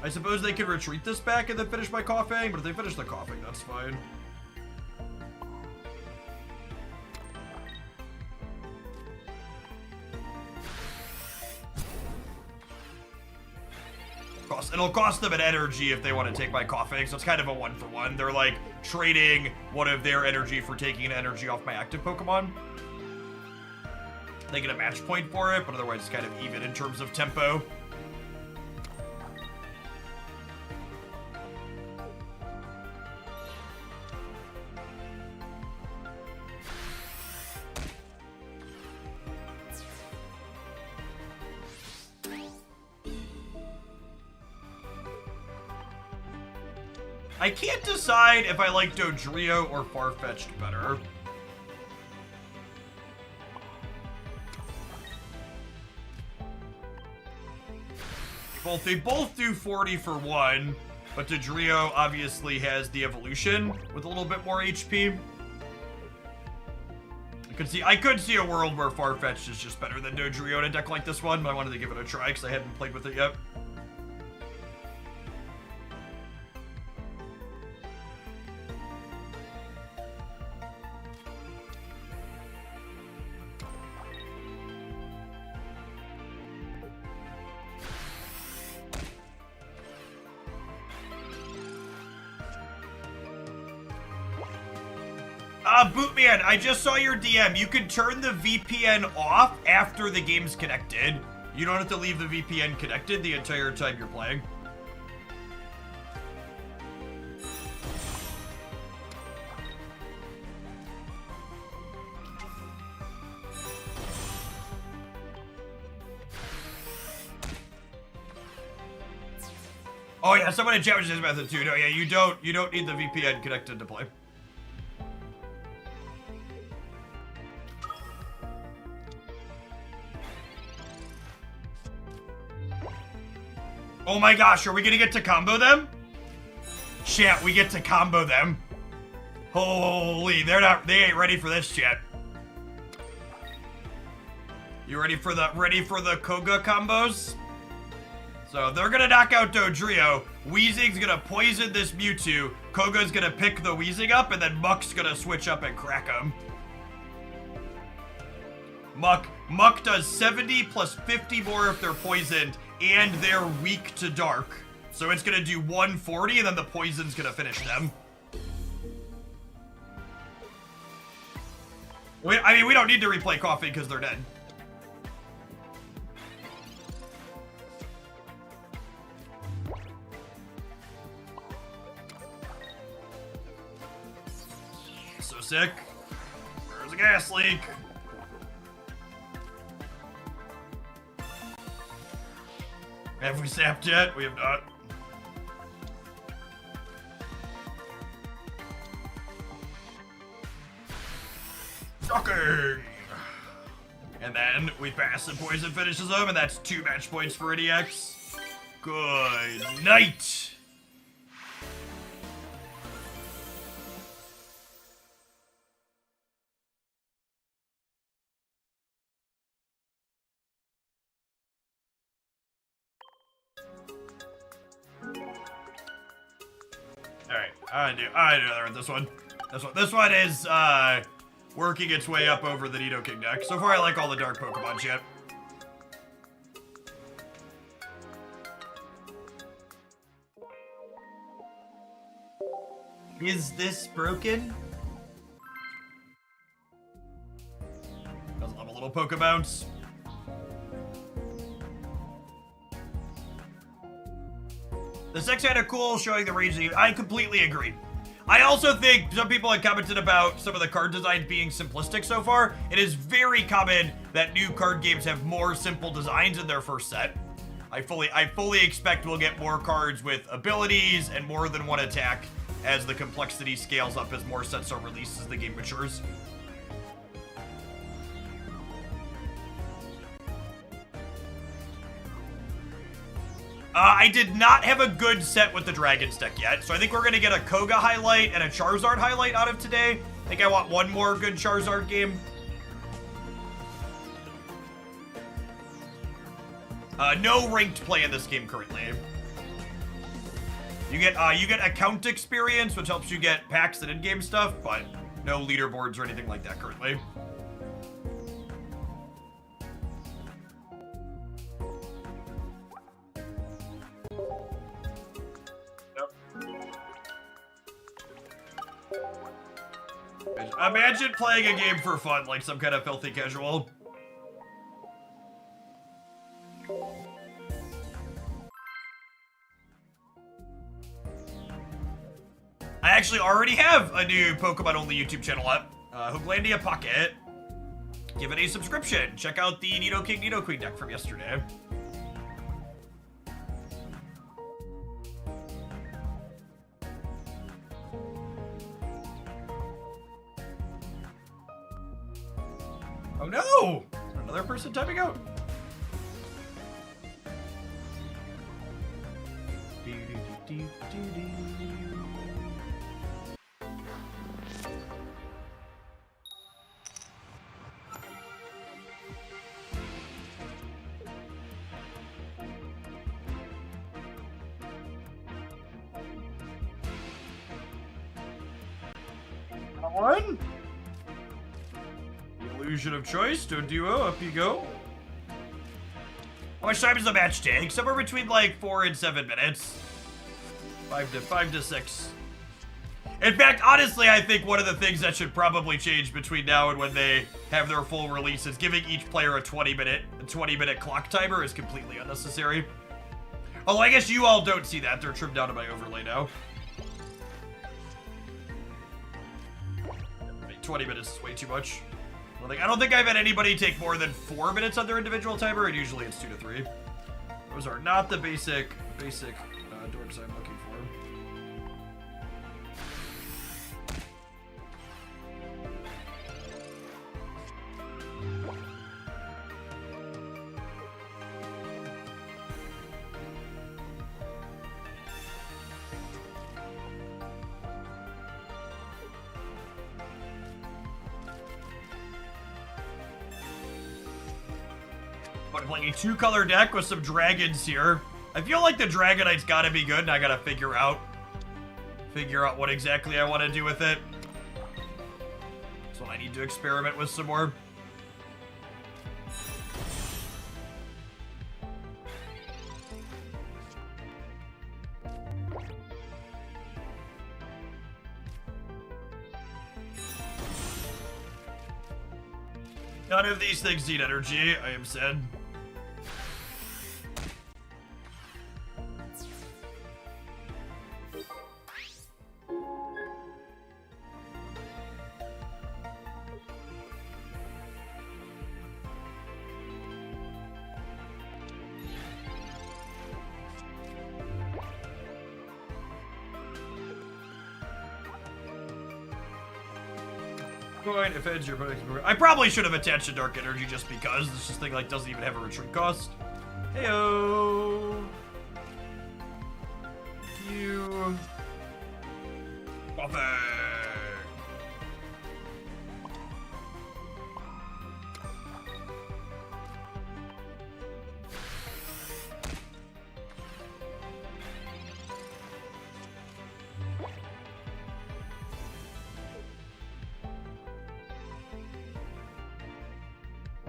I suppose they could retreat this back and then finish my Coughing, but if they finish the Coughing, that's fine. It'll cost them an energy if they want to take my Coughing, so it's kind of a 1-for-1. They're like trading one of their energy for taking an energy off my active Pokemon. They get a match point for it, but otherwise it's kind of even in terms of tempo. I can't decide if I like Dodrio or Farfetch'd better. They both do 40 for 1, but Dodrio obviously has the evolution with a little bit more HP. I could see a world where Farfetch'd is just better than Dodrio in a deck like this one, but I wanted to give it a try because I hadn't played with it yet. Bootman, I just saw your DM. You can turn the VPN off after the game's connected. You don't have to leave the VPN connected the entire time you're playing. Oh yeah, someone in chat was just method too. No, yeah, you don't need the VPN connected to play. Oh my gosh, are we gonna get to combo them? Chat, we get to combo them. Holy, they ain't ready for this, chat. You ready for the Koga combos? So they're gonna knock out Dodrio. Weezing's gonna poison this Mewtwo. Koga's gonna pick the Weezing up, and then Muck's gonna switch up and crack him. Muck does 70 plus 50 more if they're poisoned, and they're weak to dark. So it's gonna do 140, and then the poison's gonna finish them. I mean, we don't need to replay Coffee because they're dead. So sick. There's a gas leak. Have we sapped yet? We have not. Shocking! And then we pass and poison finishes them, and that's 2 match points for NEX. Good night! Alright, I do this one. This one is working its way up over the Nidoking deck. So far I like all the dark Pokemon shit. Is this broken? Doesn't have a little Poke Bounce. The sex had a cool showing the range. I completely agree. I also think some people have commented about some of the card designs being simplistic so far. It is very common that new card games have more simple designs in their first set. I fully expect we'll get more cards with abilities and more than one attack as the complexity scales up as more sets are released as the game matures. I did not have a good set with the Dragon's deck yet, so I think we're going to get a Koga highlight and a Charizard highlight out of today. I think I want one more good Charizard game. No ranked play in this game currently. You get account experience, which helps you get packs and in-game stuff, but no leaderboards or anything like that currently. Imagine playing a game for fun, like some kind of filthy casual. I actually already have a new Pokemon-only YouTube channel up, Hooglandia Pocket. Give it a subscription. Check out the Nidoking Nidoqueen deck from yesterday. Oh no! Another person typing out. One. Illusion of choice to a duo, up you go. How much time does the match take? Somewhere between like 4 and 7 minutes. 5 to 6. In fact, honestly, I think one of the things that should probably change between now and when they have their full release is giving each player a 20-minute clock timer is completely unnecessary. Although I guess you all don't see that. They're trimmed down to my overlay now. 20 minutes is way too much. I don't think I've had anybody take more than 4 minutes on their individual timer, and usually it's 2 to 3. Those are not the basic dorks I'm looking for. I'm playing a 2-color deck with some dragons here. I feel like the Dragonite's gotta be good, and I gotta figure out what exactly I want to do with it. So I need to experiment with some more. None of these things need energy, I am sad. If edge your I probably should have attached a dark energy just because this thing like doesn't even have a retreat cost. Heyo. You. Buffet.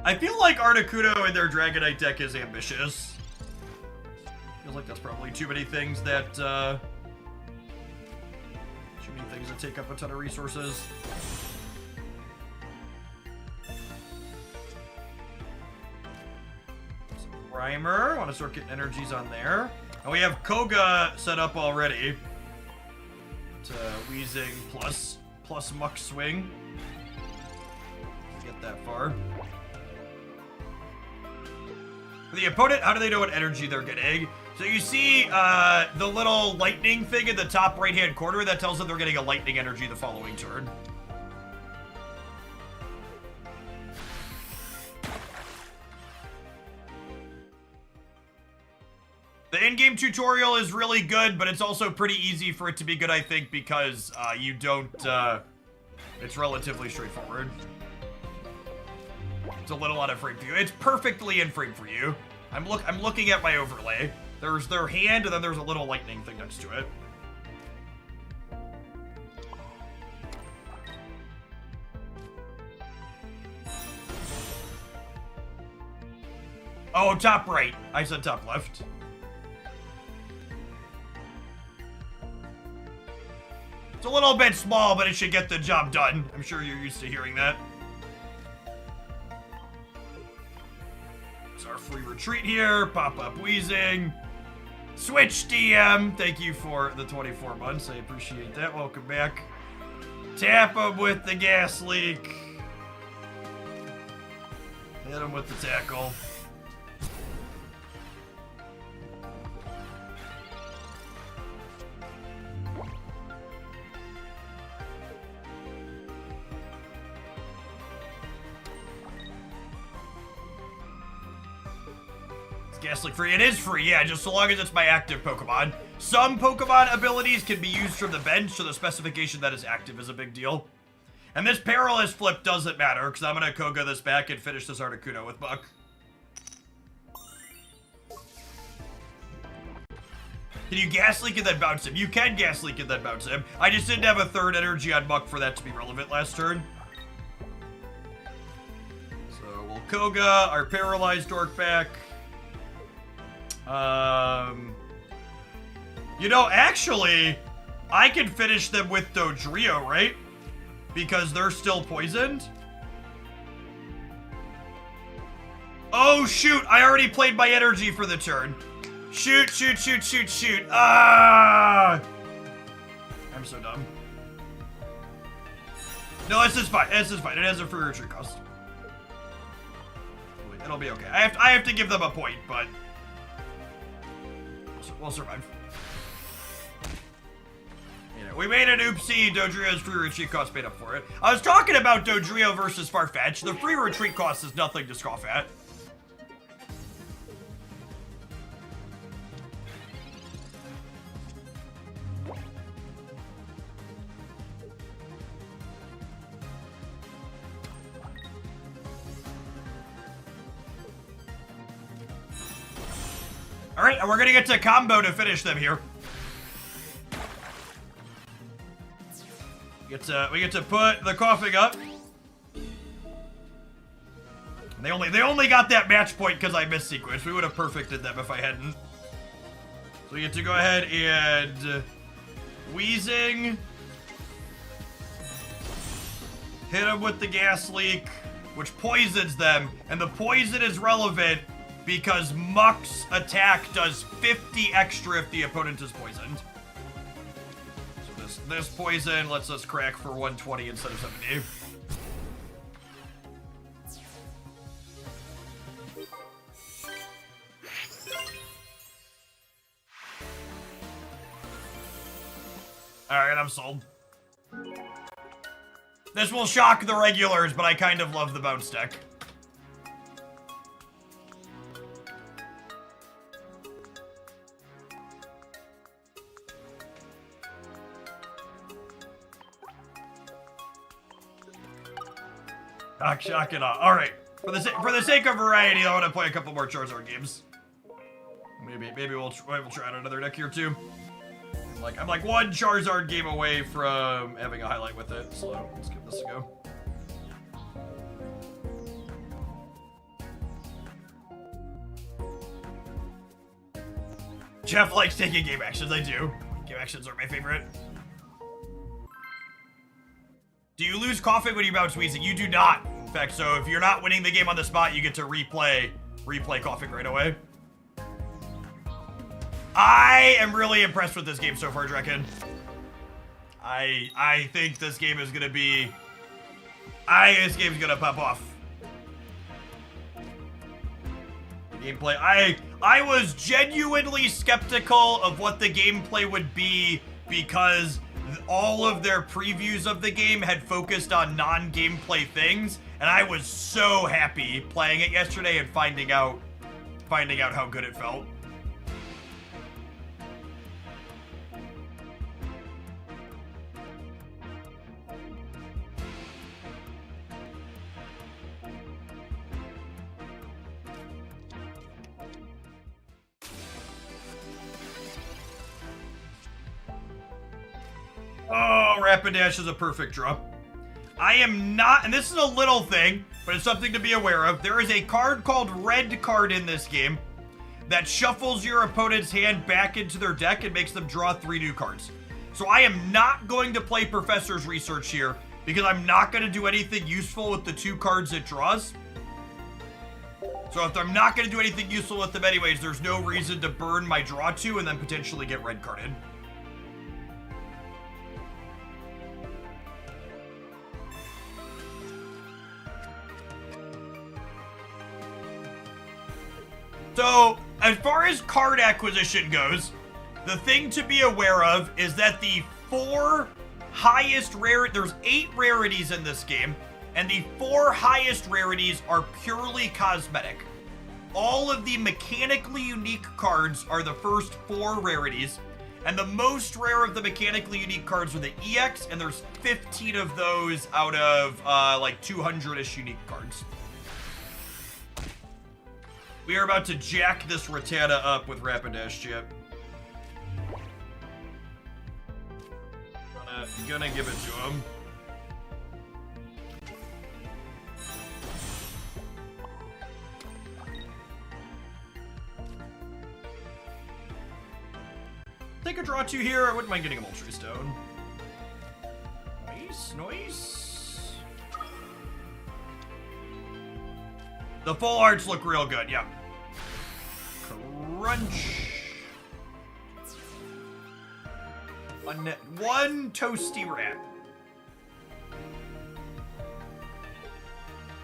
I feel like Articuno in their Dragonite deck is ambitious. Feels like that's probably too many things that, take up a ton of resources. Primer, want to start getting energies on there. And we have Koga set up already. To Weezing plus Muck Swing. Get that far. For the opponent, how do they know what energy they're getting? So you see the little lightning thing in the top right-hand corner that tells them they're getting a lightning energy the following turn. The in-game tutorial is really good, but it's also pretty easy for it to be good, I think, because you don't, it's relatively straightforward. It's a little out of frame for you. It's perfectly in frame for you. I'm looking at my overlay. There's their hand, and then there's a little lightning thing next to it. Oh, top right. I said top left. It's a little bit small, but it should get the job done. I'm sure you're used to hearing that. It's our free retreat here. Pop-up Weezing. Switch DM. Thank you for the 24 months. I appreciate that. Welcome back. Tap him with the gas leak. Hit him with the tackle. Gas leak free. It is free, yeah, just so long as it's my active Pokemon. Some Pokemon abilities can be used from the bench, so the specification that is active is a big deal. And this Perilous Flip doesn't matter, because I'm going to Koga this back and finish this Articuno with Buck. Can you Gas Leak and then bounce him? You can Gas Leak and then bounce him. I just didn't have a third energy on Buck for that to be relevant last turn. So we'll Koga our Paralyzed Dork back. You know, actually, I can finish them with Dodrio, right? Because they're still poisoned. Oh, shoot. I already played my energy for the turn. Shoot, shoot, shoot, shoot, shoot. Ah! I'm so dumb. No, this is fine. This is fine. It has a free retreat cost. It'll be okay. I have to give them a point, but we'll survive. You know, we made an oopsie. Dodrio's free retreat cost made up for it. I was talking about Dodrio versus Farfetch. The free retreat cost is nothing to scoff at. All right, and we're gonna get to combo to finish them here. We get to put the coughing up. They only got that match point because I missed sequence. We would have perfected them if I hadn't. So we get to go ahead and wheezing. Hit them with the gas leak, which poisons them, and the poison is relevant because Muck's attack does 50 extra if the opponent is poisoned. So this poison lets us crack for 120 instead of 70. Alright, I'm sold. This will shock the regulars, but I kind of love the bounce deck. Shock it off. All right. For the sake of variety, I want to play a couple more Charizard games. Maybe we'll try out another deck here too. I'm like one Charizard game away from having a highlight with it. So let's give this a go. Jeff likes taking game actions. I do. Game actions are my favorite. Do you lose coughing when you bounce wheezing? You do not. In fact, so if you're not winning the game on the spot, you get to replay coughing right away. I am really impressed with this game so far, Drekken. I think this game is gonna be. This game's gonna pop off. The gameplay. I was genuinely skeptical of what the gameplay would be because all of their previews of the game had focused on non-gameplay things, and I was so happy playing it yesterday and finding out how good it felt. Oh, Rapidash is a perfect draw. I am not, and this is a little thing, but it's something to be aware of. There is a card called Red Card in this game that shuffles your opponent's hand back into their deck and makes them draw 3 new cards. So I am not going to play Professor's Research here because I'm not going to do anything useful with the 2 cards it draws. So if I'm not going to do anything useful with them anyways, there's no reason to burn my draw 2 and then potentially get red carded. So, as far as card acquisition goes, the thing to be aware of is that the 4 highest rare, there's 8 rarities in this game, and the 4 highest rarities are purely cosmetic. All of the mechanically unique cards are the first 4 rarities, and the most rare of the mechanically unique cards are the EX, and there's 15 of those out of like 200-ish unique cards. We are about to jack this Rattata up with Rapidash chip. Gonna give it to him. Take a draw 2 here. I wouldn't mind getting a Moltres Stone. Nice. The full arts look real good, yeah. Crunch. One toasty rat.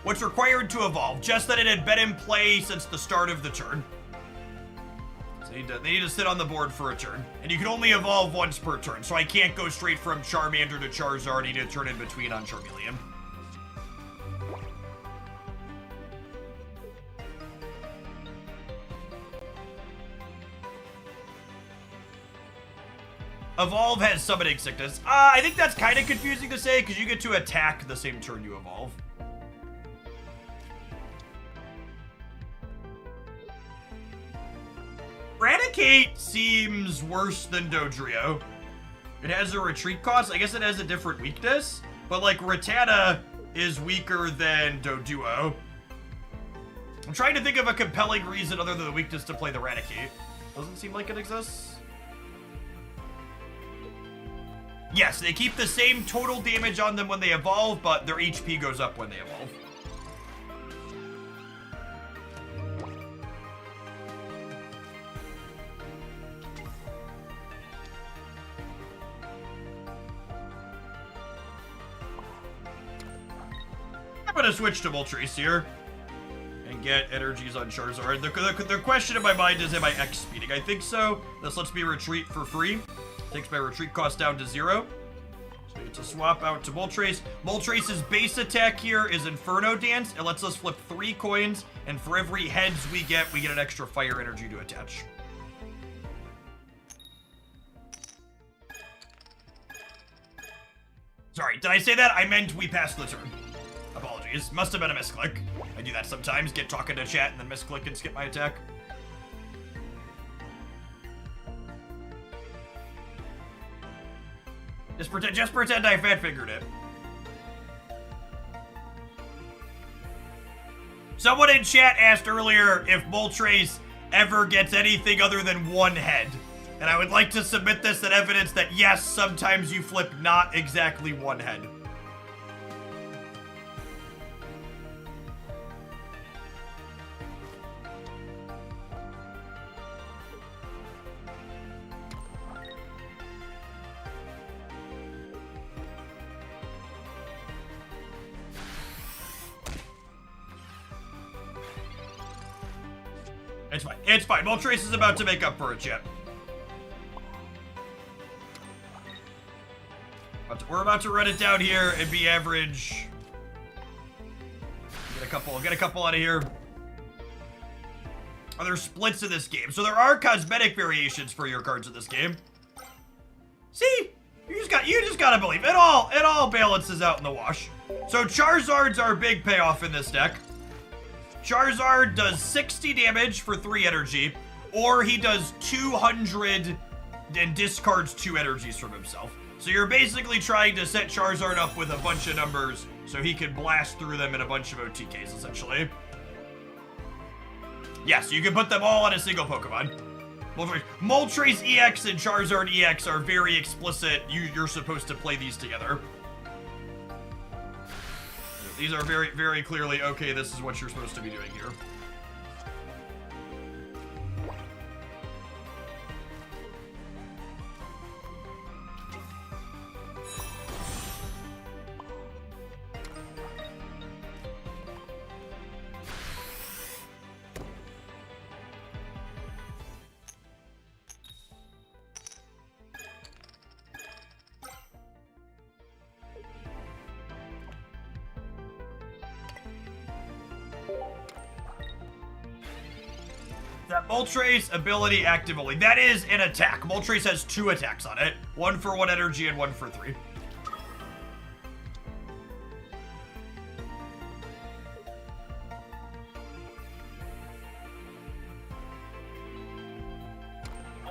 What's required to evolve? Just that it had been in play since the start of the turn. So They need to sit on the board for a turn. And you can only evolve once per turn, so I can't go straight from Charmander to Charizard. I need to turn in between on Charmeleon. Evolve has summoning sickness. I think that's kind of confusing to say because you get to attack the same turn you evolve. Raticate seems worse than Dodrio. It has a retreat cost. I guess it has a different weakness, but like Rattata is weaker than Doduo. I'm trying to think of a compelling reason other than the weakness to play the Raticate. Doesn't seem like it exists. Yes, they keep the same total damage on them when they evolve, but their HP goes up when they evolve. I'm gonna switch to Moltres here and get energies on Charizard. The question in my mind is, am I X speeding? I think so. This lets me retreat for free. Takes my retreat cost down to 0. So we get to swap out to Moltres. Moltres' base attack here is Inferno Dance. It lets us flip 3 coins, and for every heads we get an extra fire energy to attach. Sorry, did I say that? I meant we passed the turn. Apologies. Must have been a misclick. I do that sometimes, get talking to chat and then misclick and skip my attack. Just pretend I fat fingered it. Someone in chat asked earlier if Moltres ever gets anything other than 1 head. And I would like to submit this as evidence that yes, sometimes you flip not exactly 1 head. It's fine. It's fine. Moltres is about to make up for it, chat. We're about to run it down here and be average. Get a couple out of here. Are there splits in this game? So there are cosmetic variations for your cards in this game. See? You just gotta believe. It all balances out in the wash. So Charizard's our big payoff in this deck. Charizard does 60 damage for 3 energy, or he does 200 and discards 2 energies from himself. So you're basically trying to set Charizard up with a bunch of numbers so he can blast through them in a bunch of OTKs, essentially. Yes, you can put them all on a single Pokemon. Moltres EX and Charizard EX are very explicit. You're supposed to play these together. These are very, very clearly, okay, this is what you're supposed to be doing here. That Moltres ability active only. That is an attack. Moltres has 2 attacks on it. 1 for 1 energy and 1 for 3.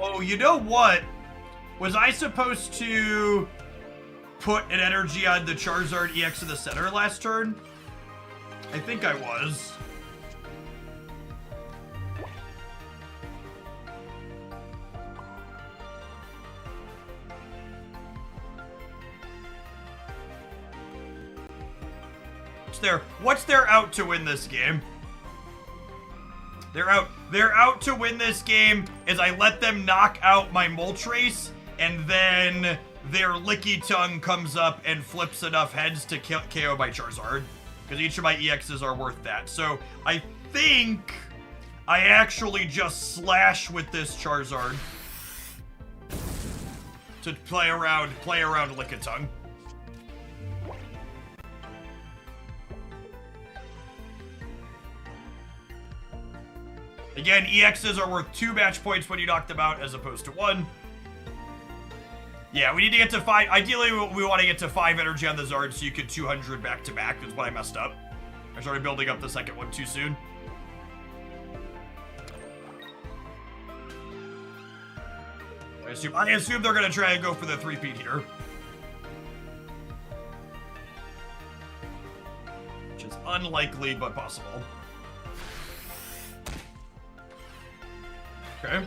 Oh, you know what? Was I supposed to put an energy on the Charizard EX in the center last turn? I think I was. What's their out to win this game? Their out to win this game is I let them knock out my Moltres, and then their Licky Tongue comes up and flips enough heads to KO my Charizard. Because each of my EXs are worth that. So I think I actually just slash with this Charizard to play around Lickitung. Again, EXs are worth 2 match points when you knock them out as opposed to 1. Yeah, we need to get to 5. Ideally, we want to get to 5 energy on the Zard so you can 200 back to back. That's what I messed up. I started building up the second one too soon. I assume they're going to try and go for the 3-peat here. Which is unlikely, but possible. Okay.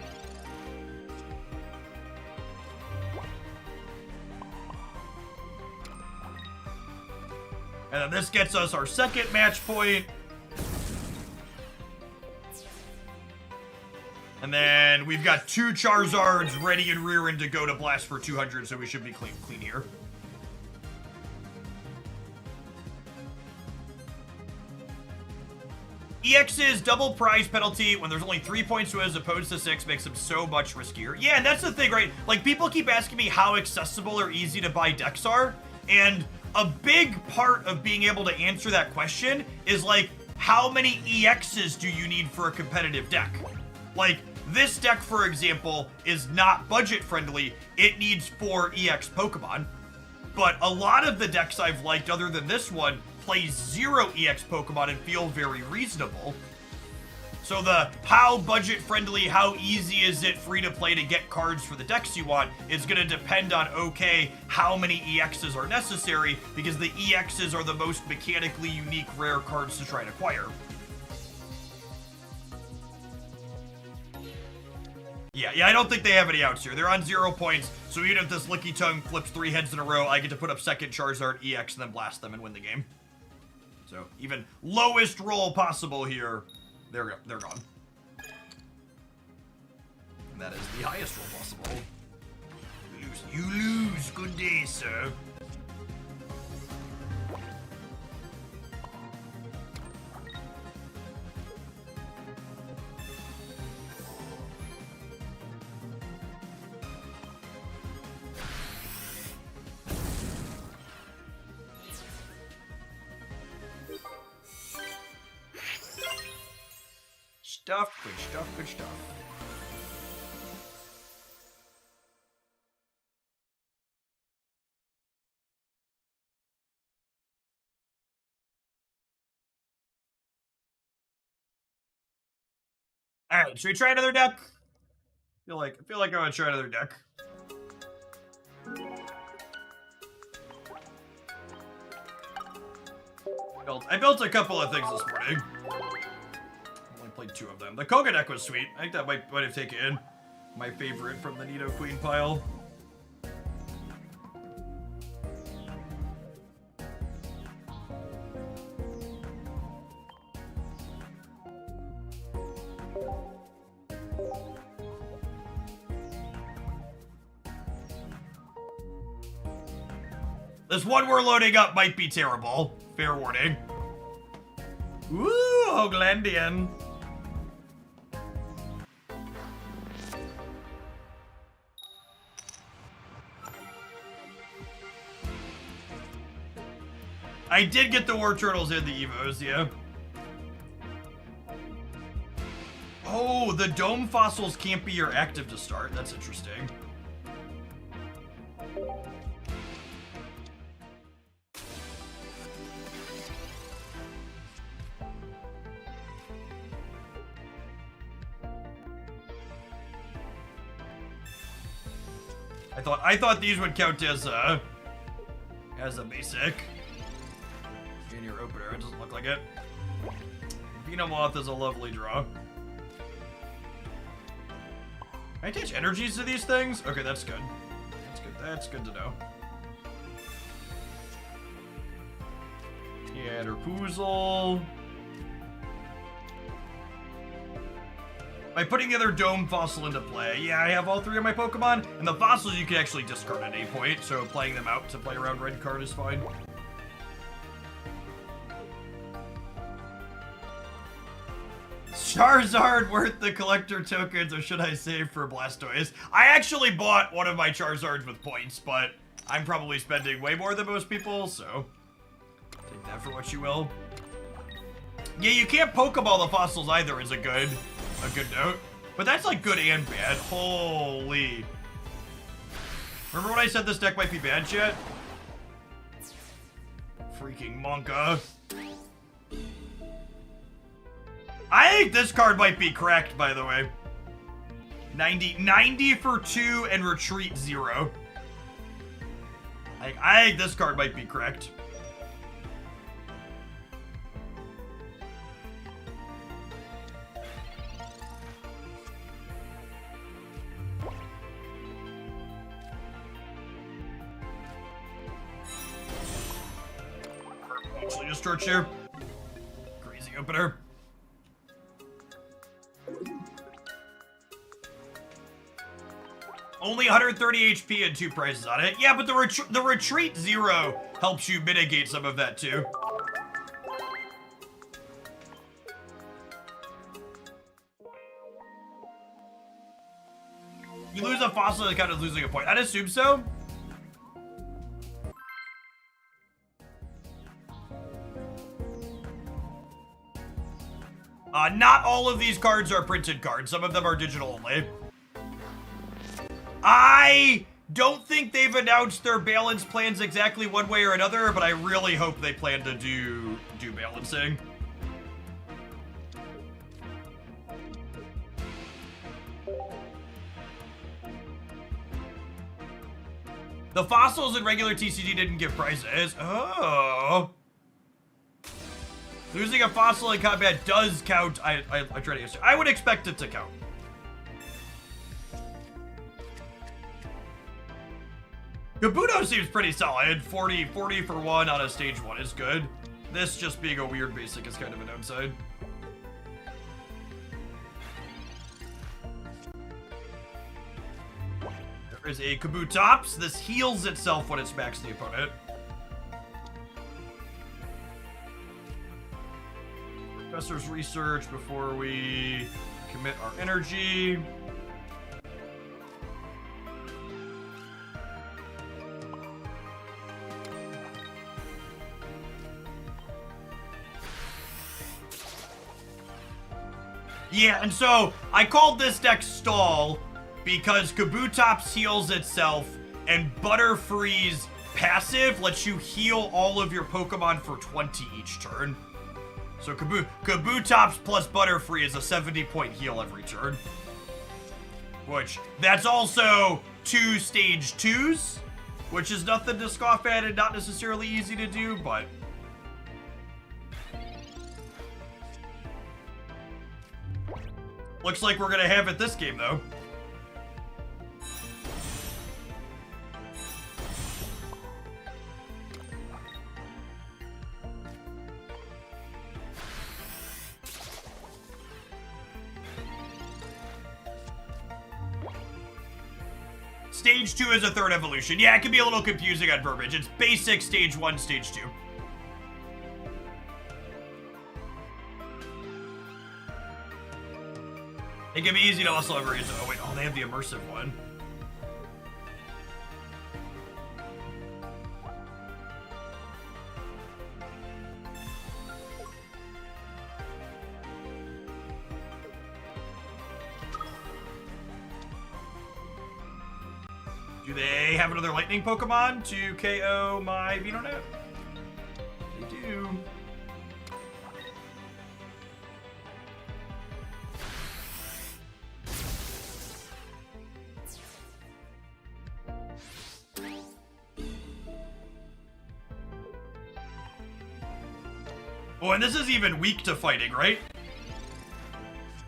And then this gets us our second match point. And then we've got 2 Charizards ready and rearing to go to blast for 200, so we should be clean here. EX's double prize penalty when there's only 3 points to it as opposed to 6 makes them so much riskier. Yeah, and that's the thing, right? Like, people keep asking me how accessible or easy to buy decks are, and a big part of being able to answer that question is, like, how many EXs do you need for a competitive deck? Like, this deck, for example, is not budget-friendly. It needs 4 EX Pokemon. But a lot of the decks I've liked, other than this one, play 0 EX Pokemon and feel very reasonable. So the how budget-friendly, how easy is it free to play to get cards for the decks you want is going to depend on, okay, how many EXs are necessary, because the EXs are the most mechanically unique rare cards to try and acquire. Yeah, I don't think they have any outs here. They're on 0 points, so even if this Lickitung flips 3 heads in a row, I get to put up second Charizard EX and then blast them and win the game. So even lowest roll possible here, they're gone. And that is the highest roll possible. You lose. Good day, sir. Good stuff. Alright, should we try another deck? I feel like I want to try another deck. I built a couple of things this morning. Played 2 of them. The Koga deck was sweet. I think that might have taken my favorite from the Nido Queen pile. This one we're loading up might be terrible. Fair warning. Woo, Hoaglandian. I did get the War Turtles and the Evos, yeah. Oh, the Dome Fossils can't be your active to start. That's interesting. I thought these would count as a basic. In your opener, it doesn't look like it. Venomoth is a lovely draw. Can I attach energies to these things? Okay, that's good. That's good to know. Yeah, Derpoozle. By putting the other Dome Fossil into play, yeah, I have all 3 of my Pokemon, and the fossils you can actually discard at any point, so playing them out to play around red card is fine. Charizard worth the collector tokens, or should I save for Blastoise? I actually bought one of my Charizards with points, but I'm probably spending way more than most people, so take that for what you will. Yeah, you can't Pokeball the fossils either is a good note. But that's like good and bad. Holy. Remember when I said this deck might be bad, chat? Freaking Monka. I think this card might be cracked, by the way. 90 for 2 and retreat 0. I think this card might be cracked. Actually, just torch here. Crazy opener. Only 130 HP and 2 prizes on it. Yeah, but the retreat 0 helps you mitigate some of that too. You lose a fossil, it kind of losing a point. I'd assume so. Not all of these cards are printed cards. Some of them are digital only. I don't think they've announced their balance plans exactly one way or another, but I really hope they plan to do balancing. The fossils in regular TCG didn't give prizes. Oh. Losing a fossil in combat does count. I try to answer. I would expect it to count. Kabuto seems pretty solid. 40 for 1 on a stage 1 is good. This just being a weird basic is kind of a downside. There is a Kabutops. This heals itself when it smacks the opponent. Professor's research before we commit our energy. Yeah, and so I called this deck Stall because Kabutops heals itself and Butterfree's passive lets you heal all of your Pokemon for 20 each turn. So Kabutops plus Butterfree is a 70-point heal every turn. Which, that's also 2 stage 2s, which is nothing to scoff at and not necessarily easy to do, but... Looks like we're gonna have it this game, though. Stage 2 is a 3rd evolution. Yeah, it can be a little confusing on verbiage. It's basic stage 1, stage 2. It can be easy to also ever use. Oh wait, oh, they have the immersive one. Do they have another lightning Pokemon to KO my Venonat? They do. Oh, and this is even weak to fighting, right?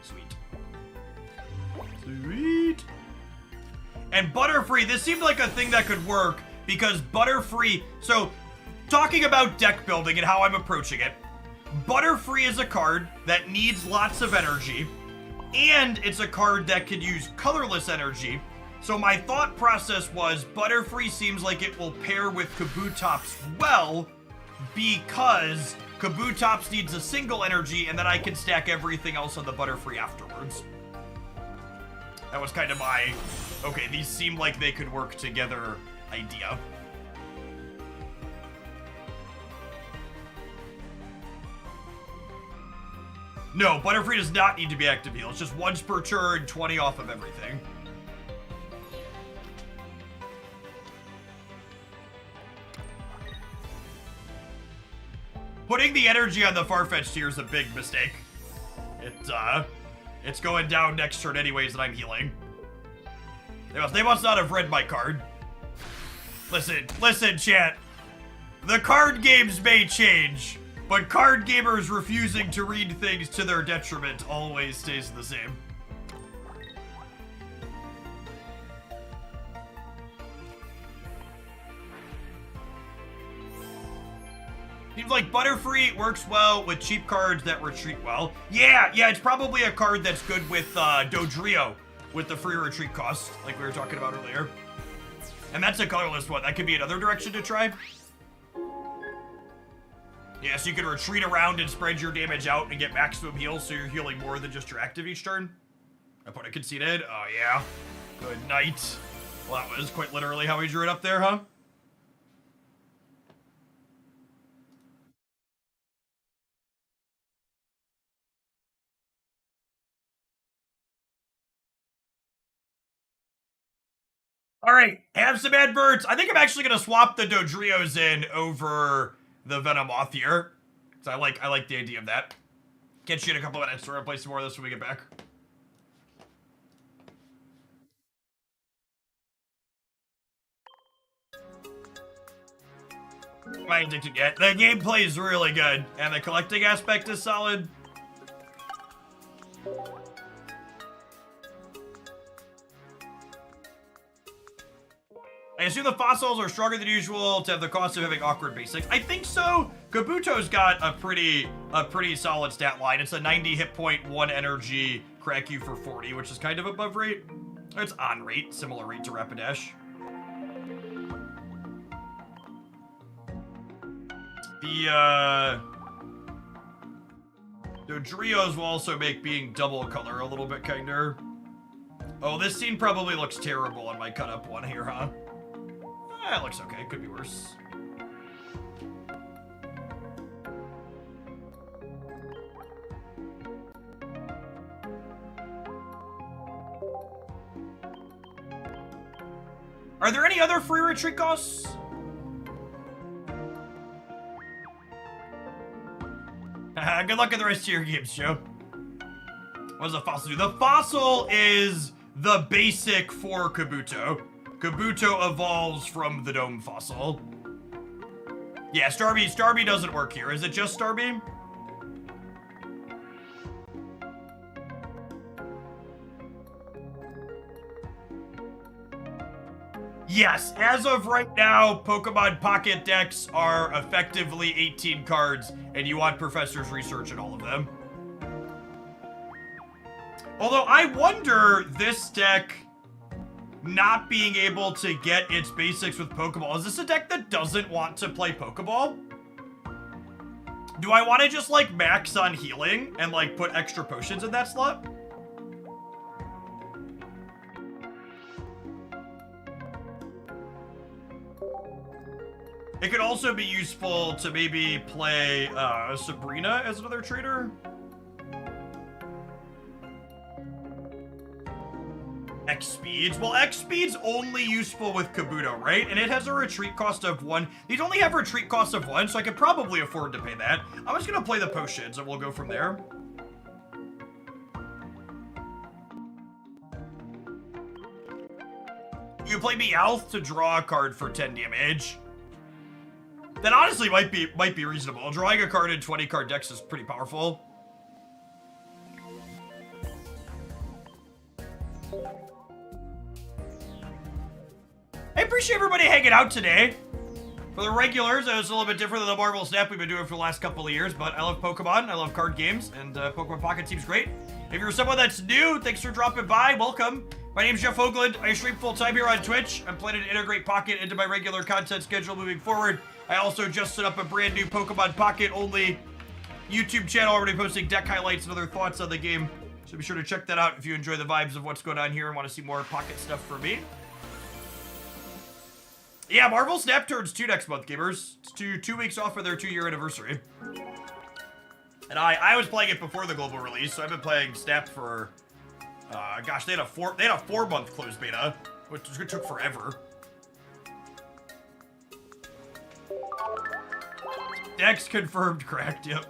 Sweet. Sweet. And Butterfree, this seemed like a thing that could work because Butterfree, so talking about deck building and how I'm approaching it, Butterfree is a card that needs lots of energy, and it's a card that could use colorless energy. So my thought process was Butterfree seems like it will pair with Kabutops well because Kabutops needs a single energy, and then I can stack everything else on the Butterfree afterwards. That was kind of my, okay, these seem like they could work together idea. No, Butterfree does not need to be active heal. It's just once per turn, 20 off of everything. Putting the energy on the Farfetch'd here is a big mistake. It's going down next turn anyways, and I'm healing. They must not have read my card. Listen, chat. The card games may change, but card gamers refusing to read things to their detriment always stays the same. Seems like Butterfree works well with cheap cards that retreat well. Yeah, it's probably a card that's good with Dodrio with the free retreat cost, like we were talking about earlier. And that's a colorless one. That could be another direction to try. Yeah, so you can retreat around and spread your damage out and get maximum heal, so you're healing more than just your active each turn. Opponent conceded. Oh, yeah. Good night. Well, that was quite literally how he drew it up there, huh? All right, have some adverts. I think I'm actually gonna swap the Dodrios in over the Venomoth here, because I like the idea of that. Get you in a couple minutes. We're gonna play some more of this when we get back. Am I addicted yet? The gameplay is really good, and the collecting aspect is solid. I assume the fossils are stronger than usual to have the cost of having awkward basics. I think so. Kabuto's got a pretty solid stat line. It's a 90 hit point, 1 energy, crack you for 40, which is kind of above rate. It's on rate, similar rate to Rapidash. The Dodrios will also make being double color a little bit kinder. Oh, this scene probably looks terrible on my cut up one here, huh? It looks okay. Could be worse. Are there any other free retreat costs? Good luck in the rest of your games, Joe. What does the fossil do? The fossil is the basic for Kabuto. Kabuto evolves from the Dome fossil. Yeah, Starmie doesn't work here. Is it just Starmie? Yes, as of right now, Pokemon Pocket decks are effectively 18 cards, and you want Professor's research in all of them. Although I wonder, this deck not being able to get its basics with Pokeball, is this a deck that doesn't want to play Pokeball? Do I want to just, like, max on healing and, like, put extra potions in that slot? It could also be useful to maybe play Sabrina as another trader. X-Speeds. Well, X-Speed's only useful with Kabuto, right? And it has a retreat cost of 1. These only have retreat cost of 1, so I could probably afford to pay that. I'm just gonna play the potions and we'll go from there. You play Meowth to draw a card for 10 damage. That honestly might be reasonable. Drawing a card in 20 card decks is pretty powerful. I appreciate everybody hanging out today. For the regulars, it was a little bit different than the Marvel Snap we've been doing for the last couple of years, but I love Pokemon, I love card games, and Pokemon Pocket seems great. If you're someone that's new, thanks for dropping by, welcome. My name's Jeff Hoagland. I stream full-time here on Twitch. I'm planning to integrate Pocket into my regular content schedule moving forward. I also just set up a brand new Pokemon Pocket only YouTube channel, already posting deck highlights and other thoughts on the game. So be sure to check that out if you enjoy the vibes of what's going on here and want to see more Pocket stuff from me. Yeah, Marvel Snap turns 2 next month, gamers. It's 2 weeks off of their 2-year anniversary. And I was playing it before the global release, so I've been playing Snap for, gosh, they had a 4-month closed beta, which took forever. Dex confirmed cracked, yep.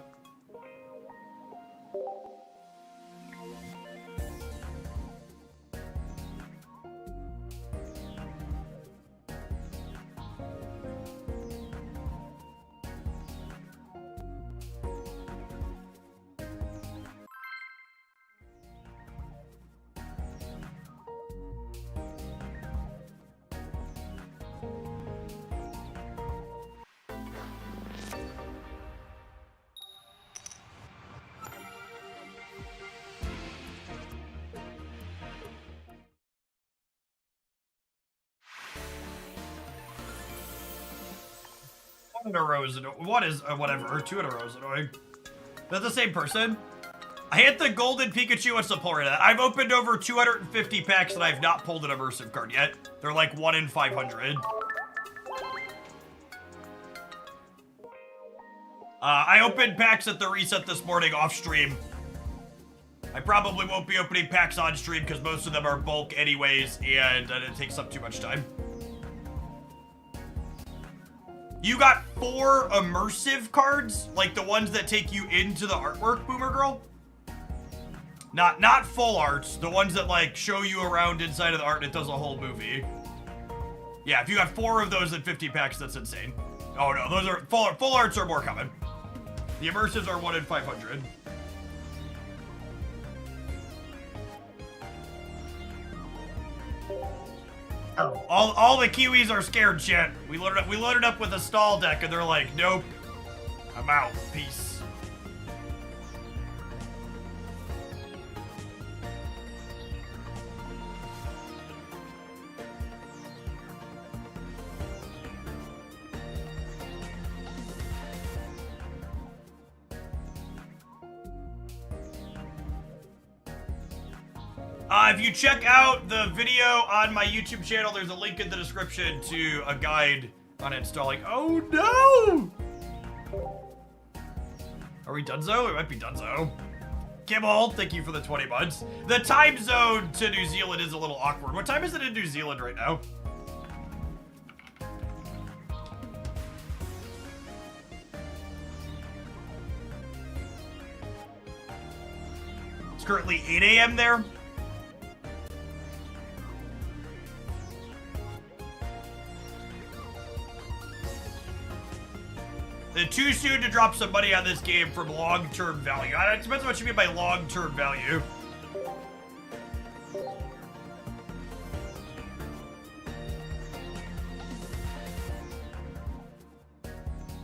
One in a row is annoying. One is whatever. 2 in a row is annoying. That's the same person. I hit the golden Pikachu. What's the pull rate of that? I've opened over 250 packs and I've not pulled an immersive card yet. They're like 1 in 500. I opened packs at the reset this morning off stream. I probably won't be opening packs on stream because most of them are bulk anyways, and it takes up too much time. You got 4 immersive cards? Like the ones that take you into the artwork, Boomer Girl? Not full arts, the ones that like show you around inside of the art and it does a whole movie. Yeah, if you got 4 of those in 50 packs, that's insane. Oh no, those are full arts are more common. The immersives are 1 in 500. All the Kiwis are scared, shit. We loaded up with a stall deck and they're like, nope. I'm out. Peace. If you check out the video on my YouTube channel, there's a link in the description to a guide on installing. Oh no! Are we donezo? We might be donezo. Kimmel, thank you for the 20 months. The time zone to New Zealand is a little awkward. What time is it in New Zealand right now? It's currently 8 a.m. there. Too soon to drop some money on this game from long-term value. It depends on what you mean by long-term value.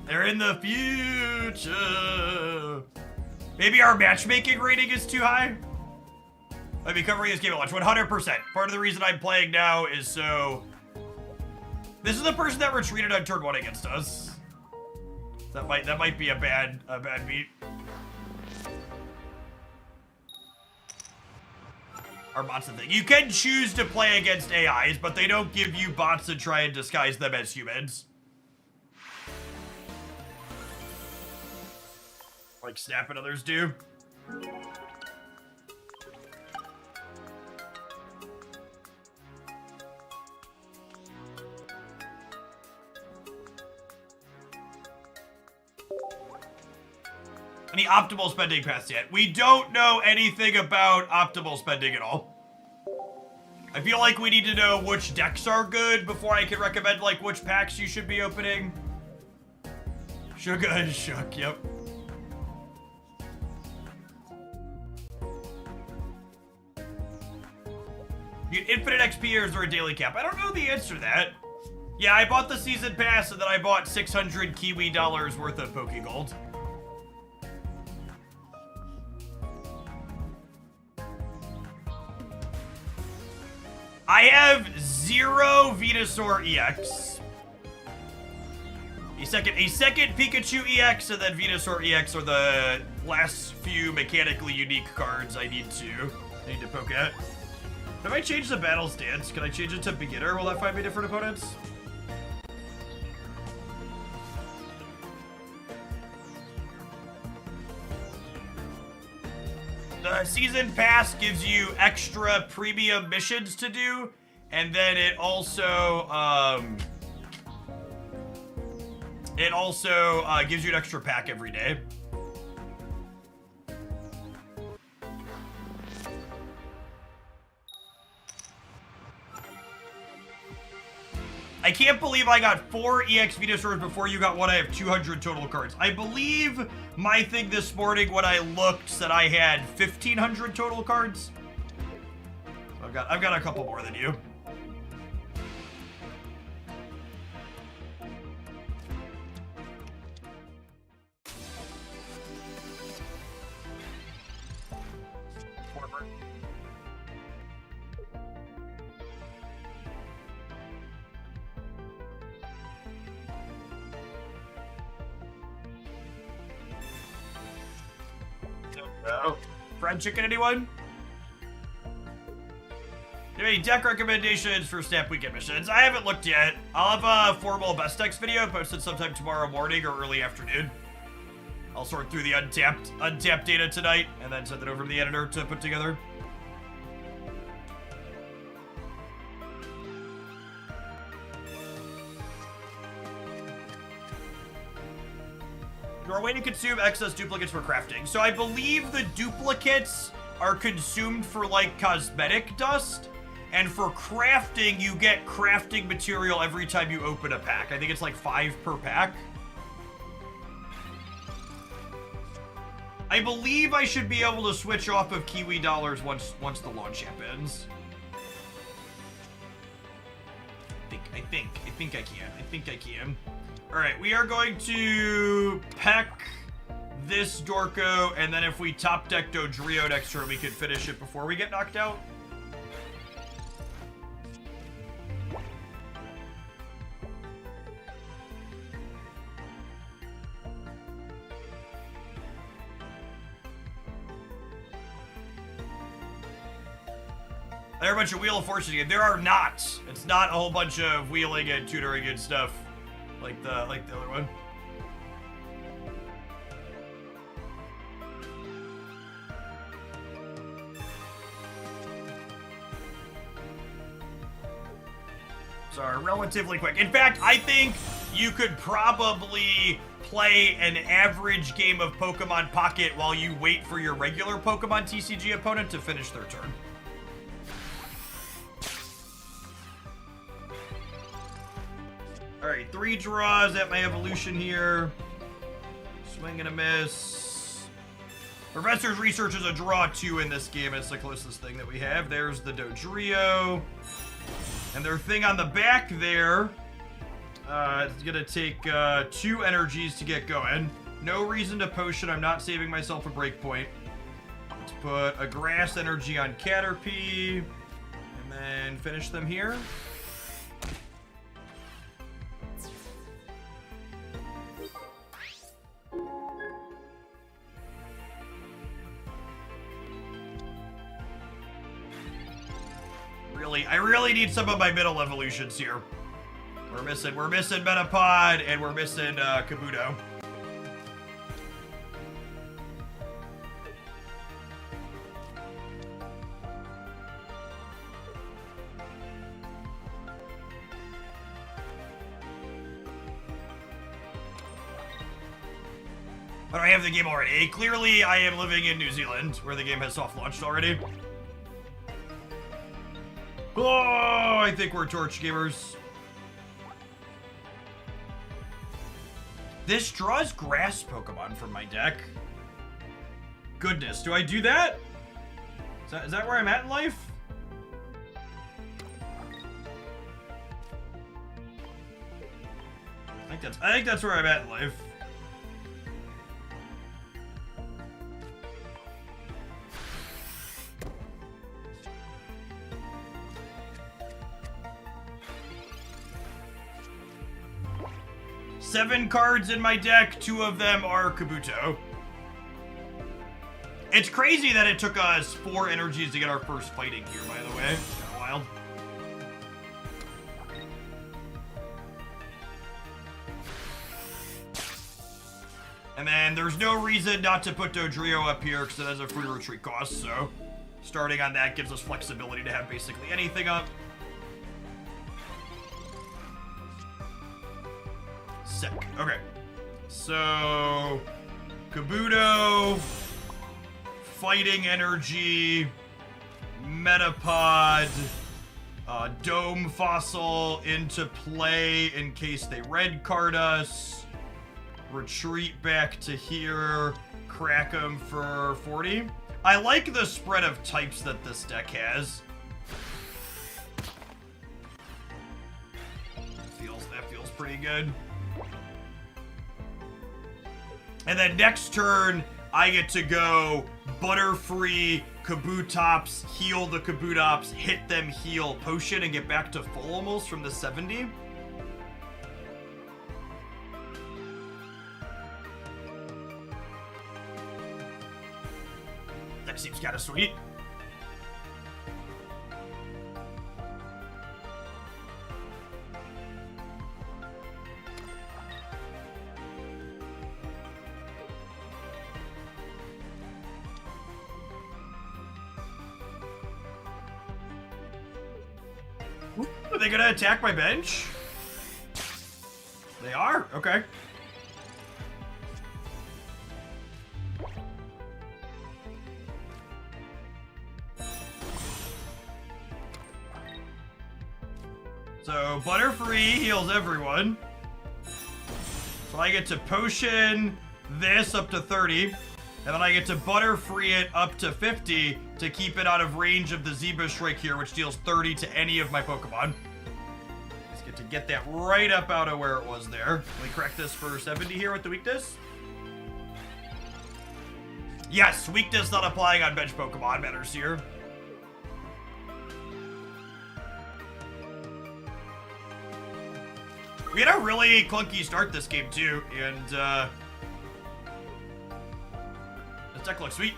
They're in the future. Maybe our matchmaking rating is too high? I'll be covering this game at lunch. 100%. Part of the reason I'm playing now is so... This is the person that retreated on turn 1 against us. That might be a bad beat. Are bots a thing? You can choose to play against AIs, but they don't give you bots to try and disguise them as humans. Like Snap and others do. Any optimal spending paths yet? We don't know anything about optimal spending at all. I feel like we need to know which decks are good before I can recommend like which packs you should be opening. Sugar and Shook, yep. You get infinite XP or is there a daily cap? I don't know the answer to that. Yeah, I bought the season pass and then I bought 600 Kiwi dollars worth of Pokegold. I have 0 Venusaur EX. A second Pikachu EX and then Venusaur EX are the last few mechanically unique cards I need to poke at. If I change the battle stance, can I change it to beginner? Will that find me different opponents? The season pass gives you extra premium missions to do, and then it also gives you an extra pack every day. I can't believe I got 4 EX Venusaurs before you got one. I have 200 total cards. I believe my thing this morning when I looked said I had 1,500 total cards. So I've got a couple more than you. No. Fried chicken, anyone? Do you have any deck recommendations for Snap Weekend missions? I haven't looked yet. I'll have a formal best decks video posted sometime tomorrow morning or early afternoon. I'll sort through the untapped data tonight and then send it over to the editor to put together. Your way to consume excess duplicates for crafting. So I believe the duplicates are consumed for like cosmetic dust, and for crafting you get crafting material every time you open a pack. I think it's like 5 per pack. I believe I should be able to switch off of Kiwi dollars once the launch happens. I think I can. All right, we are going to peck this Dorko, and then if we top deck Dodrio next turn, we can finish it before we get knocked out. There are a bunch of Wheel of Fortune again. There are not. It's not a whole bunch of wheeling and tutoring and stuff like the other one. Sorry, relatively quick. In fact, I think you could probably play an average game of Pokemon Pocket while you wait for your regular Pokemon TCG opponent to finish their turn. Alright, 3 draws at my evolution here. Swing and a miss. Professor's Research is a draw 2 in this game. It's the closest thing that we have. There's the Dodrio. And their thing on the back there, it's going to take 2 energies to get going. No reason to potion. I'm not saving myself a breakpoint. Let's put a grass energy on Caterpie. And then finish them here. I really need some of my middle evolutions here. We're missing Metapod and we're missing Kabuto. But I have the game already. Clearly, I am living in New Zealand, where the game has soft launched already. Oh, I think we're torch gamers. This draws grass Pokemon from my deck. Goodness, do I do that? Is that where I'm at in life? I think that's where I'm at in life. 7 cards in my deck. 2 of them are Kabuto. It's crazy that it took us 4 energies to get our first fighting here, by the way. It's kind of wild. And then there's no reason not to put Dodrio up here because it has a free retreat cost, so starting on that gives us flexibility to have basically anything up. Sick. Okay. So, Kabuto, Fighting Energy, Metapod, Dome Fossil into play in case they red card us. Retreat back to here, crack them for 40. I like the spread of types that this deck has. That feels pretty good. And then next turn, I get to go Butterfree, Kabutops, heal the Kabutops, hit them, heal, potion, and get back to full almost from the 70. That seems kind of sweet. Are they gonna attack my bench? They are? Okay. So, Butterfree heals everyone. So I get to potion this up to 30. And then I get to Butterfree it up to 50 to keep it out of range of the Zebra Shrike here, which deals 30 to any of my Pokemon. Let's get to get that right up out of where it was there. Can we correct this for 70 here with the weakness? Yes, weakness not applying on bench Pokemon matters here. We had a really clunky start this game too, and this deck looks sweet.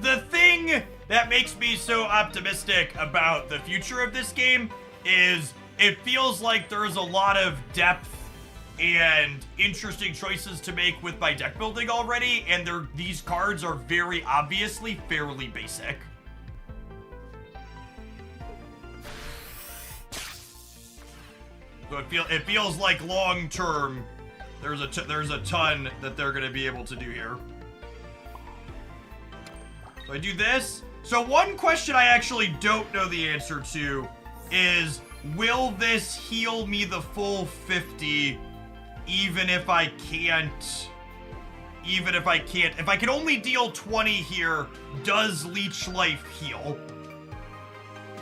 The thing that makes me so optimistic about the future of this game is it feels like there's a lot of depth and interesting choices to make with my deck building already, and these cards are very obviously fairly basic. So it feels like long term, there's a ton that they're gonna be able to do here. So I do this. So one question I actually don't know the answer to is, will this heal me the full 50 even if I can't? If I can only deal 20 here, does Leech Life heal?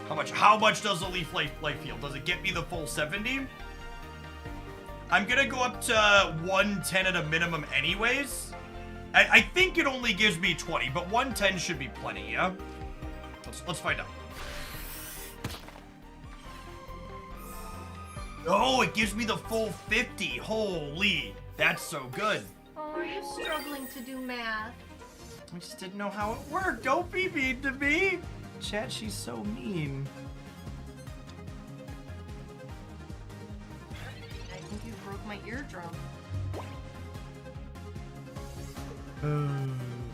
How much does a Leaf Life heal? Does it get me the full 70? I'm gonna go up to 110 at a minimum anyways. I think it only gives me 20, but 110 should be plenty, yeah? Let's find out. Oh, it gives me the full 50. Holy, that's so good. Oh, are you struggling to do math? I just didn't know how it worked. Don't be mean to me. Chat, she's so mean. I think you broke my eardrum.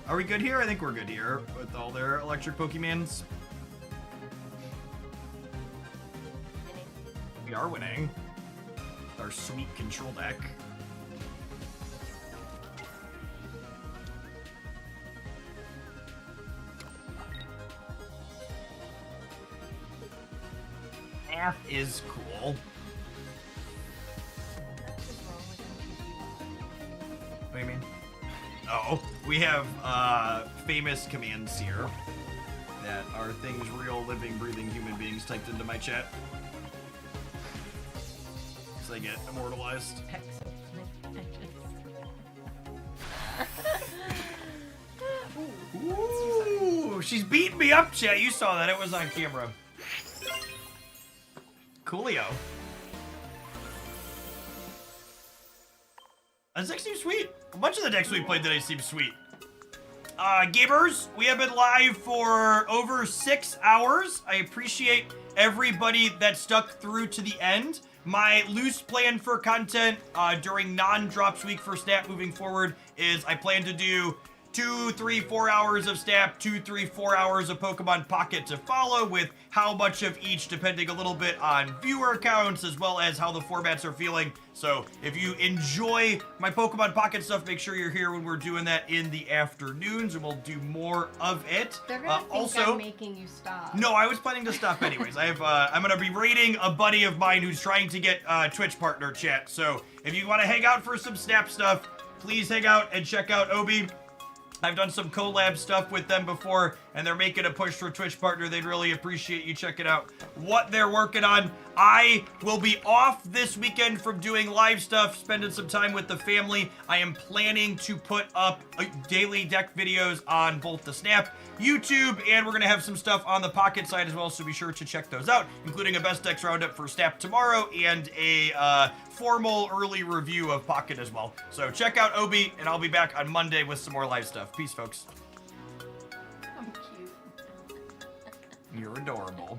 Are we good here? I think we're good here with all their electric Pokemons. We are winning. Our sweet control deck. Math is cool. What do you mean? Oh, we have famous commands here that are things real, living, breathing human beings typed into my chat. So they get immortalized. She's beating me up, chat. You saw that. It was on camera. Coolio. That deck seems sweet. A bunch of the decks we played today seem sweet. Gamers, we have been live for over 6 hours. I appreciate everybody that stuck through to the end. My loose plan for content during non-drops week for Snap moving forward is I plan to do 2, 3, 4 hours of Snap, 2, 3, 4 hours of Pokemon Pocket to follow, with how much of each depending a little bit on viewer counts as well as how the formats are feeling. So if you enjoy my Pokemon Pocket stuff, make sure you're here when we're doing that in the afternoons, and we'll do more of it. They're gonna think also, I'm making you stop. no, I was planning to stop anyways. I'm gonna be raiding a buddy of mine who's trying to get Twitch partner chat. So if you want to hang out for some Snap stuff, please hang out and check out Obi. I've done some collab stuff with them before, and they're making a push for Twitch partner. They'd really appreciate you checking out what they're working on. I will be off this weekend from doing live stuff, spending some time with the family. I am planning to put up daily deck videos on both the Snap, YouTube, and we're going to have some stuff on the Pocket side as well, so be sure to check those out, including a best decks roundup for Snap tomorrow and a formal early review of Pocket as well. So check out Obi, and I'll be back on Monday with some more live stuff. Peace, folks. I'm cute. You're adorable.